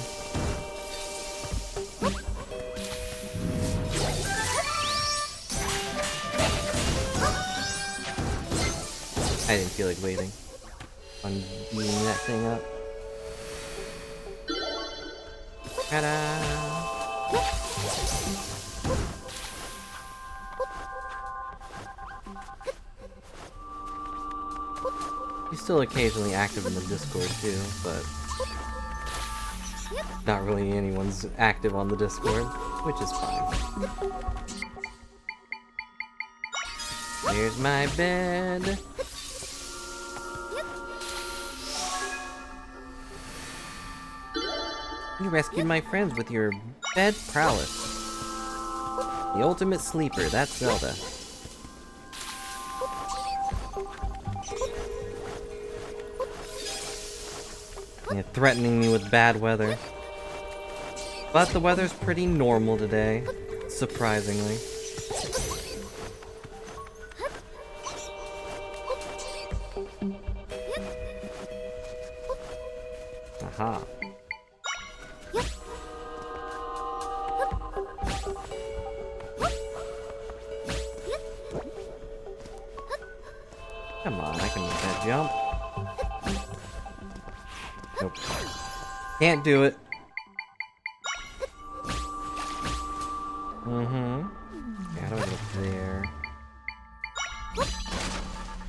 A: I didn't feel like waiting on beating that thing up. Ta-da! He's still occasionally active in the Discord too, but not really anyone's active on the Discord, which is fine. Here's my bed. You rescued my friends with your bed prowess. The ultimate sleeper, that's Zelda. Yeah, threatening me with bad weather. But the weather's pretty normal today, surprisingly. Aha. Come on, I can make that jump. Nope. Can't do it. Yeah, how do I get there?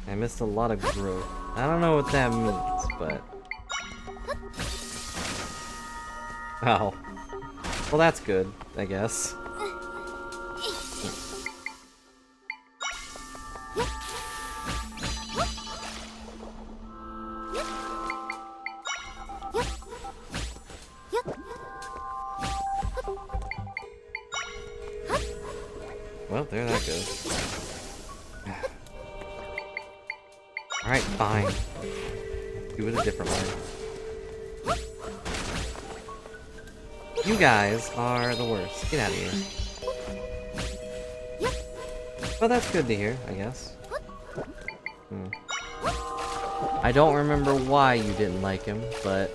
A: I missed a lot of growth. I don't know what that means, but... Oh. Well, that's good, I guess. Well, there that goes. Alright, fine. Do it a different way. You guys are the worst. Get out of here. Well, that's good to hear, I guess. I don't remember why you didn't like him, but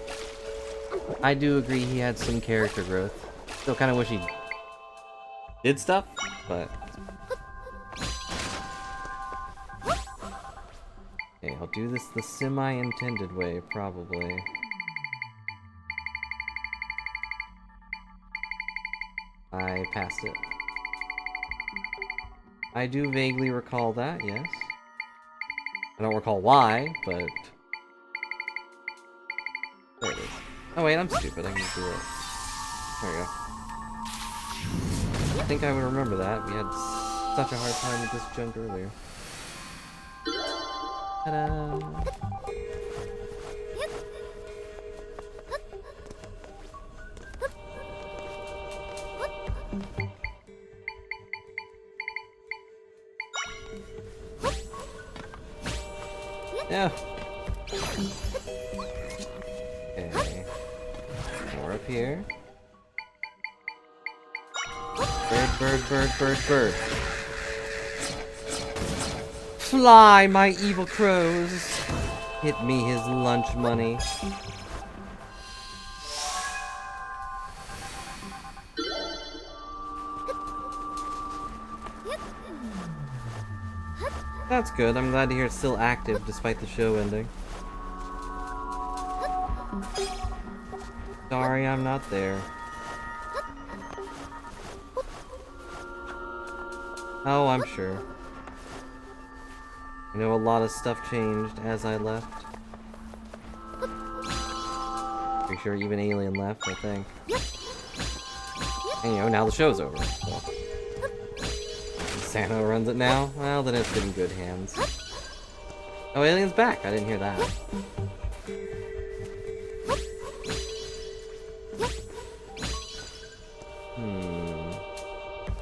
A: I do agree he had some character growth. Still kind of wish he did stuff, but... Okay, I'll do this the semi-intended way, probably. I passed it. I do vaguely recall that, yes. I don't recall why, but... There it is. Oh wait, I'm stupid, I can do it. There we go. I think I would remember that. We had such a hard time with this junk earlier. Ta-da! Yeah. Okay. More up here. Bird, bird, bird, bird, bird. Fly, my evil crows! Hit me his lunch money. That's good. I'm glad to hear it's still active despite the show ending. Sorry, I'm not there. Oh, I'm sure. You know, a lot of stuff changed as I left. Pretty sure even Alien left, I think. And you know, now the show's over, so. Santa runs it now? Well, then it's in good hands. Oh, Alien's back! I didn't hear that.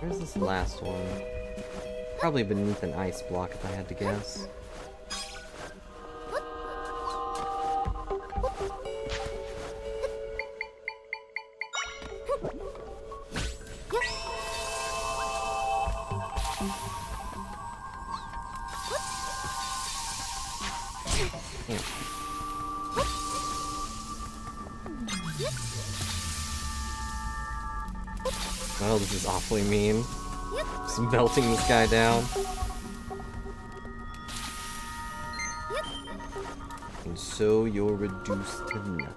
A: Where's this last one? Probably beneath an ice block if I had to guess. Damn. Oh, this is awfully mean. Just melting this guy down. And so you're reduced to nothing.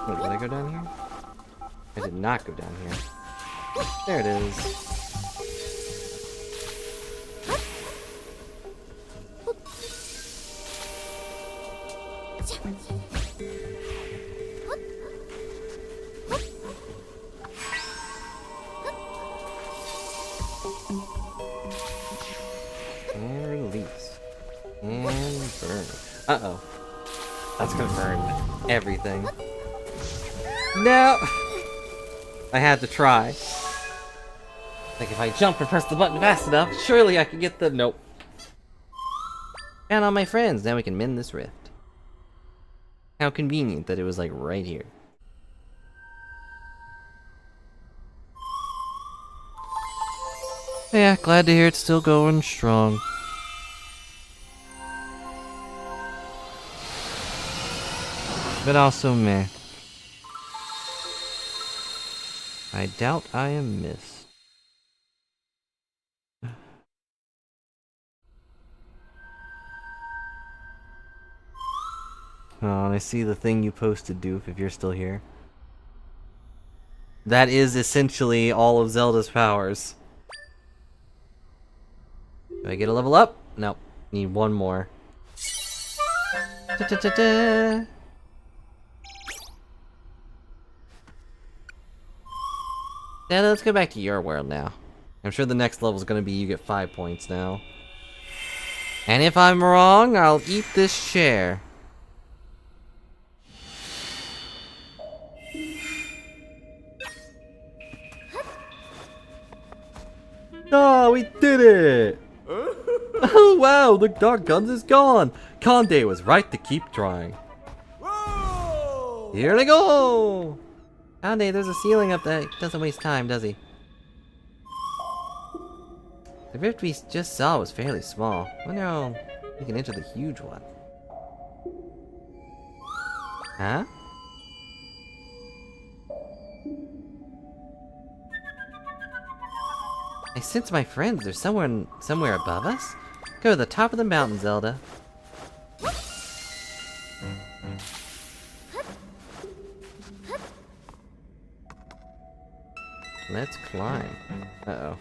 A: Oh, did I go down here? I did not go down here. There it is. And release. And burn. Uh-oh. That's gonna burn everything. No! I had to try. Like if I jump and press the button fast enough, surely I could get the... Nope. And all my friends, now we can mend this rift. How convenient that it was like right here. Yeah, glad to hear it's still going strong. But also meh. I doubt I am missed. Oh, and I see the thing you posted, Doof, if you're still here. That is essentially all of Zelda's powers. Do I get a level up? Nope. Need one more. Da-da-da-da. Yeah, let's go back to your world now. I'm sure the next level is going to be you get 5 points now. And if I'm wrong, I'll eat this chair.
E: Oh, we did it! Oh wow, the Dark Guns is gone! Conde was right to keep trying.
A: Here we go! Conde, there's a ceiling up there. He doesn't waste time, does he? The rift we just saw was fairly small. Wonder how we can enter the huge one. Huh? I sense my friends. There's somewhere above us. Go to the top of the mountain, Zelda. Let's climb. Uh-oh.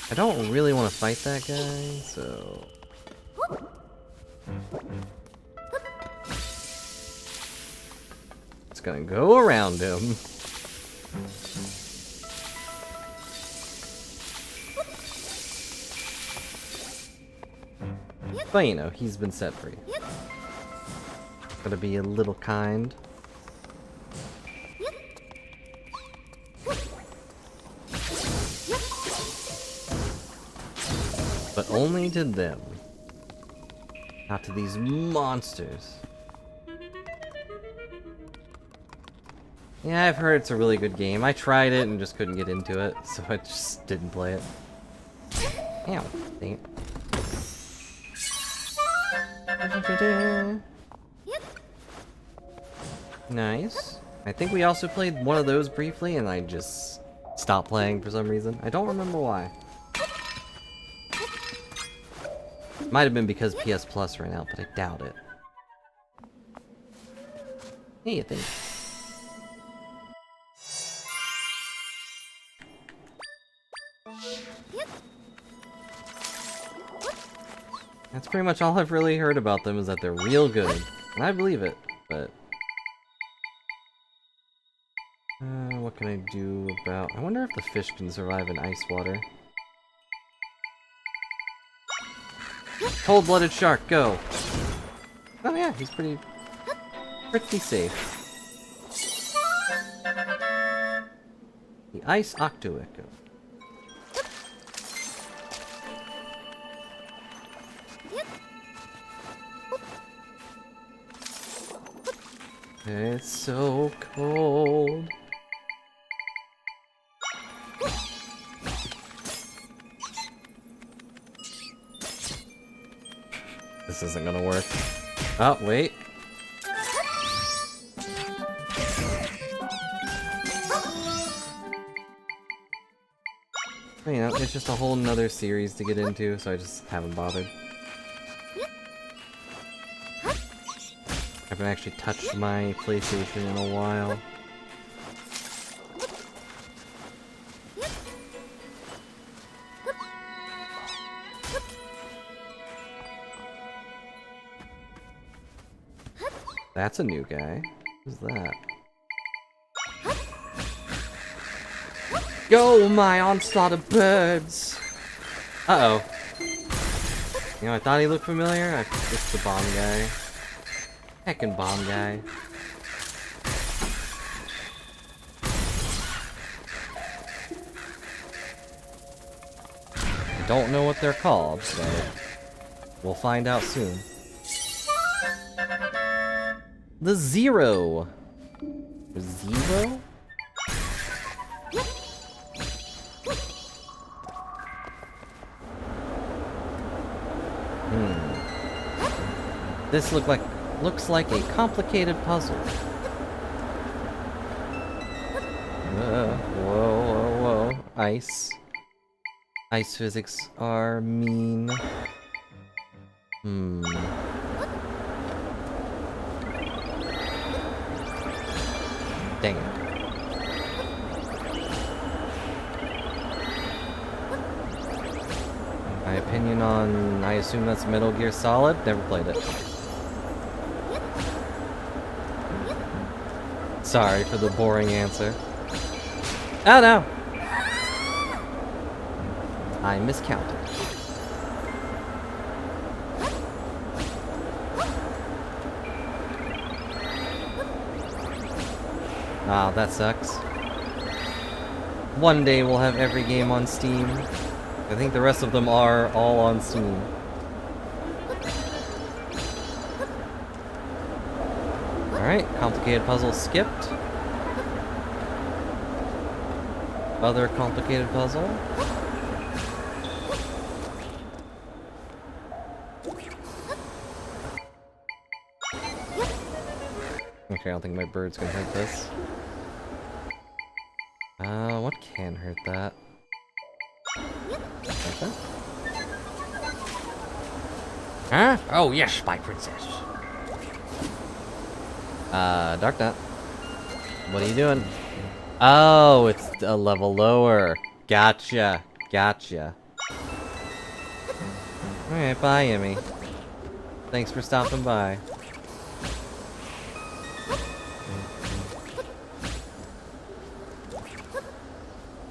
A: I don't really want to fight that guy, so... It's gonna go around him. But you know, he's been set free. Gotta be a little kind. But only to them. Not to these monsters. Yeah, I've heard it's a really good game. I tried it and just couldn't get into it, so I just didn't play it. Ow, dang it. Nice. I think we also played one of those briefly and I just stopped playing for some reason. I don't remember why. Might have been because PS Plus ran out, but I doubt it. Hey, you think? That's pretty much all I've really heard about them, is that they're real good. And I believe it, but... what can I do about... I wonder if the fish can survive in ice water. Cold-blooded shark, go! Oh yeah, he's pretty safe. The ice octo-echo. It's so cold. This isn't gonna work. Oh, wait. You know, it's just a whole nother series to get into, so I just haven't bothered. I haven't actually touched my PlayStation in a while. That's a new guy. Who's that? Go, my onslaught of birds! Uh-oh. You know, I thought he looked familiar. It's the bomb guy. Heckin' bomb guy. I don't know what they're called, but we'll find out soon. The Zero! Zero? This looks like a complicated puzzle. Whoa, whoa, whoa. Ice. Ice physics are mean. Dang it. My opinion on... I assume that's Metal Gear Solid? Never played it. Sorry for the boring answer. Oh no! I miscounted. Ah, that sucks. One day we'll have every game on Steam. I think the rest of them are all on Steam. Alright, complicated puzzle skipped. Other complicated puzzle. Okay, I don't think my bird's gonna hurt this. What can hurt that? Okay.
B: Huh? Oh, yes, my princess.
A: Dark Knight. What are you doing? Oh, it's a level lower. Gotcha. Gotcha. Alright, bye, Emmy. Thanks for stopping by.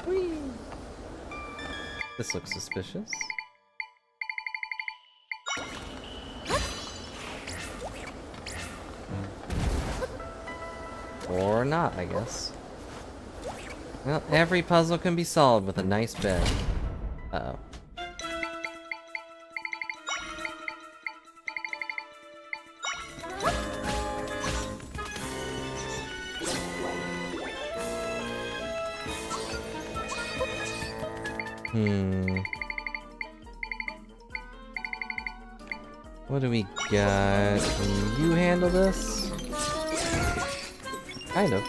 A: Whee! This looks suspicious. Or not, I guess. Well, every puzzle can be solved with a nice bed. Uh-oh. What do we got? Can you handle this? Kind of.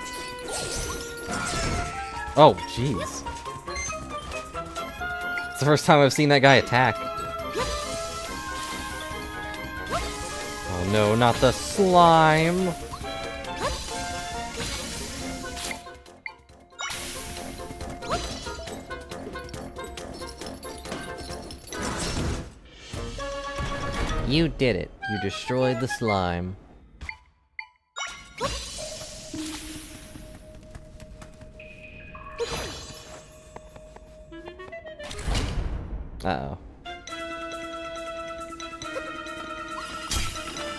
A: Oh, jeez. It's the first time I've seen that guy attack. Oh no, not the slime! You did it. You destroyed the slime.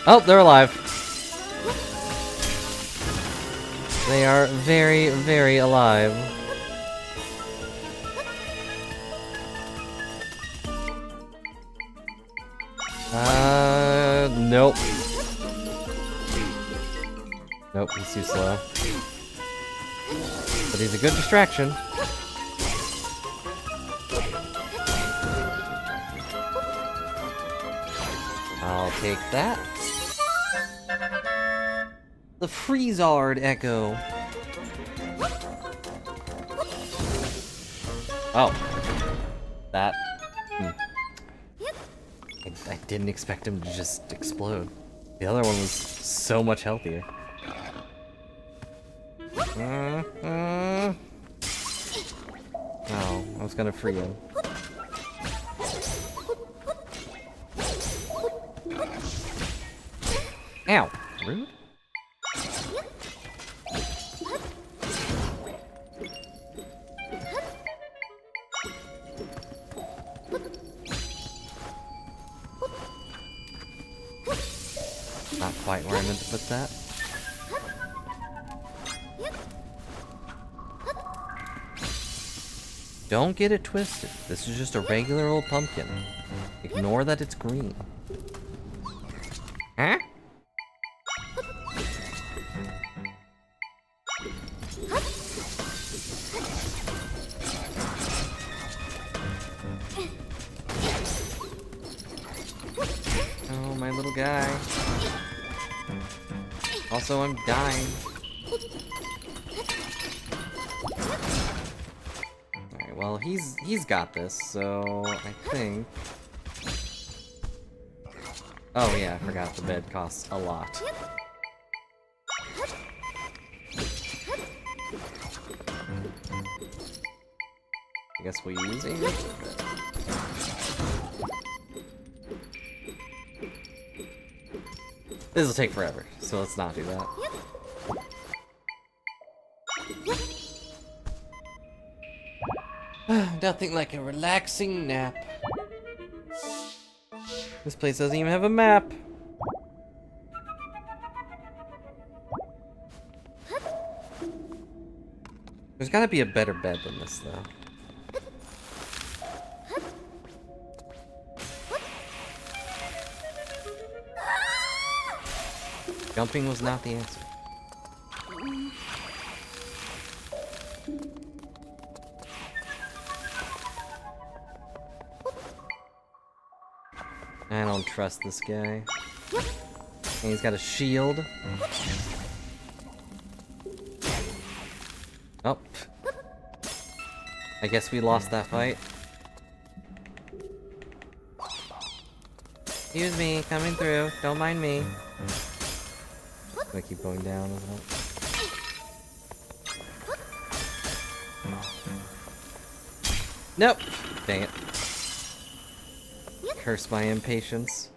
A: Oh, they're alive. They are very, very alive. Nope. Nope, he's too slow. But he's a good distraction. I'll take that. The Freezard Echo. Oh. That. I didn't expect him to just explode. The other one was so much healthier. Oh, I was gonna free him. Ow! Rude? Not quite where I meant to put that. Don't get it twisted. This is just a regular old pumpkin. Ignore that it's green. Huh? Oh, my little guy. Also, I'm dying. Alright, well, he's got this, so I think... Oh yeah, I forgot the bed costs a lot. I guess we'll use it. This will take forever, so let's not do that. Nothing like a relaxing nap. This place doesn't even have a map. There's gotta be a better bed than this, though. Jumping was not the answer. I don't trust this guy. And he's got a shield. Oh. I guess we lost that fight. Excuse me, coming through. Don't mind me. I keep going down, isn't it? Nope. Dang it. Curse my impatience.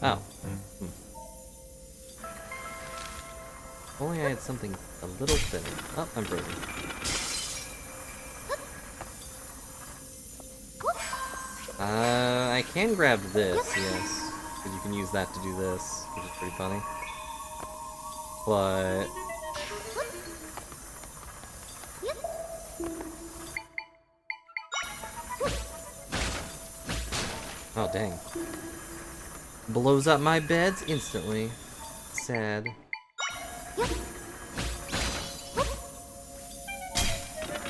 A: Oh. If only I had something a little thinner. Oh, I'm frozen. I can grab this, yes. Because you can use that to do this, which is pretty funny. But... oh, dang. Blows up my beds instantly. Sad.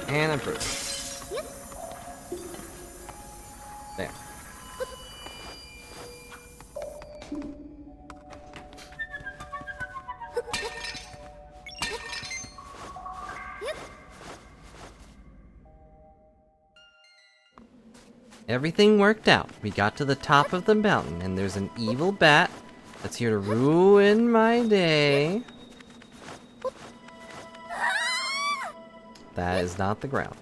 A: And I'm frozen. There. Everything worked out. We got to the top of the mountain, and there's an evil bat that's here to ruin my day. That is not the ground.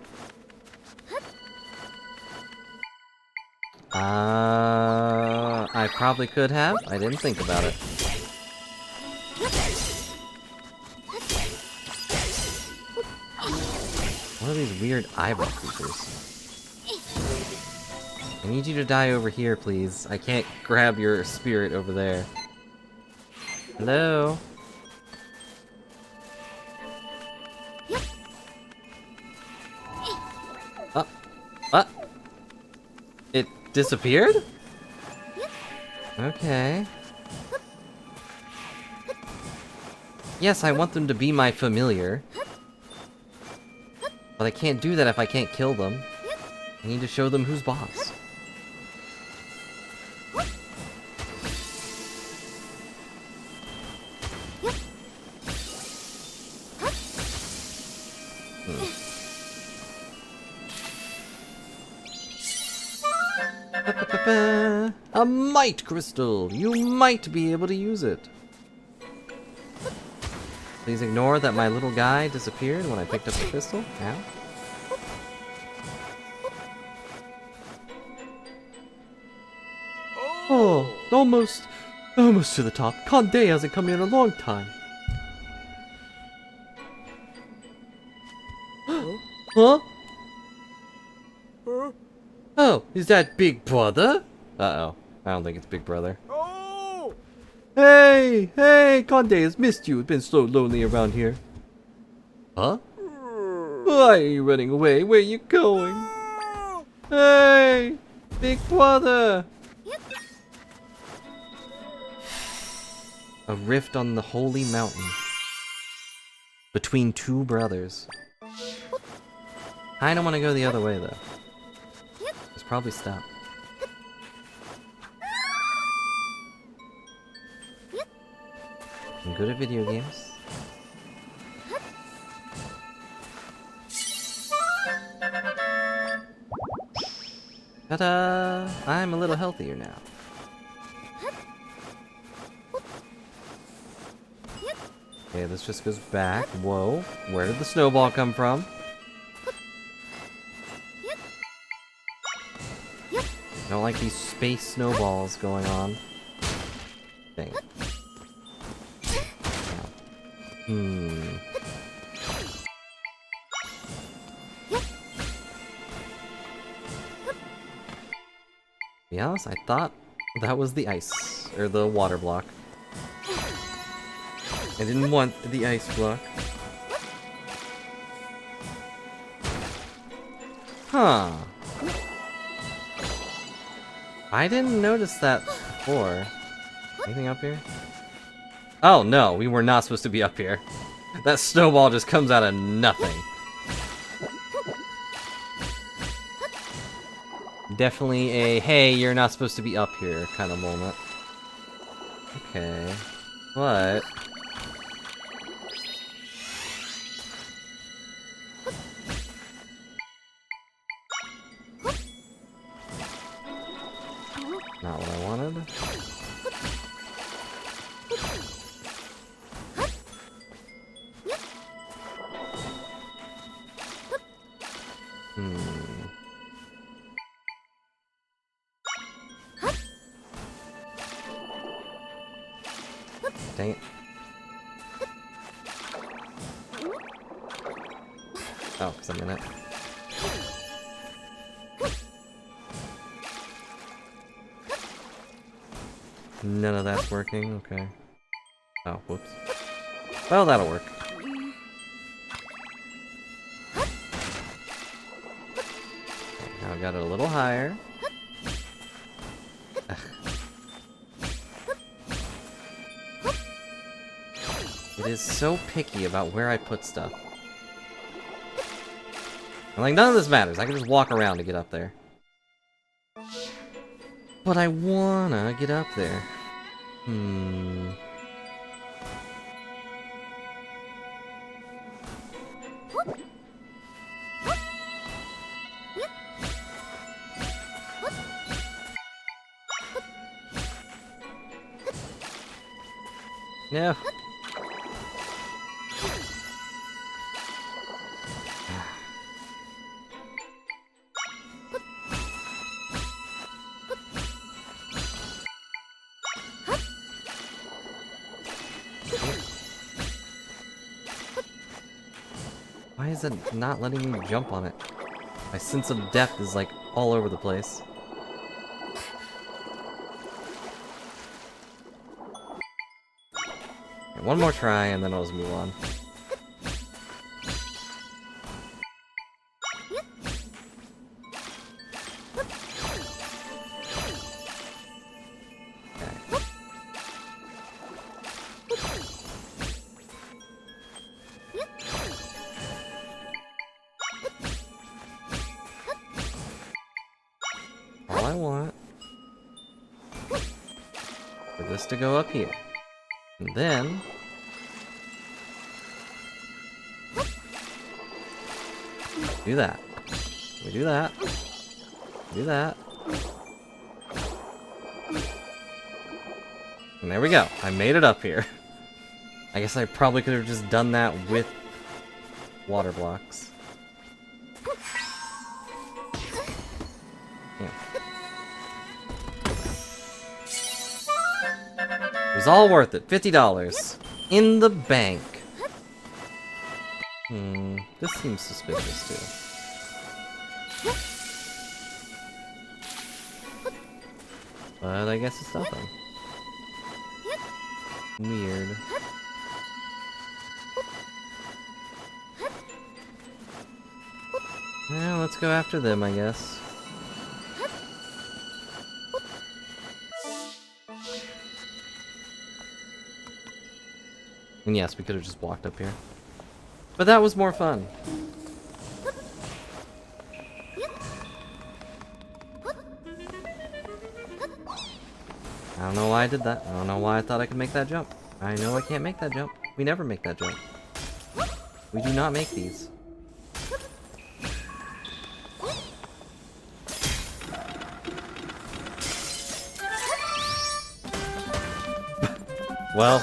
A: I probably could have. I didn't think about it. these weird eyebrow creatures. I need you to die over here, please. I can't grab your spirit over there. Hello? What? It disappeared? Okay. Yes, I want them to be my familiar. But I can't do that if I can't kill them. I need to show them who's boss. A might crystal! You might be able to use it. Please ignore that my little guy disappeared when I picked up the crystal. Ow. Oh, almost to the top. Conde hasn't come here in a long time. Huh? Oh, is that Big Brother? Uh-oh. I don't think it's Big Brother.
D: Oh!
E: Hey, Conde has missed you. It's been so lonely around here. Huh? Why are you running away? Where are you going? Hey, Big Brother!
A: A rift on the holy mountain. Between two brothers. I don't want to go the other way, though. There's probably stuff. I'm good at video games. Ta-da! I'm a little healthier now. Okay, this just goes back. Whoa, where did the snowball come from? I don't like these space snowballs going on. Dang it. To be honest, I thought that was the ice, or the water block. I didn't want the ice block. Huh. I didn't notice that before. Anything up here? Oh no, we were not supposed to be up here. That snowball just comes out of nothing. Definitely a, hey, you're not supposed to be up here kind of moment. Okay. What? Not what I wanted. Dang it. Oh, 'cause I'm in it. None of that's working, okay. Oh, whoops. Well, that'll work. Okay, now I got it a little higher. It is so picky about where I put stuff. And like, none of this matters. I can just walk around to get up there. But I wanna get up there. No. Why is it not letting me jump on it? My sense of depth is like all over the place. Okay, one more try and then I'll just move on. All I want for this to go up here. And then do that. We do that. Do that. And there we go. I made it up here. I guess I probably could have just done that with water blocks. Yeah. It was all worth it. $50 in the bank. This seems suspicious too. But I guess it's nothing. Weird. Well, let's go after them, I guess. And yes, we could have just walked up here. But that was more fun. I don't know why I did that. I don't know why I thought I could make that jump. I know I can't make that jump. We never make that jump. We do not make these. Well,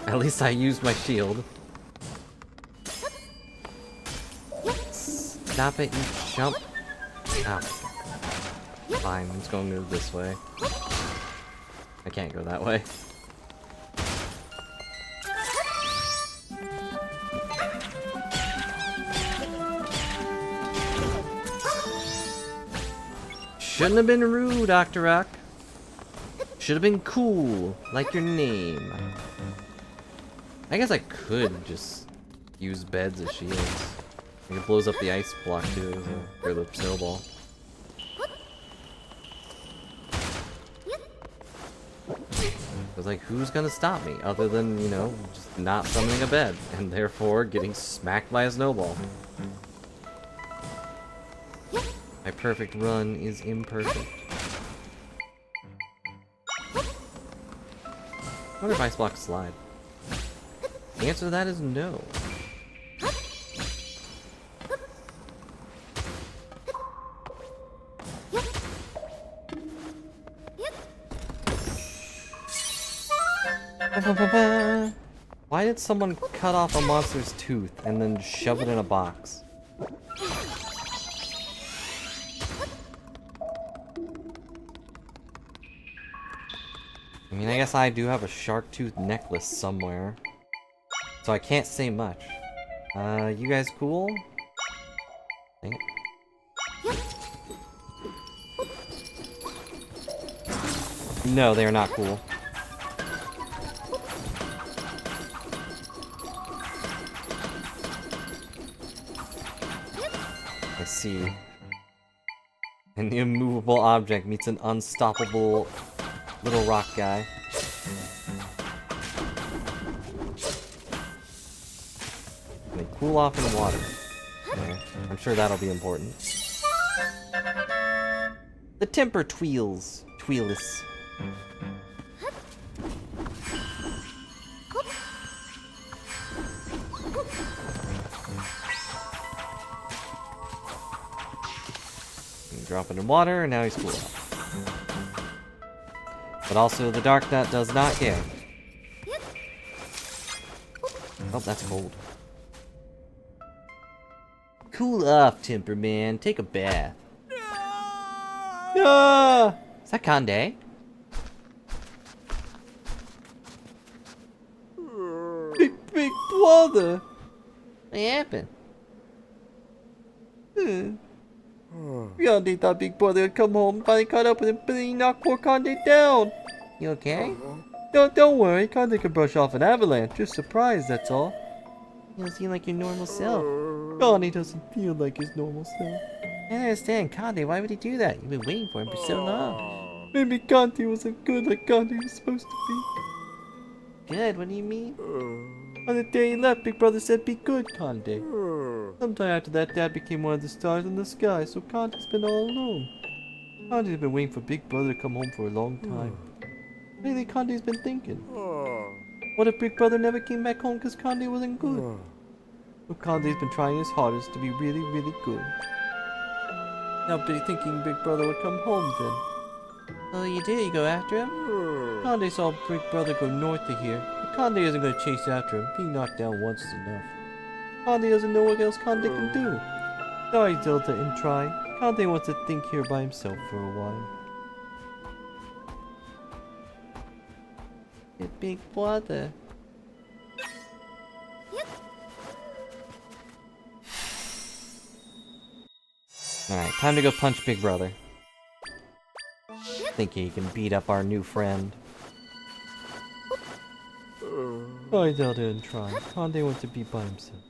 A: at least I used my shield. Stop it, you chump. Oh. Fine, I'm just gonna move this way. I can't go that way. Shouldn't have been rude, Octorok. Should have been cool, like your name. I guess I could just use beds as shields. It blows up the ice block too, or the snowball. I was like, who's gonna stop me? Other than, you know, just not summoning a bed, and therefore getting smacked by a snowball. My perfect run is imperfect. I wonder if ice blocks slide. The answer to that is no. Why did someone cut off a monster's tooth and then shove it in a box? I mean, I guess I do have a shark tooth necklace somewhere, so I can't say much. You guys cool? Dang it. No, they are not cool. I see. An immovable object meets an unstoppable little rock guy. And they cool off in water. Yeah, I'm sure that'll be important. The temper tweels. Tweelus. Drop it in water, and now he's cool off. But also, the Dark Nut does not care. Oh, that's cold. Cool off, Temper Man. Take a bath. Ah! Is that Conde? Big brother. What happened?
E: Conde thought Big Brother would come home, finally caught up with him, but he knocked poor Conde down.
C: You okay?
E: Don't worry, Conde can brush off an avalanche. Just surprised, that's all.
C: You don't seem like your normal self.
E: Conde doesn't feel like his normal self.
C: I don't understand, Conde. Why would he do that? You've been waiting for him for so long.
E: Maybe Conde wasn't good like Conde was supposed to be.
C: Good? What do you mean?
E: On the day he left, Big Brother said, "Be good, Conde." Sometime after that, Dad became one of the stars in the sky, so Conde's been all alone. Conde's been waiting for Big Brother to come home for a long time. Lately, Conde's been thinking, what if Big Brother never came back home because Conde wasn't good? Well, Conde's been trying his hardest to be really, really good. Now, thinking Big Brother would come home then.
C: Oh, you do? You go after him?
E: Conde saw Big Brother go north of here, but Conde isn't going to chase after him. Being knocked down once is enough. Conde doesn't know what else Conde can do. Sorry, Zelda, and try. Conde wants to think here by himself for a while.
C: Your big brother.
A: Alright, time to go punch Big Brother. Thinking he can beat up our new friend.
E: Sorry, Zelda, and try. Conde wants to be by himself.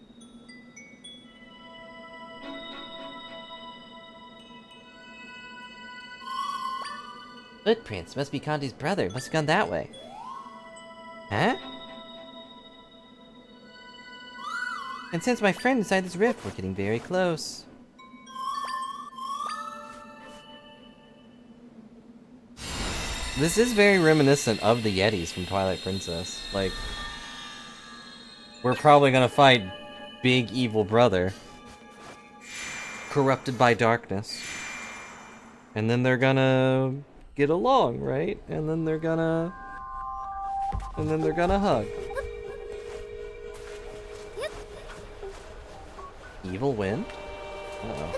C: Footprints. Must be Conde's brother. Must have gone that way. Huh? And since my friend inside this rift, we're getting very close.
A: This is very reminiscent of the Yetis from Twilight Princess. Like, we're probably gonna fight Big Evil Brother, corrupted by darkness. And then they're gonna get along, right? And then they're gonna hug. Evil win? Uh-oh.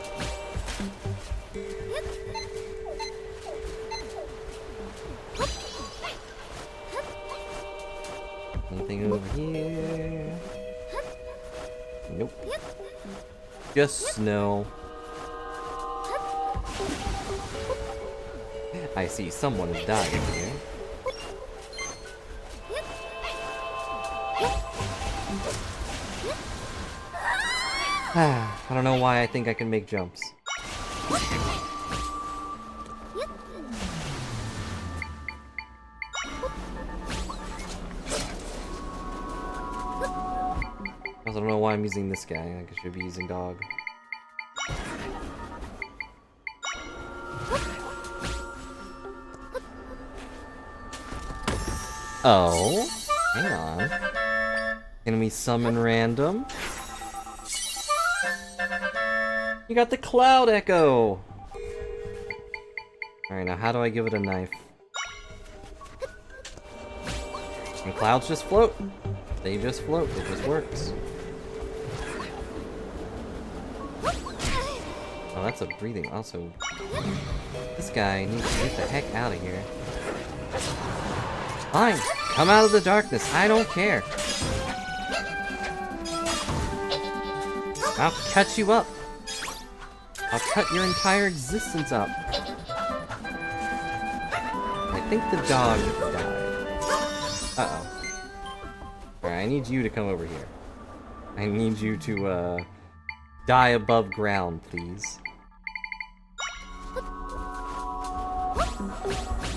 A: Anything over here? Nope. Just snow. I see someone is dying here. I don't know why I think I can make jumps. I don't know why I'm using this guy. I should be using dog. Oh, hang on. Can we summon random? You got the Cloud Echo! Alright, now how do I give it a knife? And clouds just float. They just float. It just works. Oh, that's a breathing. Also, this guy needs to get the heck out of here. Fine, come out of the darkness. I don't care. I'll cut you up. I'll cut your entire existence up. I think the dog died. Uh-oh. Alright, I need you to come over here. I need you to, die above ground, please.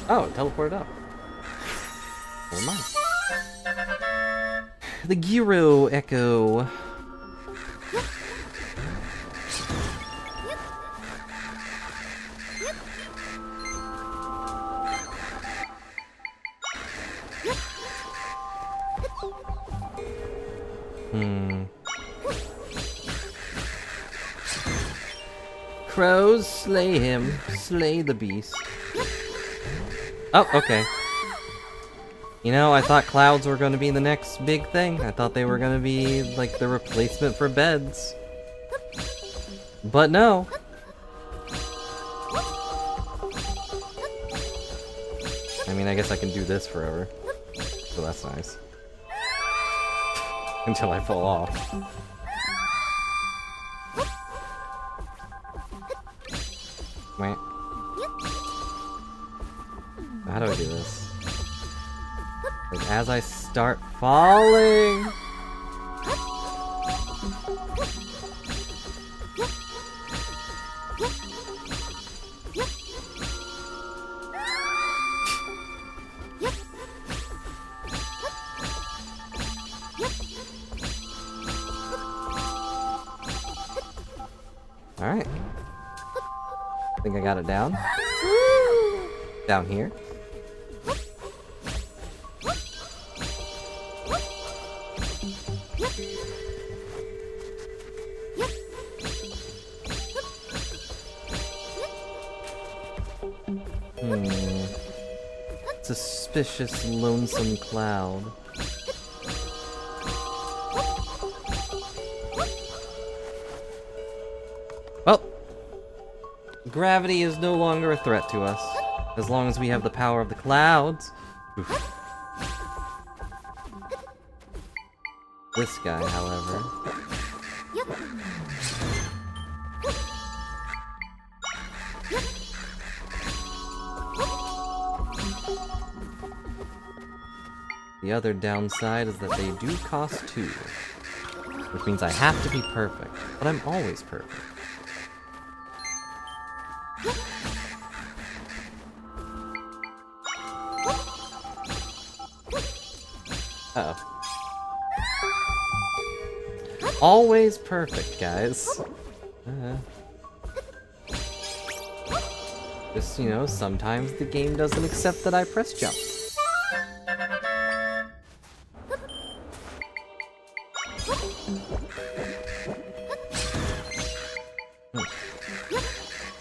A: Oh, it teleported up. Never mind. The Gyro Echo. Crows, slay him. Slay the beast. Oh, okay. You know, I thought clouds were going to be the next big thing. I thought they were going to be, like, the replacement for beds. But no. I mean, I guess I can do this forever. So that's nice. Until I fall off. Wait. How do I do this? Like, as I start falling! Alright. I think I got it down. Down here. Suspicious, lonesome cloud. Well, gravity is no longer a threat to us, as long as we have the power of the clouds. Oof. This guy, however... The other downside is that they do cost 2, which means I have to be perfect, but I'm always perfect. Uh-oh. Always perfect, guys. Just, you know, sometimes the game doesn't accept that I press jump.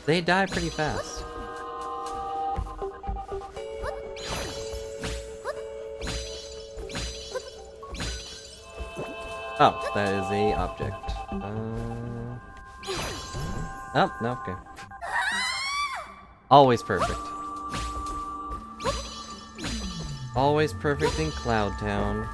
A: They die pretty fast. Oh, that is a object. Oh, no, okay. Always perfect. Always perfect in Cloud Town.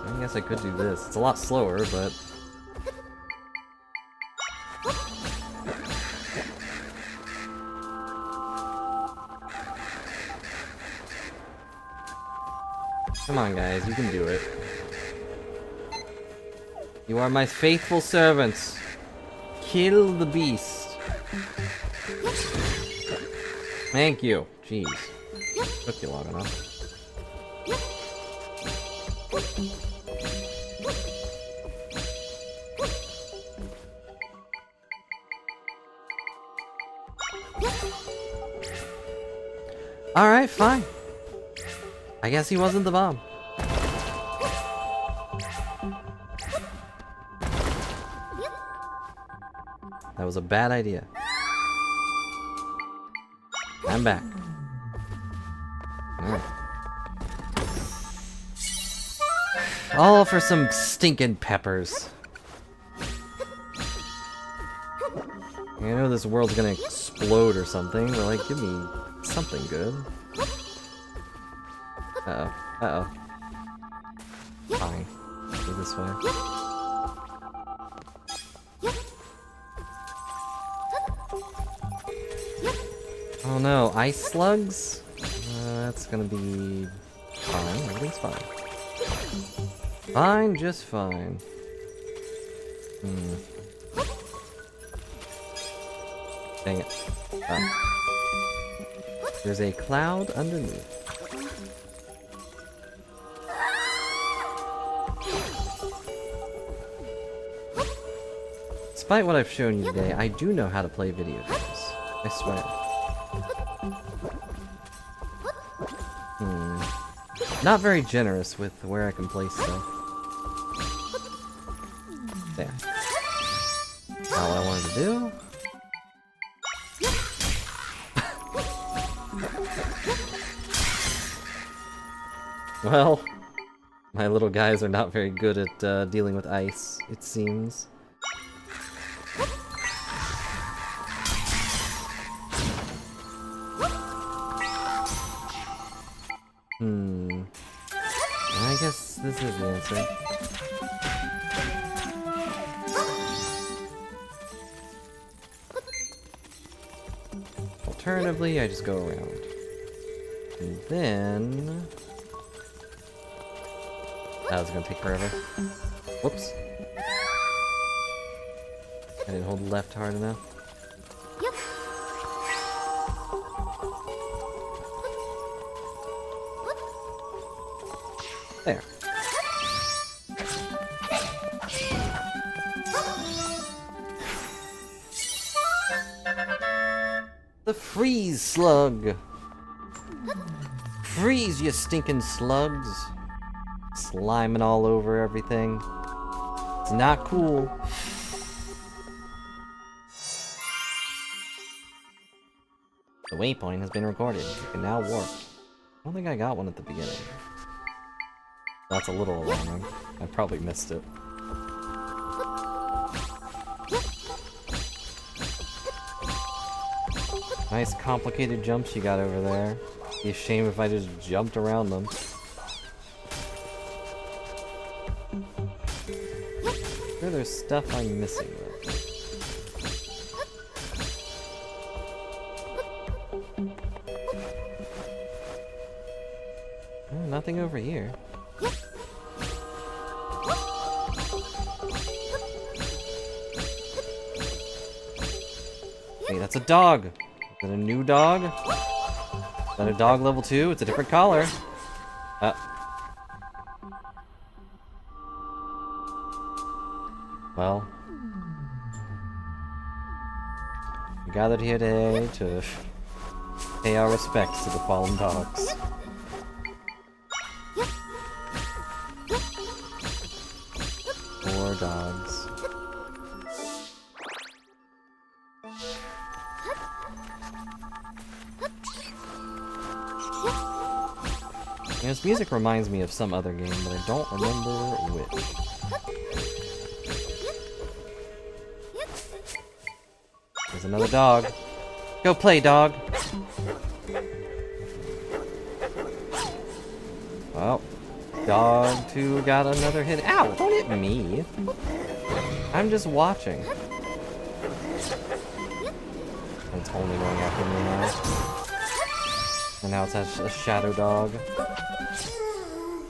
A: I guess I could do this. It's a lot slower, but... Come on, guys, you can do it. You are my faithful servants. Kill the beast. Thank you. Jeez. Took you long enough. Alright, fine. I guess he wasn't the bomb. That was a bad idea. I'm back. Alright. All for some stinking peppers. I know this world's gonna explode or something, but like, give me something good. Uh-oh. Uh-oh. Fine. Go this way. Oh no, ice slugs? That's gonna be fine. Everything's fine. Fine, just fine. Dang it. Oh. There's a cloud underneath. Despite what I've shown you today, I do know how to play video games. I swear. Not very generous with where I can place stuff. There. Not what I wanted to do. Well, my little guys are not very good at dealing with ice, it seems. I guess this is the answer. Alternatively, I just go around. And then... That was gonna take forever. Whoops. I didn't hold left hard enough. There. The freeze slug. Freeze, you stinking slugs. Sliming all over everything. It's not cool. The waypoint has been recorded. You can now warp. I don't think I got one at the beginning. That's a little alarming. I probably missed it. Nice complicated jumps you got over there. Be a shame if I just jumped around them. Sure, there's stuff I'm missing though. Oh, nothing over here. Hey, that's a dog! Is it a new dog? Is that a dog level 2? It's a different collar. Well. We gathered here today to pay our respects to the fallen dogs. Poor dogs. Yeah, this music reminds me of some other game, but I don't remember which. There's another dog. Go play, dog! Well, dog 2 got another hit. Ow! Don't hit me! I'm just watching. It's only going after me now. And now it's a shadow dog.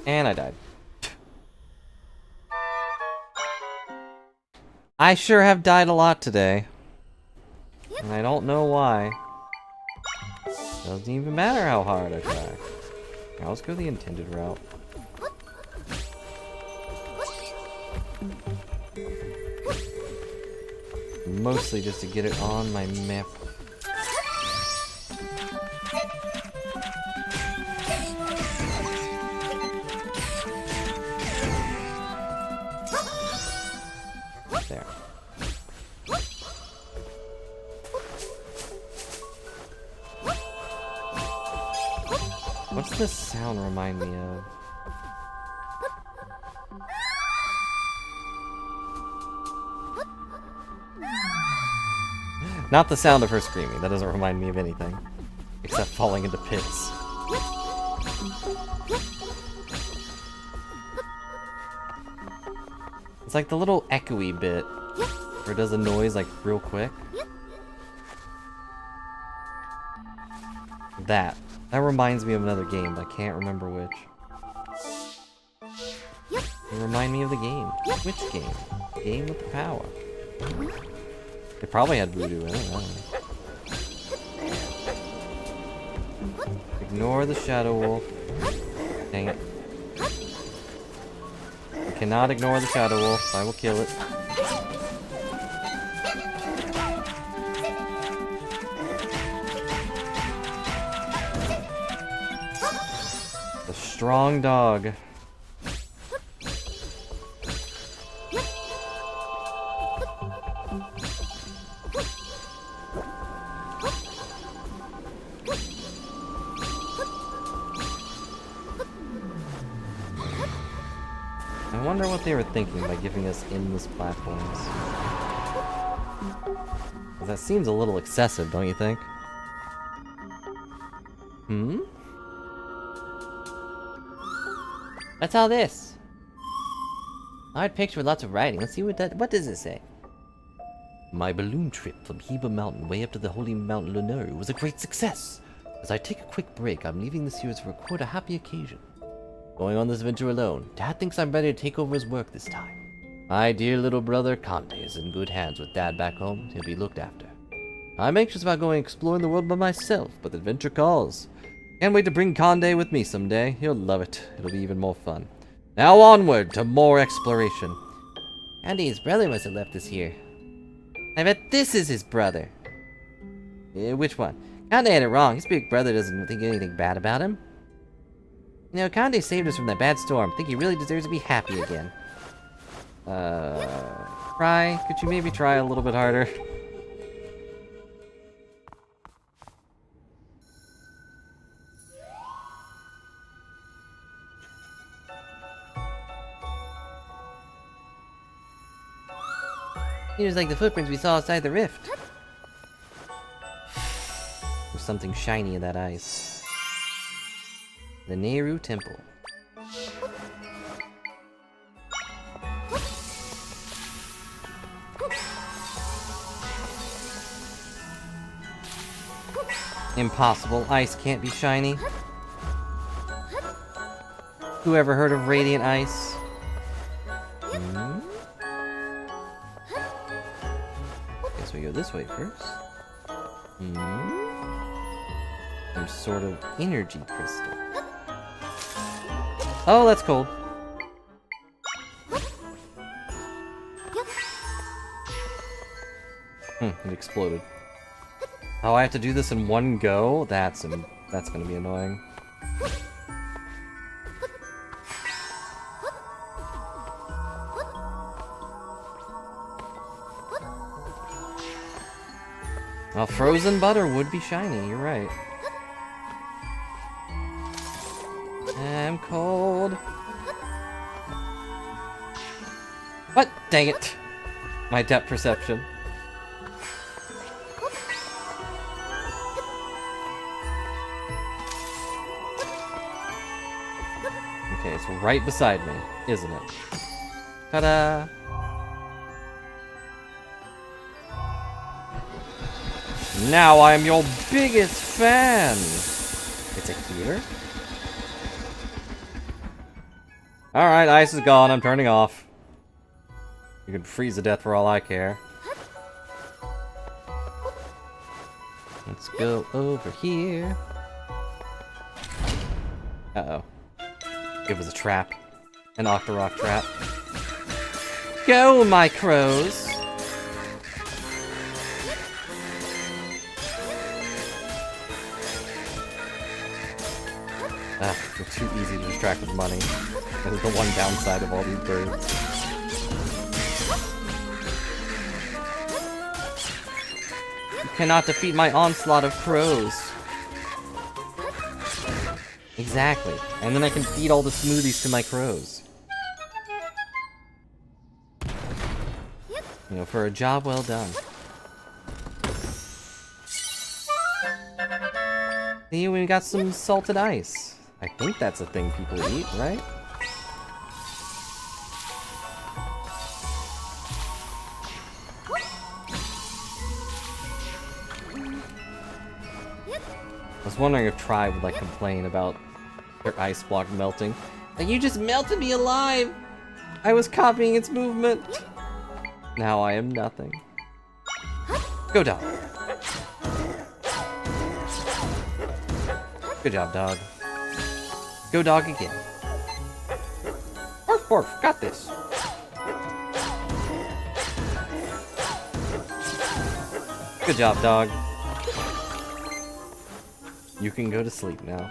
A: And I died. I sure have died a lot today. And I don't know why. Doesn't even matter how hard I try. Now let's go the intended route. Mostly just to get it on my map. There. What's this sound remind me of? Not the sound of her screaming. That doesn't remind me of anything. Except falling into pits. It's like the little echoey bit. Where it does a noise like real quick. That reminds me of another game, but I can't remember which. They remind me of the game. Which game? The game with the power. It probably had voodoo in it, I don't know. Ignore the Shadow Wolf. Dang it. I cannot ignore the Shadow Wolf. I will kill it. The strong dog. I wonder what they were thinking by giving us endless platforms. 'Cause that seems a little excessive, don't you think? Hmm?
C: What's all this? Hard picture with lots of writing. Let's see what does it say?
A: My balloon trip from Heba Mountain way up to the holy Mount Lunaru was a great success. As I take a quick break, I'm leaving this year to record a happy occasion. Going on this adventure alone, Dad thinks I'm ready to take over his work this time. My dear little brother Conde is in good hands with Dad back home. He'll be looked after. I'm anxious about going exploring the world by myself, but the adventure calls. Can't wait to bring Conde with me someday. He'll love it. It'll be even more fun. Now onward to more exploration.
C: Andy's brother must have left us here. I bet this is his brother.
A: Which one?
C: Conde had it wrong. His big brother doesn't think anything bad about him. You know, Conde saved us from that bad storm. I think he really deserves to be happy again.
A: Try? Could you maybe try a little bit harder?
C: Seems like the footprints we saw outside the rift. There's something shiny in that ice. The Nehru Temple.
A: Impossible. Ice can't be shiny. Who ever heard of radiant ice? Guess we go this way first. Some sort of energy crystal. Oh, that's cold. It exploded. Oh, I have to do this in one go? That's gonna be annoying. Well, frozen butter would be shiny, you're right. I'm cold. What? Dang it. My depth perception. Okay, it's right beside me, isn't it? Ta-da! Now I am your biggest fan! It's a healer? Alright, ice is gone, I'm turning off. You can freeze to death for all I care. Let's go over here. Uh-oh. It was a trap. An Octorok trap. Go, my crows! Ah, they're too easy to distract with money. That is the one downside of all these birds. You cannot defeat my onslaught of crows. Exactly. And then I can feed all the smoothies to my crows. You know, for a job well done. See, we got some salted ice. I think that's a thing people eat, right? I was wondering if Tri would like complain about their ice block melting. Like, you just melted me alive! I was copying its movement! Now I am nothing. Go, dog. Good job, dog. Go, dog, again. Barf, barf, got this. Good job, dog. You can go to sleep now.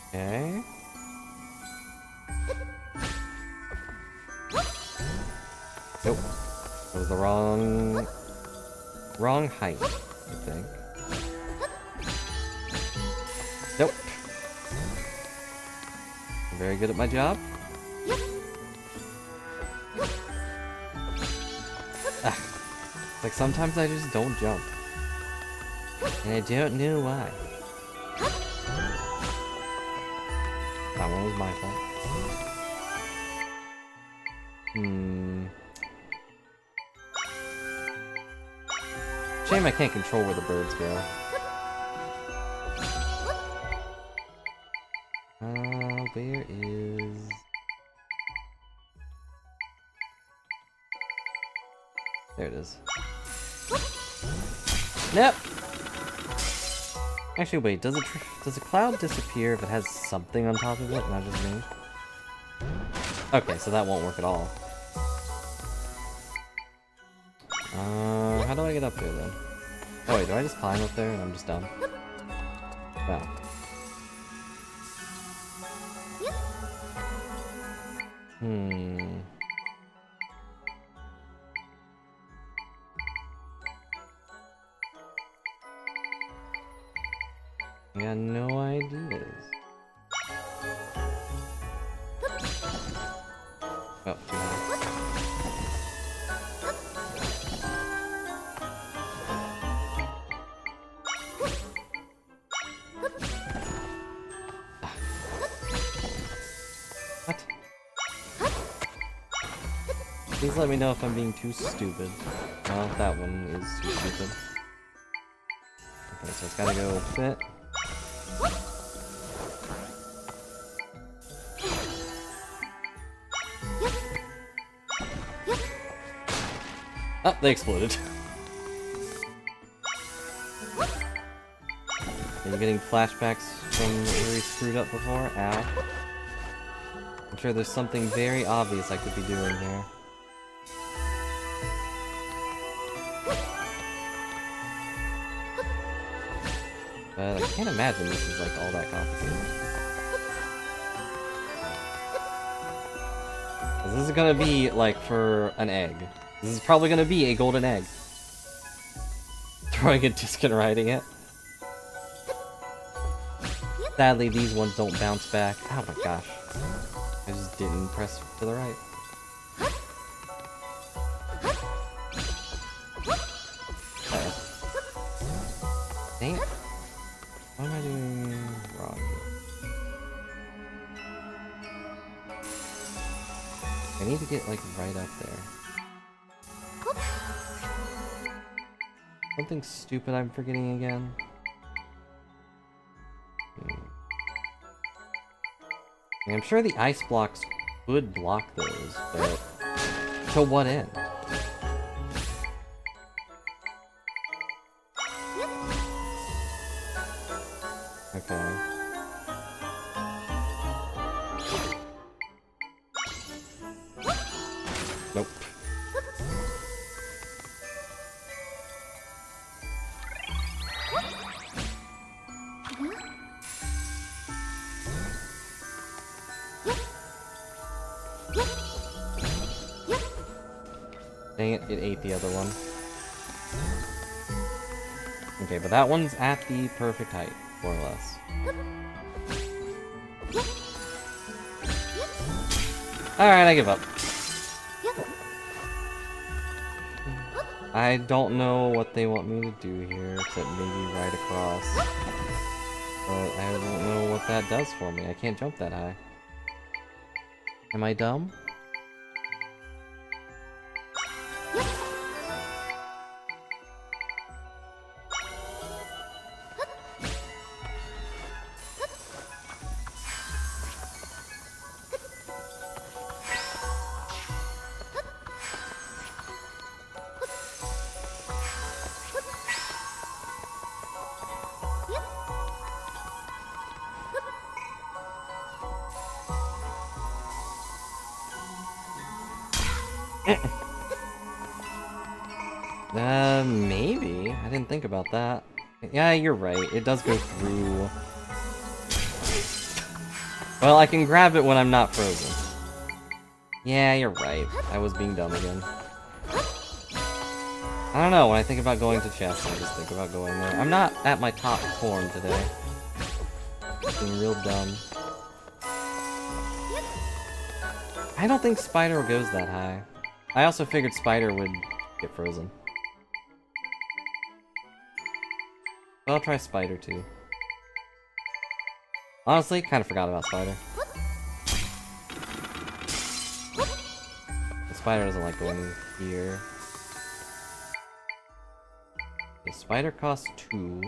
A: Okay. Nope. That was the wrong height, I think. Nope. I'm very good at my job. Like, sometimes I just don't jump. And I don't know why. That one was my fault. Shame I can't control where the birds go. Where is... There it is. Nope! Actually, wait, does a cloud disappear if it has something on top of it, not just me? Okay, so that won't work at all. How do I get up there then? Oh wait, do I just climb up there and I'm just done? Wow. I got no ideas. Oh, too high. What? Please let me know if I'm being too stupid. Well, that one is too stupid. Okay, so it's gotta go fit. Oh, they exploded. Are you getting flashbacks from where he screwed up before? Ow. I'm sure there's something very obvious I could be doing here. But I can't imagine this is like all that complicated. 'Cause this is gonna be like for an egg. This is probably gonna be a golden egg. Throwing a disc and riding it. Sadly, these ones don't bounce back. Oh my gosh. I just didn't press to the right. Uh-oh. Dang it. What am I doing wrong here? I need to get like right up there. Something stupid I'm forgetting again. And I'm sure the ice blocks would block those, but to what end? Okay. Nope. Dang it, it ate the other one. Okay, but that one's at the perfect height, more or less. Alright, I give up. I don't know what they want me to do here, except maybe right across. But I don't know what that does for me. I can't jump that high. Am I dumb? Maybe. I didn't think about that. Yeah, you're right. It does go through. Well, I can grab it when I'm not frozen. Yeah, you're right. I was being dumb again. I don't know, when I think about going to chess, I just think about going there. I'm not at my top form today. Being real dumb. I don't think Spider goes that high. I also figured Spider would get frozen. I'll try spider too. Honestly, kind of forgot about spider. The spider doesn't like going here. The spider costs 2.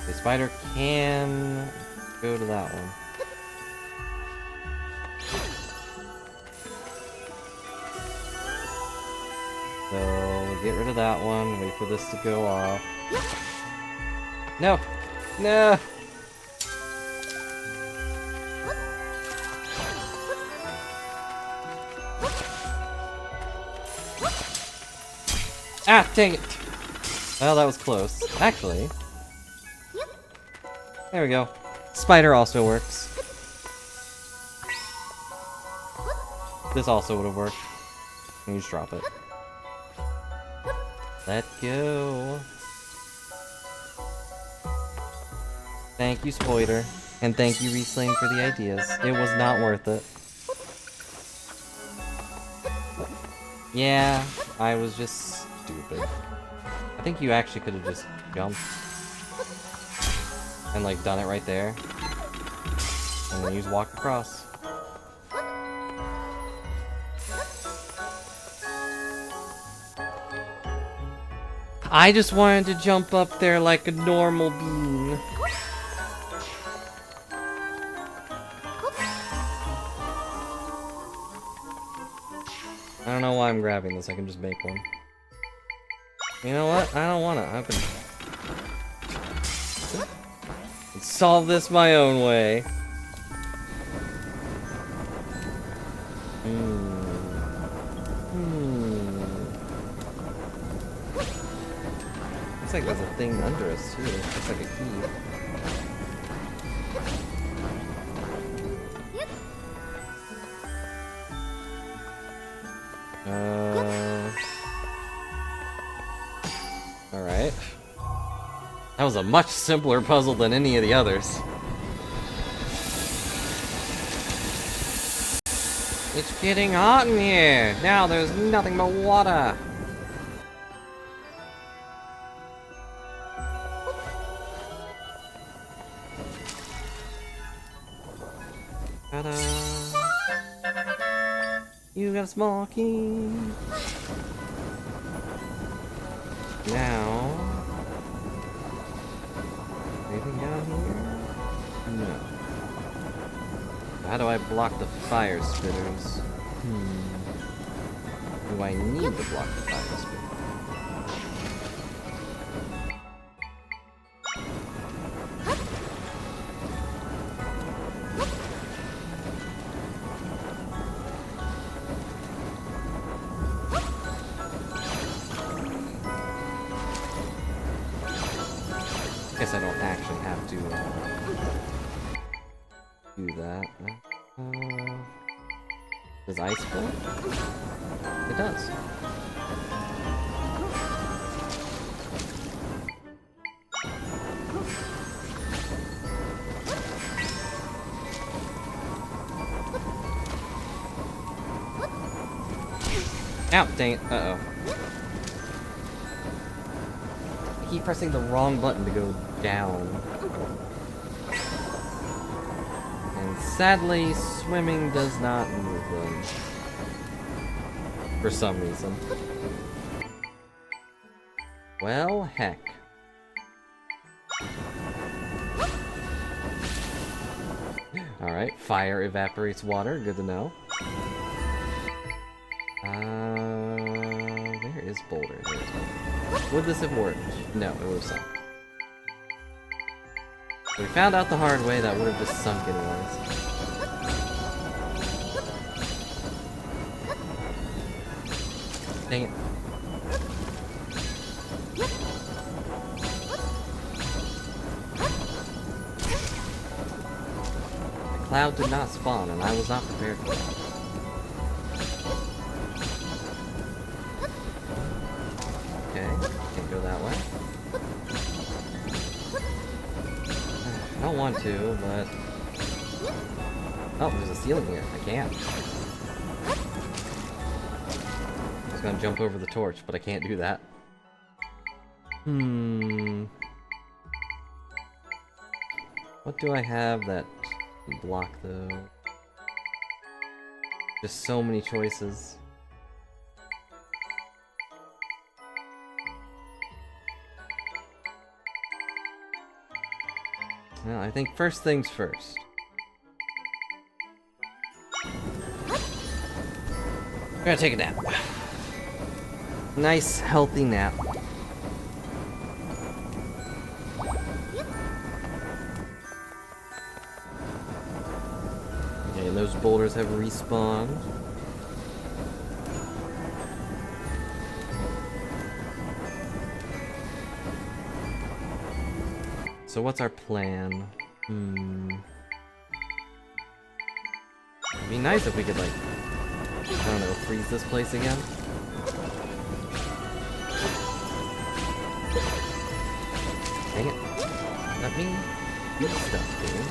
A: The spider can go to that one. So, get rid of that one, wait for this to go off. No! No! Ah, dang it! Well, that was close. Actually. There we go. Spider also works. This also would have worked. Let me just drop it. Let go. Thank you, Spoiler. And thank you, Riesling, for the ideas. It was not worth it. Yeah, I was just stupid. I think you actually could have just jumped. And like done it right there. And then you just walk across. I just wanted to jump up there like a normal bean. I don't know why I'm grabbing this, I can just make one. You know what? I don't want to. I can solve this my own way. Looks like there's a thing under us too. Looks like a key. Alright. That was a much simpler puzzle than any of the others. It's getting hot in here! Now there's nothing but water! Ta-da! You got a small key! Now... anything down here? No. How do I block the fire spitters? Do I need to block the fire spitters? Guess I don't actually have to do that. Does ice float? It does. Ow, dang it. Uh-oh. I keep pressing the wrong button to go down. And sadly, swimming does not move them. For some reason. Well, heck. Alright, fire evaporates water, good to know. Where is Boulder? There's Boulder. Would this have worked? No, it would have sunk. If we found out the hard way, that would have just sunk anyways. Dang it. The cloud did not spawn, and I was not prepared for that. Okay, can't go that way. I don't want to, but... Oh, there's a ceiling here. I can't. I was gonna jump over the torch, but I can't do that. What do I have that can block though? Just so many choices. Well, I think first things first. I'm gonna take a nap. Nice, healthy nap. Okay, and those boulders have respawned. So what's our plan? It'd be nice if we could, like, I don't know, freeze this place again. Dang it. Let me do stuff, dude.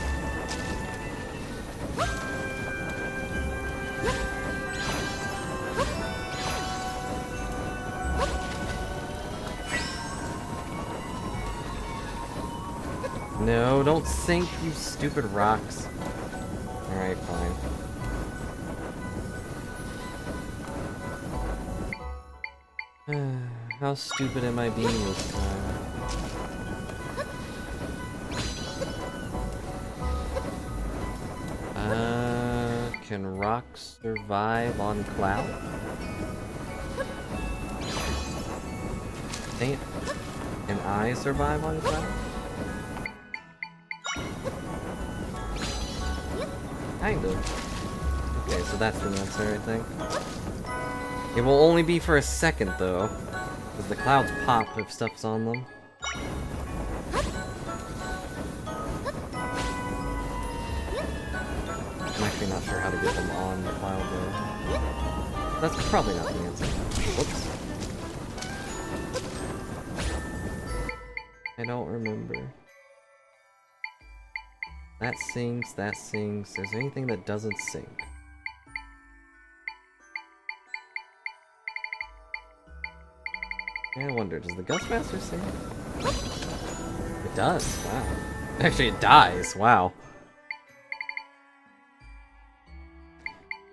A: No, don't sink, you stupid rocks. Alright, fine. How stupid am I being this time? Can rocks survive on cloud? Dang it. Can I survive on cloud? Kind of. Okay, so that's the answer, I think. It will only be for a second, though. Because the clouds pop if stuff's on them. I'm actually not sure how to get them on the cloud, though. That's probably not the answer. Whoops. I don't remember. That sinks, that sinks. Is there anything that doesn't sink? Yeah, I wonder, does the Gustmaster sink? It does, wow. Actually, it dies, wow.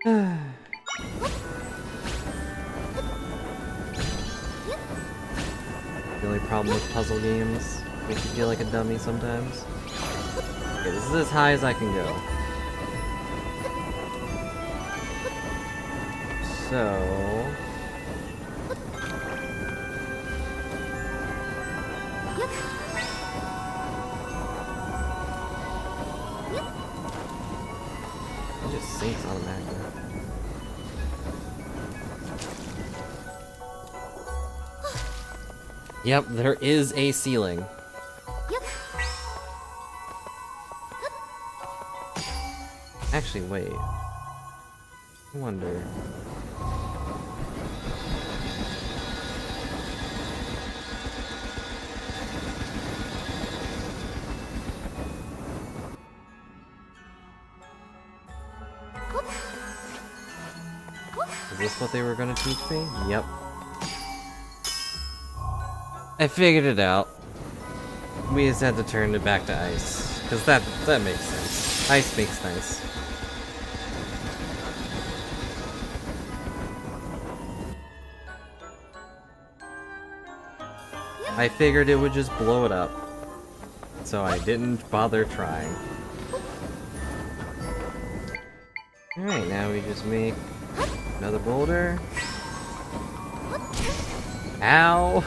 A: The only problem with puzzle games, make you feel like a dummy sometimes. Okay, this is as high as I can go. So... it just sinks automatically. Yep, there is a ceiling. Actually, wait. I wonder. Is this what they were gonna teach me? Yep. I figured it out. We just had to turn it back to ice. Because that makes sense. Ice makes nice. I figured it would just blow it up. So I didn't bother trying. Alright, now we just make another boulder. Ow!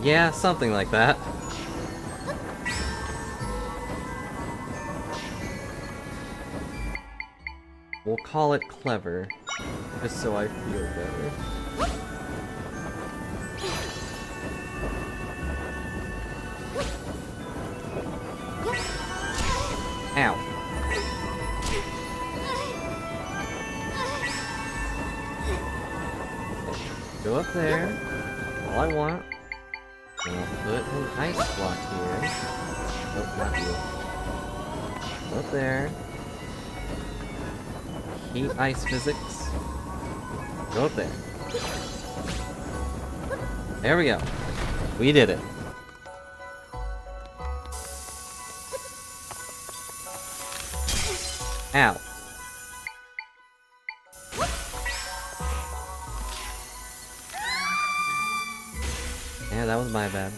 A: Yeah, something like that. We'll call it clever, just so I feel better. Ow. Go up there. All I want. I'll put an ice block here. Nope, not you. Up there. Heat ice physics. Go up there. There we go. We did it. Ow. Yeah, that was my bad.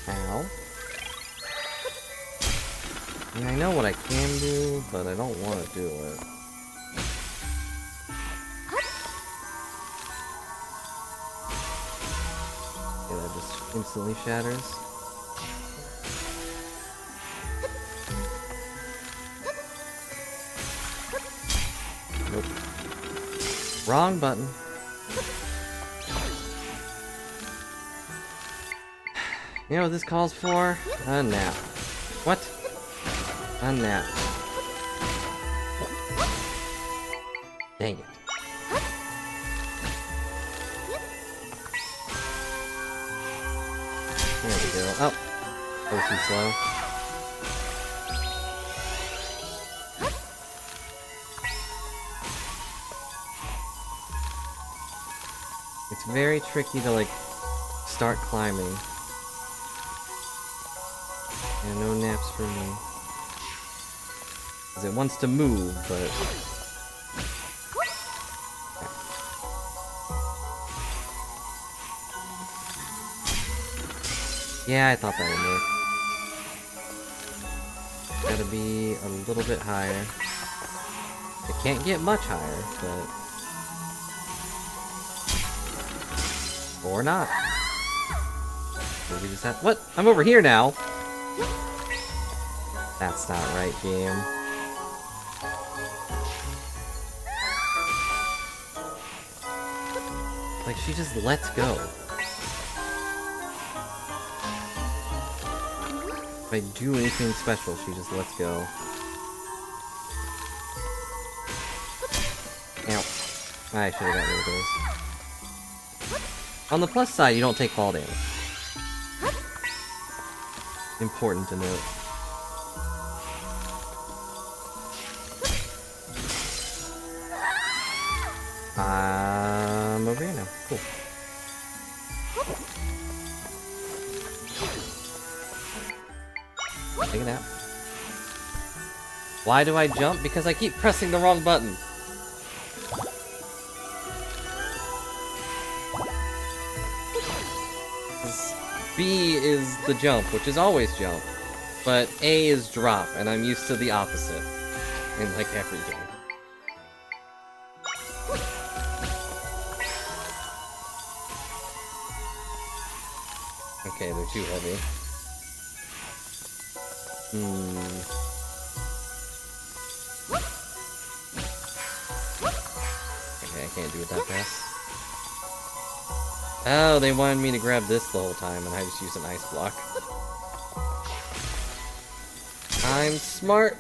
A: Ow. I mean, I know what I can do, but I don't want to do it. Yeah, that just instantly shatters. Nope. Wrong button. You know what this calls for? A nap. What? A nap. Dang it. There we go. Oh. That was too slow. It's very tricky to, like, start climbing. And no naps for me. Because it wants to move, but... Yeah, I thought that would work. Gotta be a little bit higher. It can't get much higher, but... Or not. Maybe just have... What? I'm over here now! That's not right, game. Like, she just lets go. If I do anything special, she just lets go. Ow. I should have got rid of those. On the plus side, you don't take fall damage. Important to note. I'm over here now. Cool. Take a nap. Why do I jump? Because I keep pressing the wrong button. B is the jump, which is always jump. But A is drop, and I'm used to the opposite. In like every game. Okay, they're too heavy. Okay, I can't do it that fast. Oh, they wanted me to grab this the whole time, and I just used an ice block. I'm smart!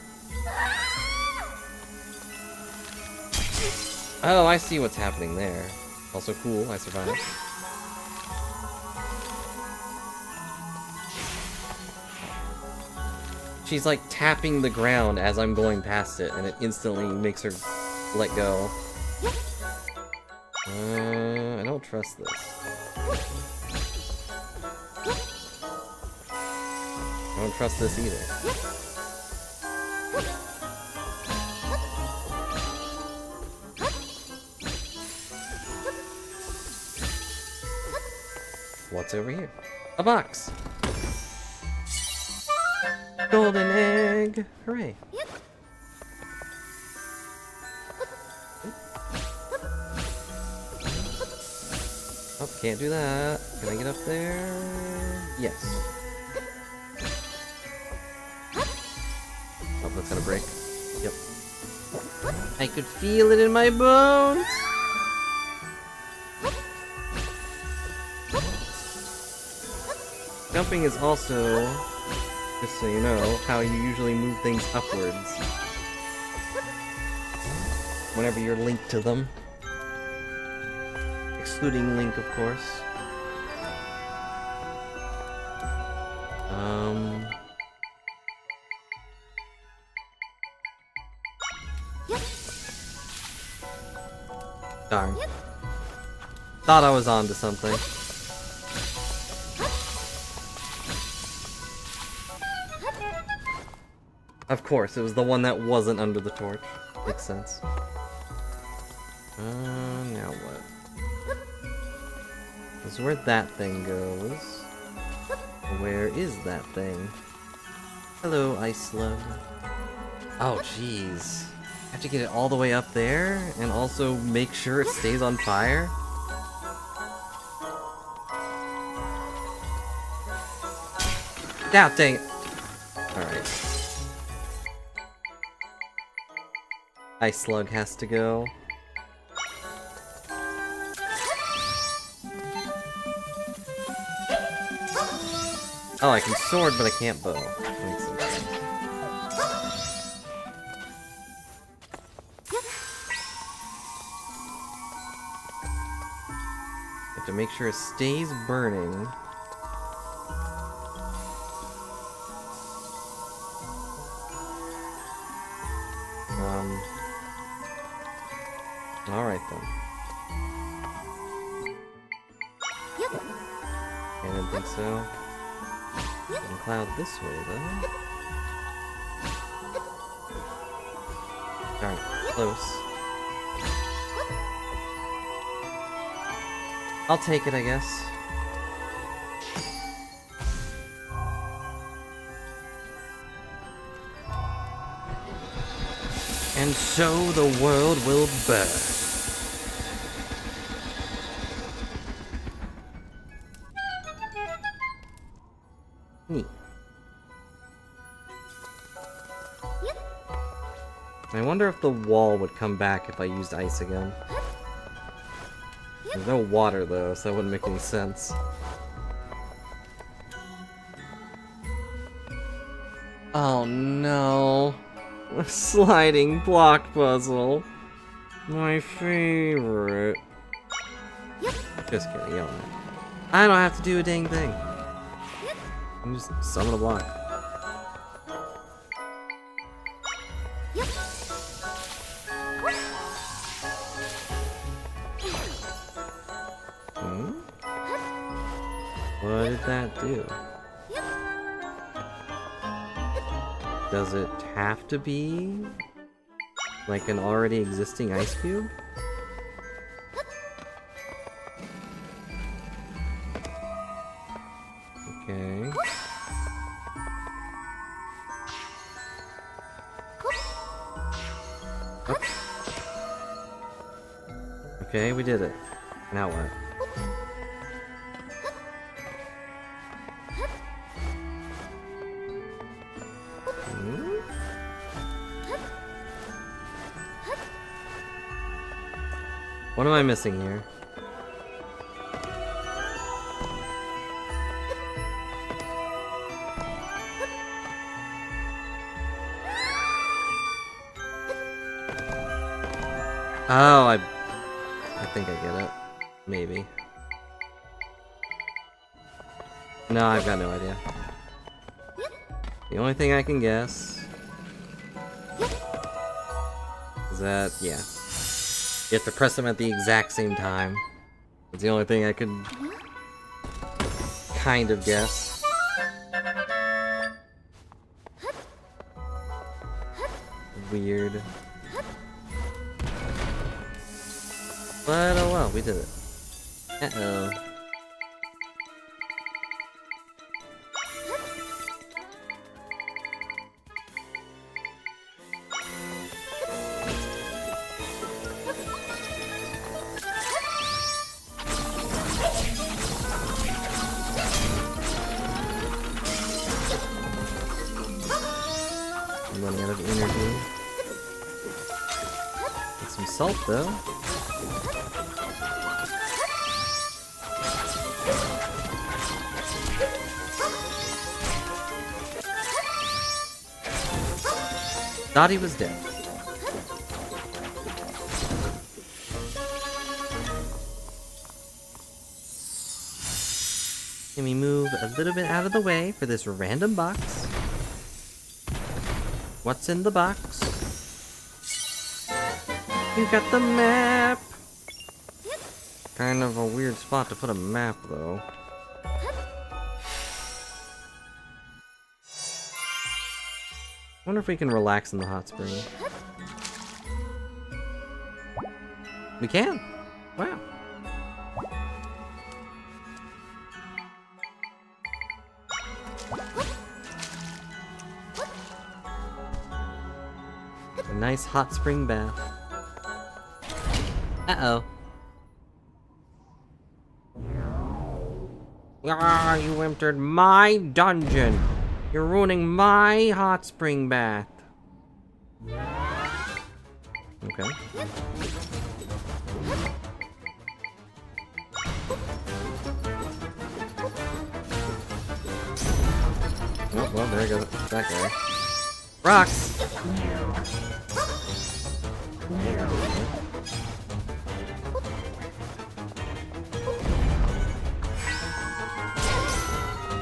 A: Oh, I see what's happening there. Also cool, I survived. She's like tapping the ground as I'm going past it, and it instantly makes her let go. I don't trust this. I don't trust this either. What's over here? A box! Golden egg! Hooray! can't do that. Can I get up there? Yes. Oh, that's gonna break. Yep. I could feel it in my bones! Jumping is also, just so you know, how you usually move things upwards. Whenever you're linked to them. Excluding Link, of course. Darn. Thought I was onto something. Of course, it was the one that wasn't under the torch. Makes sense. Now what? This is where that thing goes. Where is that thing? Hello, ice slug. Oh, jeez. I have to get it all the way up there, and also make sure it stays on fire? Now, dang it. Alright. Ice slug has to go. Oh, I can sword, but I can't bow. Makes sense. Have to make sure it stays burning. Alright then. I didn't think so. And cloud this way, though. Darn, close. I'll take it, I guess. And so the world will burn. Neat. I wonder if the wall would come back if I used ice again. There's no water though, so that wouldn't make any sense. Oh no. A sliding block puzzle. My favorite. Just kidding, you don't know. I don't have to do a dang thing. I'm just summon a block. What did that do? Does it have to be like an already existing ice cube? Okay. Up. Okay, we did it. Now what? What am I missing here? Oh, I think I get it. Maybe. No, I've got no idea. The only thing I can guess is that, yeah. You have to press them at the exact same time. It's the only thing I could kind of guess. Weird. But oh well, we did it. Uh-oh. I'm running out of energy. Get some salt though. Thought he was dead. Let me move a little bit out of the way for this random box. What's in the box? You got the map! Kind of a weird spot to put a map, though. Wonder if we can relax in the hot spring. We can! Wow. A nice hot spring bath. Uh-oh. Ah, you entered my dungeon! You're ruining my hot spring bath. Okay. Oh, well, there goes that guy. Rocks!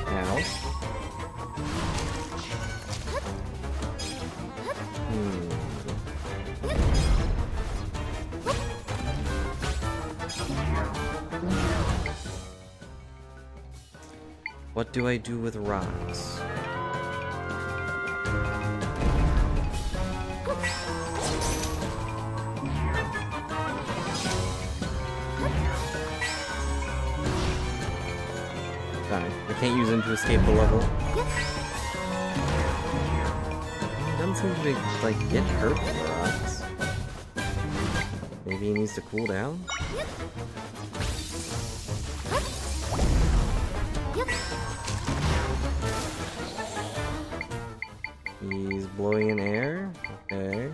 A: Ow. What do I do with rocks? Fine. I can't use him to escape the level. He doesn't seem to be, like, get hurt with the rocks. Maybe he needs to cool down? He's blowing in air? Okay.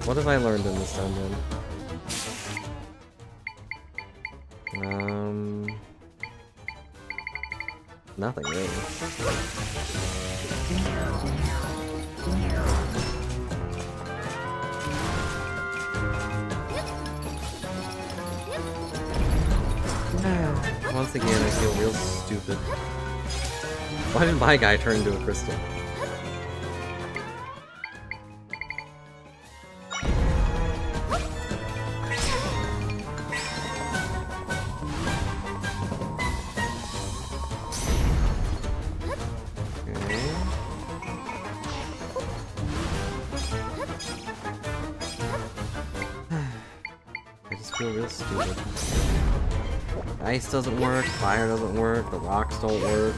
A: What have I learned in this dungeon? Nothing really. Once again, I feel real stupid. Why did my guy turn into a crystal? I just feel real stupid. Ice doesn't work, fire doesn't work, the rocks don't work.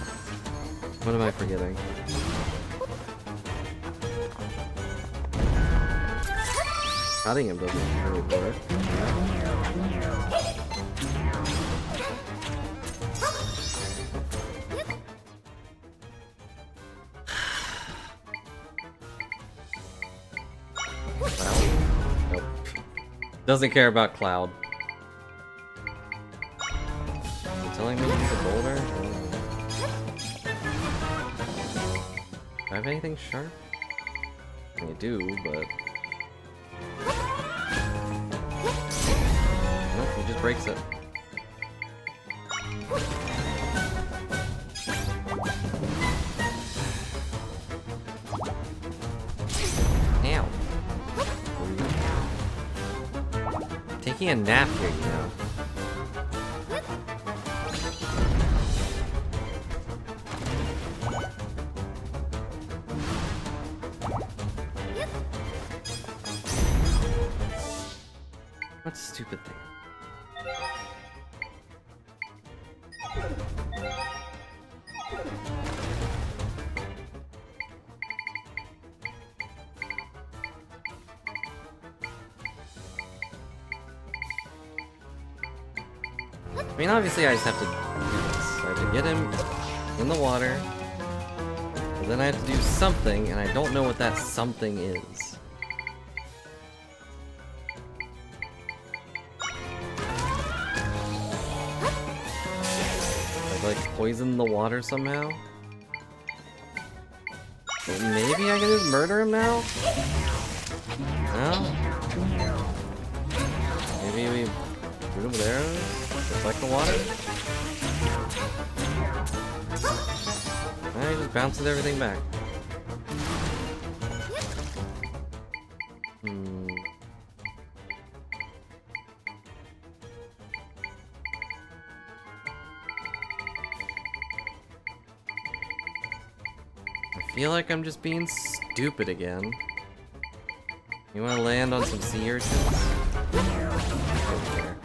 A: What am I forgetting? Cutting him doesn't really work. Cloud? Nope. Doesn't care about Cloud. Telling me to use a boulder? Do I have anything sharp? I do, but... Nope, he just breaks it. Ow. Taking a nap here, you know. What stupid thing? I mean, obviously I just have to do this. I have to get him in the water, but then I have to do something, and I don't know what that something is. Like poison the water somehow? Well, maybe I can just murder him now? No? Maybe we put him there, deflect the water? Alright, just bounces everything back. I feel like I'm just being stupid again. You wanna land on some sea urchins? Over there.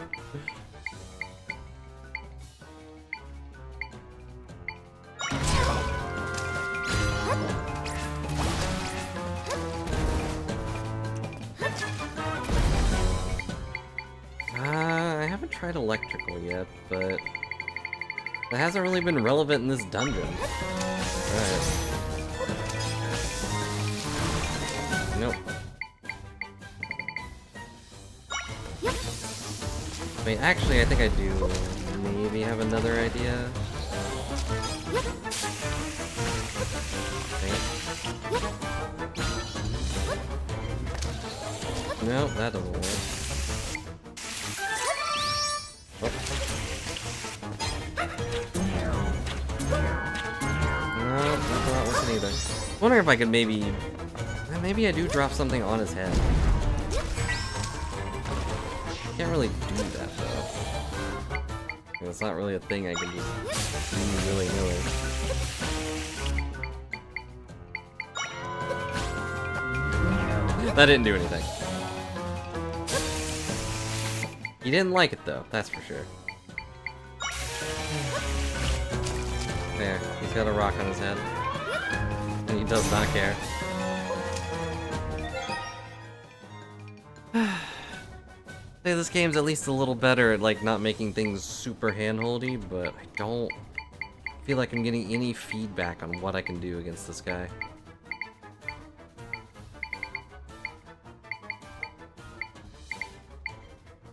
A: I haven't tried electrical yet, but it hasn't really been relevant in this dungeon. Alright. Nope. Wait, actually, I think I do maybe have another idea. Nope, that doesn't work. Oh. No, that's not working either. I wonder if I could maybe I do drop something on his head. Can't really do that though. It's not really a thing I can just do willy-nilly. That didn't do anything. He didn't like it though, that's for sure. There, he's got a rock on his head. And he does not care. Say this game's at least a little better at like not making things super handholdy, but I don't feel like I'm getting any feedback on what I can do against this guy.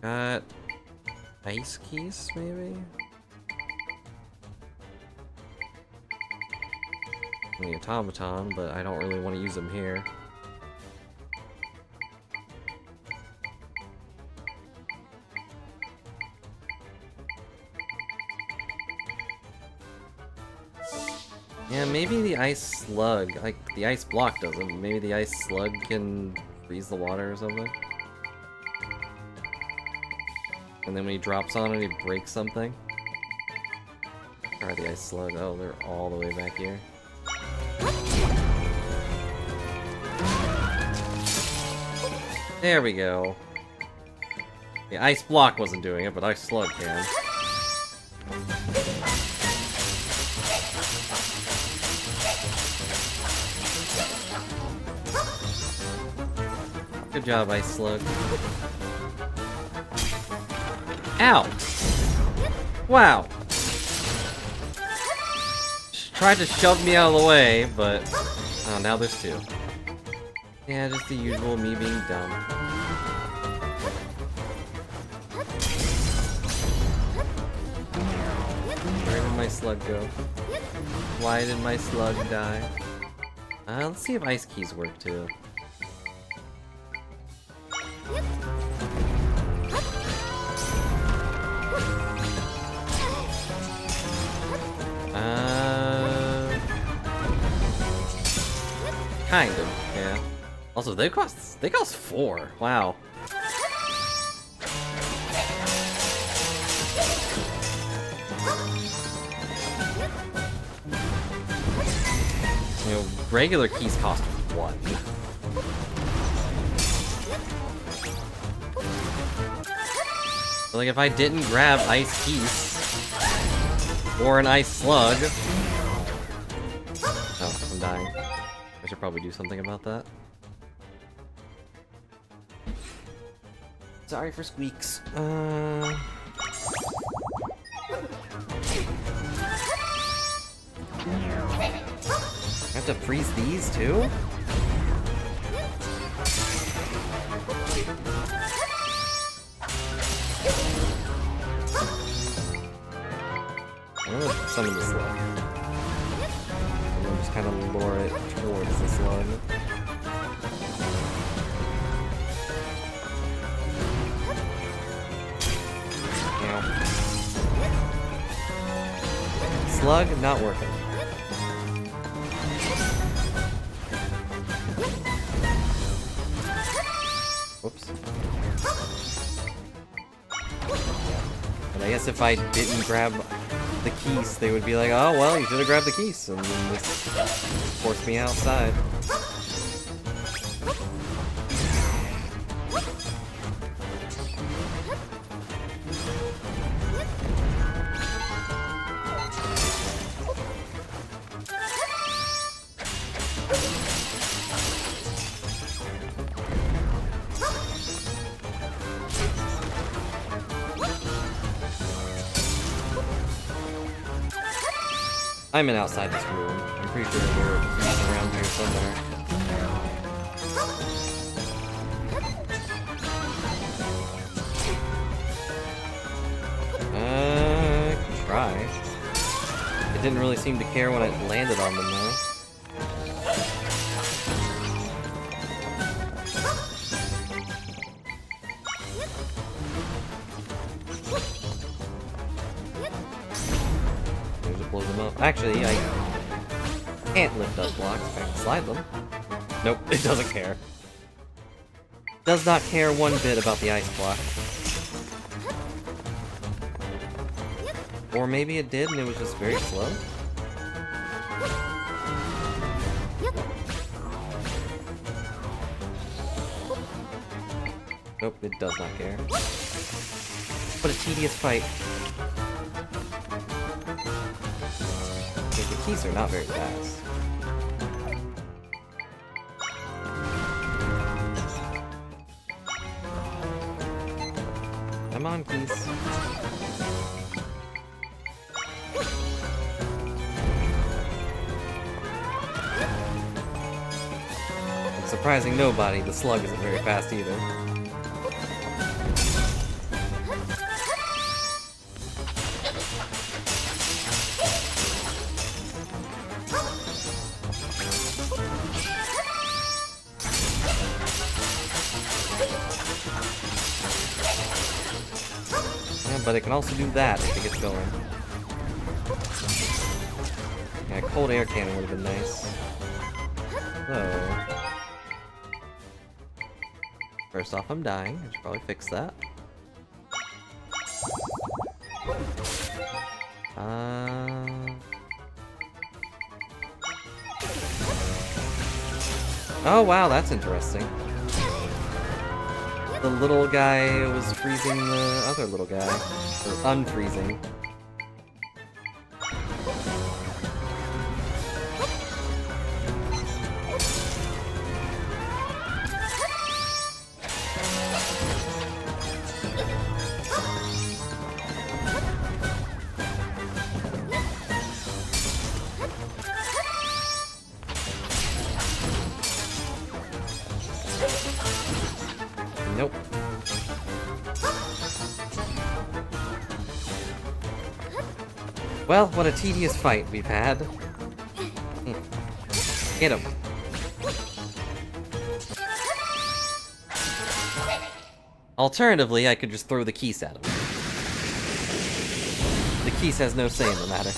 A: Got ice keys, maybe? The automaton, but I don't really want to use them here. Yeah, maybe the ice slug, like the ice block doesn't. Maybe the ice slug can freeze the water or something. And then when he drops on it, he breaks something. Or the ice slug. Oh, they're all the way back here. There we go. The ice block wasn't doing it, but ice slug can. Good job, ice slug. Ow! Wow! Tried to shove me out of the way, but... Oh, now there's two. Yeah, just the usual me being dumb. Where did my slug go? Why did my slug die? Let's see if ice keys work too. Kind of, yeah. Also, they cost 4. Wow. You know, regular keys cost 1. But like, if I didn't grab ice keys or an ice slug, oh, I'm dying. I should probably do something about that. Sorry for squeaks. have to freeze these too? I'm gonna summon the slug. And then just kind of lure it towards the slug. Ow. Slug, not working. Whoops. But I guess if I didn't grab the keys, they would be like, oh, well, you should have grabbed the keys, and then this forced me outside. I'm in outside this room. I'm pretty sure there are keys around here somewhere. I can try. It didn't really seem to care when I landed on them though. Blow them up. Actually, I can't lift up blocks. I can slide them. Nope, it doesn't care. Does not care one bit about the ice block. Or maybe it did and it was just very slow. Nope, it does not care. What a tedious fight. The keys are not very fast. Come on, keys. Surprising nobody, the slug isn't very fast either. But it can also do that if it gets going. Yeah, a cold air cannon would have been nice. So... first off, I'm dying. I should probably fix that. Oh wow, that's interesting. The little guy was freezing the other little guy. Or unfreezing. Nope. Well, what a tedious fight we've had. Get him. Alternatively, I could just throw the keys at him. The keys has no say in the matter.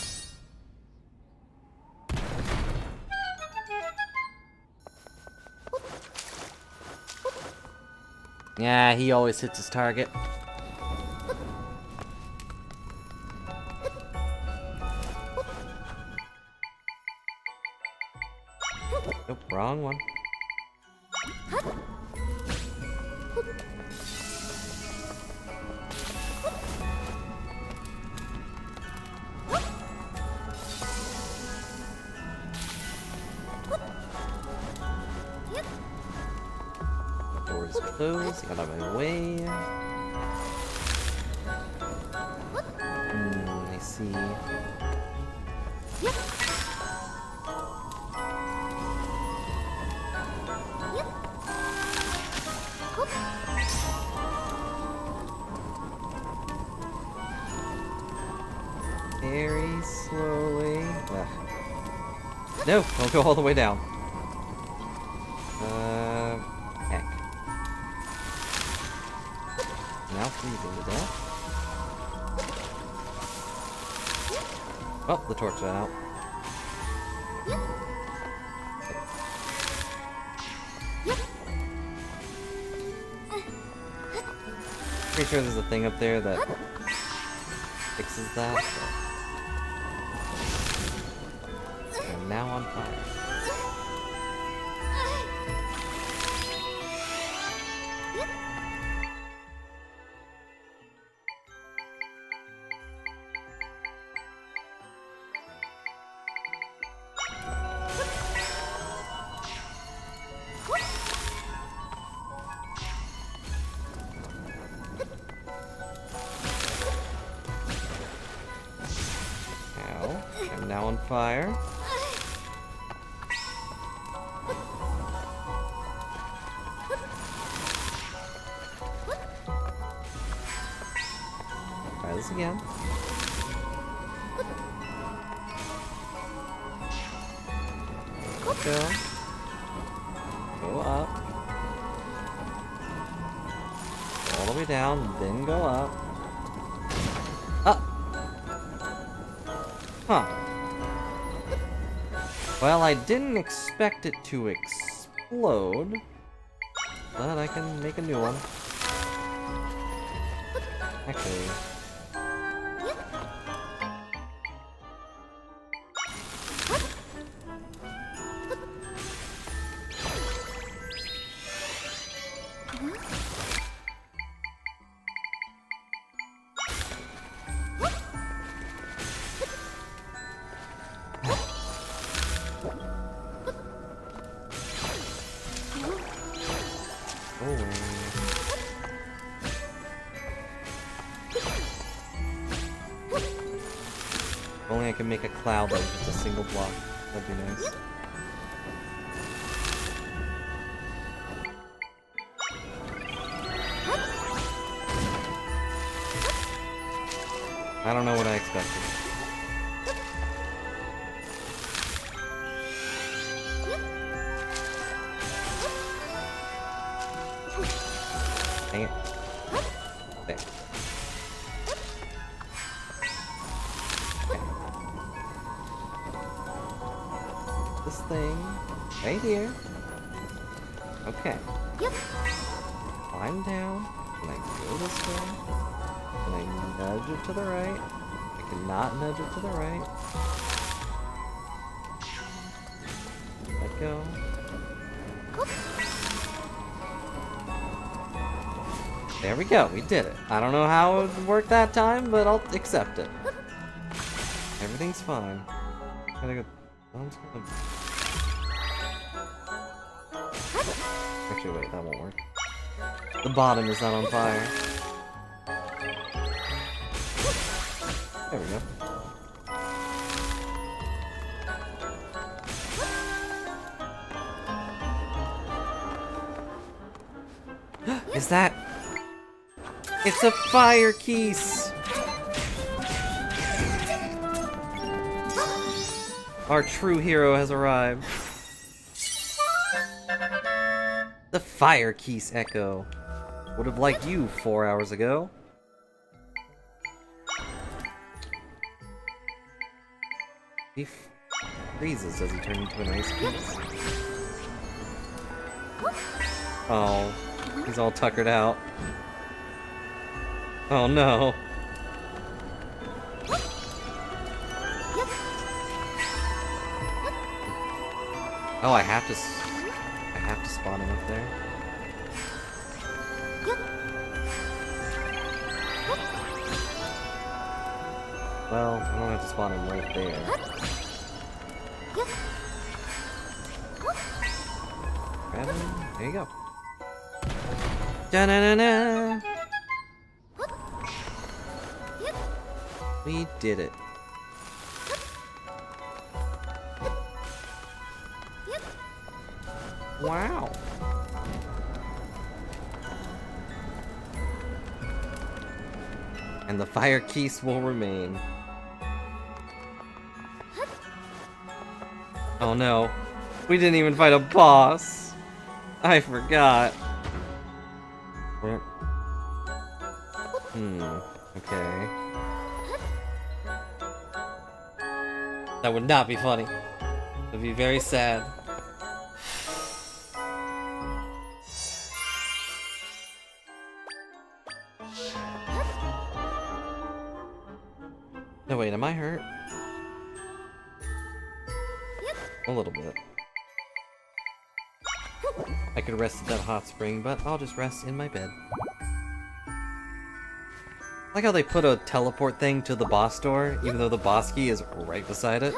A: Yeah, he always hits his target. Nope, wrong one. Doors closed, got out of my way. I see.
C: very slowly. Ugh. No, don't go all the way down. Heck. Now freezing to death. Oh, the torch went out. Pretty sure there's a thing up there that fixes that. But I'm now on fire. I'm now on fire. Try this again. Go. Go up. All the way down, then go up. Up! Huh. Well, I didn't expect it to explode, but I can make a new one. Actually... If only I could make a cloud that was just a single block. That'd be nice. I don't know what I expected. Dang it. There. This thing right here. Okay.
F: Yep.
C: Climb down. Can I go this way? Can I nudge it to the right? I cannot nudge it to the right. Let go. There we go. We did it. I don't know how it worked that time, but I'll accept it. Everything's fine. Gotta go. Actually, wait, that won't work. The bottom is not on fire. There we go. Is that... It's a fire keys! Our true hero has arrived. The Fire Keys Echo. Would have liked you 4 hours ago. He freezes as he turns into an ice piece. Oh, he's all tuckered out. Oh no. Oh, I have to spawn him up there. Well, I don't have to spawn him right there. Grab him. There you go. Da-na-na-na! We did it. Wow. And the fire keys will remain.
E: Oh no. We didn't even fight a boss. I forgot. Where? Okay. That would not be funny. It would be very sad. No, wait, am I hurt? A little bit. I could rest at that hot spring, but I'll just rest in my bed. I like how they put a teleport thing to the boss door, even though the boss key is right beside it.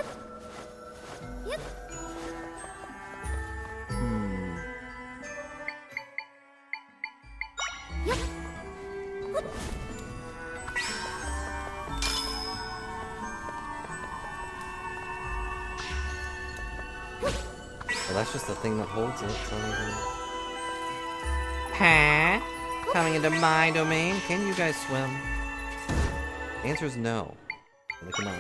E: Well, that's just the thing that holds it. So huh? Coming into my domain? Can you guys swim? The answer is no. They cannot.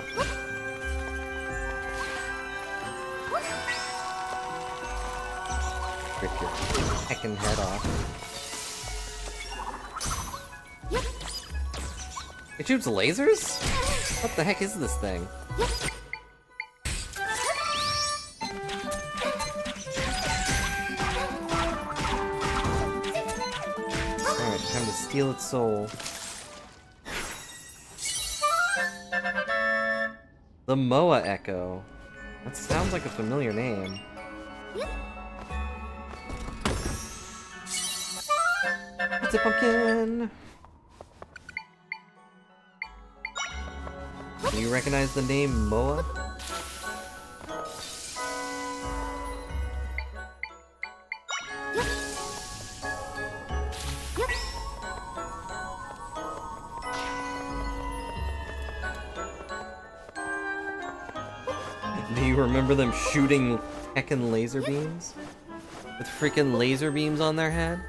E: Rip your heckin' head off. It shoots lasers? What the heck is this thing? Time to steal its soul. The Moa Echo. That sounds like a familiar name. It's a pumpkin! Do you recognize the name Moa? Do you remember them shooting heckin' laser beams? With freaking laser beams on their head?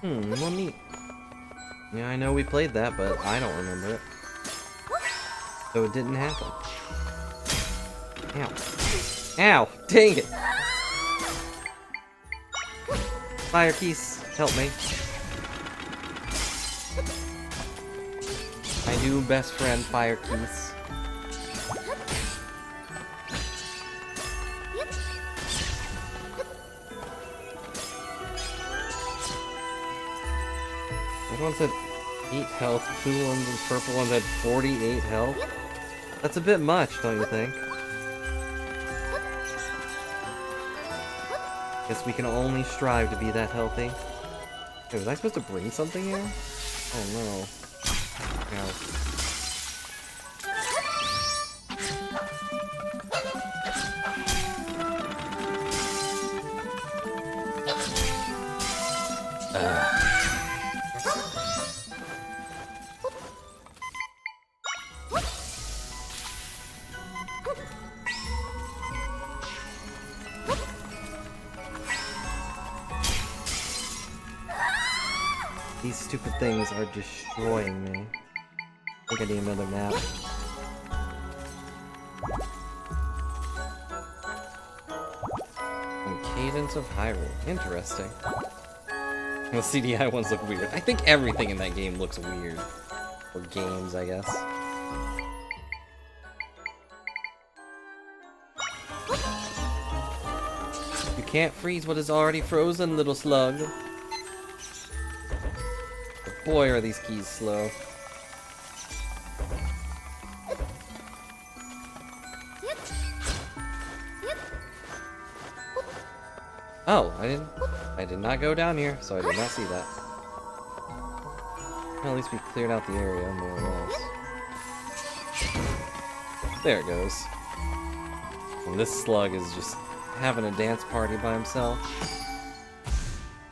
E: Well, neat. Yeah, I know we played that, but I don't remember it. So it didn't happen. Ow. Ow! Dang it! Fire keys, help me. My new best friend, Fire Keys. That one said 8 health, blue ones and purple ones had 48 health. That's a bit much, don't you think? Guess we can only strive to be that healthy. Hey, was I supposed to bring something here? Oh no. Ow. These stupid things are destroying me. I think I need another map. And Cadence of Hyrule. Interesting. The CDI ones look weird. I think everything in that game looks weird. Or games, I guess. You can't freeze what is already frozen, little slug. Boy, are these keys slow. Oh, I did not go down here, so I did not see that. Well, at least we cleared out the area, more or less. There it goes. And this slug is just having a dance party by himself.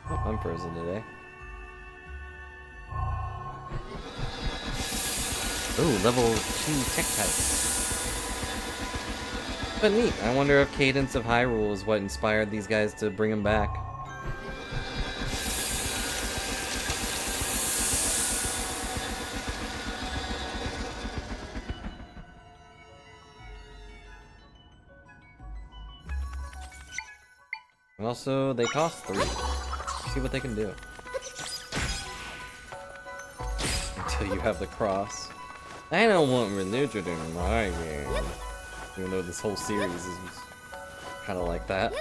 E: Oh, I'm frozen today. Ooh, level 2 tech type. But neat. I wonder if Cadence of Hyrule is what inspired these guys to bring him back.
A: And also, they cost 3. See what they can do. Until you have the cross. I don't want religion in my game. Even though this whole series is kind of like that.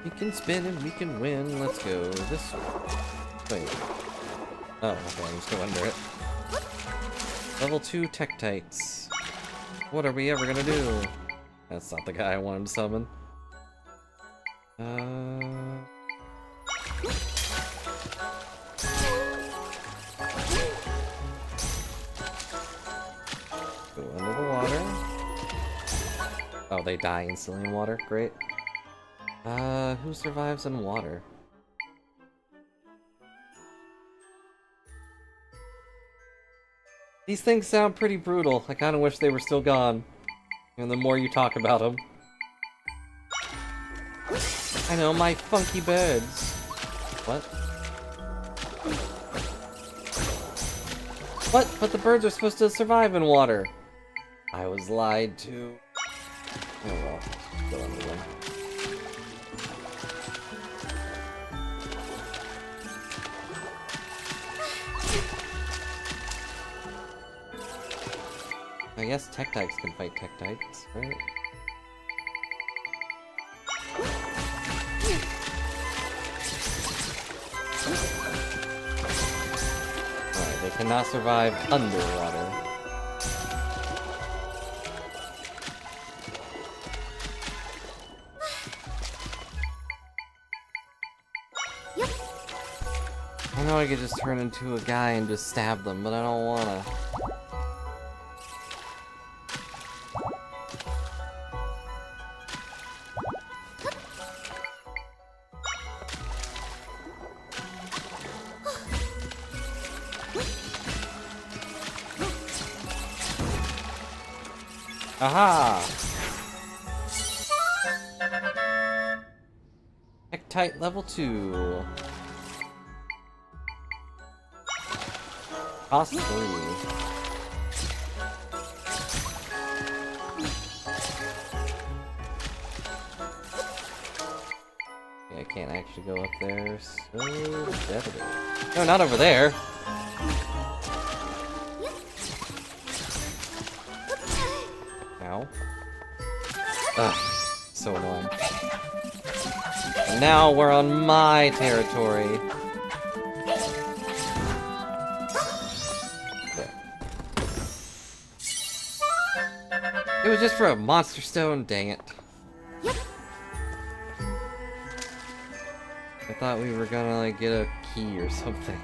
A: We can spin and we can win. Let's go this way. Wait. Oh, okay, I'm just go under it. Level 2 Tektites. What are we ever gonna do? That's not the guy I wanted to summon. Go under the water. Oh, they die instantly in water. Great. Who survives in water? These things sound pretty brutal. I kind of wish they were still gone. And the more you talk about them. I know, my funky birds. What? What? But the birds are supposed to survive in water. I was lied to. Oh well. Still under them. I guess Tektites can fight Tektites, right? Alright, they cannot survive underwater. I know I could just turn into a guy and just stab them, but I don't wanna. Aha! Tektite level 2. Cost 3. Yeah, I can't actually go up there, so definitely. No, not over there! Ow. Ugh, so annoying. And now we're on my territory. There. It was just for a monster stone, dang it. I thought we were gonna like get a key or something.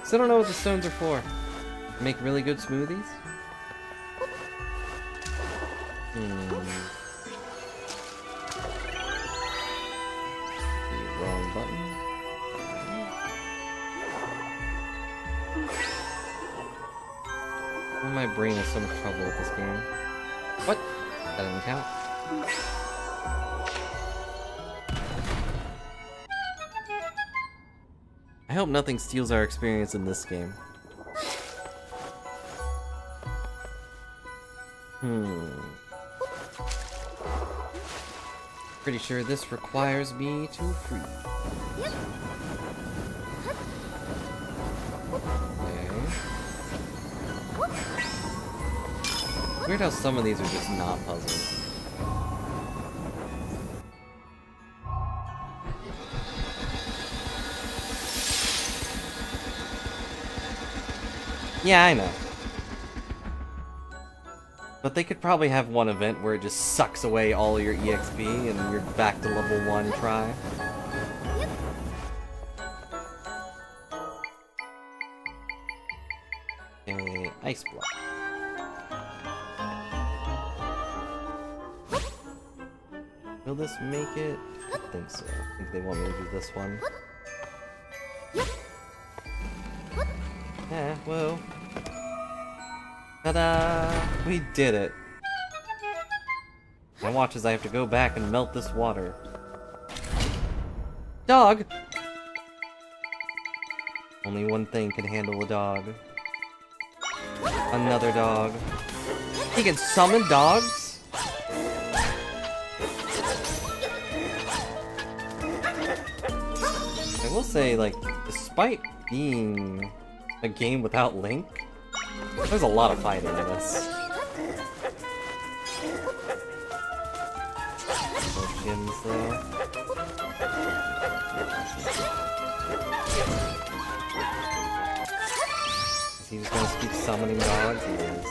A: Still don't know what the stones are for. Make really good smoothies? The wrong button. Oh, my brain has so much trouble with this game. What? That didn't count. I hope nothing steals our experience in this game. Pretty sure this requires me to freeze. Okay. Weird how some of these are just not puzzles. Yeah, I know. But they could probably have one event where it just sucks away all your EXP and you're back to level 1 try. A ice block. Will this make it? I think so. I think they want me to do this one. Yeah, whoa. Ta-da! We did it! Now watch as I have to go back and melt this water. Dog! Only one thing can handle a dog. Another dog. He can summon dogs? I will say, like, despite being a game without Link, there's a lot of fighting in this. More gyms, though. Is he just gonna keep summoning dogs? He is.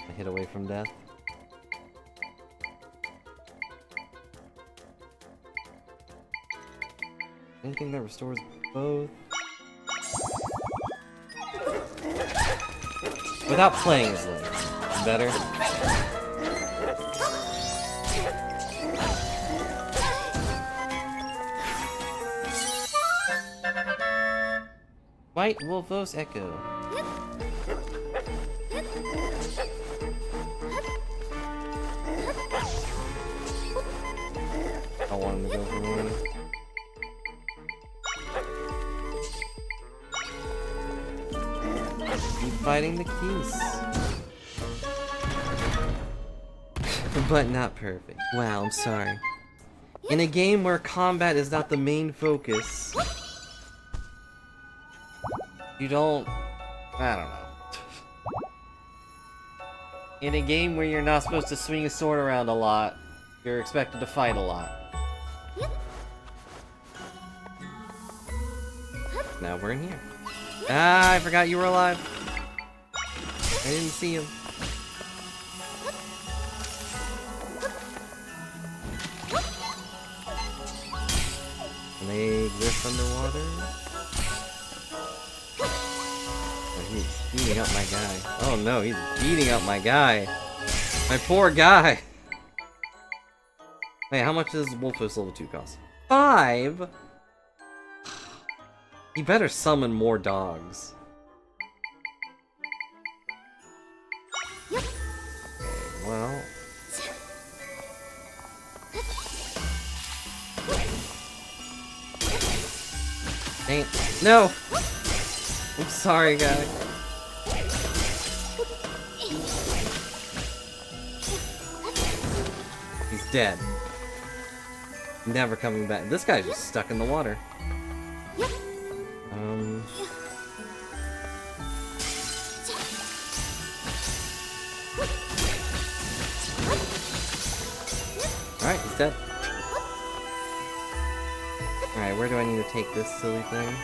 A: A hit away from death. Anything that restores both? Without playing as Link. Better. White Wolfos Echo. I want him to go for me. Keep fighting the keys. But not perfect. Wow, I'm sorry. In a game where combat is not the main focus, you don't... I don't know. In a game where you're not supposed to swing a sword around a lot, you're expected to fight a lot. Now we're in here. Ah, I forgot you were alive. I didn't see him. Can they exist underwater? Oh, he's beating up my guy. Oh no, he's beating up my guy. My poor guy. Hey, how much does Wolfos level 2 cost? 5? He better summon more dogs. Okay, well... Dang it. No! I'm sorry, guy. He's dead. Never coming back. This guy's just stuck in the water. Alright, he's dead. Alright, where do I need to take this silly thing?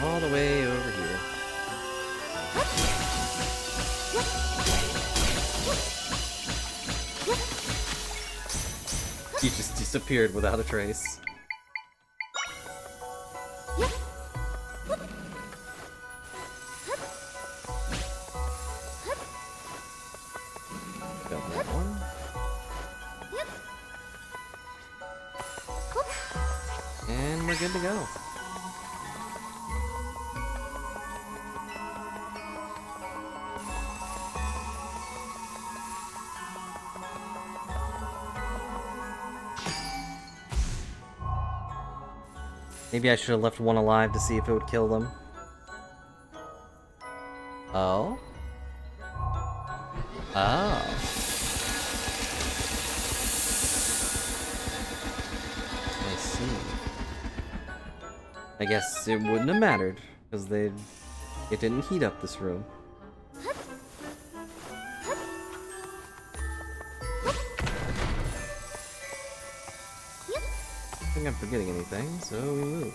A: All the way over here. He just disappeared without a trace. Got that one. And we're good to go. Maybe I should have left one alive to see if it would kill them. Oh? Oh. I see. I guess it wouldn't have mattered, because it didn't heat up this room. I think I'm forgetting anything, so we move.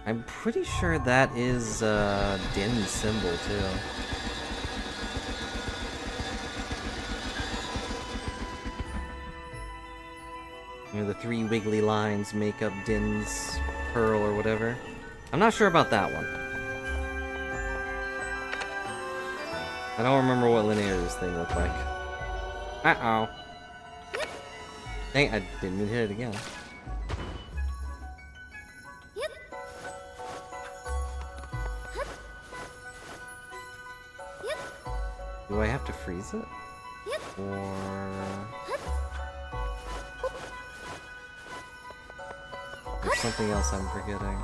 A: I'm pretty sure that is Din's symbol too. You know, the 3 wiggly lines make up Din's pearl or whatever. I'm not sure about that one. I don't remember what Linear's thing looked like. Uh-oh. Dang, I didn't even hit it again. Do I have to freeze it? Or... There's something else I'm forgetting.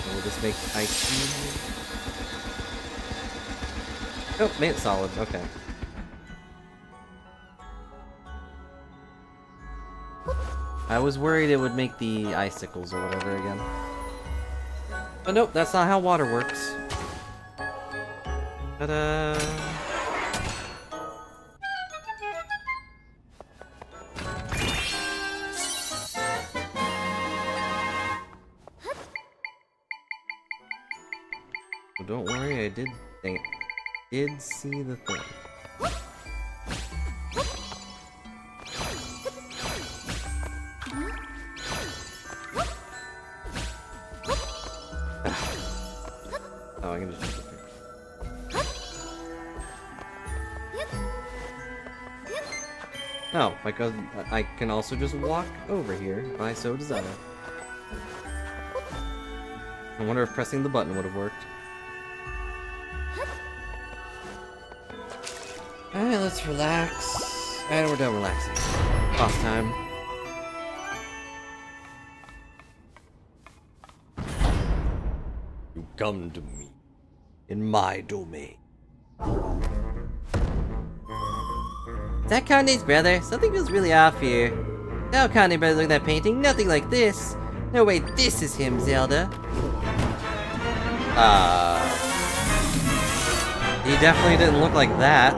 A: Will this make ice? Oh, made it solid. Okay. I was worried it would make the icicles or whatever again. But nope, that's not how water works. Ta-da! Well, don't worry, I did see the thing. Oh, I can just jump up here. Oh, because I can also just walk over here if I so desire. I wonder if pressing the button would have worked. Alright, let's relax. And we're done relaxing. Boss time. You come to me in my domain.
C: Is that Kande's brother? Something feels really off here. No, Kande brother, look at that painting. Nothing like this. No way, this is him, Zelda.
A: He definitely didn't look like that.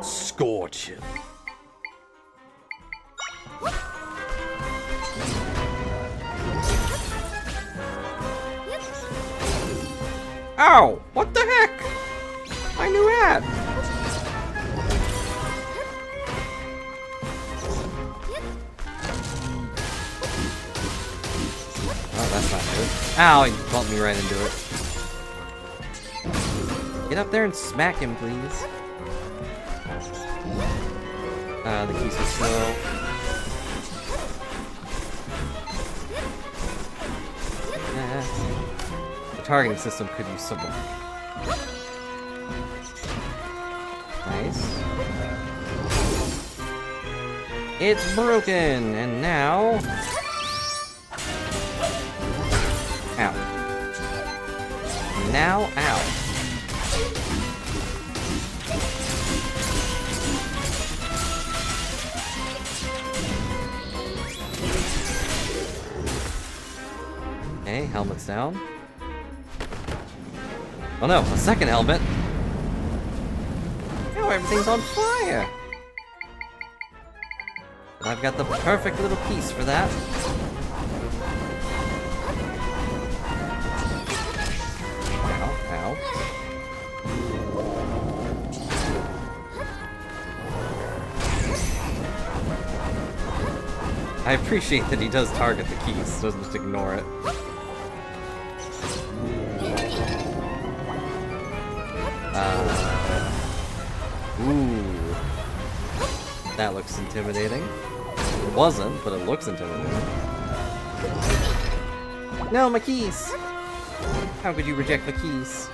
A: Scorch him. Ow! What the heck? I knew that! Oh, that's not good. Ow, he bumped me right into it. Get up there and smack him, please. The keys are slow. The targeting system could use some work. Nice. It's broken, and now... Ow. Now, ow. Okay, helmet's down. Oh no, a second helmet! Now everything's on fire! And I've got the perfect little piece for that. Ow, ow. I appreciate that he does target the keys, doesn't just ignore it. Ooh. That looks intimidating. It wasn't, but it looks intimidating. No, my keys! How could you reject the keys?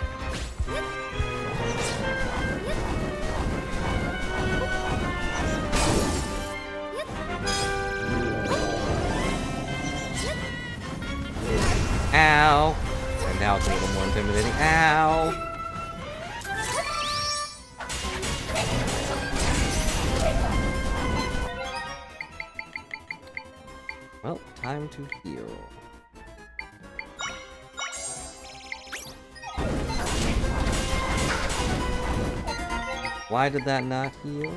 A: Ow! And now it's a little more intimidating. Ow! Well, time to heal. Why did that not heal?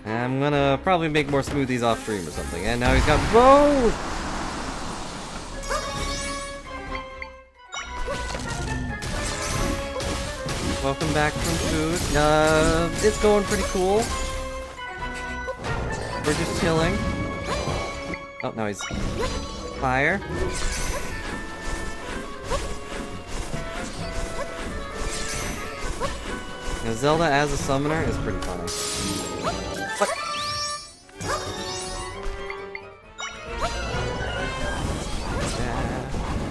A: I'm gonna
E: probably make more smoothies off stream or something. And now he's got both! Welcome back from food. It's going pretty cool. We're just chilling. Oh, now he's fire. Now, Zelda as a summoner is pretty funny. What?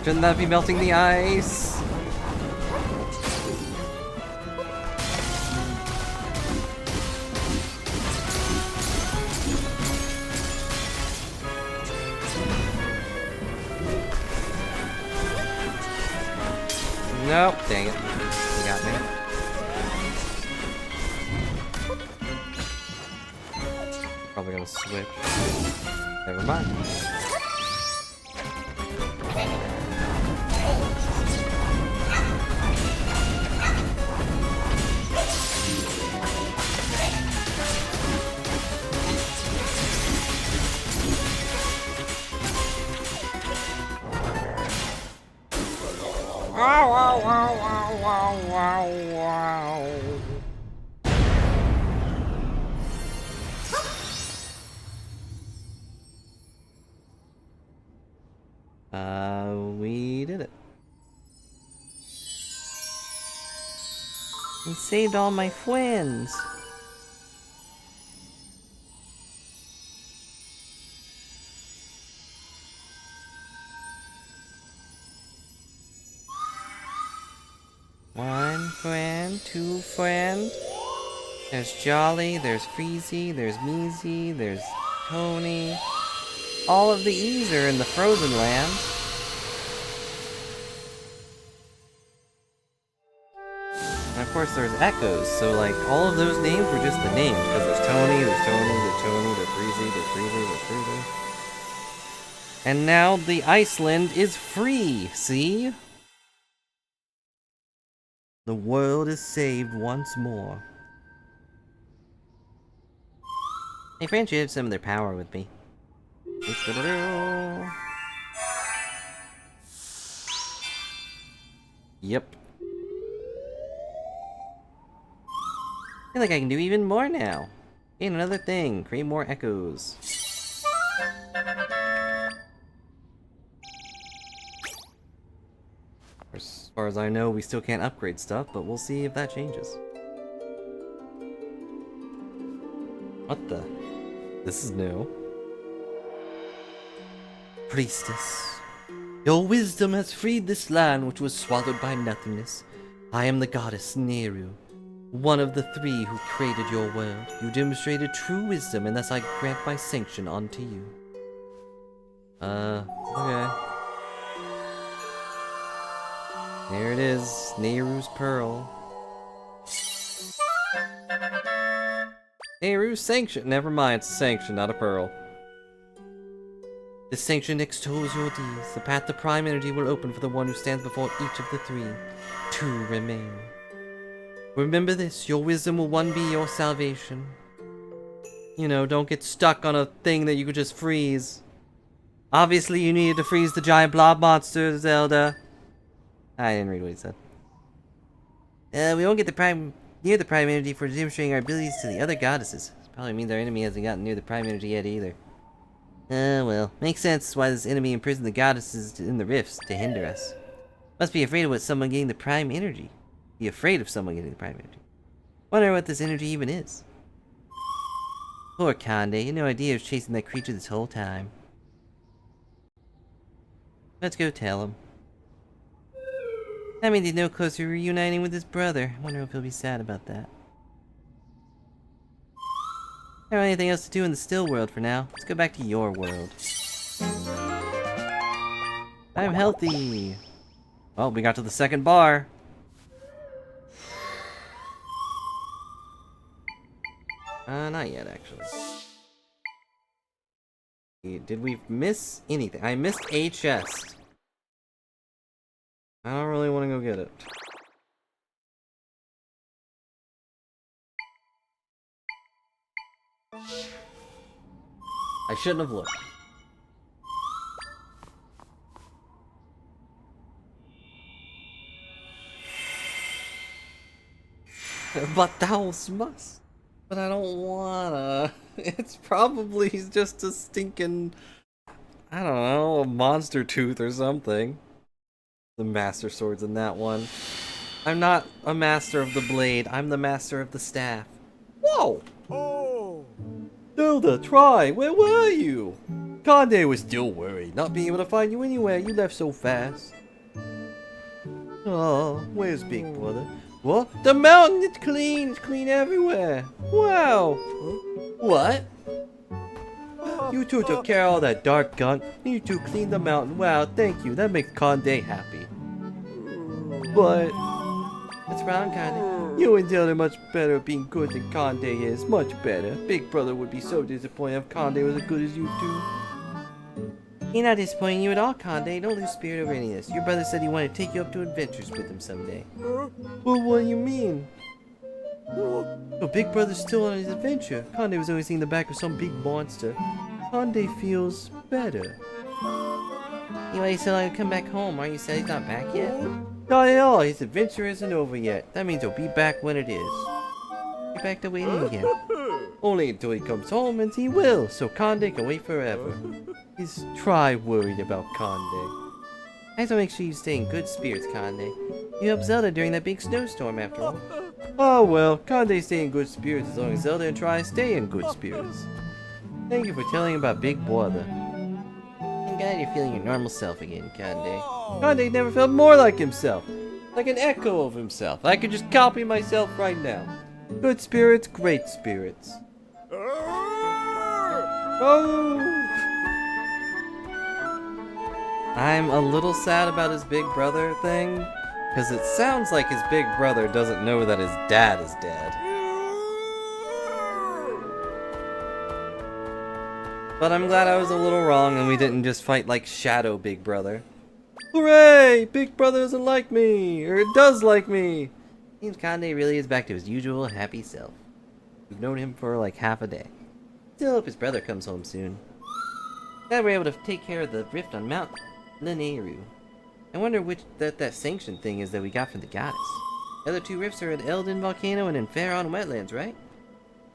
E: Shouldn't that be melting the ice? Nope, dang it. You got me. Probably gonna switch. Never mind. We did it. And saved all my friends. One friend, two friend. There's Jolly, there's Freezy, there's Meezy, there's Tony. All of the E's are in the Frozen Land. And of course there's Echoes, so like all of those names were just the names, because there's Tony, there's Tony, there's Tony, there's Freezy, there's Freezy, there's Freezy. And now the Iceland is free, see? The world is saved once more. Hey, friends should have some of their power with me. Yep. I feel like I can do even more now. And another thing, create more echoes. As far as I know, we still can't upgrade stuff, but we'll see if that changes. What the? This is new. Priestess, your wisdom has freed this land which was swallowed by nothingness. I am the goddess Neru, one of the three who created your world. You demonstrated true wisdom, and thus I grant my sanction unto you. Okay. There it is, Neru's pearl. Neru's sanction. Never mind, it's a sanction, not a pearl. This sanction extols your deeds. The path to prime energy will open for the one who stands before each of the three. Two remain. Remember this, your wisdom will one be your salvation. You know, don't get stuck on a thing that you could just freeze. Obviously you needed to freeze the giant blob monster, Zelda. I didn't read what he said. We won't get near the prime energy for demonstrating our abilities to the other goddesses. This probably means our enemy hasn't gotten near the prime energy yet either. Well, makes sense why this enemy imprisoned the goddesses in the rifts to hinder us. Must be afraid of someone getting the prime energy. Be afraid of someone getting the prime energy. Wonder what this energy even is. Poor Conde, you had no idea he was chasing that creature this whole time. Let's go tell him. That means he's no closer to reuniting with his brother. I wonder if he'll be sad about that. I don't have anything else to do in the still world for now. Let's go back to your world. I'm healthy! Well, we got to the second bar. Not yet, actually. Did we miss anything? I missed a chest. I don't really want to go get it.
A: I shouldn't have looked. But thou must. But I don't wanna. It's probably just a stinking, I don't know, a monster tooth or something. The master sword's in that one. I'm not a master of the blade, I'm the master of the staff. Whoa!
D: Oh.
E: Zelda, try! Where were you? Conde was still worried, not being able to find you anywhere. You left so fast. Oh, where's Big Brother? What? The mountain, it's clean everywhere. Wow. What? You two took care of all that dark gunk. You two cleaned the mountain. Wow, thank you. That makes Conde happy. But what's wrong, Conde? You and Zelda are much better at being good than Conde is. Much better. Big Brother would be so disappointed if Conde was as good as you two. He's not disappointing you at all, Conde. Don't lose spirit over any of this. Your brother said he wanted to take you up to adventures with him someday. Well, what do you mean? Oh, Big Brother's still on his adventure. Conde was always seeing the back of some big monster. Conde feels better.
C: Anyway, so I come back home. Are you said he's not back yet?
E: Not at all. His adventure isn't over yet. That means he'll be back when it is.
C: You're back to waiting again.
E: Only until he comes home, and he will, so Conde can wait forever. He's worried about Conde.
C: I just want to make sure you stay in good spirits, Conde. You helped Zelda during that big snowstorm, after all.
E: Oh well, Conde stay in good spirits as long as Zelda and Try stay in good spirits. Thank you for telling about Big Brother.
C: I'm glad you're feeling your normal self again, Conde.
E: Conde never felt more like himself. Like an echo of himself. I could just copy myself right now. Good spirits, great spirits. Oh! I'm a little sad about his big brother thing, because it sounds like his big brother doesn't know that his dad is dead. But I'm glad I was a little wrong and we didn't just fight like Shadow Big Brother. Hooray! Big Brother doesn't like me! Or it does like me!
C: Seems Conde really is back to his usual happy self.
E: We've known him for like half a day.
C: Still hope his brother comes home soon. Glad we're able to take care of the rift on Mount Linearu. I wonder which that sanction thing is that we got from the goddess. The other two rifts are at Eldin Volcano and in Faron Wetlands, right?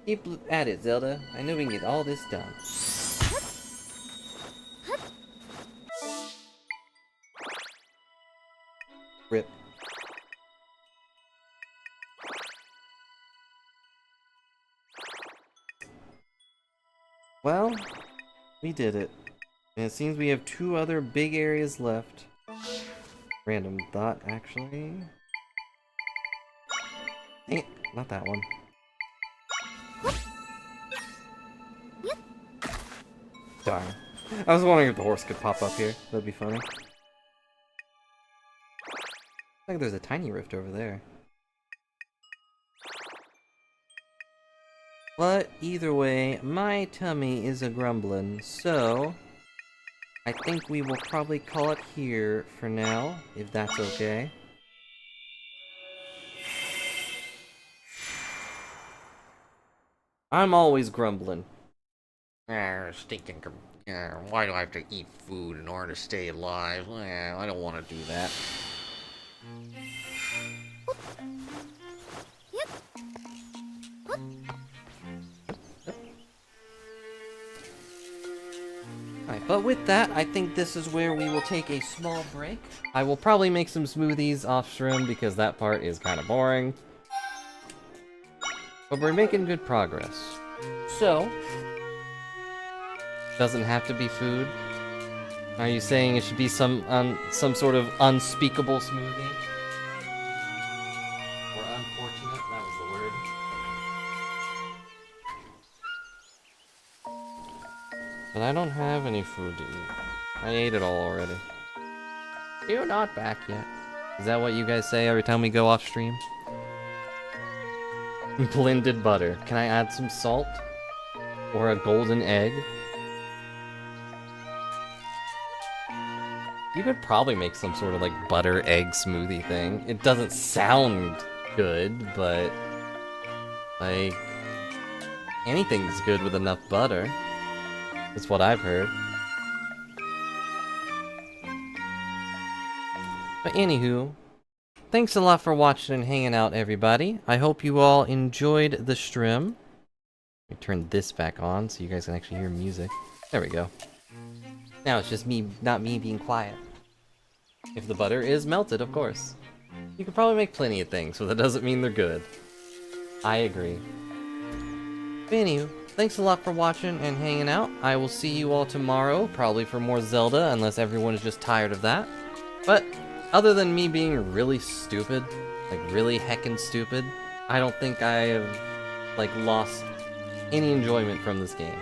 C: Keep at it, Zelda. I know we can get all this done.
E: Rip. Well, we did it. And it seems we have 2 other big areas left. Random thought, actually. Dang it, not that one. Darn. I was wondering if the horse could pop up here. That'd be funny. I think there's a tiny rift over there. But either way, my tummy is a grumbling, so I think we will probably call it here for now, if that's okay. I'm always grumbling.
B: Stinking. Why do I have to eat food in order to stay alive? I don't want to do that.
E: Alright, but with that, I think this is where we will take a small break. I will probably make some smoothies off stream because that part is kind of boring. But we're making good progress. So, doesn't have to be food. Are you saying it should be some sort of unspeakable smoothie? Or unfortunate, that was the word. But I don't have any food to eat. I ate it all already. You're not back yet. Is that what you guys say every time we go off stream? Blended butter. Can I add some salt? Or a golden egg? You could probably make some sort of like butter egg smoothie thing. It doesn't sound good, but like anything's good with enough butter.
A: That's what I've heard. But anywho, thanks a lot for watching and hanging out, everybody. I hope you all enjoyed the stream. Let me turn this back on so you guys can actually hear music. There we go. Now it's just me, not me being quiet. If the butter is melted, of course. You could probably make plenty of things, but that doesn't mean they're good. I agree. But anywho, thanks a lot for watching and hanging out. I will see you all tomorrow, probably for more Zelda, unless everyone is just tired of that. But other than me being really stupid, like really heckin' stupid, I don't think I have, like, lost any enjoyment from this game.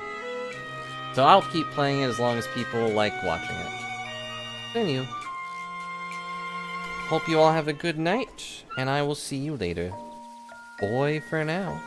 A: So I'll keep playing it as long as people like watching it. But anywho, hope you all have a good night, and I will see you later. Bye for now.